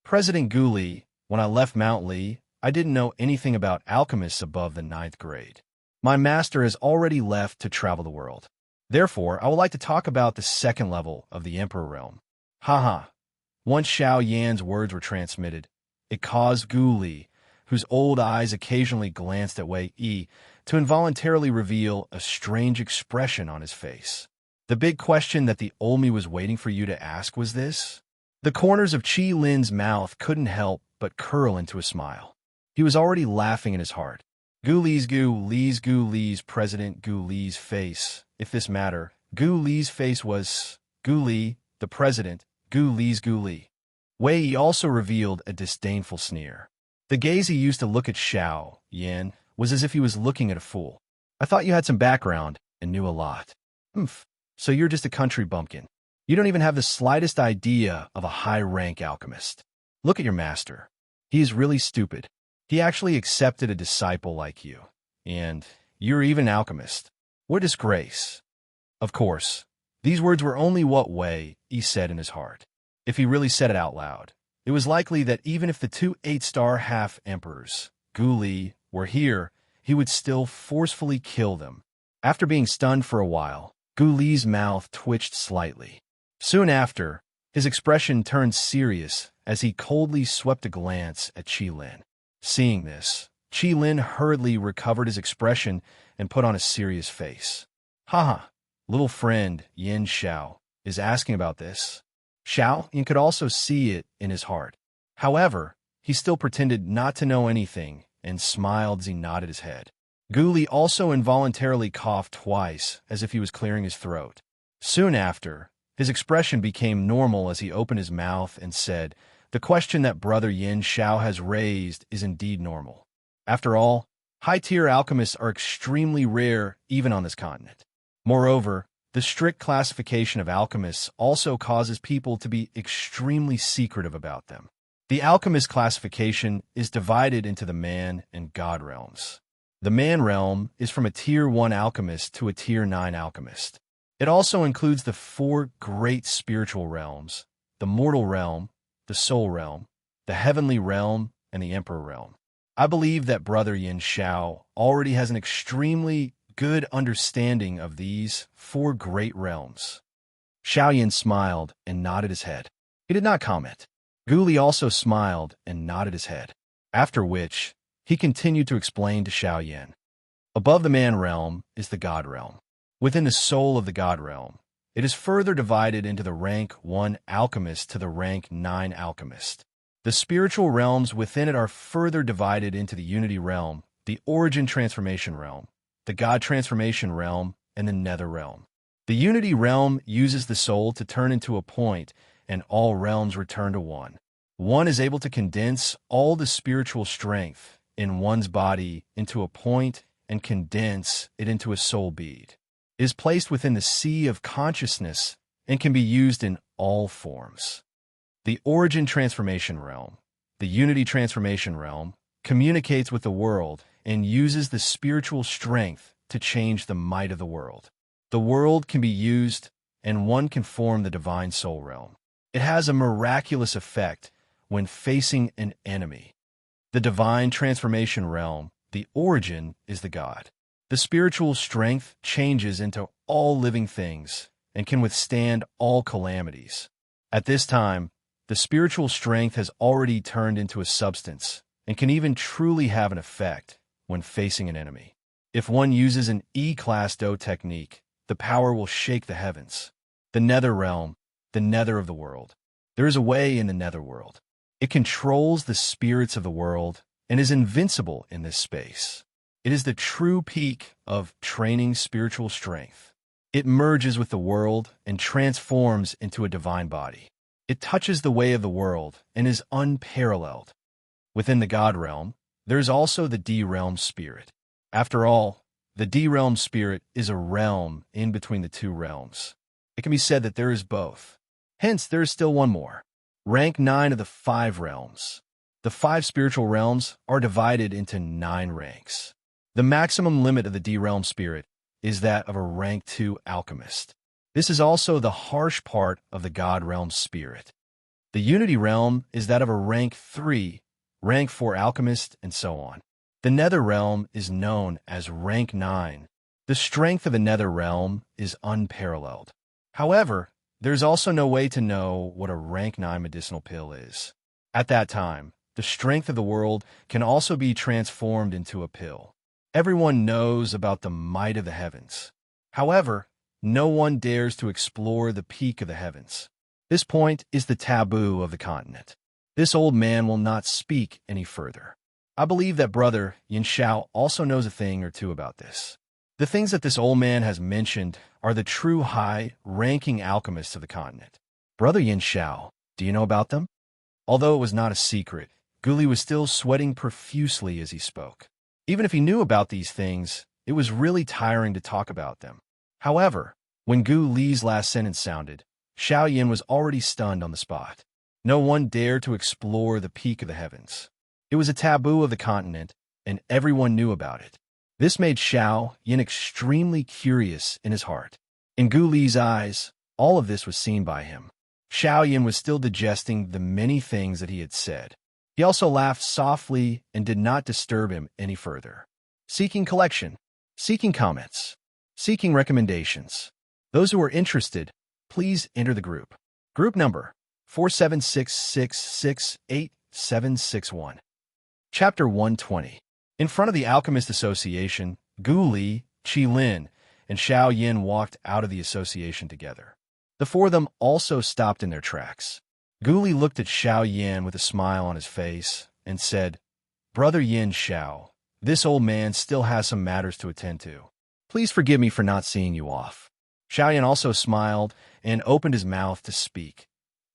President Gu Li, when I left Mount Li, I didn't know anything about alchemists above the 9th grade. My master has already left to travel the world. Therefore, I would like to talk about the second level of the Emperor realm. Haha. Once Xiao Yan's words were transmitted, it caused Gu Li, whose old eyes occasionally glanced at Wei Yi, to involuntarily reveal a strange expression on his face. The big question that the old me was waiting for you to ask was this? The corners of Qi Lin's mouth couldn't help but curl into a smile. He was already laughing in his heart. Gu Li's President Gu Li's face. If this matter, Gu Li's face was Gu Li, the president, Gu Li. Wei Yi also revealed a disdainful sneer. The gaze he used to look at Xiao Yan was as if he was looking at a fool. I thought you had some background and knew a lot. So you're just a country bumpkin. You don't even have the slightest idea of a high-rank alchemist. Look at your master. He is really stupid. He actually accepted a disciple like you. And you're even an alchemist. What a disgrace. Of course, these words were only what Wei Yi said in his heart. If he really said it out loud, it was likely that even if the two 8-star half-emperors, Gu Li, were here, he would still forcefully kill them. After being stunned for a while, Gu Li's mouth twitched slightly. Soon after, his expression turned serious as he coldly swept a glance at Qi Lin. Seeing this, Qi Lin hurriedly recovered his expression and put on a serious face. Haha, little friend Yin Xiao is asking about this. Xiao Yan could also see it in his heart. However, he still pretended not to know anything and smiled as he nodded his head. Gu Li also involuntarily coughed twice as if he was clearing his throat. Soon after, his expression became normal as he opened his mouth and said, "The question that Brother Yin Xiao has raised is indeed normal. After all, high-tier alchemists are extremely rare even on this continent. Moreover, the strict classification of alchemists also causes people to be extremely secretive about them. The alchemist classification is divided into the man and god realms. The man realm is from a Tier 1 alchemist to a Tier 9 alchemist. It also includes the 4 great spiritual realms, the mortal realm, the soul realm, the heavenly realm, and the emperor realm. I believe that Brother Yin Xiao already has an extremely good understanding of these 4 great realms." Xiao Yan smiled and nodded his head. He did not comment. Gu Li also smiled and nodded his head, after which he continued to explain to Xiao Yan. Above the man realm is the god realm. Within the soul of the god realm, it is further divided into the rank 1 alchemist to the rank 9 alchemist. The spiritual realms within it are further divided into the unity realm, the origin transformation realm, the god transformation realm, and the nether realm. The unity realm uses the soul to turn into a point, and all realms return to one. One is able to condense all the spiritual strength in one's body into a point and condense it into a soul bead. is placed within the sea of consciousness and can be used in all forms. The origin transformation realm, the unity transformation realm, communicates with the world and uses the spiritual strength to change the might of the world. The world can be used, and one can form the divine soul realm. It has a miraculous effect when facing an enemy. The divine transformation realm, the origin, is the God. The spiritual strength changes into all living things and can withstand all calamities. At this time, the spiritual strength has already turned into a substance and can even truly have an effect when facing an enemy. If one uses an E-class Do technique, the power will shake the heavens. The nether realm, the nether of the world. There is a way in the nether world. It controls the spirits of the world and is invincible in this space. It is the true peak of training spiritual strength. It merges with the world and transforms into a divine body. It touches the way of the world and is unparalleled. Within the God realm, there is also the D realm spirit. After all, the D realm spirit is a realm in between the two realms. It can be said that there is both. Hence, there is still one more. Rank 9 of the 5 realms. The 5 spiritual realms are divided into 9 ranks. The maximum limit of the D realm spirit is that of a rank 2 alchemist. This is also the harsh part of the God realm spirit. The unity realm is that of a rank 3, rank 4 alchemist, and so on. The nether realm is known as rank 9. The strength of the nether realm is unparalleled. However, there's also no way to know what a rank 9 medicinal pill is. At that time, the strength of the world can also be transformed into a pill. Everyone knows about the might of the heavens. However, no one dares to explore the peak of the heavens. This point is the taboo of the continent. This old man will not speak any further. I believe that Brother Yin Shao also knows a thing or two about this. The things that this old man has mentioned are the true high-ranking alchemists of the continent. Brother Yin Shao, do you know about them? Although it was not a secret, Guli was still sweating profusely as he spoke. Even if he knew about these things, it was really tiring to talk about them. However, when Gu Li's last sentence sounded, Xiao Yin was already stunned on the spot. No one dared to explore the peak of the heavens. It was a taboo of the continent, and everyone knew about it. This made Xiao Yin extremely curious in his heart. In Gu Li's eyes, all of this was seen by him. Xiao Yin was still digesting the many things that he had said. He also laughed softly and did not disturb him any further. Seeking collection, seeking comments, seeking recommendations. Those who are interested, please enter the group. Group number 4766687761. Chapter 120. In front of the Alchemist Association, Gu Li, Qi Lin, and Xiao Yin walked out of the association together. The four of them also stopped in their tracks. Gu Li looked at Xiao Yin with a smile on his face and said, "Brother Yin Xiao, this old man still has some matters to attend to. Please forgive me for not seeing you off." Xiao Yin also smiled and opened his mouth to speak.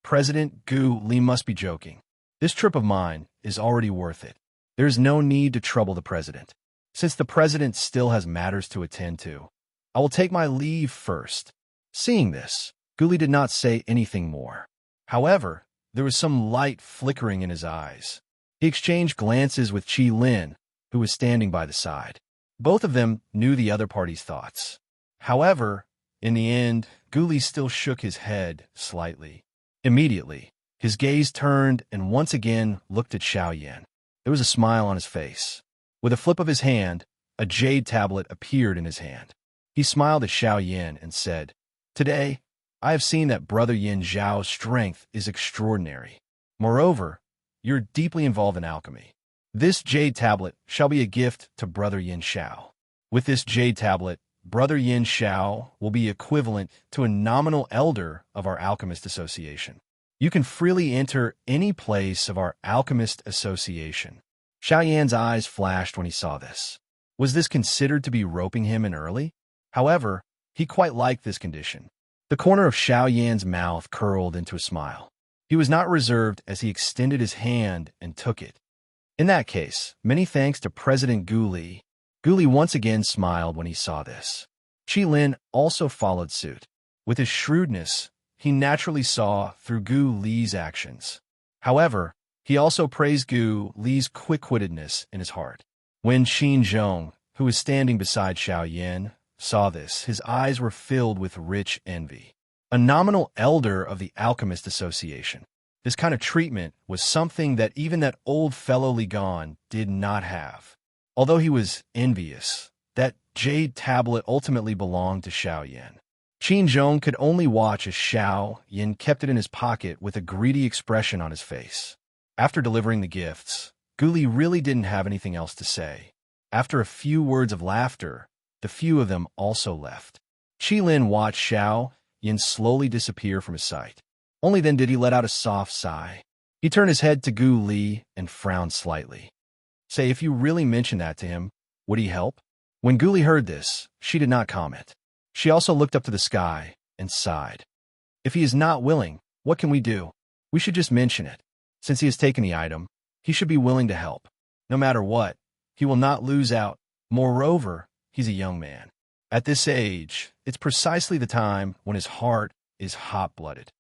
"President Gu Li must be joking. This trip of mine is already worth it. There is no need to trouble the president. Since the president still has matters to attend to, I will take my leave first." Seeing this, Gu Li did not say anything more. However, there was some light flickering in his eyes. He exchanged glances with Qi Lin, who was standing by the side. Both of them knew the other party's thoughts. However, in the end, Gu Li still shook his head slightly. Immediately, his gaze turned and once again looked at Xiao Yin. There was a smile on his face. With a flip of his hand, a jade tablet appeared in his hand. He smiled at Xiao Yin and said, "Today, I have seen that Brother Yin Zhao's strength is extraordinary. Moreover, you're deeply involved in alchemy. This jade tablet shall be a gift to Brother Yin Xiao. With this jade tablet, Brother Yin Xiao will be equivalent to a nominal elder of our Alchemist Association. You can freely enter any place of our Alchemist Association." Xiao Yan's eyes flashed when he saw this. Was this considered to be roping him in early? However, he quite liked this condition. The corner of Xiao Yan's mouth curled into a smile. He was not reserved as he extended his hand and took it. "In that case, many thanks to President Gu Li." Gu Li once again smiled when he saw this. Lin also followed suit. With his shrewdness, he naturally saw through Gu Li's actions. However, he also praised Gu Li's quick-wittedness in his heart. When Qin Zhong, who was standing beside Xiao Yan, saw this, his eyes were filled with rich envy. A nominal elder of the Alchemist Association. This kind of treatment was something that even that old fellow Li Gan did not have. Although he was envious, that jade tablet ultimately belonged to Xiao Yan. Qin Zhong could only watch as Xiao Yan kept it in his pocket with a greedy expression on his face. After delivering the gifts, Gu Li really didn't have anything else to say. After a few words of laughter, the few of them also left. Lin watched Xiao Yan slowly disappear from his sight. Only then did he let out a soft sigh. He turned his head to Gu Li and frowned slightly. Say, if you really mentioned that to him, would he help? When Gu Li heard this, she did not comment. She also looked up to the sky and sighed. If he is not willing, what can we do? We should just mention it. Since he has taken the item, he should be willing to help. No matter what, he will not lose out. Moreover, he's a young man. At this age, it's precisely the time when his heart is hot-blooded.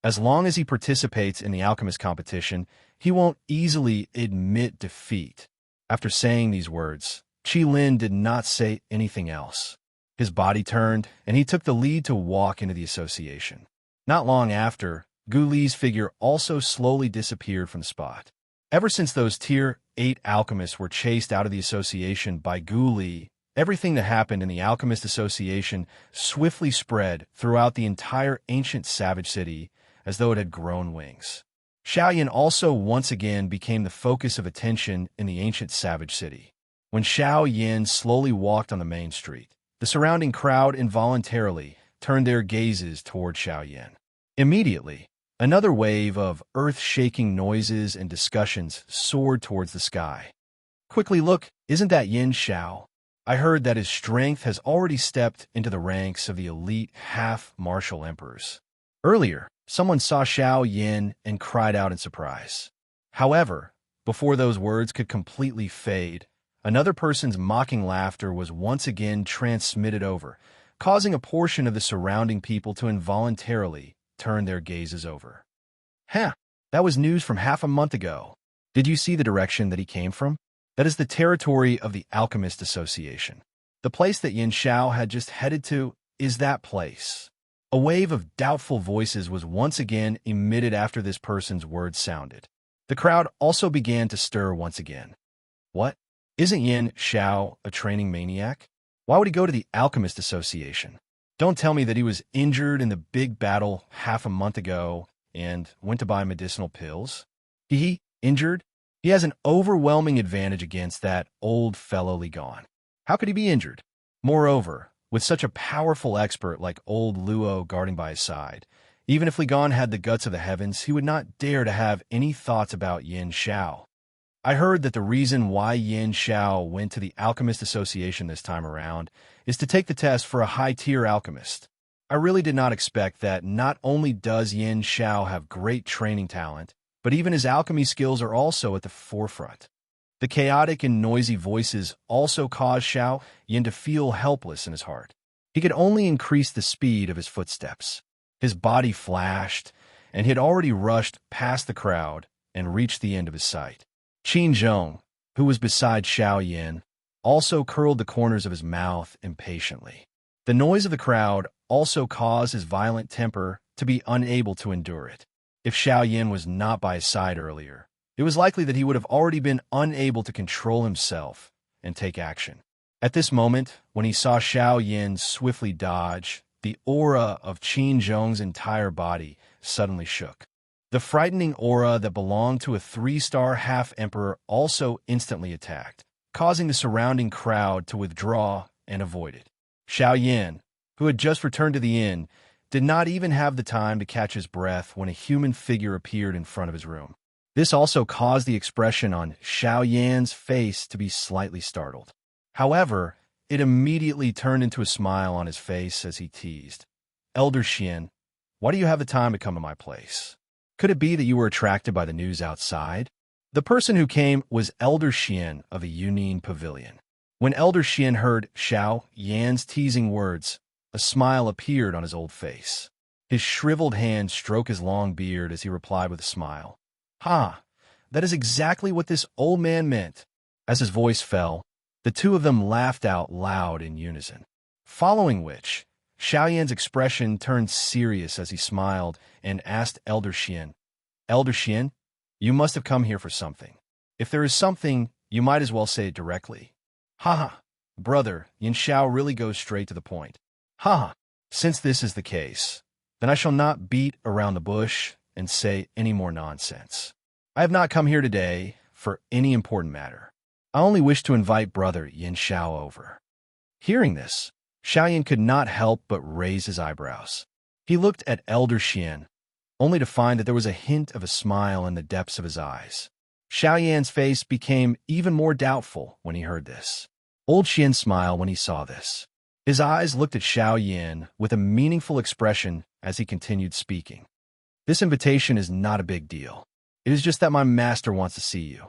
As long as he participates in the alchemist competition, he won't easily admit defeat. After saying these words, Lin did not say anything else. His body turned, and he took the lead to walk into the association. Not long after, Gu Li's figure also slowly disappeared from the spot. Ever since those Tier 8 alchemists were chased out of the association by Gu Li, everything that happened in the Alchemist Association swiftly spread throughout the entire ancient savage city as though it had grown wings. Xiao Yan also once again became the focus of attention in the ancient savage city. When Xiao Yan slowly walked on the main street, the surrounding crowd involuntarily turned their gazes toward Xiao Yan. Immediately, another wave of earth-shaking noises and discussions soared towards the sky. Quickly look, isn't that Yin Xiao? I heard that his strength has already stepped into the ranks of the elite half-martial emperors. Earlier, someone saw Xiao Yan and cried out in surprise. However, before those words could completely fade, another person's mocking laughter was once again transmitted over, causing a portion of the surrounding people to involuntarily turn their gazes over. That was news from half a month ago. Did you see the direction that he came from? That is the territory of the Alchemist Association. The place that Yin Xiao had just headed to is that place. A wave of doubtful voices was once again emitted after this person's words sounded. The crowd also began to stir once again. What? Isn't Yin Xiao a training maniac? Why would he go to the Alchemist Association? Don't tell me that he was injured in the big battle half a month ago and went to buy medicinal pills. He injured? He has an overwhelming advantage against that old fellow Li Gan. How could he be injured? Moreover, with such a powerful expert like old Luo guarding by his side, even if Li Gan had the guts of the heavens, he would not dare to have any thoughts about Yin Xiao. I heard that the reason why Yin Xiao went to the Alchemist Association this time around is to take the test for a high-tier alchemist. I really did not expect that not only does Yin Xiao have great training talent, but even his alchemy skills are also at the forefront. The chaotic and noisy voices also caused Xiao Yan to feel helpless in his heart. He could only increase the speed of his footsteps. His body flashed, and he had already rushed past the crowd and reached the end of his sight. Qin Zhong, who was beside Xiao Yan, also curled the corners of his mouth impatiently. The noise of the crowd also caused his violent temper to be unable to endure it. If Xiao Yan was not by his side earlier, it was likely that he would have already been unable to control himself and take action. At this moment, when he saw Xiao Yan swiftly dodge, the aura of Qin Zhong's entire body suddenly shook. The frightening aura that belonged to a 3-star half-emperor also instantly attacked, causing the surrounding crowd to withdraw and avoid it. Xiao Yan, who had just returned to the inn, did not even have the time to catch his breath when a human figure appeared in front of his room. This also caused the expression on Xiao Yan's face to be slightly startled. However, it immediately turned into a smile on his face as he teased. Elder Xian, why do you have the time to come to my place? Could it be that you were attracted by the news outside? The person who came was Elder Xian of a Yunin Pavilion. When Elder Xian heard Xiao Yan's teasing words, a smile appeared on his old face. His shriveled hand stroked his long beard as he replied with a smile. "Ha, that is exactly what this old man meant." As his voice fell, the two of them laughed out loud in unison. Following which, Xiao Yan's expression turned serious as he smiled and asked Elder Xian, "Elder Xian, you must have come here for something. If there is something, you might as well say it directly." "Ha ha, brother, Yin Xiao really goes straight to the point." "Ha ha, since this is the case, then I shall not beat around the bush and say any more nonsense. I have not come here today for any important matter. I only wish to invite brother Yin Xiao over." Hearing this, Xiao Yan could not help but raise his eyebrows. He looked at Elder Xian, only to find that there was a hint of a smile in the depths of his eyes. Xiao Yan's face became even more doubtful when he heard this. Old Xian smiled when he saw this. His eyes looked at Xiao Yan with a meaningful expression as he continued speaking. "This invitation is not a big deal. It is just that my master wants to see you."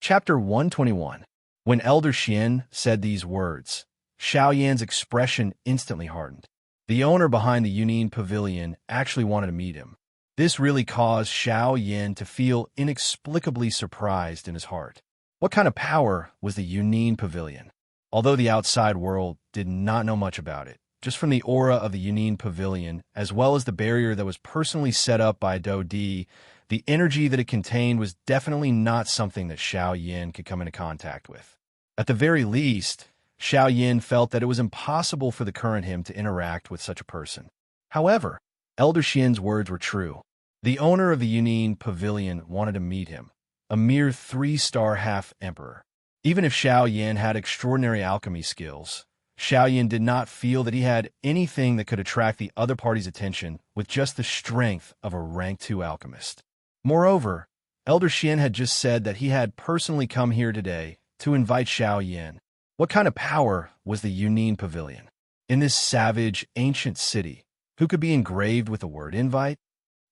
Chapter 121. When Elder Xian said these words, Xiao Yan's expression instantly hardened. The owner behind the Yunin Pavilion actually wanted to meet him. This really caused Xiao Yan to feel inexplicably surprised in his heart. What kind of power was the Yunin Pavilion? Although the outside world did not know much about it, just from the aura of the Yunin Pavilion, as well as the barrier that was personally set up by Do Di, the energy that it contained was definitely not something that Xiao Yan could come into contact with. At the very least, Xiao Yan felt that it was impossible for the current him to interact with such a person. However, Elder Xian's words were true. The owner of the Yunin Pavilion wanted to meet him, a mere 3-star half-emperor. Even if Xiao Yan had extraordinary alchemy skills, Xiao Yan did not feel that he had anything that could attract the other party's attention with just the strength of a rank 2 alchemist. Moreover, Elder Xian had just said that he had personally come here today to invite Xiao Yan. What kind of power was the Yunin Pavilion? In this savage, ancient city, who could be engraved with the word invite?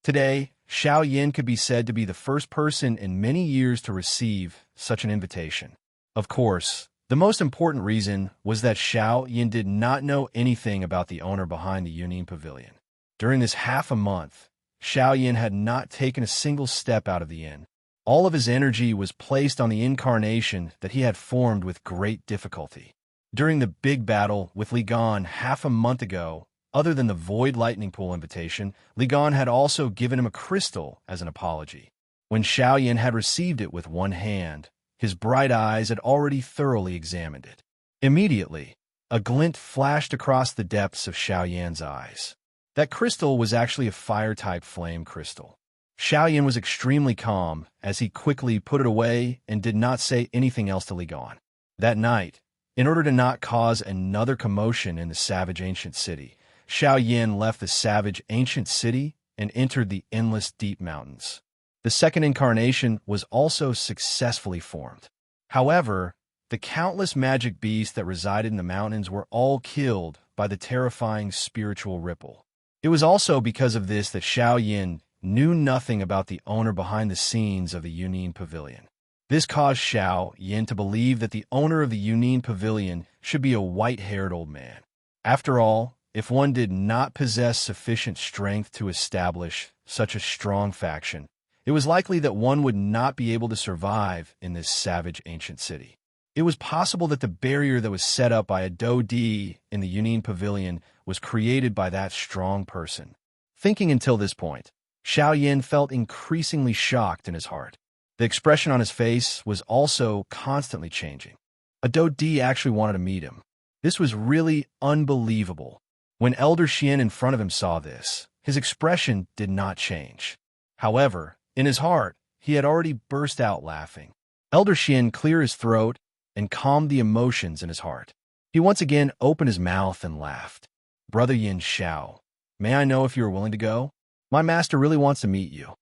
Today, Xiao Yan could be said to be the first person in many years to receive such an invitation. Of course, the most important reason was that Xiao Yan did not know anything about the owner behind the Yunin Pavilion. During this half a month, Xiao Yan had not taken a single step out of the inn. All of his energy was placed on the incarnation that he had formed with great difficulty. During the big battle with Li Gan half a month ago, other than the Void Lightning Pool invitation, Li Gan had also given him a crystal as an apology. When Xiao Yan had received it with one hand, his bright eyes had already thoroughly examined it. Immediately, a glint flashed across the depths of Xiao Yan's eyes. That crystal was actually a fire-type flame crystal. Xiao Yan was extremely calm as he quickly put it away and did not say anything else to Li Gan. That night, in order to not cause another commotion in the savage ancient city, Xiao Yan left the savage ancient city and entered the endless deep mountains. The second incarnation was also successfully formed. However, the countless magic beasts that resided in the mountains were all killed by the terrifying spiritual ripple. It was also because of this that Xiao Yan knew nothing about the owner behind the scenes of the Yunin Pavilion. This caused Xiao Yan to believe that the owner of the Yunin Pavilion should be a white-haired old man. After all, if one did not possess sufficient strength to establish such a strong faction, it was likely that one would not be able to survive in this savage ancient city. It was possible that the barrier that was set up by a Do Di in the Yunin Pavilion was created by that strong person. Thinking until this point, Xiao Yan felt increasingly shocked in his heart. The expression on his face was also constantly changing. A Do Di actually wanted to meet him. This was really unbelievable. When Elder Xian in front of him saw this, his expression did not change. However, in his heart, he had already burst out laughing. Elder Xian cleared his throat and calmed the emotions in his heart. He once again opened his mouth and laughed. "Brother Yin Xiao, may I know if you are willing to go? My master really wants to meet you."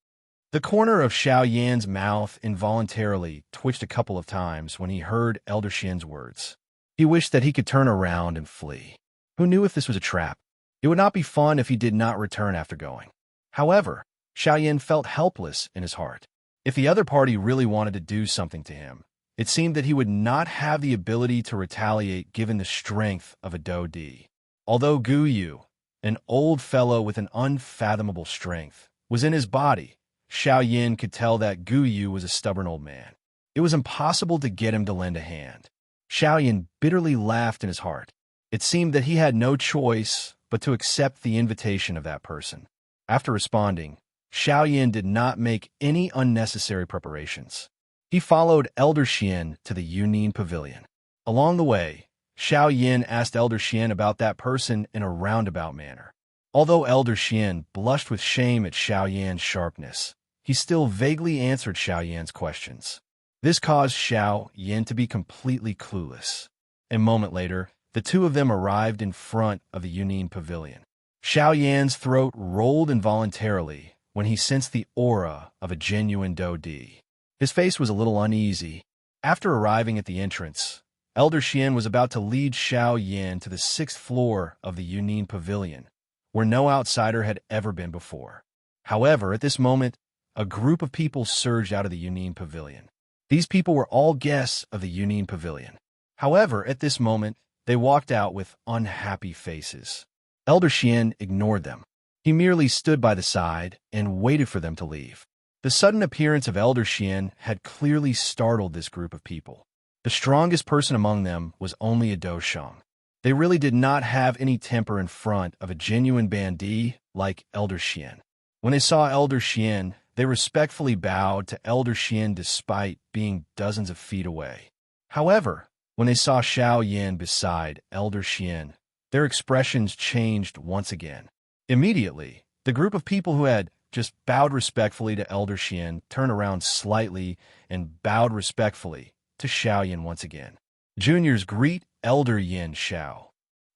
The corner of Xiao Yan's mouth involuntarily twitched a couple of times when he heard Elder Xian's words. He wished that he could turn around and flee. Who knew if this was a trap? It would not be fun if he did not return after going. However, Xiao Yan felt helpless in his heart. If the other party really wanted to do something to him, It seemed that he would not have the ability to retaliate given the strength of a Dodi. Although Gu Yu, an old fellow with an unfathomable strength, was in his body, Xiao Yin could tell that Gu Yu was a stubborn old man. It was impossible to get him to lend a hand. Xiao Yin bitterly laughed in his heart. It seemed that he had no choice but to accept the invitation of that person. After responding, Xiao Yin did not make any unnecessary preparations. He followed Elder Xian to the Yunin Pavilion. Along the way, Xiao Yin asked Elder Xian about that person in a roundabout manner. Although Elder Xian blushed with shame at Xiao Yan's sharpness, he still vaguely answered Xiao Yan's questions. This caused Xiao Yin to be completely clueless. A moment later, the two of them arrived in front of the Yunin Pavilion. Xiao Yan's throat rolled involuntarily when he sensed the aura of a genuine Dodi. His face was a little uneasy. After arriving at the entrance, Elder Xian was about to lead Xiao Yin to the 6th floor of the Yunin Pavilion, where no outsider had ever been before. However, at this moment, a group of people surged out of the Yunin Pavilion. These people were all guests of the Yunin Pavilion. However, at this moment, they walked out with unhappy faces. Elder Xian ignored them. He merely stood by the side and waited for them to leave. The sudden appearance of Elder Xian had clearly startled this group of people. The strongest person among them was only a Dosheng. They really did not have any temper in front of a genuine bandit like Elder Xian. When they saw Elder Xian, they respectfully bowed to Elder Xian despite being dozens of feet away. However, when they saw Xiao Yin beside Elder Xian, their expressions changed once again. Immediately, the group of people who had just bowed respectfully to Elder Xian turned around slightly and bowed respectfully to Xiao Yin once again. Juniors greet Elder Yin Xiao.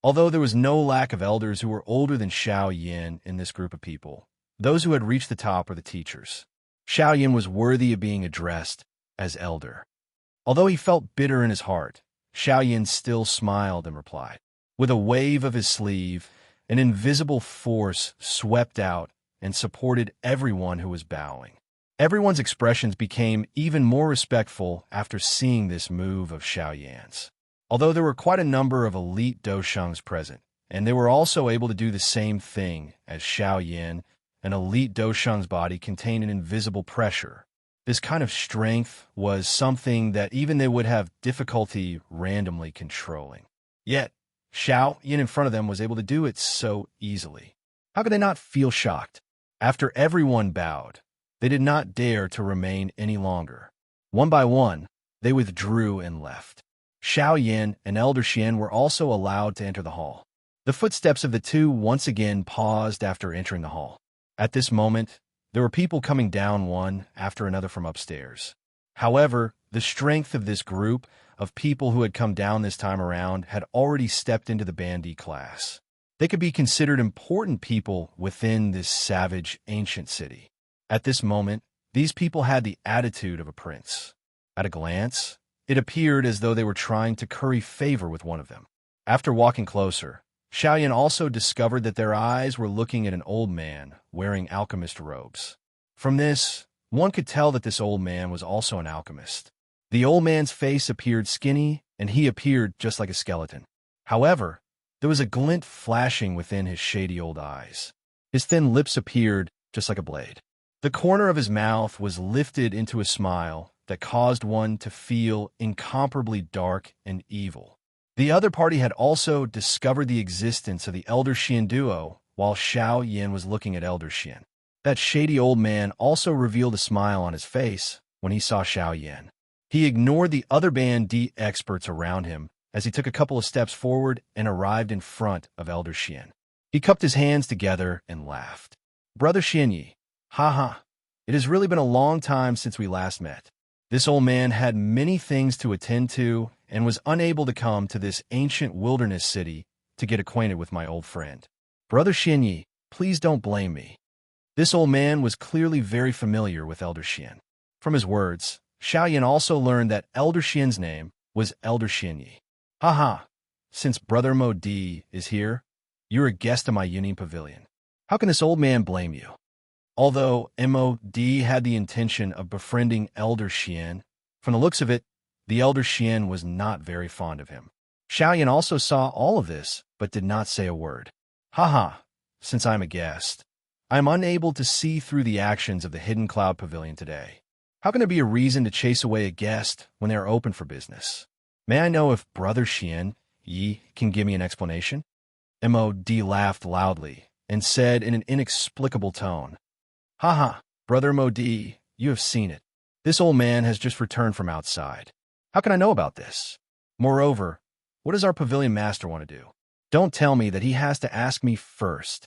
Although there was no lack of elders who were older than Xiao Yin in this group of people, those who had reached the top were the teachers. Xiao Yin was worthy of being addressed as elder. Although he felt bitter in his heart, Xiao Yin still smiled and replied. With a wave of his sleeve, an invisible force swept out and supported everyone who was bowing. Everyone's expressions became even more respectful after seeing this move of Xiao Yan's. Although there were quite a number of elite Doshengs present, and they were also able to do the same thing as Xiao Yin, an elite Dosheng's body contained an invisible pressure. This kind of strength was something that even they would have difficulty randomly controlling. Yet, Xiao Yin in front of them was able to do it so easily. How could they not feel shocked? After everyone bowed, they did not dare to remain any longer. One by one, they withdrew and left. Xiao Yin and Elder Xian were also allowed to enter the hall. The footsteps of the two once again paused after entering the hall. At this moment, there were people coming down one after another from upstairs. However, the strength of this group of people who had come down this time around had already stepped into the bandit class. They could be considered important people within this savage ancient city. At this moment, these people had the attitude of a prince. At a glance, it appeared as though they were trying to curry favor with one of them. After walking closer, Xiao Yin also discovered that their eyes were looking at an old man wearing alchemist robes. From this, one could tell that this old man was also an alchemist. The old man's face appeared skinny, and he appeared just like a skeleton. However, there was a glint flashing within his shady old eyes. His thin lips appeared just like a blade. The corner of his mouth was lifted into a smile that caused one to feel incomparably dark and evil. The other party had also discovered the existence of the Elder Xian duo while Xiao Yin was looking at Elder Xian. That shady old man also revealed a smile on his face when he saw Xiao Yin. He ignored the other bandit experts around him as he took a couple of steps forward and arrived in front of Elder Xian. He cupped his hands together and laughed. Brother Xianyi, ha. It has really been a long time since we last met. This old man had many things to attend to and was unable to come to this ancient wilderness city to get acquainted with my old friend. Brother Xianyi, please don't blame me. This old man was clearly very familiar with Elder Xian. From his words, Xiao Yin also learned that Elder Xian's name was Elder Xianyi. Ha. Since Brother Mo Di is here, you're a guest of my Yunin Pavilion. How can this old man blame you? Although MOD had the intention of befriending Elder Xian, from the looks of it, The elder Xian was not very fond of him. Xiaoyan also saw all of this, but did not say a word. Haha, since I'm a guest, I am unable to see through the actions of the Hidden Cloud Pavilion today. How can there be a reason to chase away a guest when they are open for business? May I know if Brother Xian Yi can give me an explanation? Mod laughed loudly and said in an inexplicable tone, Haha, Brother Mod, you have seen it. This old man has just returned from outside. How can I know about this? Moreover, what does our pavilion master want to do? Don't tell me that he has to ask me first.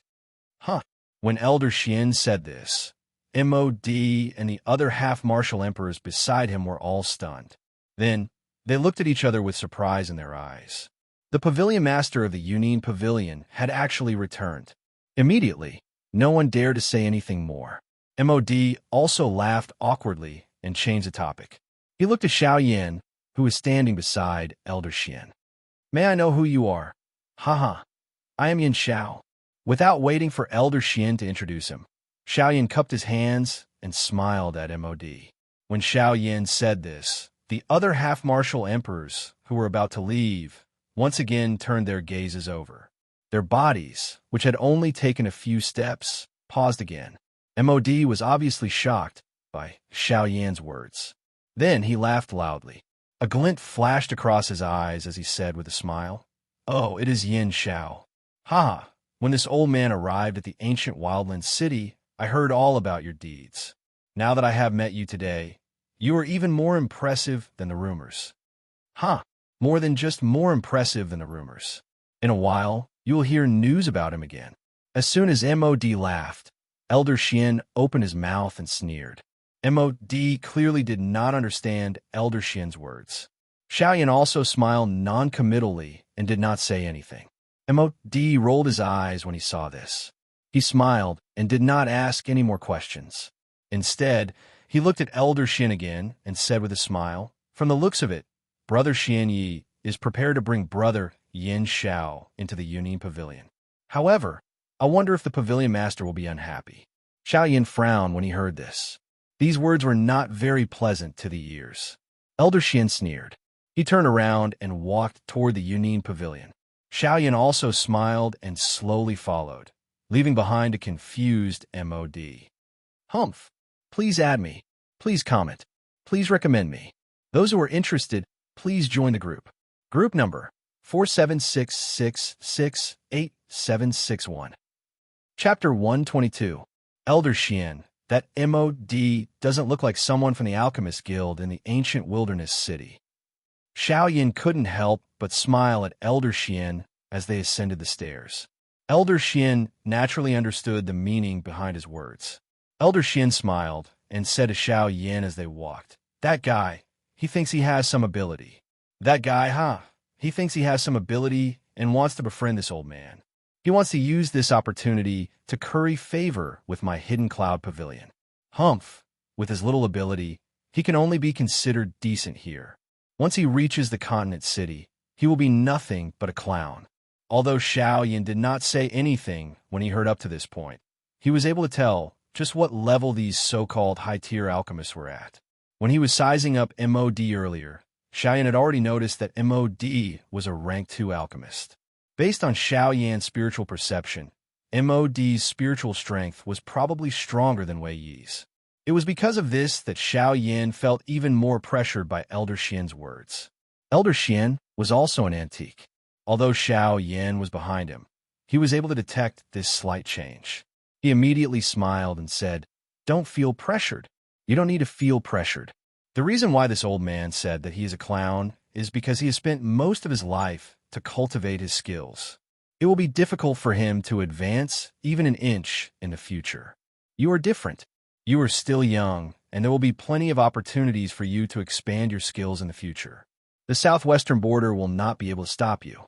Huh. When Elder Xian said this, Mod and the other half-martial emperors beside him were all stunned. Then, they looked at each other with surprise in their eyes. The pavilion master of the Union Pavilion had actually returned. Immediately, no one dared to say anything more. Mod also laughed awkwardly and changed the topic. He looked at Xiaoyan, who was standing beside Elder Xian. May I know who you are? Haha, I am Yin Xiao. Without waiting for Elder Xian to introduce him, Xiaoyan cupped his hands and smiled at Mod. When Xiaoyan said this, the other half-martial emperors, who were about to leave, once again turned their gazes over. Their bodies, which had only taken a few steps, paused again. Mod was obviously shocked by Xiaoyan's words. Then he laughed loudly. A glint flashed across his eyes as he said with a smile, Oh, it is Yin Xiao. Ha! When this old man arrived at the ancient wildland city, I heard all about your deeds. Now that I have met you today, you are even more impressive than the rumors. Ha! More than just more impressive than the rumors. In a while, you will hear news about him again. As soon as Mod laughed, Elder Xian opened his mouth and sneered. Mod clearly did not understand Elder Xian's words. Xiaoyan also smiled non-committally and did not say anything. Mod rolled his eyes when he saw this. He smiled and did not ask any more questions. Instead, he looked at Elder Xian again and said with a smile, From the looks of it, Brother Xian Yi is prepared to bring Brother Yin Xiao into the Union Pavilion. However, I wonder if the pavilion master will be unhappy. Xiaoyan frowned when he heard this. These words were not very pleasant to the ears. Elder Xian sneered. He turned around and walked toward the Union Pavilion. Xiaoyan also smiled and slowly followed, leaving behind a confused Mod. Humph. Please add me. Please comment. Please recommend me. Those who are interested, please join the group. Group number 4766687761. Chapter 122. Elder Xian, that Mod doesn't look like someone from the Alchemist Guild in the ancient wilderness city. Xiaoyan couldn't help but smile at Elder Xian as they ascended the stairs. Elder Xian naturally understood the meaning behind his words. Elder Xian smiled and said to Xiaoyan as they walked, That guy, he thinks he has some ability. That guy, huh? He thinks he has some ability and wants to befriend this old man. He wants to use this opportunity to curry favor with my Hidden Cloud Pavilion. Humph, with his little ability, he can only be considered decent here. Once he reaches the continent city, he will be nothing but a clown. Although Xiaoyan did not say anything when he heard up to this point, he was able to tell just what level these so-called high-tier alchemists were at. When he was sizing up Mod earlier, Xiaoyan had already noticed that Mod was a rank 2 alchemist. Based on Xiaoyan's spiritual perception, Mod's spiritual strength was probably stronger than Wei Yi's. It was because of this that Xiaoyan felt even more pressured by Elder Xian's words. Elder Xian was also an antique. Although Xiaoyan was behind him, he was able to detect this slight change. He immediately smiled and said, Don't feel pressured. You don't need to feel pressured. The reason why this old man said that he is a clown is because he has spent most of his life to cultivate his skills. It will be difficult for him to advance even an inch in the future. You are different. You are still young, and there will be plenty of opportunities for you to expand your skills in the future. The southwestern border will not be able to stop you.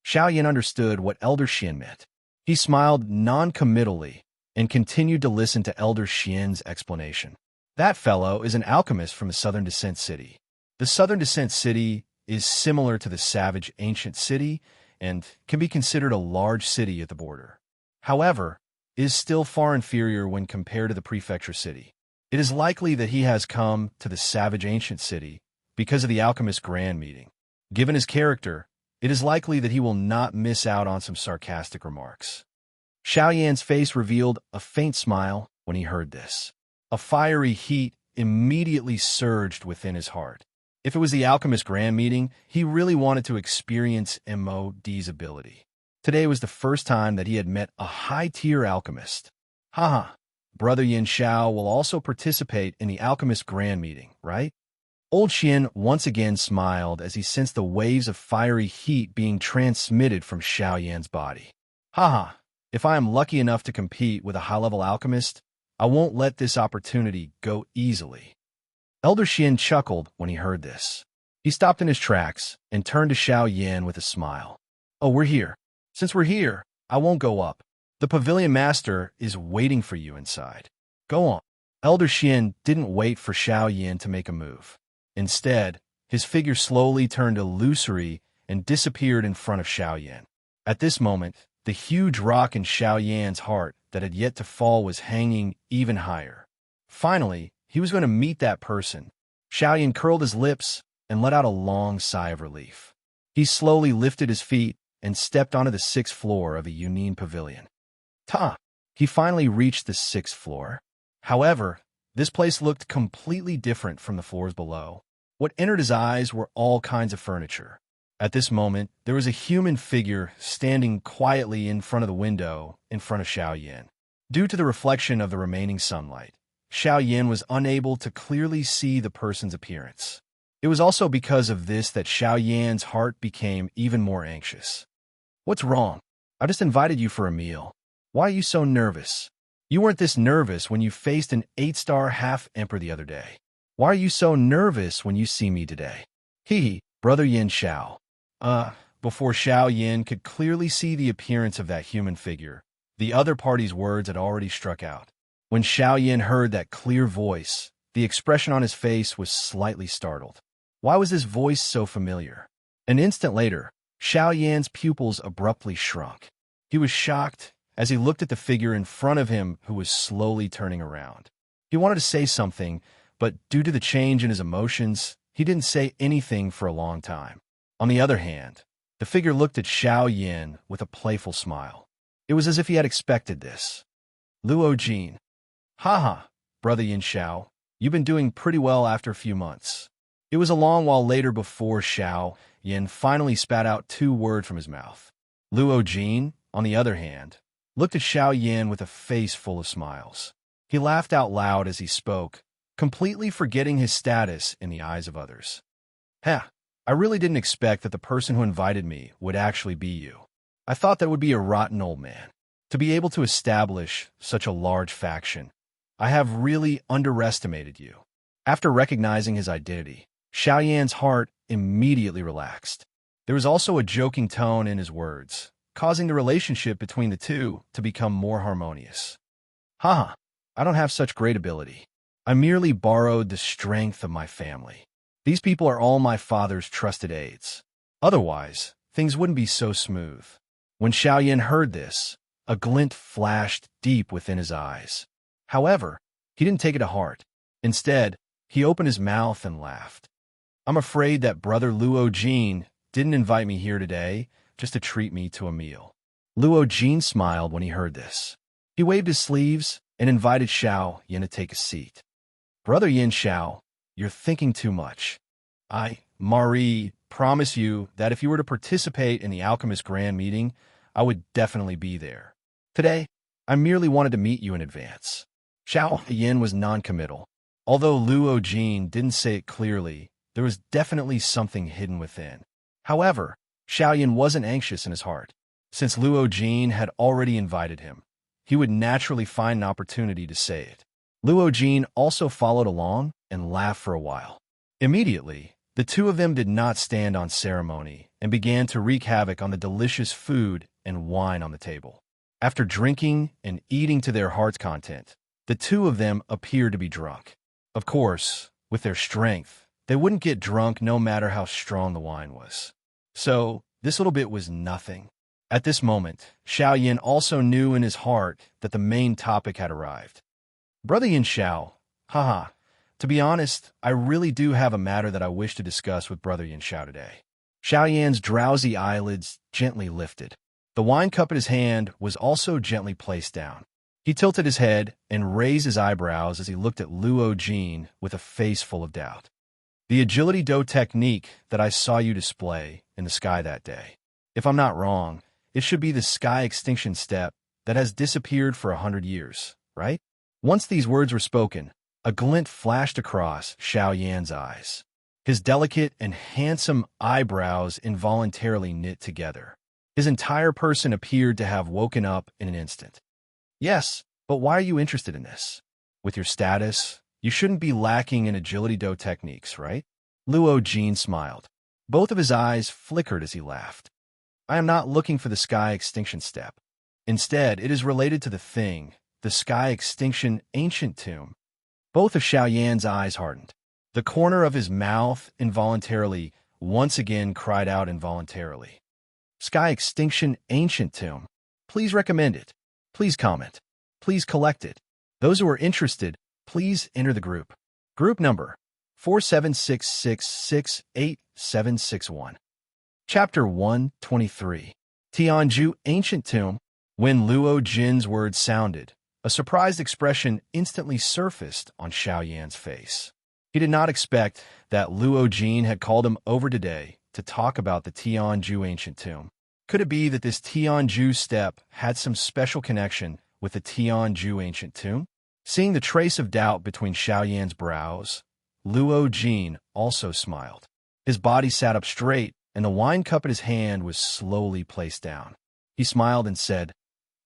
Xiaoyan understood what Elder Xian meant. He smiled non-committally and continued to listen to Elder Xian's explanation. That fellow is an alchemist from the Southern Descent City. The Southern Descent City is similar to the Savage Ancient City and can be considered a large city at the border. However, is still far inferior when compared to the prefecture city. It is likely that he has come to the Savage Ancient City because of the alchemist grand meeting. Given his character, it is likely that he will not miss out on some sarcastic remarks. Xiao Yan's face revealed a faint smile when he heard this. A fiery heat immediately surged within his heart. If it was the alchemist grand meeting, he really wanted to experience MOD's ability. Today was the first time that he had met a high-tier alchemist. Haha, Brother Yin Xiao will also participate in the alchemist grand meeting, right? Old Xian once again smiled as he sensed the waves of fiery heat being transmitted from Xiao Yan's body. Haha, if I am lucky enough to compete with a high-level alchemist, I won't let this opportunity go easily. Elder Xian chuckled when he heard this. He stopped in his tracks and turned to Xiao Yan with a smile. Oh, we're here. Since we're here, I won't go up. The pavilion master is waiting for you inside. Go on. Elder Xian didn't wait for Xiao Yan to make a move. Instead, his figure slowly turned illusory and disappeared in front of Xiao Yan. At this moment, the huge rock in Xiao Yan's heart that had yet to fall was hanging even higher. Finally, he was going to meet that person. Xiao Yan curled his lips and let out a long sigh of relief. He slowly lifted his feet and stepped onto the 6th floor of a Yunin pavilion. He finally reached the 6th floor. However, this place looked completely different from the floors below. What entered his eyes were all kinds of furniture. At this moment, there was a human figure standing quietly in front of the window in front of Xiao Yan. Due to the reflection of the remaining sunlight, Xiao Yan was unable to clearly see the person's appearance. It was also because of this that Xiao Yan's heart became even more anxious. What's wrong? I just invited you for a meal. Why are you so nervous? You weren't this nervous when you faced an 8-star half-emperor the other day. Why are you so nervous when you see me today? Brother Yin Xiao. Before Xiao Yan could clearly see the appearance of that human figure, the other party's words had already struck out. When Xiao Yan heard that clear voice, the expression on his face was slightly startled. Why was this voice so familiar? An instant later, Xiao Yan's pupils abruptly shrunk. He was shocked as he looked at the figure in front of him who was slowly turning around. He wanted to say something, but due to the change in his emotions, he didn't say anything for a long time. On the other hand, the figure looked at Xiao Yan with a playful smile. It was as if he had expected this. Luo Jin. Haha, Brother Yin Xiao, you've been doing pretty well after a few months. It was a long while later before Xiao Yan finally spat out 2 words from his mouth. Luo Jin, on the other hand, looked at Xiao Yan with a face full of smiles. He laughed out loud as he spoke, completely forgetting his status in the eyes of others. I really didn't expect that the person who invited me would actually be you. I thought that would be a rotten old man. To be able to establish such a large faction, I have really underestimated you. After recognizing his identity, Xiao Yan's heart immediately relaxed. There was also a joking tone in his words, causing the relationship between the two to become more harmonious. I don't have such great ability. I merely borrowed the strength of my family. These people are all my father's trusted aides. Otherwise, things wouldn't be so smooth. When Xiao Yan heard this, a glint flashed deep within his eyes. However, he didn't take it to heart. Instead, he opened his mouth and laughed. I'm afraid that Brother Luo Jin didn't invite me here today just to treat me to a meal. Luo Jin smiled when he heard this. He waved his sleeves and invited Xiao Yan to take a seat. Brother Yin Xiao, you're thinking too much. Marie, promise you that if you were to participate in the Alchemist Grand Meeting, I would definitely be there. Today, I merely wanted to meet you in advance. Xiao Yan was non-committal. Although Luo Jin didn't say it clearly, there was definitely something hidden within. However, Xiao Yan wasn't anxious in his heart. Since Luo Jin had already invited him, he would naturally find an opportunity to say it. Luo Jin also followed along and laughed for a while. Immediately, the two of them did not stand on ceremony and began to wreak havoc on the delicious food and wine on the table. After drinking and eating to their heart's content, the two of them appeared to be drunk. Of course, with their strength, they wouldn't get drunk no matter how strong the wine was. So, this little bit was nothing. At this moment, Xiao Yan also knew in his heart that the main topic had arrived. Brother Yin Xiao, To be honest, I really do have a matter that I wish to discuss with Brother Yin Xiao today. Xiao Yan's drowsy eyelids gently lifted. The wine cup in his hand was also gently placed down. He tilted his head and raised his eyebrows as he looked at Luo Jin with a face full of doubt. The agility do technique that I saw you display in the sky that day. If I'm not wrong, it should be the sky extinction step that has disappeared for 100 years, right? Once these words were spoken, a glint flashed across Xiao Yan's eyes. His delicate and handsome eyebrows involuntarily knit together. His entire person appeared to have woken up in an instant. Yes, but why are you interested in this? With your status, you shouldn't be lacking in agility do techniques, right? Luo Jin smiled. Both of his eyes flickered as he laughed. I am not looking for the sky extinction step. Instead, it is related to the thing, the sky extinction ancient tomb. Both of Xiao Yan's eyes hardened. The corner of his mouth involuntarily once again cried out involuntarily. Sky extinction ancient tomb. Please recommend it. Please comment. Please collect it. Those who are interested, please enter the group. Group number 4766687761. Chapter 123. Tianju Ancient Tomb. When Luo Jin's words sounded, a surprised expression instantly surfaced on Xiao Yan's face. He did not expect that Luo Jin had called him over today to talk about the Tianju Ancient Tomb. Could it be that this Tianju step had some special connection with the Tianju Ancient Tomb? Seeing the trace of doubt between Xiao Yan's brows, Luo Jin also smiled. His body sat up straight, and the wine cup in his hand was slowly placed down. He smiled and said,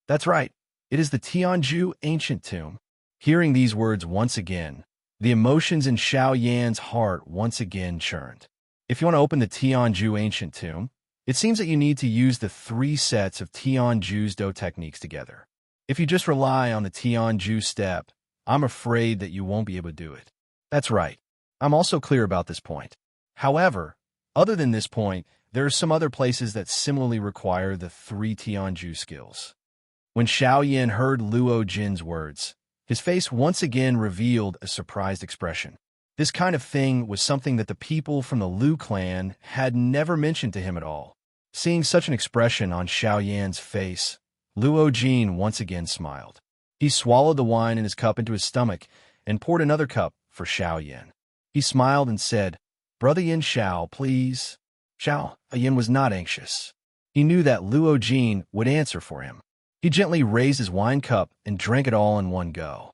"That's right. It is the Tianju Ancient Tomb." Hearing these words once again, the emotions in Xiao Yan's heart once again churned. If you want to open the Tianju Ancient Tomb, it seems that you need to use the 3 sets of Tianju's do techniques together. If you just rely on the Tianju step, I'm afraid that you won't be able to do it. That's right. I'm also clear about this point. However, other than this point, there are some other places that similarly require the 3 Tianju skills. When Xiao Yan heard Luo Jin's words, his face once again revealed a surprised expression. This kind of thing was something that the people from the Lu clan had never mentioned to him at all. Seeing such an expression on Xiao Yan's face, Luo Jin once again smiled. He swallowed the wine in his cup into his stomach and poured another cup for Xiao Yan. He smiled and said, "Brother Yin Xiao, please." Xiao Yan was not anxious. He knew that Luo Jin would answer for him. He gently raised his wine cup and drank it all in one go.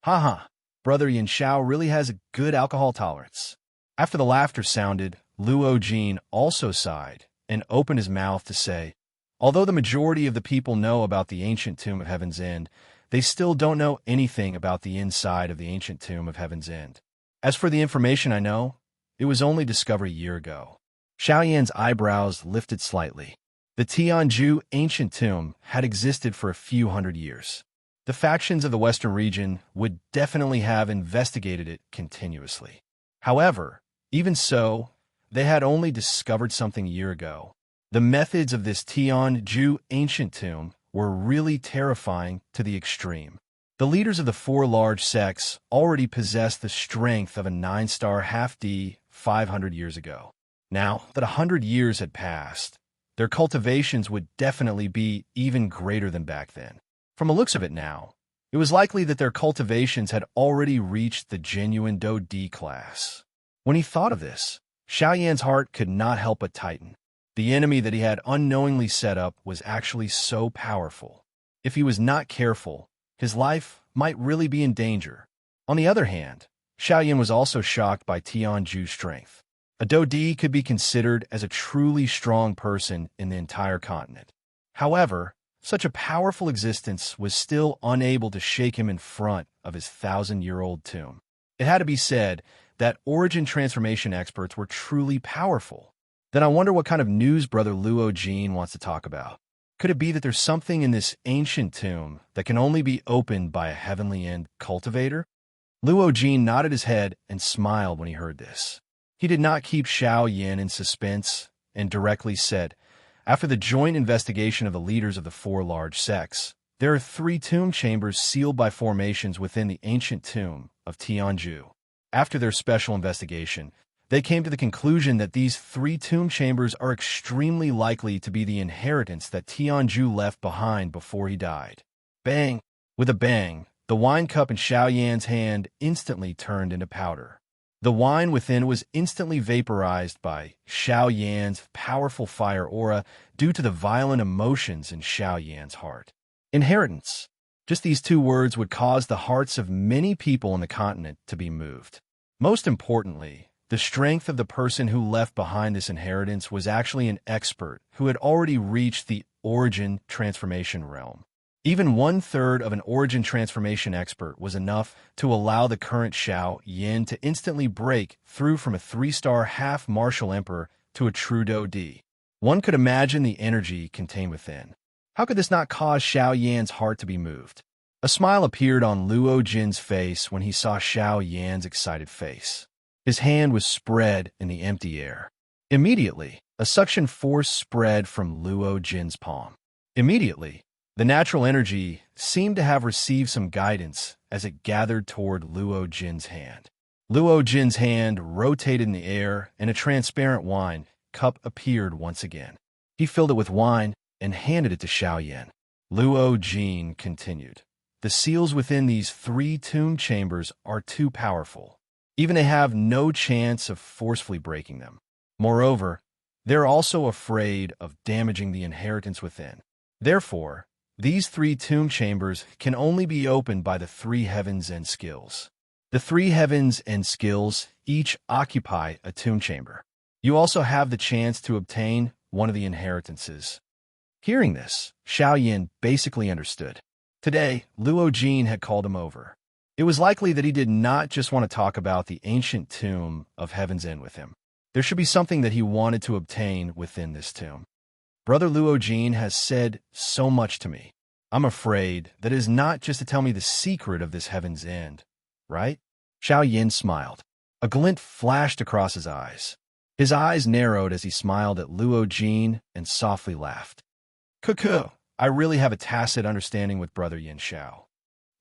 "Ha, Brother Yin Xiao really has a good alcohol tolerance." After the laughter sounded, Luo Jin also sighed and opened his mouth to say, "Although the majority of the people know about the ancient tomb of Heaven's End, they still don't know anything about the inside of the ancient tomb of Heaven's End. As for the information I know, it was only discovered a year ago." Xiao Yan's eyebrows lifted slightly. The Tianju ancient tomb had existed for a few hundred years. The factions of the Western region would definitely have investigated it continuously. However, even so, they had only discovered something a year ago. The methods of this Tianju ancient tomb were really terrifying to the extreme. The leaders of the 4 large sects already possessed the strength of a 9-star half-D 500 years ago. Now that 100 years had passed, their cultivations would definitely be even greater than back then. From the looks of it now, it was likely that their cultivations had already reached the genuine Do D class. When he thought of this, Xiao Yan's heart could not help but tighten. The enemy that he had unknowingly set up was actually so powerful. If he was not careful, his life might really be in danger. On the other hand, Xiao Yan was also shocked by Tianju's strength. A Do D could be considered as a truly strong person in the entire continent. However, such a powerful existence was still unable to shake him in front of his 1,000-year-old tomb. It had to be said that origin transformation experts were truly powerful. Then I wonder what kind of news Brother Luo Jin wants to talk about. Could it be that there's something in this ancient tomb that can only be opened by a heavenly end cultivator? Luo Jin nodded his head and smiled when he heard this. He did not keep Xiao Yan in suspense and directly said, "After the joint investigation of the leaders of the 4 large sects, there are 3 tomb chambers sealed by formations within the ancient tomb of Tianju. After their special investigation, they came to the conclusion that these 3 tomb chambers are extremely likely to be the inheritance that Tianju left behind before he died. Bang! With a bang, the wine cup in Xiaoyan's hand instantly turned into powder. The wine within was instantly vaporized by Xiaoyan's powerful fire aura due to the violent emotions in Xiaoyan's heart. Inheritance. Just these 2 words would cause the hearts of many people on the continent to be moved. Most importantly, the strength of the person who left behind this inheritance was actually an expert who had already reached the origin transformation realm. Even 1/3 of an origin transformation expert was enough to allow the current Xiao Yin to instantly break through from a 3-star half-martial emperor to a true Dou-Di. One could imagine the energy contained within. How could this not cause Xiao Yan's heart to be moved? A smile appeared on Luo Jin's face when he saw Xiao Yan's excited face. His hand was spread in the empty air. Immediately, a suction force spread from Luo Jin's palm. Immediately, the natural energy seemed to have received some guidance as it gathered toward Luo Jin's hand. Luo Jin's hand rotated in the air, and a transparent wine cup appeared once again. He filled it with wine and handed it to Xiao Yan. Luo Jin continued. The seals within these 3 tomb chambers are too powerful. Even they have no chance of forcefully breaking them. Moreover, they're also afraid of damaging the inheritance within. Therefore, these 3 tomb chambers can only be opened by the 3 heavens and skills. The 3 heavens and skills each occupy a tomb chamber. You also have the chance to obtain one of the inheritances. Hearing this, Xiao Yan basically understood. Today, Luo Jin had called him over. It was likely that he did not just want to talk about the ancient tomb of Heaven's End with him. There should be something that he wanted to obtain within this tomb. Brother Luo Jin has said so much to me. I'm afraid that it is not just to tell me the secret of this Heaven's End, right? Xiao Yan smiled. A glint flashed across his eyes. His eyes narrowed as he smiled at Luo Jin and softly laughed. Cuckoo, I really have a tacit understanding with Brother Yin Xiao.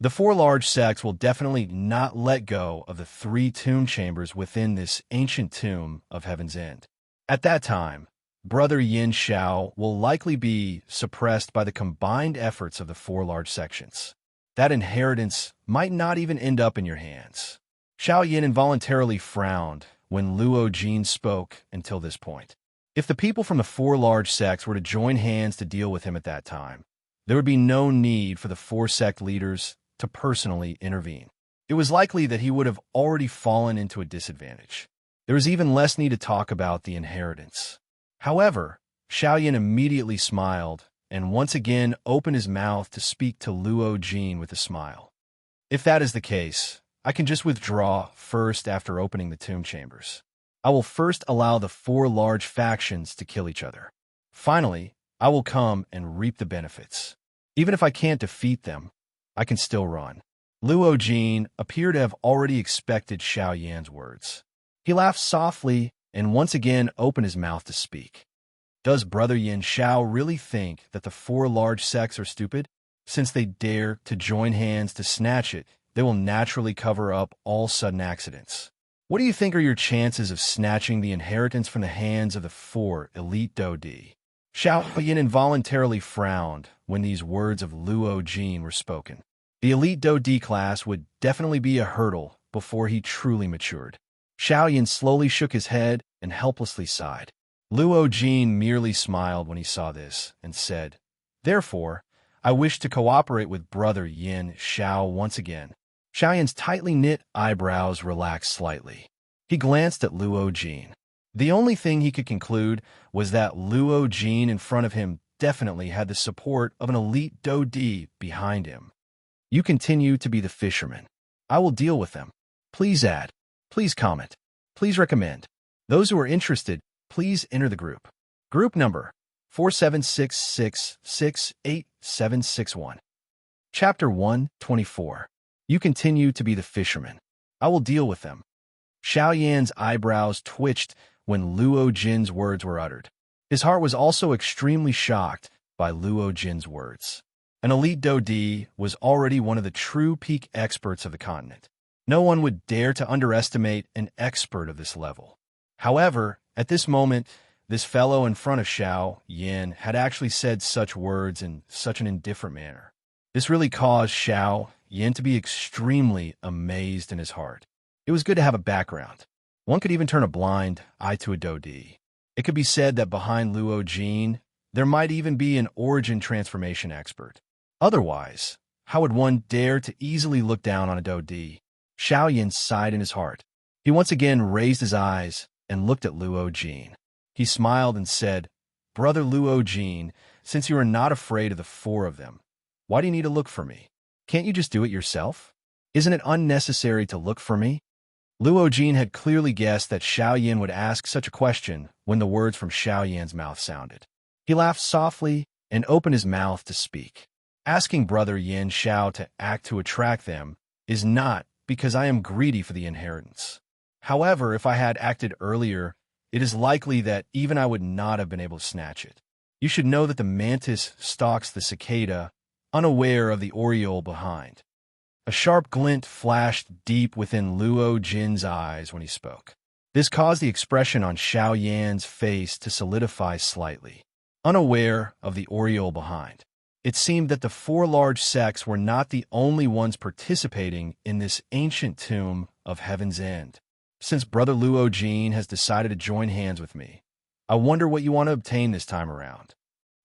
The 4 large sects will definitely not let go of the 3 tomb chambers within this ancient tomb of Heaven's End. At that time, Brother Yin Xiao will likely be suppressed by the combined efforts of the 4 large sections. That inheritance might not even end up in your hands. Xiao Yin involuntarily frowned when Luo Jin spoke until this point. If the people from the 4 large sects were to join hands to deal with him at that time, there would be no need for the 4 sect leaders to personally intervene. It was likely that he would have already fallen into a disadvantage. There was even less need to talk about the inheritance. However, Xiao Yan immediately smiled and once again opened his mouth to speak to Luo Jin with a smile. If that is the case, I can just withdraw first after opening the tomb chambers. I will first allow the 4 large factions to kill each other. Finally, I will come and reap the benefits. Even if I can't defeat them, I can still run. Luo Jin appeared to have already expected Xiao Yan's words. He laughed softly and once again opened his mouth to speak. Does Brother Yin Xiao really think that the 4 large sects are stupid? Since they dare to join hands to snatch it, they will naturally cover up all sudden accidents. What do you think are your chances of snatching the inheritance from the hands of the 4 elite Dou-Di? Xiao Yin involuntarily frowned when these words of Luo Jin were spoken. The elite Dou-Di class would definitely be a hurdle before he truly matured. Xiao Yin slowly shook his head and helplessly sighed. Luo Jin merely smiled when he saw this and said, "Therefore, I wish to cooperate with Brother Yin Xiao once again." Xiao Yan's tightly knit eyebrows relaxed slightly. He glanced at Luo Jin. The only thing he could conclude was that Luo Jin in front of him definitely had the support of an elite Dou-Di behind him. You continue to be the fisherman. I will deal with them. Please add. Please comment. Please recommend. Those who are interested, please enter the group. Group number 4766688761. Chapter 124. You continue to be the fisherman. I will deal with them. Xiao Yan's eyebrows twitched when Luo Jin's words were uttered. His heart was also extremely shocked by Luo Jin's words. An elite Dou-Di was already one of the true peak experts of the continent. No one would dare to underestimate an expert of this level. However, at this moment, this fellow in front of Xiao Yin had actually said such words in such an indifferent manner. This really caused Xiao Yin to be extremely amazed in his heart. It was good to have a background. One could even turn a blind eye to a Dodi. It could be said that behind Luo Jin, there might even be an origin transformation expert. Otherwise, how would one dare to easily look down on a Dodi? Xiao Yin sighed in his heart. He once again raised his eyes and looked at Luo Jin. He smiled and said, "Brother Luo Jin, since you are not afraid of the four of them, why do you need to look for me? Can't you just do it yourself? Isn't it unnecessary to look for me?" Luo Jin had clearly guessed that Xiao Yin would ask such a question when the words from Xiao Yan's mouth sounded. He laughed softly and opened his mouth to speak. "Asking Brother Yin Xiao to act to attract them is not because I am greedy for the inheritance. However, if I had acted earlier, it is likely that even I would not have been able to snatch it. You should know that the mantis stalks the cicada, unaware of the oriole behind." A sharp glint flashed deep within Luo Jin's eyes when he spoke. This caused the expression on Xiao Yan's face to solidify slightly. Unaware of the oriole behind. It seemed that the four large sects were not the only ones participating in this ancient tomb of Heaven's End. "Since Brother Luo Jin has decided to join hands with me, I wonder what you want to obtain this time around."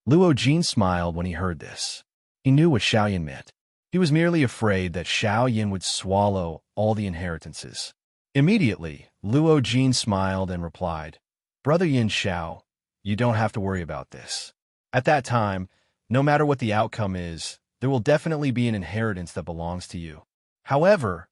Luo Jin smiled when he heard this. He knew what Xiao Yin meant. He was merely afraid that Xiao Yin would swallow all the inheritances. Immediately, Luo Jin smiled and replied, "Brother Yin Xiao, you don't have to worry about this. At that time, no matter what the outcome is, there will definitely be an inheritance that belongs to you. However,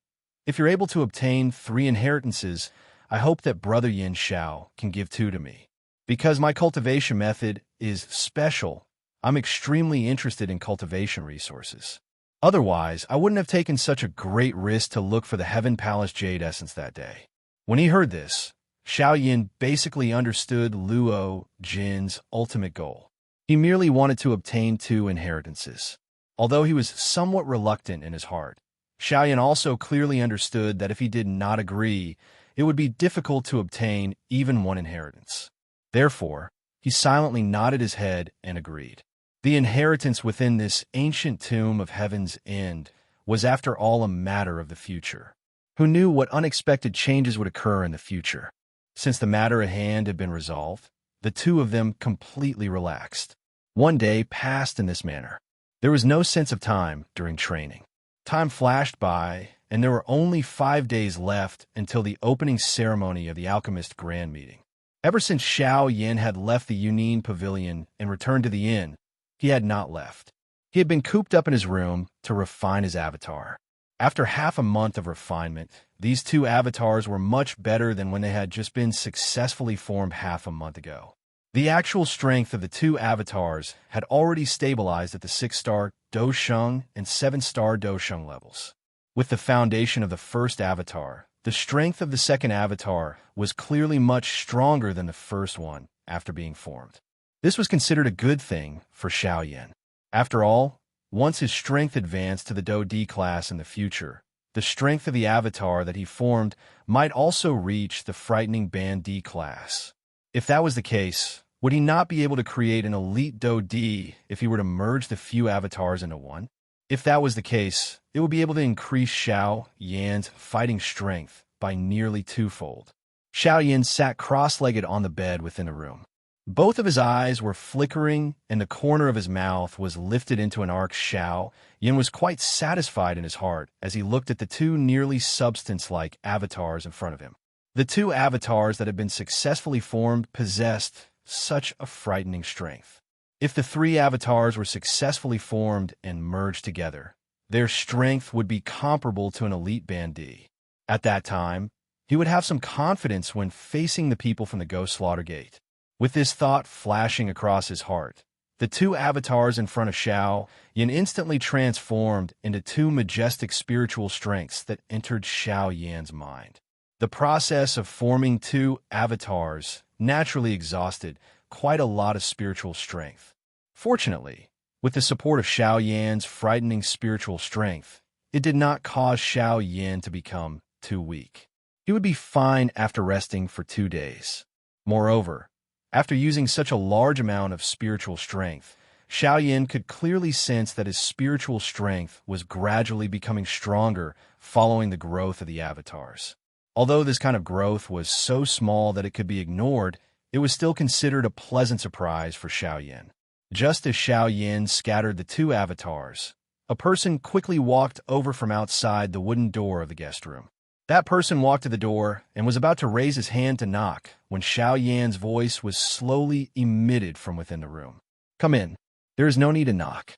if you're able to obtain 3 inheritances, I hope that Brother Yin Xiao can give 2 to me. Because my cultivation method is special, I'm extremely interested in cultivation resources. Otherwise, I wouldn't have taken such a great risk to look for the Heaven Palace Jade Essence that day." When he heard this, Xiao Yin basically understood Luo Jin's ultimate goal. He merely wanted to obtain 2 inheritances. Although he was somewhat reluctant in his heart, Xiao Yin also clearly understood that if he did not agree, it would be difficult to obtain even 1 inheritance. Therefore, he silently nodded his head and agreed. The inheritance within this ancient tomb of Heaven's End was after all a matter of the future. Who knew what unexpected changes would occur in the future? Since the matter at hand had been resolved, the two of them completely relaxed. One day passed in this manner. There was no sense of time during training. Time flashed by, and there were only 5 days left until the opening ceremony of the Alchemist Grand Meeting. Ever since Xiao Yin had left the Yunin Pavilion and returned to the inn, he had not left. He had been cooped up in his room to refine his avatar. After half a month of refinement, these 2 avatars were much better than when they had just been successfully formed half a month ago. The actual strength of the 2 avatars had already stabilized at the 6-star Dosheng and 7-star Dosheng levels. With the foundation of the first avatar, the strength of the second avatar was clearly much stronger than the first one after being formed. This was considered a good thing for Xiao Yin. After all, once his strength advanced to the Do D class in the future, the strength of the avatar that he formed might also reach the frightening Band D class. If that was the case, would he not be able to create an elite Do D if he were to merge the few avatars into one? If that was the case, it would be able to increase Xiao Yan's fighting strength by nearly 2-fold. Xiao Yin sat cross-legged on the bed within the room. Both of his eyes were flickering, and the corner of his mouth was lifted into an arc. Xiao Yin was quite satisfied in his heart as he looked at the 2 nearly substance-like avatars in front of him. The 2 avatars that had been successfully formed possessed such a frightening strength. If the 3 avatars were successfully formed and merged together, their strength would be comparable to an elite bandit. At that time, he would have some confidence when facing the people from the Ghost Slaughter Gate. With this thought flashing across his heart, the 2 avatars in front of Xiao Yin instantly transformed into 2 majestic spiritual strengths that entered Xiao Yan's mind. The process of forming 2 avatars naturally exhausted quite a lot of spiritual strength. Fortunately, with the support of Xiao Yan's frightening spiritual strength, it did not cause Xiao Yin to become too weak. He would be fine after resting for 2 days. Moreover, after using such a large amount of spiritual strength, Xiaoyan could clearly sense that his spiritual strength was gradually becoming stronger following the growth of the avatars. Although this kind of growth was so small that it could be ignored, it was still considered a pleasant surprise for Xiaoyan. Just as Xiaoyan scattered the 2 avatars, a person quickly walked over from outside the wooden door of the guest room. That person walked to the door and was about to raise his hand to knock when Xiaoyan's voice was slowly emitted from within the room. "Come in. There is no need to knock."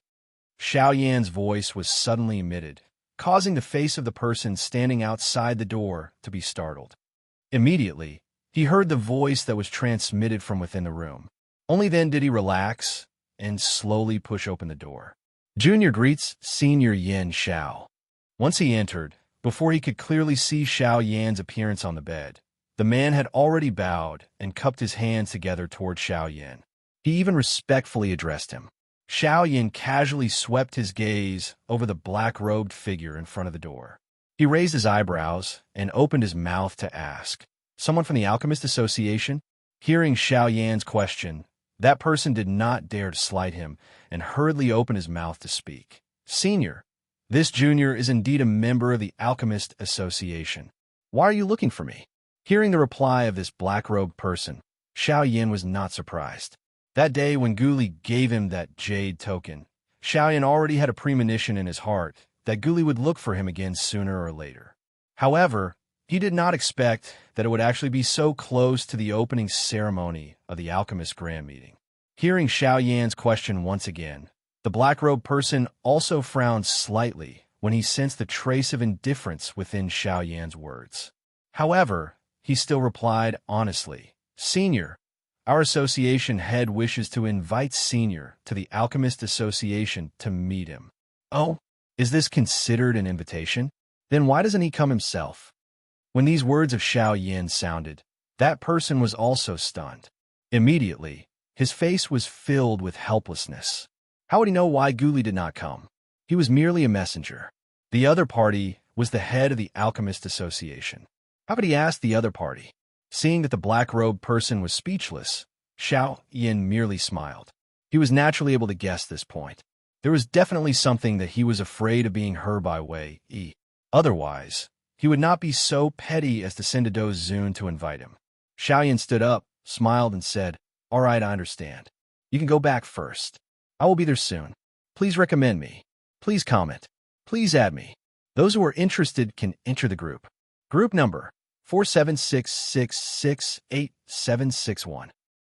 Xiaoyan's voice was suddenly emitted, causing the face of the person standing outside the door to be startled. Immediately, he heard the voice that was transmitted from within the room. Only then did he relax and slowly push open the door. "Junior greets Senior Yin Xiao." Once he entered, before he could clearly see Xiaoyan's appearance on the bed, the man had already bowed and cupped his hands together toward Xiaoyan. He even respectfully addressed him. Xiaoyan casually swept his gaze over the black-robed figure in front of the door. He raised his eyebrows and opened his mouth to ask, "Someone from the Alchemist Association?" Hearing Xiaoyan's question, that person did not dare to slight him and hurriedly opened his mouth to speak. "Senior, this junior is indeed a member of the Alchemist Association. Why are you looking for me?" Hearing the reply of this black-robed person, Xiaoyan was not surprised. That day when Guli gave him that jade token, Xiaoyan already had a premonition in his heart that Guli would look for him again sooner or later. However, he did not expect that it would actually be so close to the opening ceremony of the Alchemist Grand Meeting. Hearing Xiaoyan's question once again, the black-robed person also frowned slightly when he sensed the trace of indifference within Xiaoyan's words. However, he still replied honestly, "Senior, our association head wishes to invite Senior to the Alchemist Association to meet him." "Oh, is this considered an invitation? Then why doesn't he come himself?" When these words of Xiaoyan sounded, that person was also stunned. Immediately, his face was filled with helplessness. How would he know why Guli did not come? He was merely a messenger. The other party was the head of the Alchemist Association. How could he ask the other party? Seeing that the black-robed person was speechless, Xiaoyan merely smiled. He was naturally able to guess this point. There was definitely something that he was afraid of being heard by Wei Yi. Otherwise, he would not be so petty as to send a Dozun to invite him. Xiaoyan stood up, smiled, and said, "All right, I understand. You can go back first. I will be there soon. Please recommend me. Please comment. Please add me. Those who are interested can enter the group. Group number 476668761.